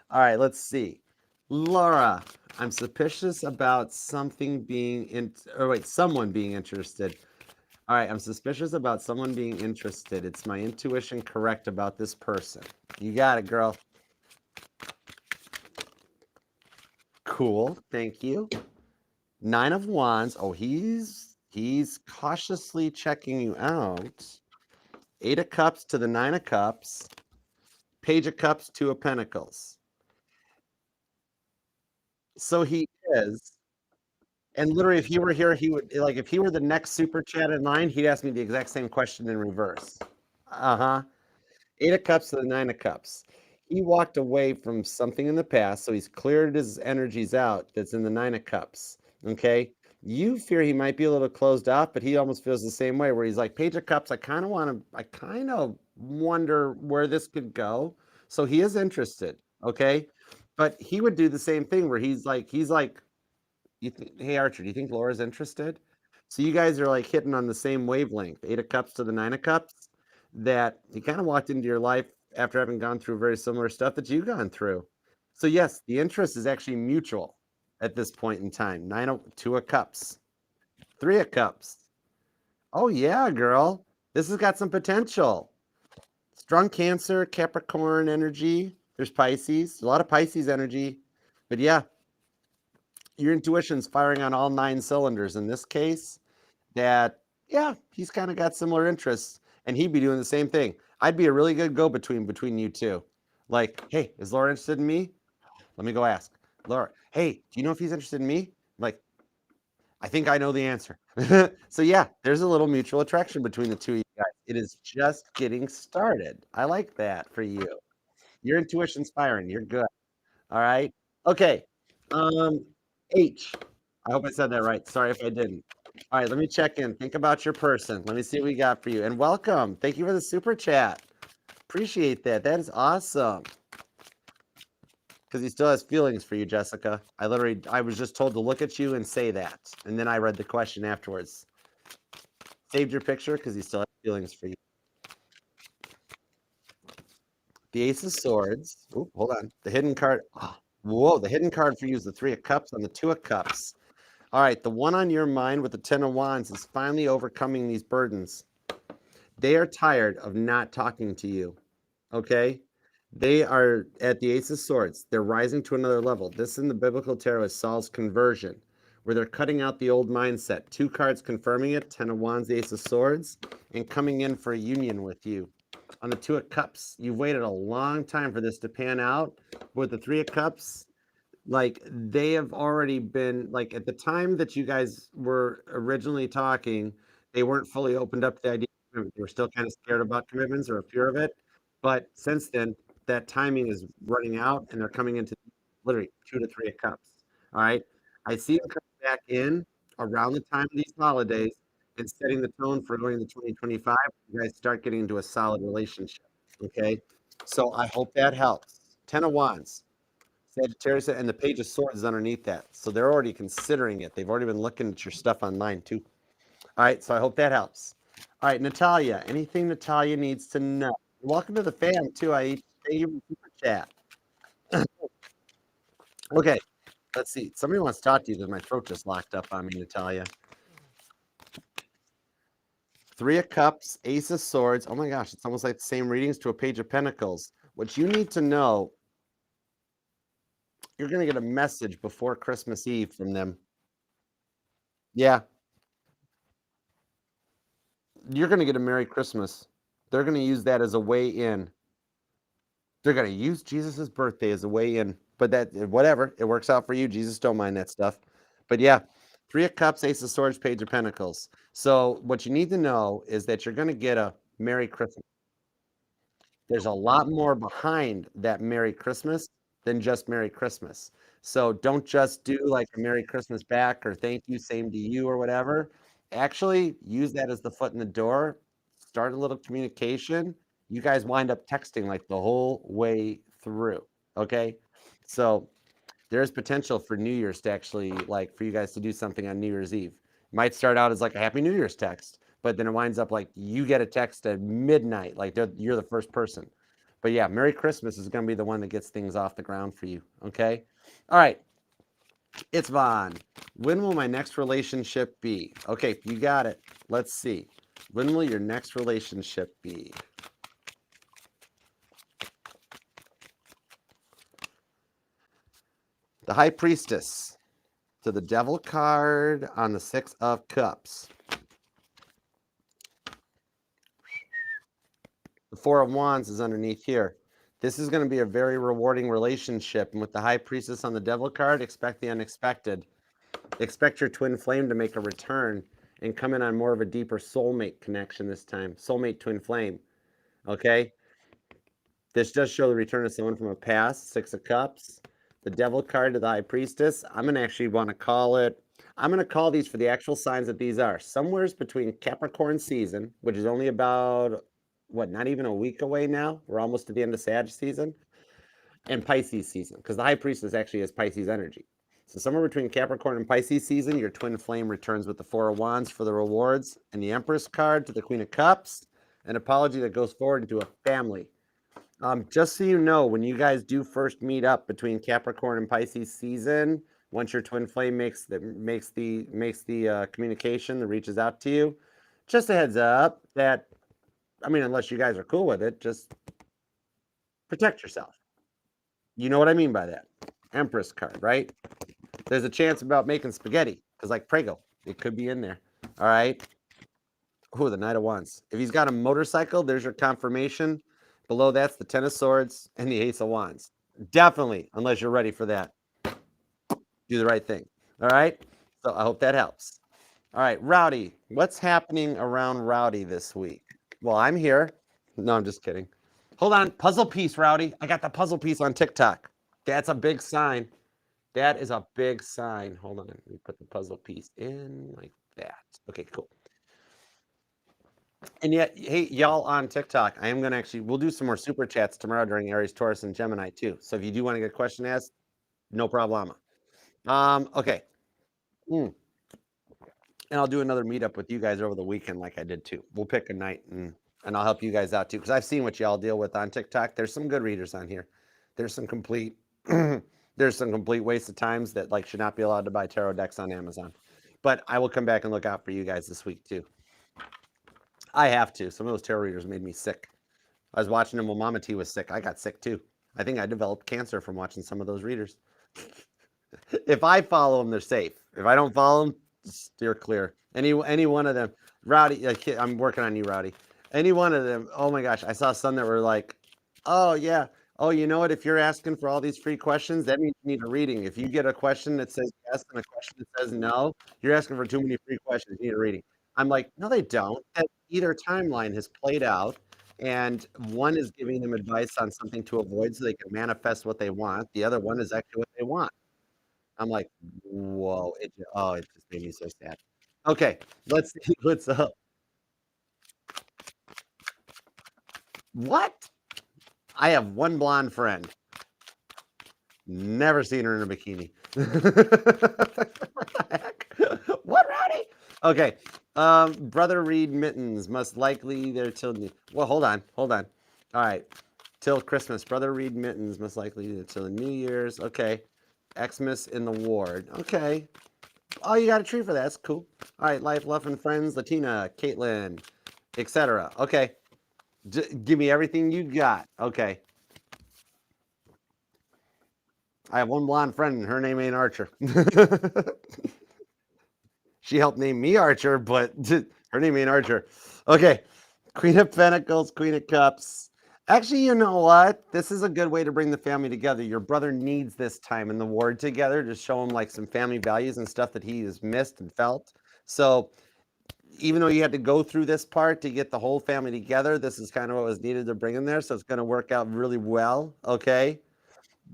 S1: All right, let's see. Laura, I'm suspicious about someone being interested. All right, I'm suspicious about someone being interested. It's my intuition correct about this person. You got it, girl. Cool. Thank you. Nine of Wands. Oh, he's cautiously checking you out. Eight of Cups to the Nine of Cups. Page of Cups, Two of Pentacles. So he is. And literally, if he were here, he would like if he were the next super chat in line, he'd ask me the exact same question in reverse. Uh-huh. Eight of Cups to the Nine of Cups. He walked away from something in the past, so he's cleared his energies out that's in the Nine of Cups. Okay. You fear he might be a little closed off, but he almost feels the same way where he's like, Page of Cups, I kind of wonder where this could go. So he is interested. Okay. But he would do the same thing where he's like, hey Archer, do you think Laura's interested? So you guys are like hitting on the same wavelength, Eight of Cups to the Nine of Cups, that he kind of walked into your life after having gone through very similar stuff that you've gone through. So yes, the interest is actually mutual at this point in time. Two of Cups, Three of Cups. Oh yeah, girl, this has got some potential. Strong Cancer, Capricorn energy. There's Pisces, a lot of Pisces energy, but yeah, your intuition's firing on all nine cylinders in this case. That, yeah, he's kind of got similar interests, and he'd be doing the same thing. I'd be a really good go-between you two. Like, hey, is Laura interested in me? Let me go ask Laura. Hey, do you know if he's interested in me? Like, I think I know the answer. So yeah, there's a little mutual attraction between the two of you guys. It is just getting started. I like that for you. Your intuition's firing. You're good. All right. Okay. Um, H. I hope I said that right. Sorry if I didn't. All right, let me check in. Think about your person. Let me see what we got for you. And welcome. Thank you for the super chat. Appreciate that. That is awesome. Because he still has feelings for you, Jessica. I was just told to look at you and say that. And then I read the question afterwards. Saved your picture because he still has feelings for you. The Ace of Swords. Oh, hold on. The hidden card. Oh, whoa, the hidden card for you is the Three of Cups on the Two of Cups. All right, the one on your mind with the Ten of Wands is finally overcoming these burdens. They are tired of not talking to you. Okay? They are at the Ace of Swords. They're rising to another level. This in the biblical tarot is Saul's conversion, where they're cutting out the old mindset. Two cards confirming it, Ten of Wands, the Ace of Swords, and coming in for a union with you. On the Two of Cups, you've waited a long time for this to pan out. With the Three of Cups, like they have already been like at the time that you guys were originally talking, they weren't fully opened up to the idea. They were still kind of scared about commitments or a fear of it. But since then, that timing is running out and they're coming into literally Two to Three of Cups. All right. I see them coming back in around the time of these holidays and setting the tone for going into 2025. You guys start getting into a solid relationship. Okay. So I hope that helps. Ten of Wands. Sagittarius, and the Page of Swords is underneath that. So they're already considering it. They've already been looking at your stuff online too. All right, so I hope that helps. All right, Natalia, anything Natalia needs to know? Welcome to the fam too. I pay you super chat. Okay, let's see. Somebody wants to talk to you because my throat just locked up on me, Natalia. Three of Cups, Ace of Swords. Oh my gosh, it's almost like the same readings to a Page of Pentacles. What you need to know, you're going to get a message before Christmas Eve from them. Yeah, you're going to get a Merry Christmas. They're going to use that as a way in. They're going to use Jesus's birthday as a way in. But that, whatever, it works out for you. Jesus don't mind that stuff. But yeah, Three of Cups, Ace of Swords, Page of Pentacles. So what you need to know is that you're going to get a Merry Christmas. There's a lot more behind that Merry Christmas than just Merry Christmas. So don't just do like a Merry Christmas back or thank you, same to you or whatever. Actually use that as the foot in the door. Start a little communication. You guys wind up texting like the whole way through. Okay. So there's potential for New Year's to actually like for you guys to do something on New Year's Eve. It might start out as like a Happy New Year's text, but then it winds up like you get a text at midnight, like you're the first person. But yeah, Merry Christmas is going to be the one that gets things off the ground for you. Okay. All right. It's Vaughn. When will my next relationship be? Okay, you got it. Let's see. When will your next relationship be? The High Priestess to the Devil card on the Six of Cups. The Four of Wands is underneath here. This is going to be a very rewarding relationship. And with the High Priestess on the Devil card, expect the unexpected. Expect your twin flame to make a return and come in on more of a deeper soulmate connection this time. Soulmate twin flame. Okay. This does show the return of someone from a past. Six of Cups. The Devil card to the High Priestess. I'm going to actually want to call it. I'm going to call these for the actual signs that these are. Somewhere's between Capricorn season, which is only about, what, not even a week away now. We're almost to the end of Sag season. And Pisces season, because the High Priestess actually has Pisces energy. So somewhere between Capricorn and Pisces season, your twin flame returns with the Four of Wands for the rewards, and the Empress card to the Queen of Cups, an apology that goes forward into a family. Just so you know, when you guys do first meet up between Capricorn and Pisces season, once your twin flame makes the communication that reaches out to you, just a heads up that, I mean, unless you guys are cool with it, just protect yourself. You know what I mean by that. Empress card, right? There's a chance about making spaghetti, because like Prego, it could be in there. All right. Oh, the Knight of Wands. If he's got a motorcycle, there's your confirmation. Below that's the Ten of Swords and the Ace of Wands. Definitely, unless you're ready for that. Do the right thing. All right. So I hope that helps. All right, Rowdy. What's happening around Rowdy this week? Well, I'm here. No, I'm just kidding. Hold on. Puzzle piece, Rowdy. I got the puzzle piece on TikTok. That's a big sign. That is a big sign. Hold on. Let me put the puzzle piece in like that. Okay, cool. And yet, hey, y'all on TikTok, I am going to actually, we'll do some more super chats tomorrow during Aries, Taurus, and Gemini too. So if you do want to get a question asked, no problema. Okay. And I'll do another meetup with you guys over the weekend like I did too. We'll pick a night and I'll help you guys out too. Because I've seen what y'all deal with on TikTok. There's some good readers on here. There's some complete there's some complete waste of times that like should not be allowed to buy tarot decks on Amazon. But I will come back and look out for you guys this week too. I have to. Some of those tarot readers made me sick. I was watching them when Mama T was sick. I got sick too. I think I developed cancer from watching some of those readers. If I follow them, they're safe. If I don't follow them, steer clear. Any one of them. Rowdy, I'm working on you, Rowdy. Any one of them. Oh my gosh, I saw some that were like, oh yeah. Oh, you know what? If you're asking for all these free questions, that means you need a reading. If you get a question that says yes and a question that says no, you're asking for too many free questions. You need a reading. I'm like, no, they don't. That either timeline has played out, and one is giving them advice on something to avoid so they can manifest what they want. The other one is actually what they want. I'm like, whoa! It just made me so sad. Okay, let's see what's up. What? I have one blonde friend. Never seen her in a bikini. What the heck? What, Rowdy? Okay. Brother Reed Mittens must likely there till. Well, hold on. All right. Till Christmas. Brother Reed Mittens must likely there till New Year's. Okay. Xmas in the ward. Okay. Oh, you got a tree for that. That's cool. All right. Life, love, and friends. Latina, Caitlin, etc. Okay. Give me everything you got. Okay. I have one blonde friend, and her name ain't Archer. She helped name me Archer, but her name ain't Archer. Okay. Queen of Pentacles, Queen of Cups. Actually, you know what? This is a good way to bring the family together. Your brother needs this time in the ward together to show him like some family values and stuff that he has missed and felt. So even though you had to go through this part to get the whole family together, this is kind of what was needed to bring in there. So it's going to work out really well. Okay.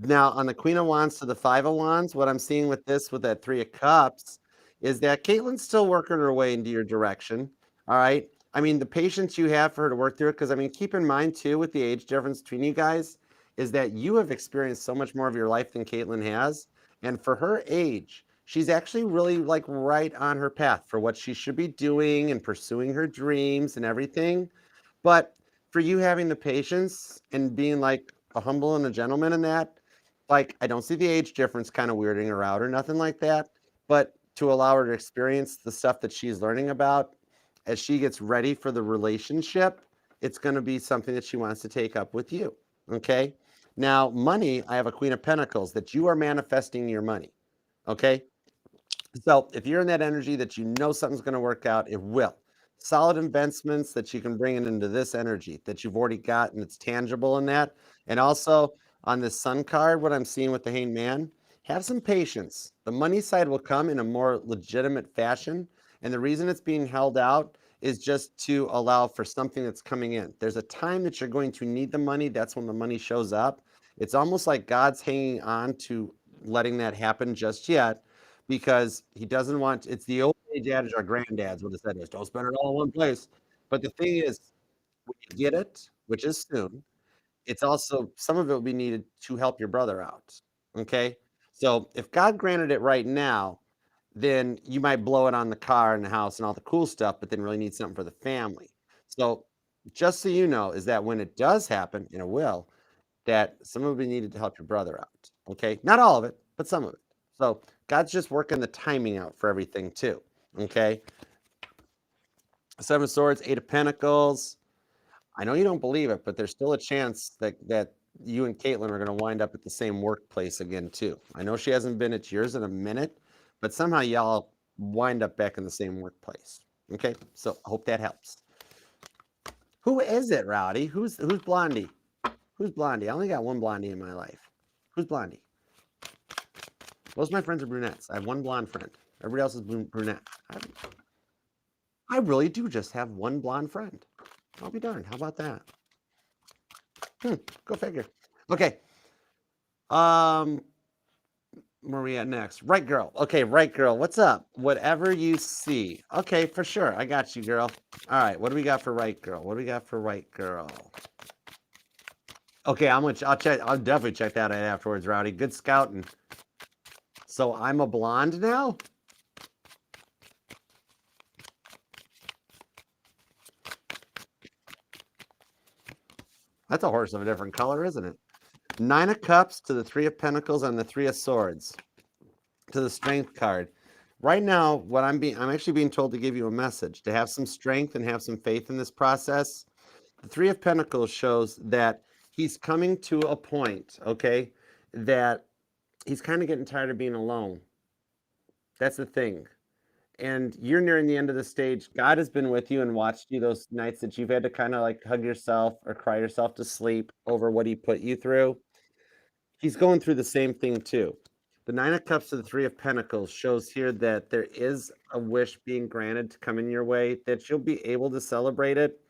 S1: Now, on the Queen of Wands to the Five of Wands, what I'm seeing with this, with that Three of Cups, is that Caitlin's still working her way into your direction. All right. I mean, the patience you have for her to work through it, because I mean, keep in mind too, with the age difference between you guys, is that you have experienced so much more of your life than Caitlin has. And for her age, she's actually really like right on her path for what she should be doing and pursuing her dreams and everything. But for you having the patience and being like a humble and a gentleman in that, like, I don't see the age difference kind of weirding her out or nothing like that, but to allow her to experience the stuff that she's learning about as she gets ready for the relationship, it's going to be something that she wants to take up with you. Okay. Now, money, I have a Queen of Pentacles that you are manifesting your money. Okay. So if you're in that energy that you know something's going to work out, it will. Solid investments that you can bring it into this energy that you've already got and it's tangible in that. And also on this sun card, what I'm seeing with the Hanged Man, Have some patience. The money side will come in a more legitimate fashion. And the reason it's being held out is just to allow for something that's coming in. There's a time that you're going to need the money. That's when the money shows up. It's almost like God's hanging on to letting that happen just yet because he doesn't want, it's the old age adage our granddads would have said is don't spend it all in one place. But the thing is, when you get it, which is soon, it's also some of it will be needed to help your brother out. Okay. So if God granted it right now, then you might blow it on the car and the house and all the cool stuff, but then really need something for the family. So just so you know, is that when it does happen, and it will, that some of it will be needed to help your brother out. Okay. Not all of it, but some of it. So God's just working the timing out for everything too. Okay. Seven of Swords, Eight of Pentacles. I know you don't believe it, but there's still a chance that you and Caitlin are going to wind up at the same workplace again too. I know she hasn't been at yours in a minute, but somehow y'all wind up back in the same workplace. Okay, so I hope that helps. Who is it, Rowdy? Who's Blondie? Who's Blondie? I only got one Blondie in my life. Who's Blondie? Most of my friends are brunettes. I have one blonde friend. Everybody else is brunette. I really do just have one blonde friend. I'll be darned. How about that? Go figure. Okay. Where are we at next? Right girl. Okay, right girl. What's up? Whatever you see. Okay, for sure. I got you, girl. All right. What do we got for right girl? What do we got for right girl? Okay, I'll check. I'll definitely check that out afterwards, Rowdy. Good scouting. So I'm a blonde now? That's a horse of a different color, isn't it? Nine of Cups to the Three of Pentacles and the Three of Swords to the Strength card. Right now, what I'm actually being told to give you a message to have some strength and have some faith in this process. The Three of Pentacles shows that he's coming to a point, okay, that he's kind of getting tired of being alone. That's the thing. And you're nearing the end of the stage. God has been with you and watched you those nights that you've had to kind of like hug yourself or cry yourself to sleep over what he put you through. He's going through the same thing too. The Nine of Cups to the Three of Pentacles shows here that there is a wish being granted to come in your way, that you'll be able to celebrate it,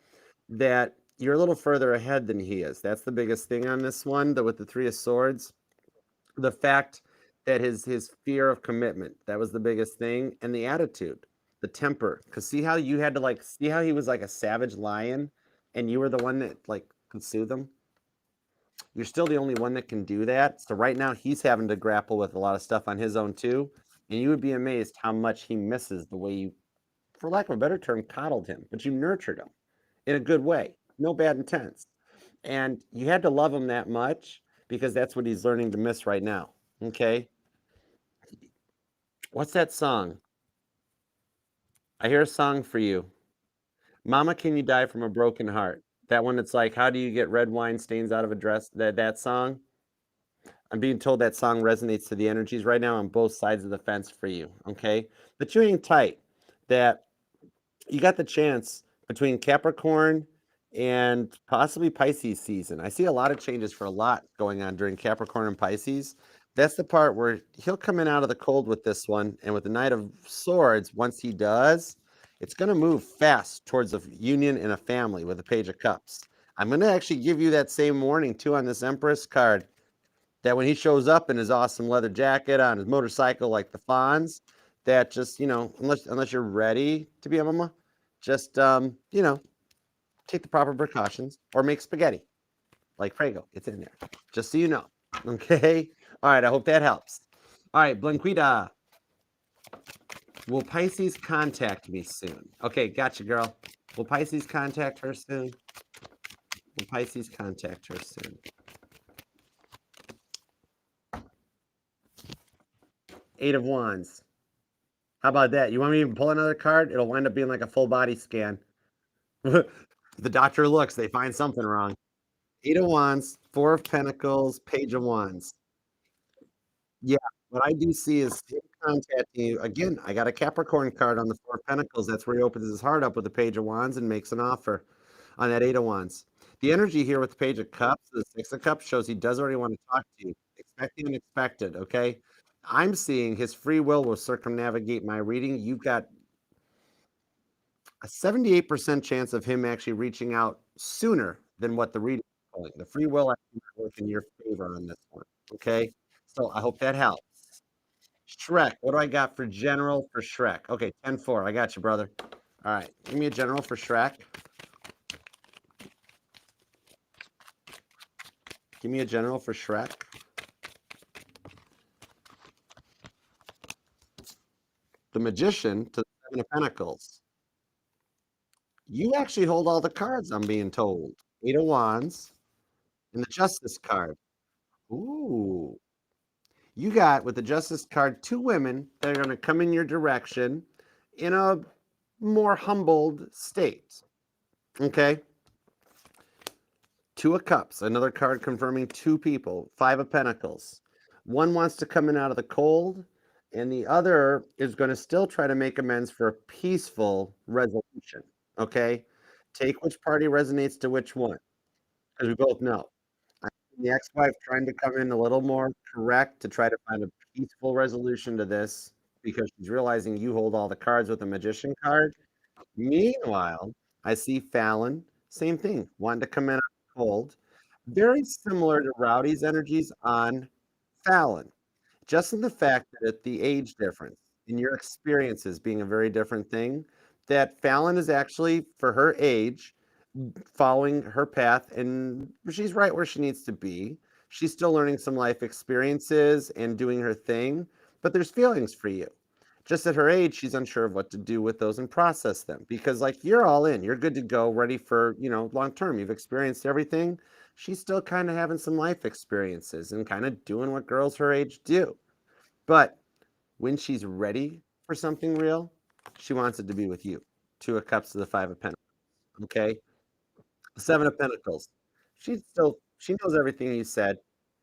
S1: that you're a little further ahead than he is. That's the biggest thing on this one, with the Three of Swords. The fact that his fear of commitment, that was the biggest thing, and the attitude, the temper. Because see how you had to like see how he was like a savage lion and you were the one that like could soothe him? You're still the only one that can do that. So right now he's having to grapple with a lot of stuff on his own too. And you would be amazed how much he misses the way you, for lack of a better term, coddled him, but you nurtured him in a good way. No bad intents. And you had to love him that much because that's what he's learning to miss right now. Okay. What's that song? I hear a song for you. Mama, can you die from a broken heart? That one that's like, how do you get red wine stains out of a dress? That song? I'm being told that song resonates to the energies right now on both sides of the fence for you, okay? But you ain't tight. That you got the chance between Capricorn and possibly Pisces season. I see a lot of changes for a lot going on during Capricorn and Pisces. That's the part where he'll come in out of the cold with this one. And with the Knight of Swords, once he does, it's going to move fast towards a union and a family with the Page of Cups. I'm going to actually give you that same warning too on this Empress card, that when he shows up in his awesome leather jacket on his motorcycle like the Fonz, that just, unless you're ready to be a mama, just, take the proper precautions or make spaghetti like Prego. It's in there, just so you know. Okay. All right. I hope that helps. All right. Blanquita. Will Pisces contact me soon? Okay. Gotcha, girl. Will Pisces contact her soon? Will Pisces contact her soon? Eight of Wands. How about that? You want me to pull another card? It'll wind up being like a full body scan. The doctor looks, they find something wrong. Eight of Wands, Four of Pentacles, Page of Wands. Yeah, what I do see is him contacting you. Again, I got a Capricorn card on the Four of Pentacles. That's where he opens his heart up with the Page of Wands and makes an offer on that Eight of Wands. The energy here with the Page of Cups, the Six of Cups, shows he does already want to talk to you. Expect the unexpected, okay? I'm seeing his free will circumnavigate my reading. You've got a 78% chance of him actually reaching out sooner than what the reading is calling. The free will actually might work in your favor on this one. Okay. So I hope that helps. Shrek. What do I got for general for Shrek? Okay, 10-4. I got you, brother. All right. Give me a general for Shrek. Give me a general for Shrek. The Magician to the Seven of Pentacles. You actually hold all the cards, I'm being told. Eight of Wands and the Justice card. Ooh. You got, with the Justice card, two women that are going to come in your direction in a more humbled state. Okay? Two of Cups, another card confirming two people. Five of Pentacles. One wants to come in out of the cold, and the other is going to still try to make amends for a peaceful resolution. Okay? Take which party resonates to which one, because we both know. The ex-wife trying to come in a little more correct to try to find a peaceful resolution to this because she's realizing you hold all the cards with the Magician card. Meanwhile, I see Fallon, same thing, wanting to come in cold. Very similar to Rowdy's energies on Fallon. Just in the fact that at the age difference, in your experiences being a very different thing, that Fallon is actually, for her age, following her path, and she's right where she needs to be. She's still learning some life experiences and doing her thing, but there's feelings for you. Just at her age, she's unsure of what to do with those and process them because, like, you're all in, you're good to go, ready for, long term. You've experienced everything. She's still kind of having some life experiences and kind of doing what girls her age do. But when she's ready for something real, she wants it to be with you. Two of Cups to the Five of Pentacles. Okay. Seven of Pentacles. She knows everything you said.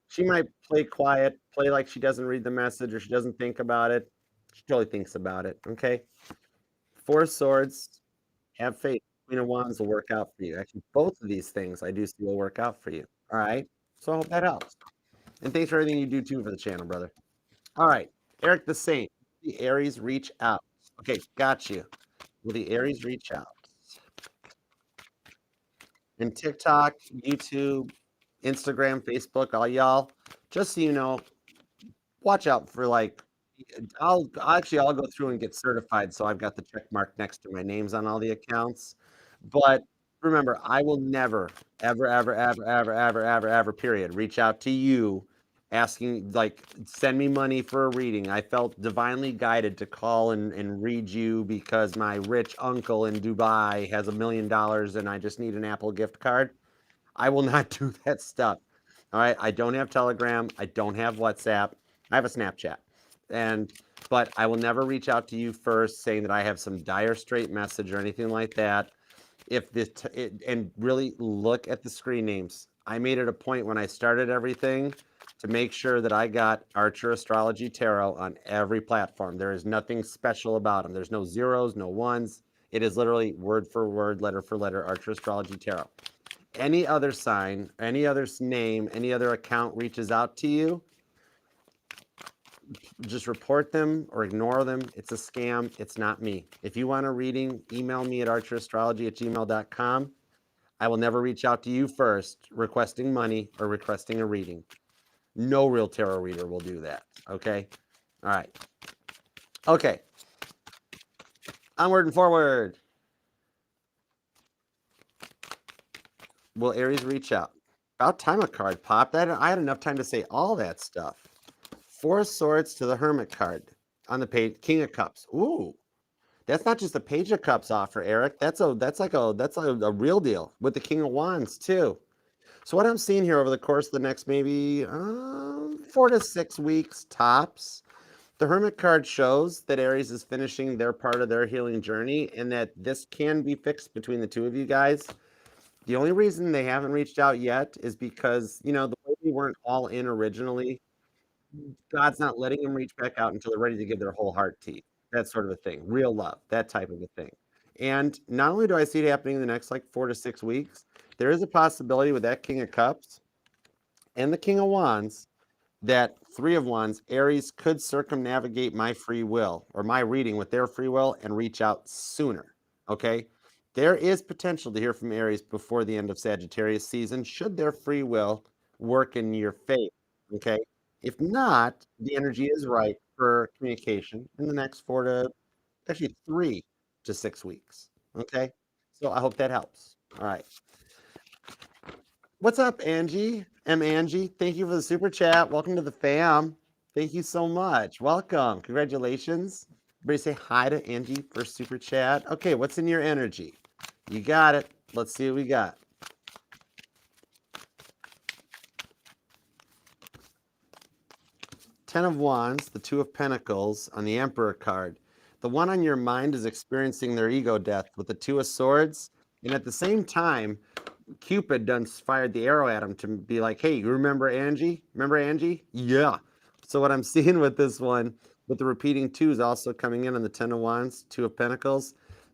S1: She might play quiet, play like she doesn't read the message or she doesn't think about it. She totally thinks about it. Okay. Four of Swords. Have faith. Queen of Wands will work out for you. Actually, both of these things I do see will work out for you. All right. So I hope that helps. And thanks for everything you do too for the channel, brother. All right. Eric the Saint. The Aries reach out. Okay, got you. Will the Aries reach out? And TikTok, YouTube, Instagram, Facebook, all y'all, just so you know, watch out for like I'll go through and get certified so I've got the check mark next to my names on all the accounts. But remember, I will never, ever, ever, ever, ever, ever, ever, ever, period, reach out to you asking, like, send me money for a reading. I felt divinely guided to call and read you because my rich uncle in Dubai has $1 million and I just need an Apple gift card. I will not do that stuff. All right. I don't have Telegram. I don't have WhatsApp. I have a Snapchat. But I will never reach out to you first saying that I have some dire straight message or anything like that. If this and really look at the screen names. I made it a point when I started everything to make sure that I got Archer Astrology Tarot on every platform. There is nothing special about them. There's no zeros, no ones. It is literally word for word, letter for letter, Archer Astrology Tarot. Any other sign, any other name, any other account reaches out to you, just report them or ignore them. It's a scam. It's not me. If you want a reading, email me at archerastrology@gmail.com. I will never reach out to you first requesting money or requesting a reading. No real tarot reader will do that. Okay? All right. Okay. Onward and forward. Will Aries reach out? About time a card popped. I had enough time to say all that stuff. Four of Swords to the Hermit card on the page. King of Cups. Ooh. That's not just a Page of Cups offer, Eric. That's like a real deal with the King of Wands too. So what I'm seeing here over the course of the next maybe 4 to 6 weeks tops, the Hermit card shows that Aries is finishing their part of their healing journey and that this can be fixed between the two of you guys. The only reason they haven't reached out yet is because, the way we weren't all in originally, God's not letting them reach back out until they're ready to give their whole heart to you. That sort of a thing. Real love, that type of a thing. And not only do I see it happening in the next like 4 to 6 weeks, there is a possibility with that King of Cups and the King of Wands that Three of Wands, Aries could circumnavigate my free will or my reading with their free will and reach out sooner. Okay. There is potential to hear from Aries before the end of Sagittarius season, should their free will work in your favor. Okay. If not, the energy is right for communication in the next actually 3 to 6 weeks. Okay. So I hope that helps. All right. What's up, Angie? Angie. Thank you for the super chat. Welcome to the fam. Thank you so much. Welcome. Congratulations. Everybody say hi to Angie for super chat. Okay, what's in your energy? You got it. Let's see what we got. Ten of Wands, the Two of Pentacles on the Emperor card. The one on your mind is experiencing their ego death with the Two of Swords. And at the same time, Cupid done fired the arrow at him to be like, hey, you remember Angie? Remember Angie? Yeah. So what I'm seeing with this one, with the repeating twos also coming in on the Ten of Wands, Two of Pentacles,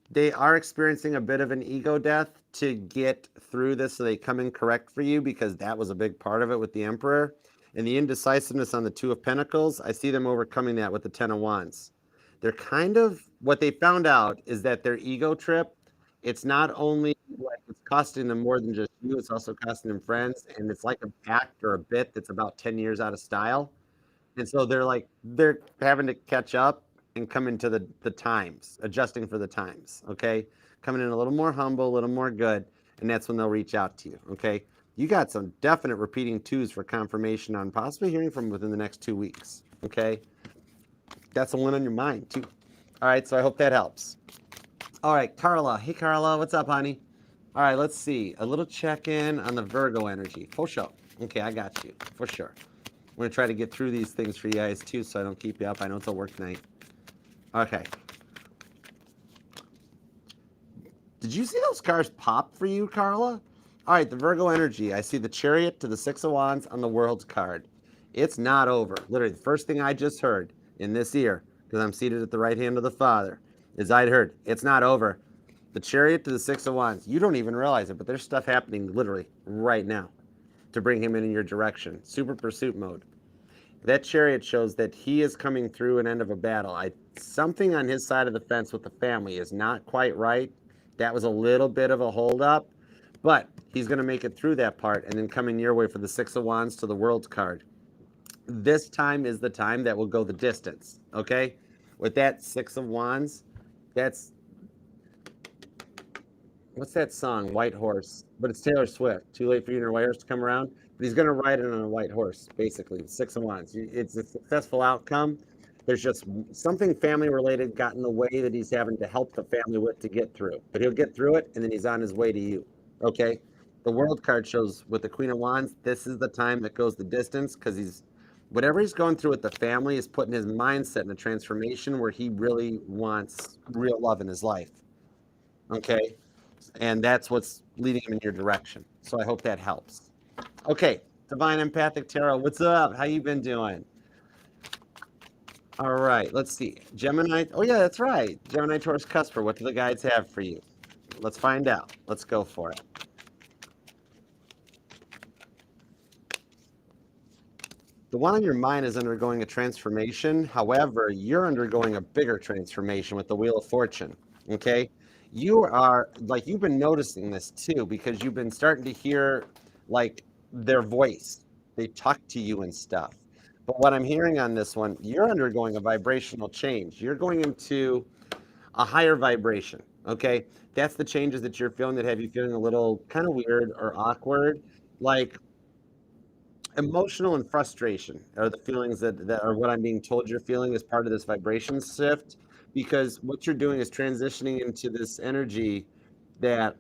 S1: they are experiencing a bit of an ego death to get through this so they come in correct for you, because that was a big part of it with the Emperor. And the indecisiveness on the Two of Pentacles, I see them overcoming that with the Ten of Wands. They're kind of, what they found out is that their ego trip, it's not only like it's costing them more than just you, it's also costing them friends. And it's like a act or a bit that's about 10 years out of style. And so they're having to catch up and come into the times, adjusting for the times. Okay. Coming in a little more humble, a little more good. And that's when they'll reach out to you. Okay. You got some definite repeating twos for confirmation on possibly hearing from within the next 2 weeks. Okay. That's the one on your mind too. All right. So I hope that helps. All right, Carla. Hey, Carla. What's up, honey? All right, let's see. A little check-in on the Virgo energy. For sure. Okay, I got you. For sure. I'm going to try to get through these things for you guys, too, so I don't keep you up. I know it's a work night. Okay. Did you see those cards pop for you, Carla? All right, the Virgo energy. I see the Chariot to the Six of Wands on the World card. It's not over. Literally, the first thing I just heard in this ear, because I'm seated at the right hand of the Father, is I'd heard, it's not over. The Chariot to the Six of Wands. You don't even realize it, but there's stuff happening literally right now to bring him in your direction. Super pursuit mode. That Chariot shows that he is coming through an end of a battle. Something on his side of the fence with the family is not quite right. That was a little bit of a holdup, but he's going to make it through that part and then coming your way for the Six of Wands to the World card. This time is the time that will go the distance, okay? With that Six of Wands, that's, what's that song, White Horse? But it's Taylor Swift. Too late for you and your white horse to come around. But he's going to ride it on a white horse, basically. Six of Wands. It's a successful outcome. There's just something family related got in the way that he's having to help the family with to get through. But he'll get through it, and then he's on his way to you. Okay? The World card shows with the Queen of Wands, this is the time that goes the distance, because whatever he's going through with the family is putting his mindset in a transformation where he really wants real love in his life. Okay? And that's what's leading him in your direction. So I hope that helps. Okay, Divine Empathic Tarot, what's up? How you been doing? All right, let's see. Gemini. Oh yeah, that's right. Gemini, Taurus, Cusper. What do the guides have for you? Let's find out. Let's go for it. The one on your mind is undergoing a transformation. However, you're undergoing a bigger transformation with the Wheel of Fortune. Okay? You are, like, you've been noticing this too, because you've been starting to hear, like, their voice. They talk to you and stuff. But what I'm hearing on this one, you're undergoing a vibrational change. You're going into a higher vibration. Okay? That's the changes that you're feeling that have you feeling a little kind of weird or awkward. Like, emotional and frustration are the feelings that are what I'm being told you're feeling as part of this vibration shift, because what you're doing is transitioning into this energy that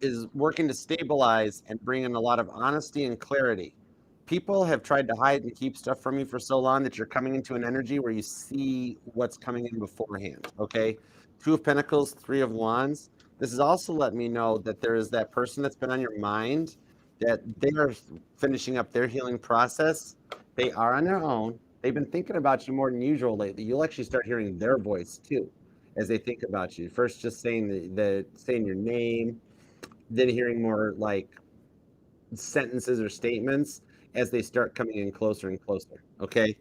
S1: is working to stabilize and bring in a lot of honesty and clarity. People have tried to hide and keep stuff from you for so long that you're coming into an energy where you see what's coming in beforehand. Okay. Two of Pentacles, Three of Wands. This is also letting me know that there is that person that's been on your mind, that they are finishing up their healing process. They are on their own. They've been thinking about you more than usual lately. You'll actually start hearing their voice too as they think about you. First, just saying saying your name, then hearing more like sentences or statements, as they start coming in closer and closer, okay?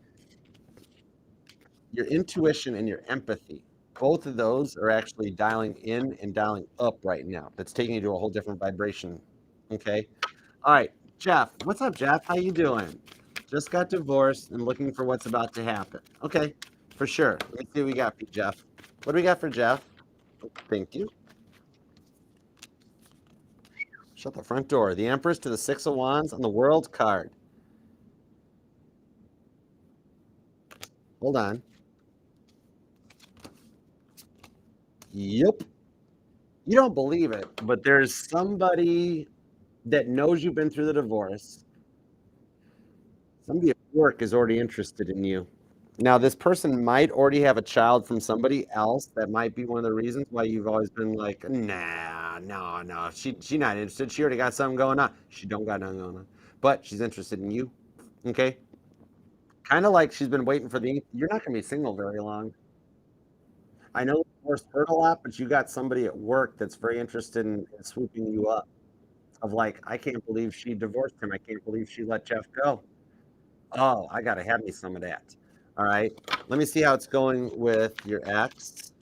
S1: Your intuition and your empathy, both of those are actually dialing in and dialing up right now. That's taking you to a whole different vibration, okay? All right, Jeff. What's up, Jeff? How you doing? Just got divorced and looking for what's about to happen. Okay, for sure. Let me see what we got for Jeff. What do we got for Jeff? Thank you. Shut the front door. The Empress to the Six of Wands on the World card. Hold on. Yep. You don't believe it, but there's somebody that knows you've been through the divorce. Somebody at work is already interested in you. Now, this person might already have a child from somebody else. That might be one of the reasons why you've always been like, nah, no, no. She not interested. She already got something going on. She don't got nothing going on. But she's interested in you. Okay? Kind of like she's been waiting for the you're not gonna be single very long. I know divorce hurt a lot, but you got somebody at work that's very interested in swooping you up. Of like, I can't believe she divorced him. I can't believe she let Jeff go. Oh, I gotta have me some of that. All right. Let me see how it's going with your ex.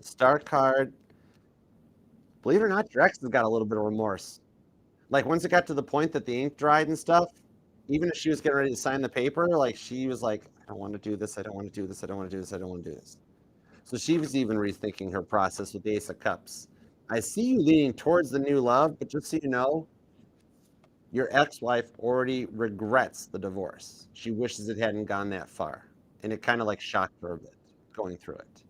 S1: Star card. Believe it or not, your ex has got a little bit of remorse. Like once it got to the point that the ink dried and stuff, even if she was getting ready to sign the paper, like she was like, I don't want to do this, I don't want to do this, I don't want to do this, I don't want to do this. So she was even rethinking her process with the Ace of Cups. I see you leaning towards the new love, but just so you know, your ex-wife already regrets the divorce. She wishes it hadn't gone that far. And it kind of like shocked her a bit going through it.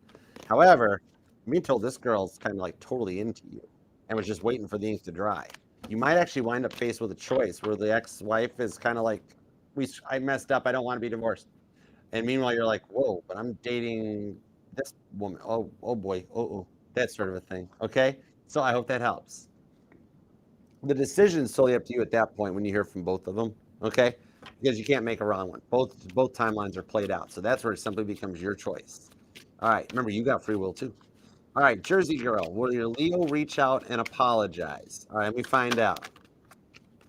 S1: However, I'm being told this girl's kind of like totally into you and was just waiting for the ink to dry. You might actually wind up faced with a choice where the ex-wife is kind of like, I messed up, I don't want to be divorced. And meanwhile, you're like, whoa, but I'm dating this woman. Oh boy, that sort of a thing. Okay, so I hope that helps. The decision is solely up to you at that point when you hear from both of them. Okay, because you can't make a wrong one. Both timelines are played out, so that's where it simply becomes your choice. All right, remember you got free will too. All right, Jersey girl, will your Leo reach out and apologize? All right, let me find out.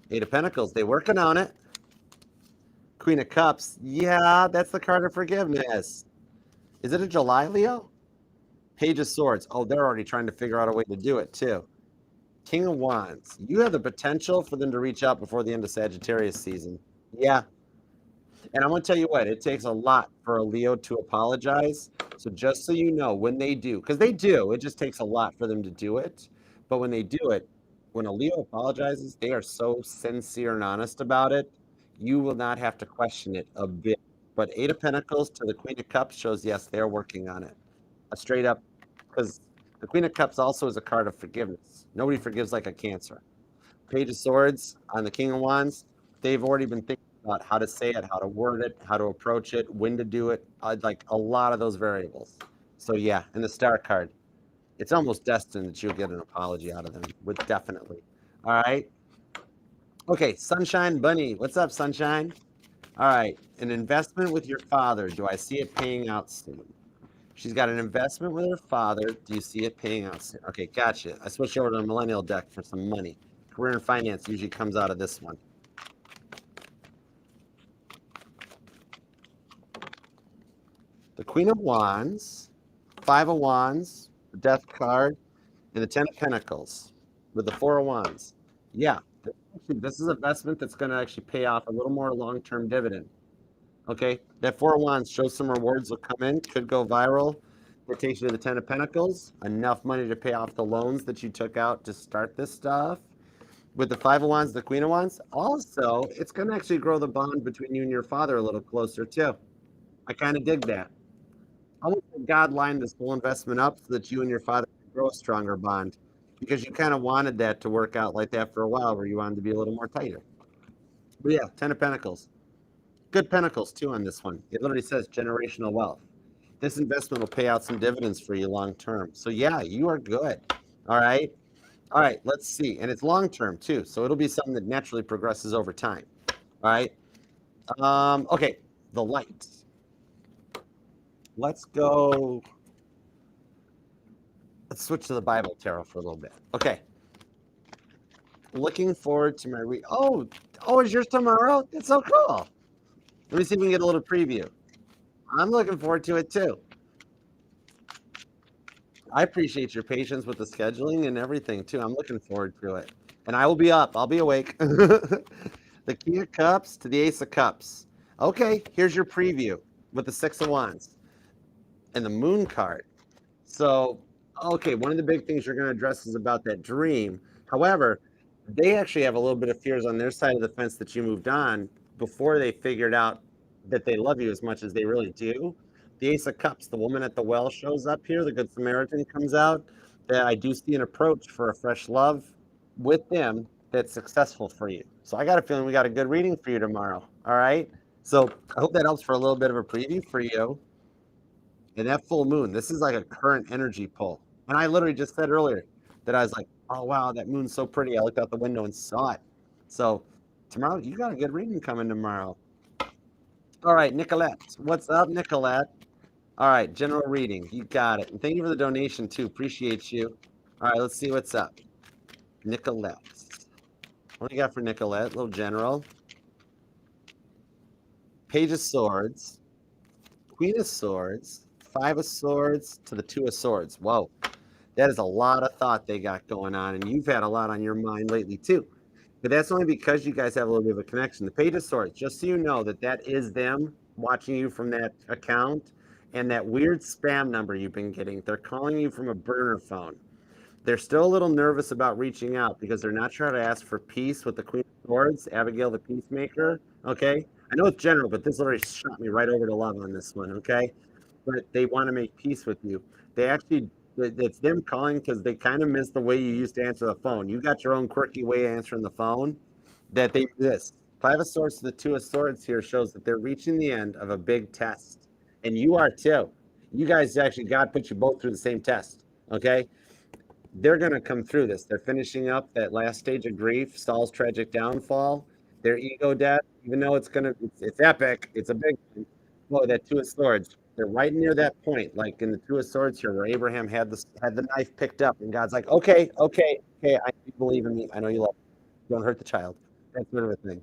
S1: Eight of Pentacles, they working on it. Queen of Cups, yeah, that's the card of forgiveness. Is it a July Leo? Page of Swords, oh, they're already trying to figure out a way to do it too. King of Wands, you have the potential for them to reach out before the end of Sagittarius season. Yeah, and I'm going to tell you what, it takes a lot for a Leo to apologize. So just so you know, when they do, because they do, it just takes a lot for them to do it. But when they do it, when a Leo apologizes, they are so sincere and honest about it, you will not have to question it a bit. But Eight of Pentacles to the Queen of Cups shows, yes, they're working on it. A straight up, because the Queen of Cups also is a card of forgiveness. Nobody forgives like a Cancer. Page of Swords on the King of Wands, they've already been thinking about how to say it, how to word it, how to approach it, when to do it, like a lot of those variables. So yeah, and the Star card, it's almost destined that you'll get an apology out of them, with definitely. All right. Okay, Sunshine Bunny, what's up, Sunshine? All right, an investment with your father. Do I see it paying out soon? She's got an investment with her father. Do you see it paying out soon? Okay, gotcha. I switched over to the Millennial deck for some money. Career and finance usually comes out of this one. The Queen of Wands, Five of Wands, the Death card, and the Ten of Pentacles with the Four of Wands. Yeah, this is an investment that's going to actually pay off a little more long-term dividend. Okay, that Four of Wands shows some rewards will come in, could go viral. It takes you to the Ten of Pentacles, enough money to pay off the loans that you took out to start this stuff. With the Five of Wands, the Queen of Wands, also, it's going to actually grow the bond between you and your father a little closer, too. I kind of dig that. Almost like God lined this whole investment up so that you and your father could grow a stronger bond because you kind of wanted that to work out like that for a while where you wanted to be a little more tighter. But yeah, Ten of Pentacles. Good Pentacles, too, on this one. It literally says generational wealth. This investment will pay out some dividends for you long term. So yeah, you are good. All right. All right, let's see. And it's long term too. So it'll be something that naturally progresses over time. All right. Okay, the lights. Let's go. Let's switch to the Bible tarot for a little bit. Okay. Looking forward to my Oh, is yours tomorrow? That's so cool. Let me see if we can get a little preview. I'm looking forward to it too. I appreciate your patience with the scheduling and everything too. I'm looking forward to it. And I will be up. I'll be awake. The King of Cups to the Ace of Cups. Okay, here's your preview with the Six of Wands and the Moon card. So, okay, one of the big things you're going to address is about that dream. However, they actually have a little bit of fears on their side of the fence that you moved on before they figured out that they love you as much as they really do. The Ace of Cups, the woman at the well shows up here, the Good Samaritan comes out. That I do see an approach for a fresh love with them that's successful for you. So I got a feeling we got a good reading for you tomorrow. All right. So I hope that helps for a little bit of a preview for you. And that full moon, this is like a current energy pull. And I literally just said earlier that I was like, oh, wow, that moon's so pretty. I looked out the window and saw it. So tomorrow, you got a good reading coming tomorrow. All right, Nicolette. What's up, Nicolette? All right, general reading. You got it. And thank you for the donation, too. Appreciate you. All right, let's see what's up. Nicolette. What do you got for Nicolette? Little general. Page of Swords. Queen of Swords. Five of Swords to the Two of Swords. Whoa. That is a lot of thought they got going on, and you've had a lot on your mind lately too. But that's only because you guys have a little bit of a connection. The Page of Swords, just so you know that is them watching you from that account and that weird spam number you've been getting. They're calling you from a burner phone. They're still a little nervous about reaching out because they're not trying to ask for peace with the Queen of Swords, Abigail the Peacemaker. Okay? I know it's general, but this literally shot me right over to love on this one. Okay? But they want to make peace with you. They actually, it's them calling because they kind of miss the way you used to answer the phone. You got your own quirky way of answering the phone that they miss. Five of Swords to the Two of Swords here shows that they're reaching the end of a big test. And you are too. You guys actually, God put you both through the same test. Okay? They're going to come through this. They're finishing up that last stage of grief, Saul's tragic downfall, their ego death, even though it's epic, it's a big one. Boy, that Two of Swords, they're right near that point, like in the Two of Swords here, where Abraham had the knife picked up, and God's like, okay, I believe in me. I know you love me. Don't hurt the child. That sort of a thing.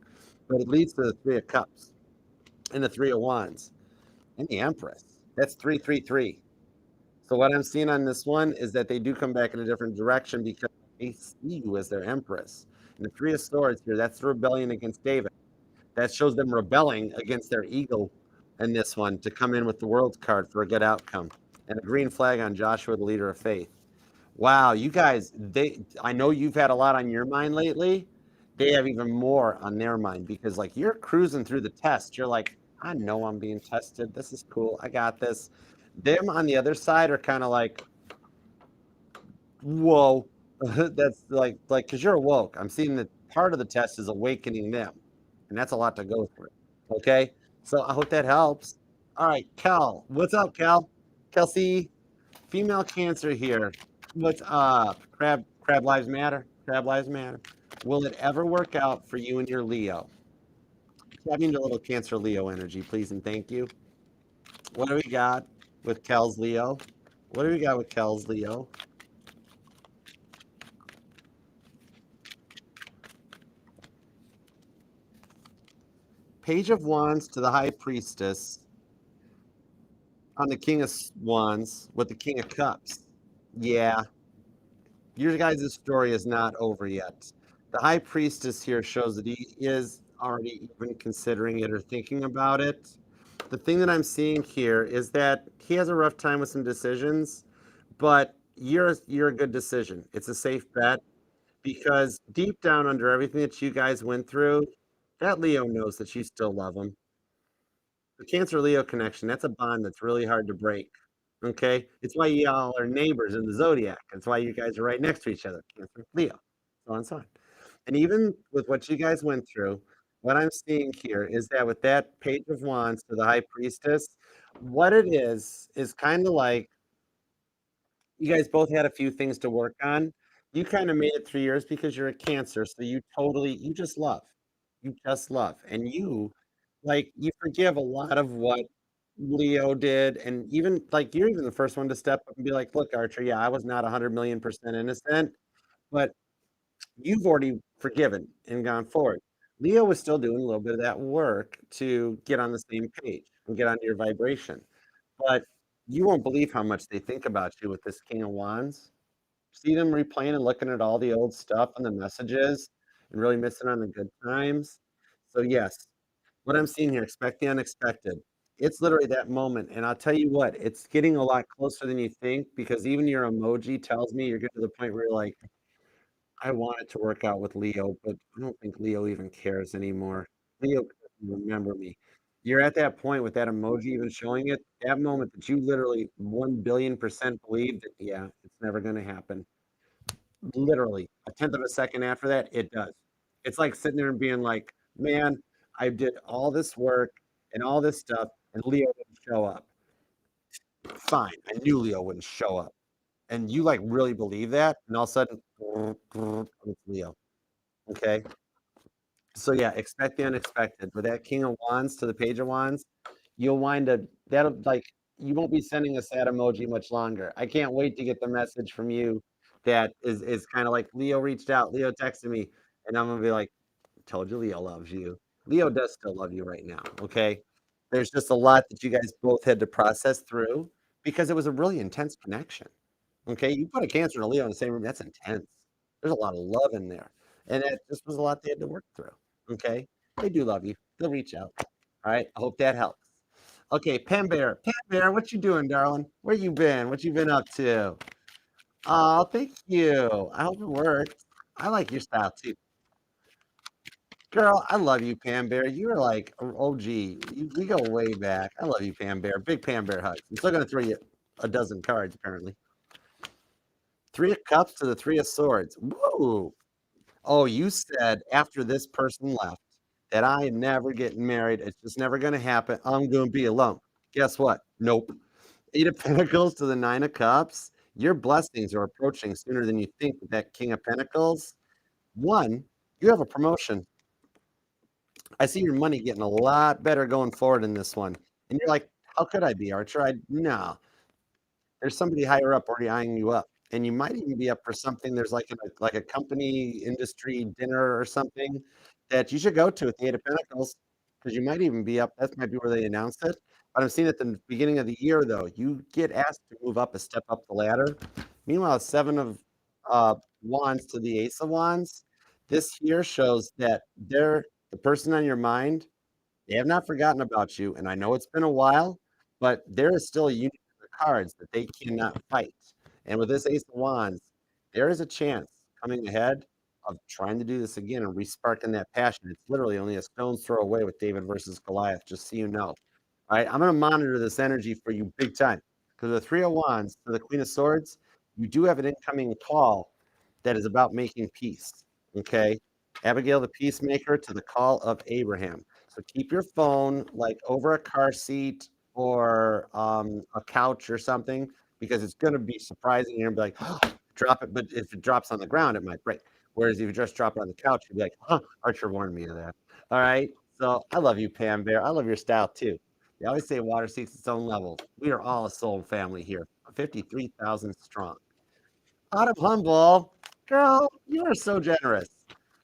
S1: But it leads to the Three of Cups and the Three of Wands and the Empress. That's 333. So what I'm seeing on this one is that they do come back in a different direction because they see you as their empress. And the Three of Swords here, that's the rebellion against David. That shows them rebelling against their ego in this one to come in with the World card for a good outcome. And a green flag on Joshua, the leader of faith. Wow, you guys, I know you've had a lot on your mind lately. They have even more on their mind because like you're cruising through the test. You're like, I know I'm being tested. This is cool. I got this. Them on the other side are kind of like, whoa. That's like because you're awoke. I'm seeing that part of the test is awakening them. And that's a lot to go through. Okay. So I hope that helps. All right, Cal. What's up, Cal? Kelsey, female Cancer here. What's up? Crab lives matter. Crab lives matter. Will it ever work out for you and your Leo? Tap into a little Cancer Leo energy, please, and thank you. What do we got with Kel's Leo? What do we got with Kel's Leo? Page of Wands to the High Priestess on the King of Wands with the King of Cups. Yeah, your guys' story is not over yet. The High Priestess here shows that he is already even considering it or thinking about it. The thing that I'm seeing here is that he has a rough time with some decisions, but you're a good decision. It's a safe bet because deep down under everything that you guys went through, that Leo knows that you still love him. The Cancer Leo connection, that's a bond that's really hard to break. Okay? It's why y'all are neighbors in the zodiac. It's why you guys are right next to each other. Cancer, Leo, so on and so on. And even with what you guys went through, what I'm seeing here is that with that Page of Wands to the High Priestess, what it is kind of like you guys both had a few things to work on. You kind of made it 3 years because you're a Cancer, so you just love. You just love. And you forgive a lot of what Leo did, and even like you're even the first one to step up and be like, "Look, Archer, yeah, I was not 100 million% innocent, but you've already forgiven and gone forward." Leo was still doing a little bit of that work to get on the same page and get on your vibration. But you won't believe how much they think about you with this King of Wands. See them replaying and looking at all the old stuff and the messages and really missing on the good times. So, yes, what I'm seeing here, expect the unexpected. It's literally that moment. And I'll tell you what, it's getting a lot closer than you think because even your emoji tells me you're getting to the point where you're like, I want it to work out with Leo, but I don't think Leo even cares anymore. Leo doesn't remember me. You're at that point with that emoji even showing it, that moment that you literally 1 billion% believe that, yeah, it's never going to happen. Literally, a tenth of a second after that, it does. It's like sitting there and being like, man, I did all this work and all this stuff, and Leo didn't show up. Fine, I knew Leo wouldn't show up. And you like really believe that, and all of a sudden, it's Leo. Okay. So yeah, expect the unexpected. With that King of Wands to the Page of Wands, you'll wind up that'll like you won't be sending a sad emoji much longer. I can't wait to get the message from you that is kind of like Leo reached out, Leo texted me, and I'm gonna be like, told you Leo loves you. Leo does still love you right now. Okay. There's just a lot that you guys both had to process through because it was a really intense connection. Okay, you put a Cancer and a Leo in the same room, that's intense. There's a lot of love in there, and it just was a lot they had to work through. Okay, they do love you. They'll reach out. All right, I hope that helps. Okay, Pen Bear, Pen Bear, what you doing, darling? Where you been? What you been up to? Oh, thank you. I hope it worked. I like your style too, girl. I love you, Pam Bear. You're like OG. We go way back. I love you, Pam Bear. Big Pam Bear hugs. I'm still gonna throw you a dozen cards, apparently. Three of Cups to the Three of Swords. Woo! Oh, you said after this person left that I am never getting married. It's just never going to happen. I'm going to be alone. Guess what? Nope. Eight of Pentacles to the Nine of Cups. Your blessings are approaching sooner than you think with that King of Pentacles. One, you have a promotion. I see your money getting a lot better going forward in this one. And you're like, how could I be, Archer? No. There's somebody higher up already eyeing you up, and you might even be up for something. There's like a company industry dinner or something that you should go to at the Eight of Pentacles because you might even be up. That might be where they announce it. But I'm seeing at the beginning of the year though, you get asked to move up a step up the ladder. Meanwhile, Seven of Wands to the Ace of Wands. This here shows that they're the person on your mind. They have not forgotten about you, and I know it's been a while, but there is still a union of the cards that they cannot fight. And with this Ace of Wands, there is a chance coming ahead of trying to do this again and resparking that passion. It's literally only a stone's throw away with David versus Goliath, just so you know. All right, I'm going to monitor this energy for you big time because the Three of Wands to the Queen of Swords, you do have an incoming call that is about making peace. Okay, Abigail the Peacemaker to the Call of Abraham. So keep your phone like over a car seat or a couch or something because it's going to be surprising. You're going to be like, drop it. But if it drops on the ground, it might break. Whereas if you just drop it on the couch, you'd be like, Archer warned me of that. All right. So I love you, Pam Bear. I love your style too. They always say water seeks its own level. We are all a soul family here, 53,000 strong. Out of Humble, girl, you are so generous.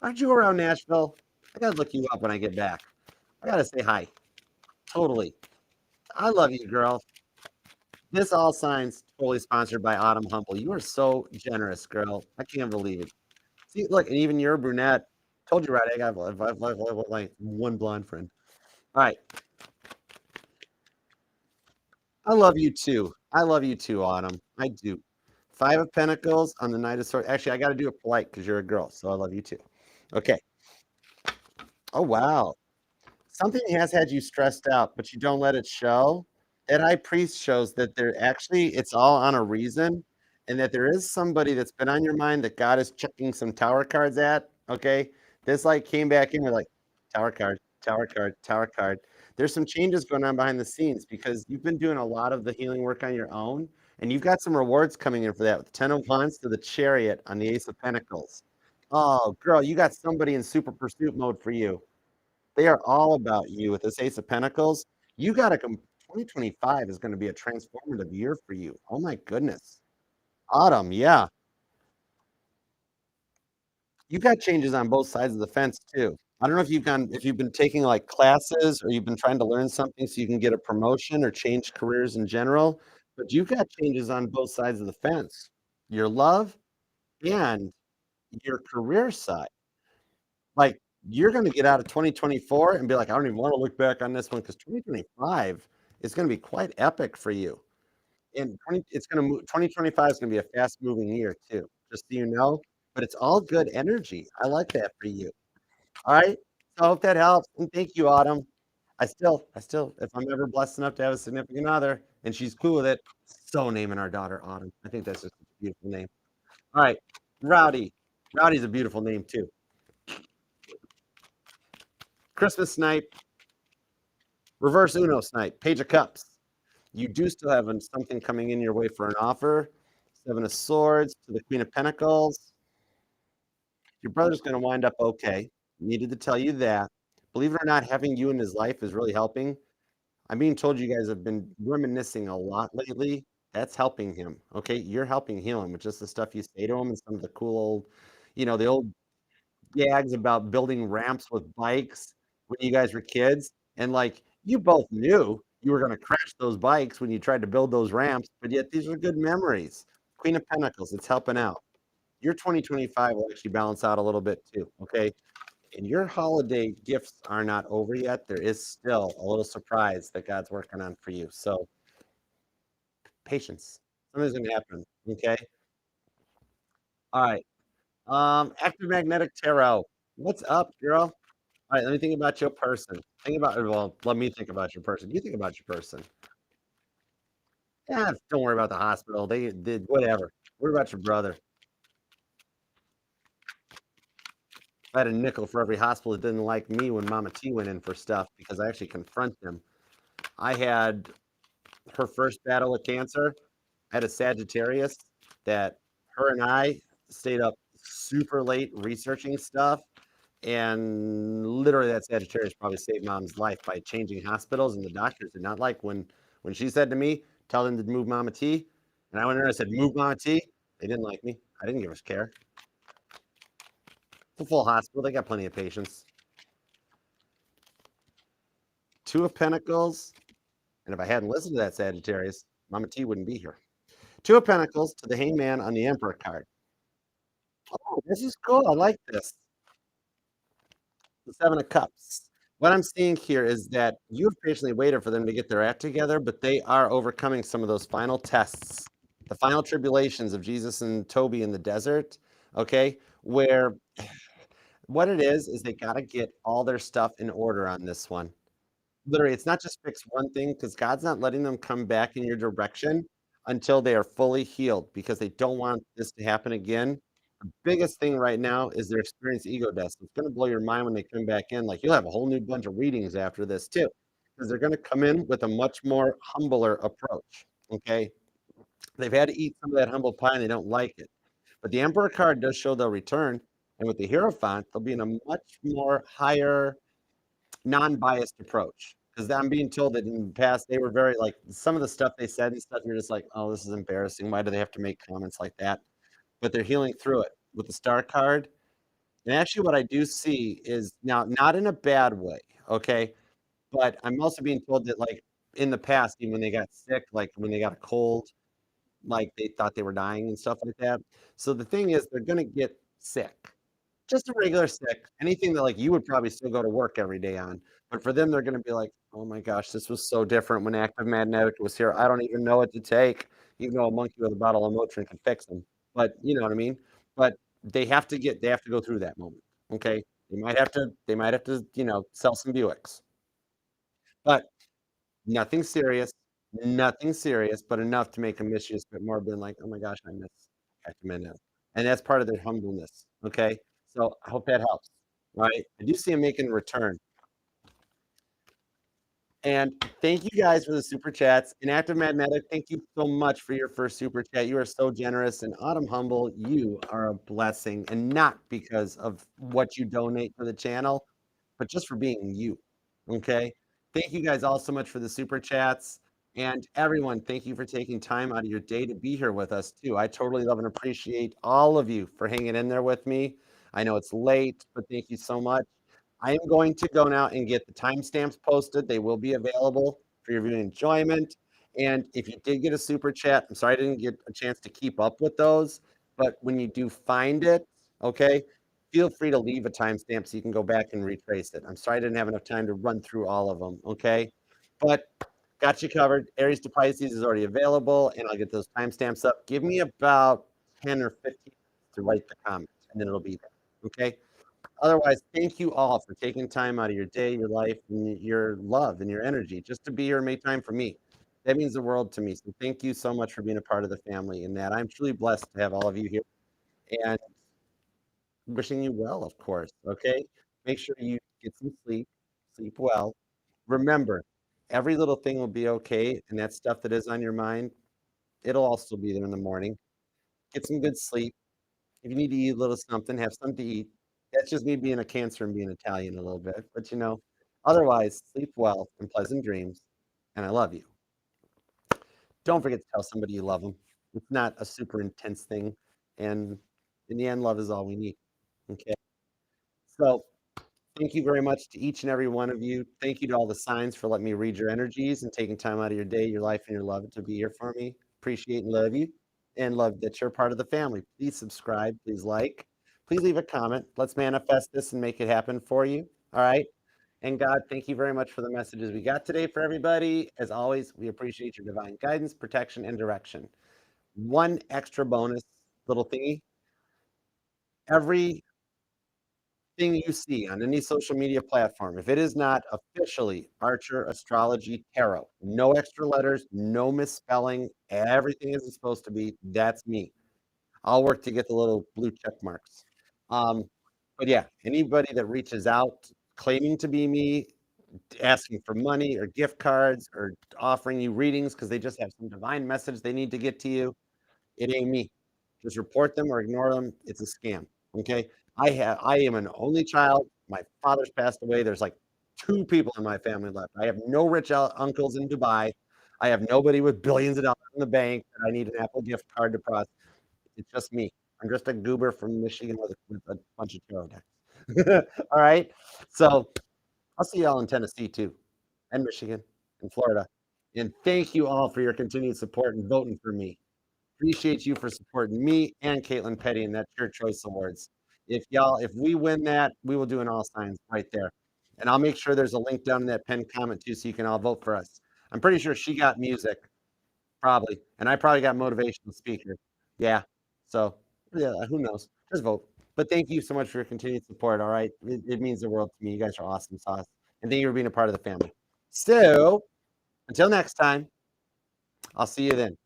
S1: Aren't you around Nashville? I gotta look you up when I get back. I gotta say hi. Totally. I love you, girl. This All Signs totally sponsored by Autumn Humble. You are so generous, girl. I can't believe it. See, look, and even you're a brunette. Told you right. I got like one blonde friend. All right. I love you too. I love you too, Autumn. I do. Five of Pentacles on the Knight of Swords. Actually, I got to do it polite because you're a girl, so I love you too. Okay. Oh wow. Something has had you stressed out, but you don't let it show. That high priest shows that there actually it's all on a reason, and that there is somebody that's been on your mind that God is checking some tower cards at. Okay, this like came back in with like tower card, tower card, tower card. There's some changes going on behind the scenes because you've been doing a lot of the healing work on your own, and you've got some rewards coming in for that. With the Ten of Wands to the Chariot on the Ace of Pentacles. Oh, girl, you got somebody in super pursuit mode for you. They are all about you with this Ace of Pentacles. You got to come. 2025 is going to be a transformative year for you. Oh my goodness. Autumn, yeah. You got changes on both sides of the fence too. I don't know if you've been taking like classes or you've been trying to learn something so you can get a promotion or change careers in general, but you've got changes on both sides of the fence. Your love and your career side. Like you're going to get out of 2024 and be like, I don't even want to look back on this one because 2025 is going to be quite epic for you. And 2025 is going to be a fast moving year too, just so you know. But it's all good energy. I like that for you. All right. So I hope that helps. And thank you, Autumn. If I'm ever blessed enough to have a significant other and she's cool with it, so naming our daughter Autumn. I think that's just a beautiful name. All right. Rowdy. Rowdy's a beautiful name too. Christmas snipe, reverse Uno snipe, Page of Cups. You do still have something coming in your way for an offer. Seven of Swords to the Queen of Pentacles. Your brother's going to wind up okay. Needed to tell you that. Believe it or not, having you in his life is really helping. I'm being told you guys have been reminiscing a lot lately. That's helping him. Okay. You're helping heal him with just the stuff you say to him and some of the cool old, the old gags about building ramps with bikes when you guys were kids. And like you both knew you were going to crash those bikes when you tried to build those ramps, but yet these are good memories. Queen of Pentacles, it's helping out. Your 2025 will actually balance out a little bit too. Okay. And your holiday gifts are not over yet. There is still a little surprise that God's working on for you. So patience. Something's gonna happen. Okay. All right. Active magnetic tarot. What's up, girl? All right, let me think about your person. Let me think about your person. You think about your person. Yeah, don't worry about the hospital. They did whatever. Worry about your brother. I had a nickel for every hospital that didn't like me when Mama T went in for stuff because I actually confront them. I had her first battle with cancer. I had a Sagittarius that her and I stayed up super late researching stuff. And literally that Sagittarius probably saved mom's life by changing hospitals. And the doctors did not like when she said to me, tell them to move Mama T. And I went in there and I said, move Mama T. They didn't like me. I didn't give a care. It's a full hospital. They got plenty of patients. Two of Pentacles. And if I hadn't listened to that Sagittarius, Mama T wouldn't be here. Two of Pentacles to the Hangman on the Emperor card. Oh, this is cool. I like this. The Seven of Cups. What I'm seeing here is that you've patiently waited for them to get their act together, but they are overcoming some of those final tests, the final tribulations of Jesus and Toby in the desert, okay? Where what it is they got to get all their stuff in order on this one. Literally, it's not just fix one thing because God's not letting them come back in your direction until they are fully healed because they don't want this to happen again. The biggest thing right now is their experience ego death. It's going to blow your mind when they come back in. Like you'll have a whole new bunch of readings after this too, because they're going to come in with a much more humbler approach. Okay. They've had to eat some of that humble pie and they don't like it. But the Emperor card does show they'll return. And with the Hierophant, they'll be in a much more higher non-biased approach because I'm being told that in the past they were very like some of the stuff they said and stuff you're just like, oh, this is embarrassing, why do they have to make comments like that? But they're healing through it with the star card. And actually what I do see is now not in a bad way, okay, but I'm also being told that like in the past, even when they got sick, like when they got a cold, like they thought they were dying and stuff like that. So the thing is they're going to get sick, just a regular sick, anything that like you would probably still go to work every day on. But for them, they're going to be like, oh my gosh, this was so different when Active Magnetic was here. I don't even know what to take, even though a monkey with a bottle of Motrin can fix them. But you know what I mean? But they have to go through that moment. Okay. They might have to, sell some Buicks. But nothing serious, nothing serious, but enough to make them miss you a bit more, being like, oh my gosh, I miss Active Magnetic. And that's part of their humbleness. Okay. So I hope that helps. Right. I do see him making a return. And thank you guys for the super chats. And Active Magnetic, thank you so much for your first super chat. You are so generous. And Autumn Humble, you are a blessing. And not because of what you donate for the channel, but just for being you. Okay. Thank you guys all so much for the super chats. And everyone, thank you for taking time out of your day to be here with us too. I totally love and appreciate all of you for hanging in there with me. I know it's late, but thank you so much. I am going to go now and get the timestamps posted. They will be available for your viewing enjoyment. And if you did get a super chat, I'm sorry I didn't get a chance to keep up with those, but when you do find it, okay, feel free to leave a timestamp so you can go back and retrace it. I'm sorry I didn't have enough time to run through all of them, okay? But got you covered. Aries to Pisces is already available, and I'll get those timestamps up. Give me about 10 or 15 minutes to write the comment, and then it'll be there, okay? Otherwise, thank you all for taking time out of your day, your life, and your love and your energy just to be here and make time for me. That means the world to me. So thank you so much for being a part of the family and that I'm truly blessed to have all of you here and wishing you well, of course. Okay. Make sure you get some sleep, sleep well. Remember, every little thing will be okay. And that stuff that is on your mind, it'll also be there in the morning. Get some good sleep. If you need to eat a little something, have something to eat. That's just me being a Cancer and being Italian a little bit. But otherwise, sleep well and pleasant dreams. And I love you. Don't forget to tell somebody you love them. It's not a super intense thing. And in the end, love is all we need. Okay. So thank you very much to each and every one of you. Thank you to all the signs for letting me read your energies and taking time out of your day, your life, and your love to be here for me. Appreciate and love you and love that you're part of the family. Please subscribe. Please like. Please leave a comment. Let's manifest this and make it happen for you. All right. And God, thank you very much for the messages we got today for everybody. As always, we appreciate your divine guidance, protection, and direction. One extra bonus little thingy. Every thing you see on any social media platform, if it is not officially Archer Astrology Tarot, no extra letters, no misspelling, everything is supposed to be, that's me. I'll work to get the little blue check marks. Um, but yeah, anybody that reaches out claiming to be me, asking for money or gift cards or offering you readings because they just have some divine message they need to get to you, it ain't me. Just report them or ignore them. It's a scam. Okay. I am an only child. My father's passed away. There's like two people in my family left. I have no rich uncles in Dubai. I have nobody with billions of dollars in the bank that I need an Apple gift card to process. It's just me. I'm just a goober from Michigan with a bunch of tarot decks. All right. So I'll see y'all in Tennessee too, and Michigan, and Florida. And thank you all for your continued support and voting for me. Appreciate you for supporting me and Caitlin Petty in that Your Choice Awards. If we win that, we will do an all signs right there. And I'll make sure there's a link down in that pinned comment too, so you can all vote for us. I'm pretty sure she got music, probably, and I probably got motivational speaker. Yeah. So yeah, who knows? Just vote. But thank you so much for your continued support. All right, it means the world to me. You guys are awesome sauce, and thank you for being a part of the family. So until next time, I'll see you then.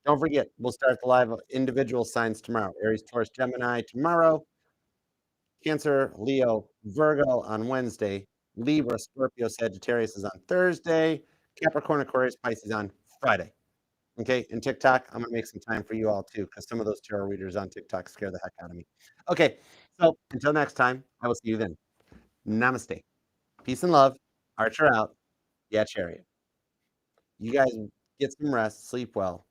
S1: Don't forget, we'll start the live individual signs tomorrow. Aries, Taurus, Gemini tomorrow. Cancer, Leo, Virgo on Wednesday. Libra, Scorpio, Sagittarius is on Thursday. Capricorn, Aquarius, Pisces on Friday. Okay, and TikTok, I'm gonna make some time for you all too, because some of those tarot readers on TikTok scare the heck out of me. Okay, so until next time, I will see you then. Namaste. Peace and love. Archer out. Yeah, Chariot. You guys get some rest, sleep well.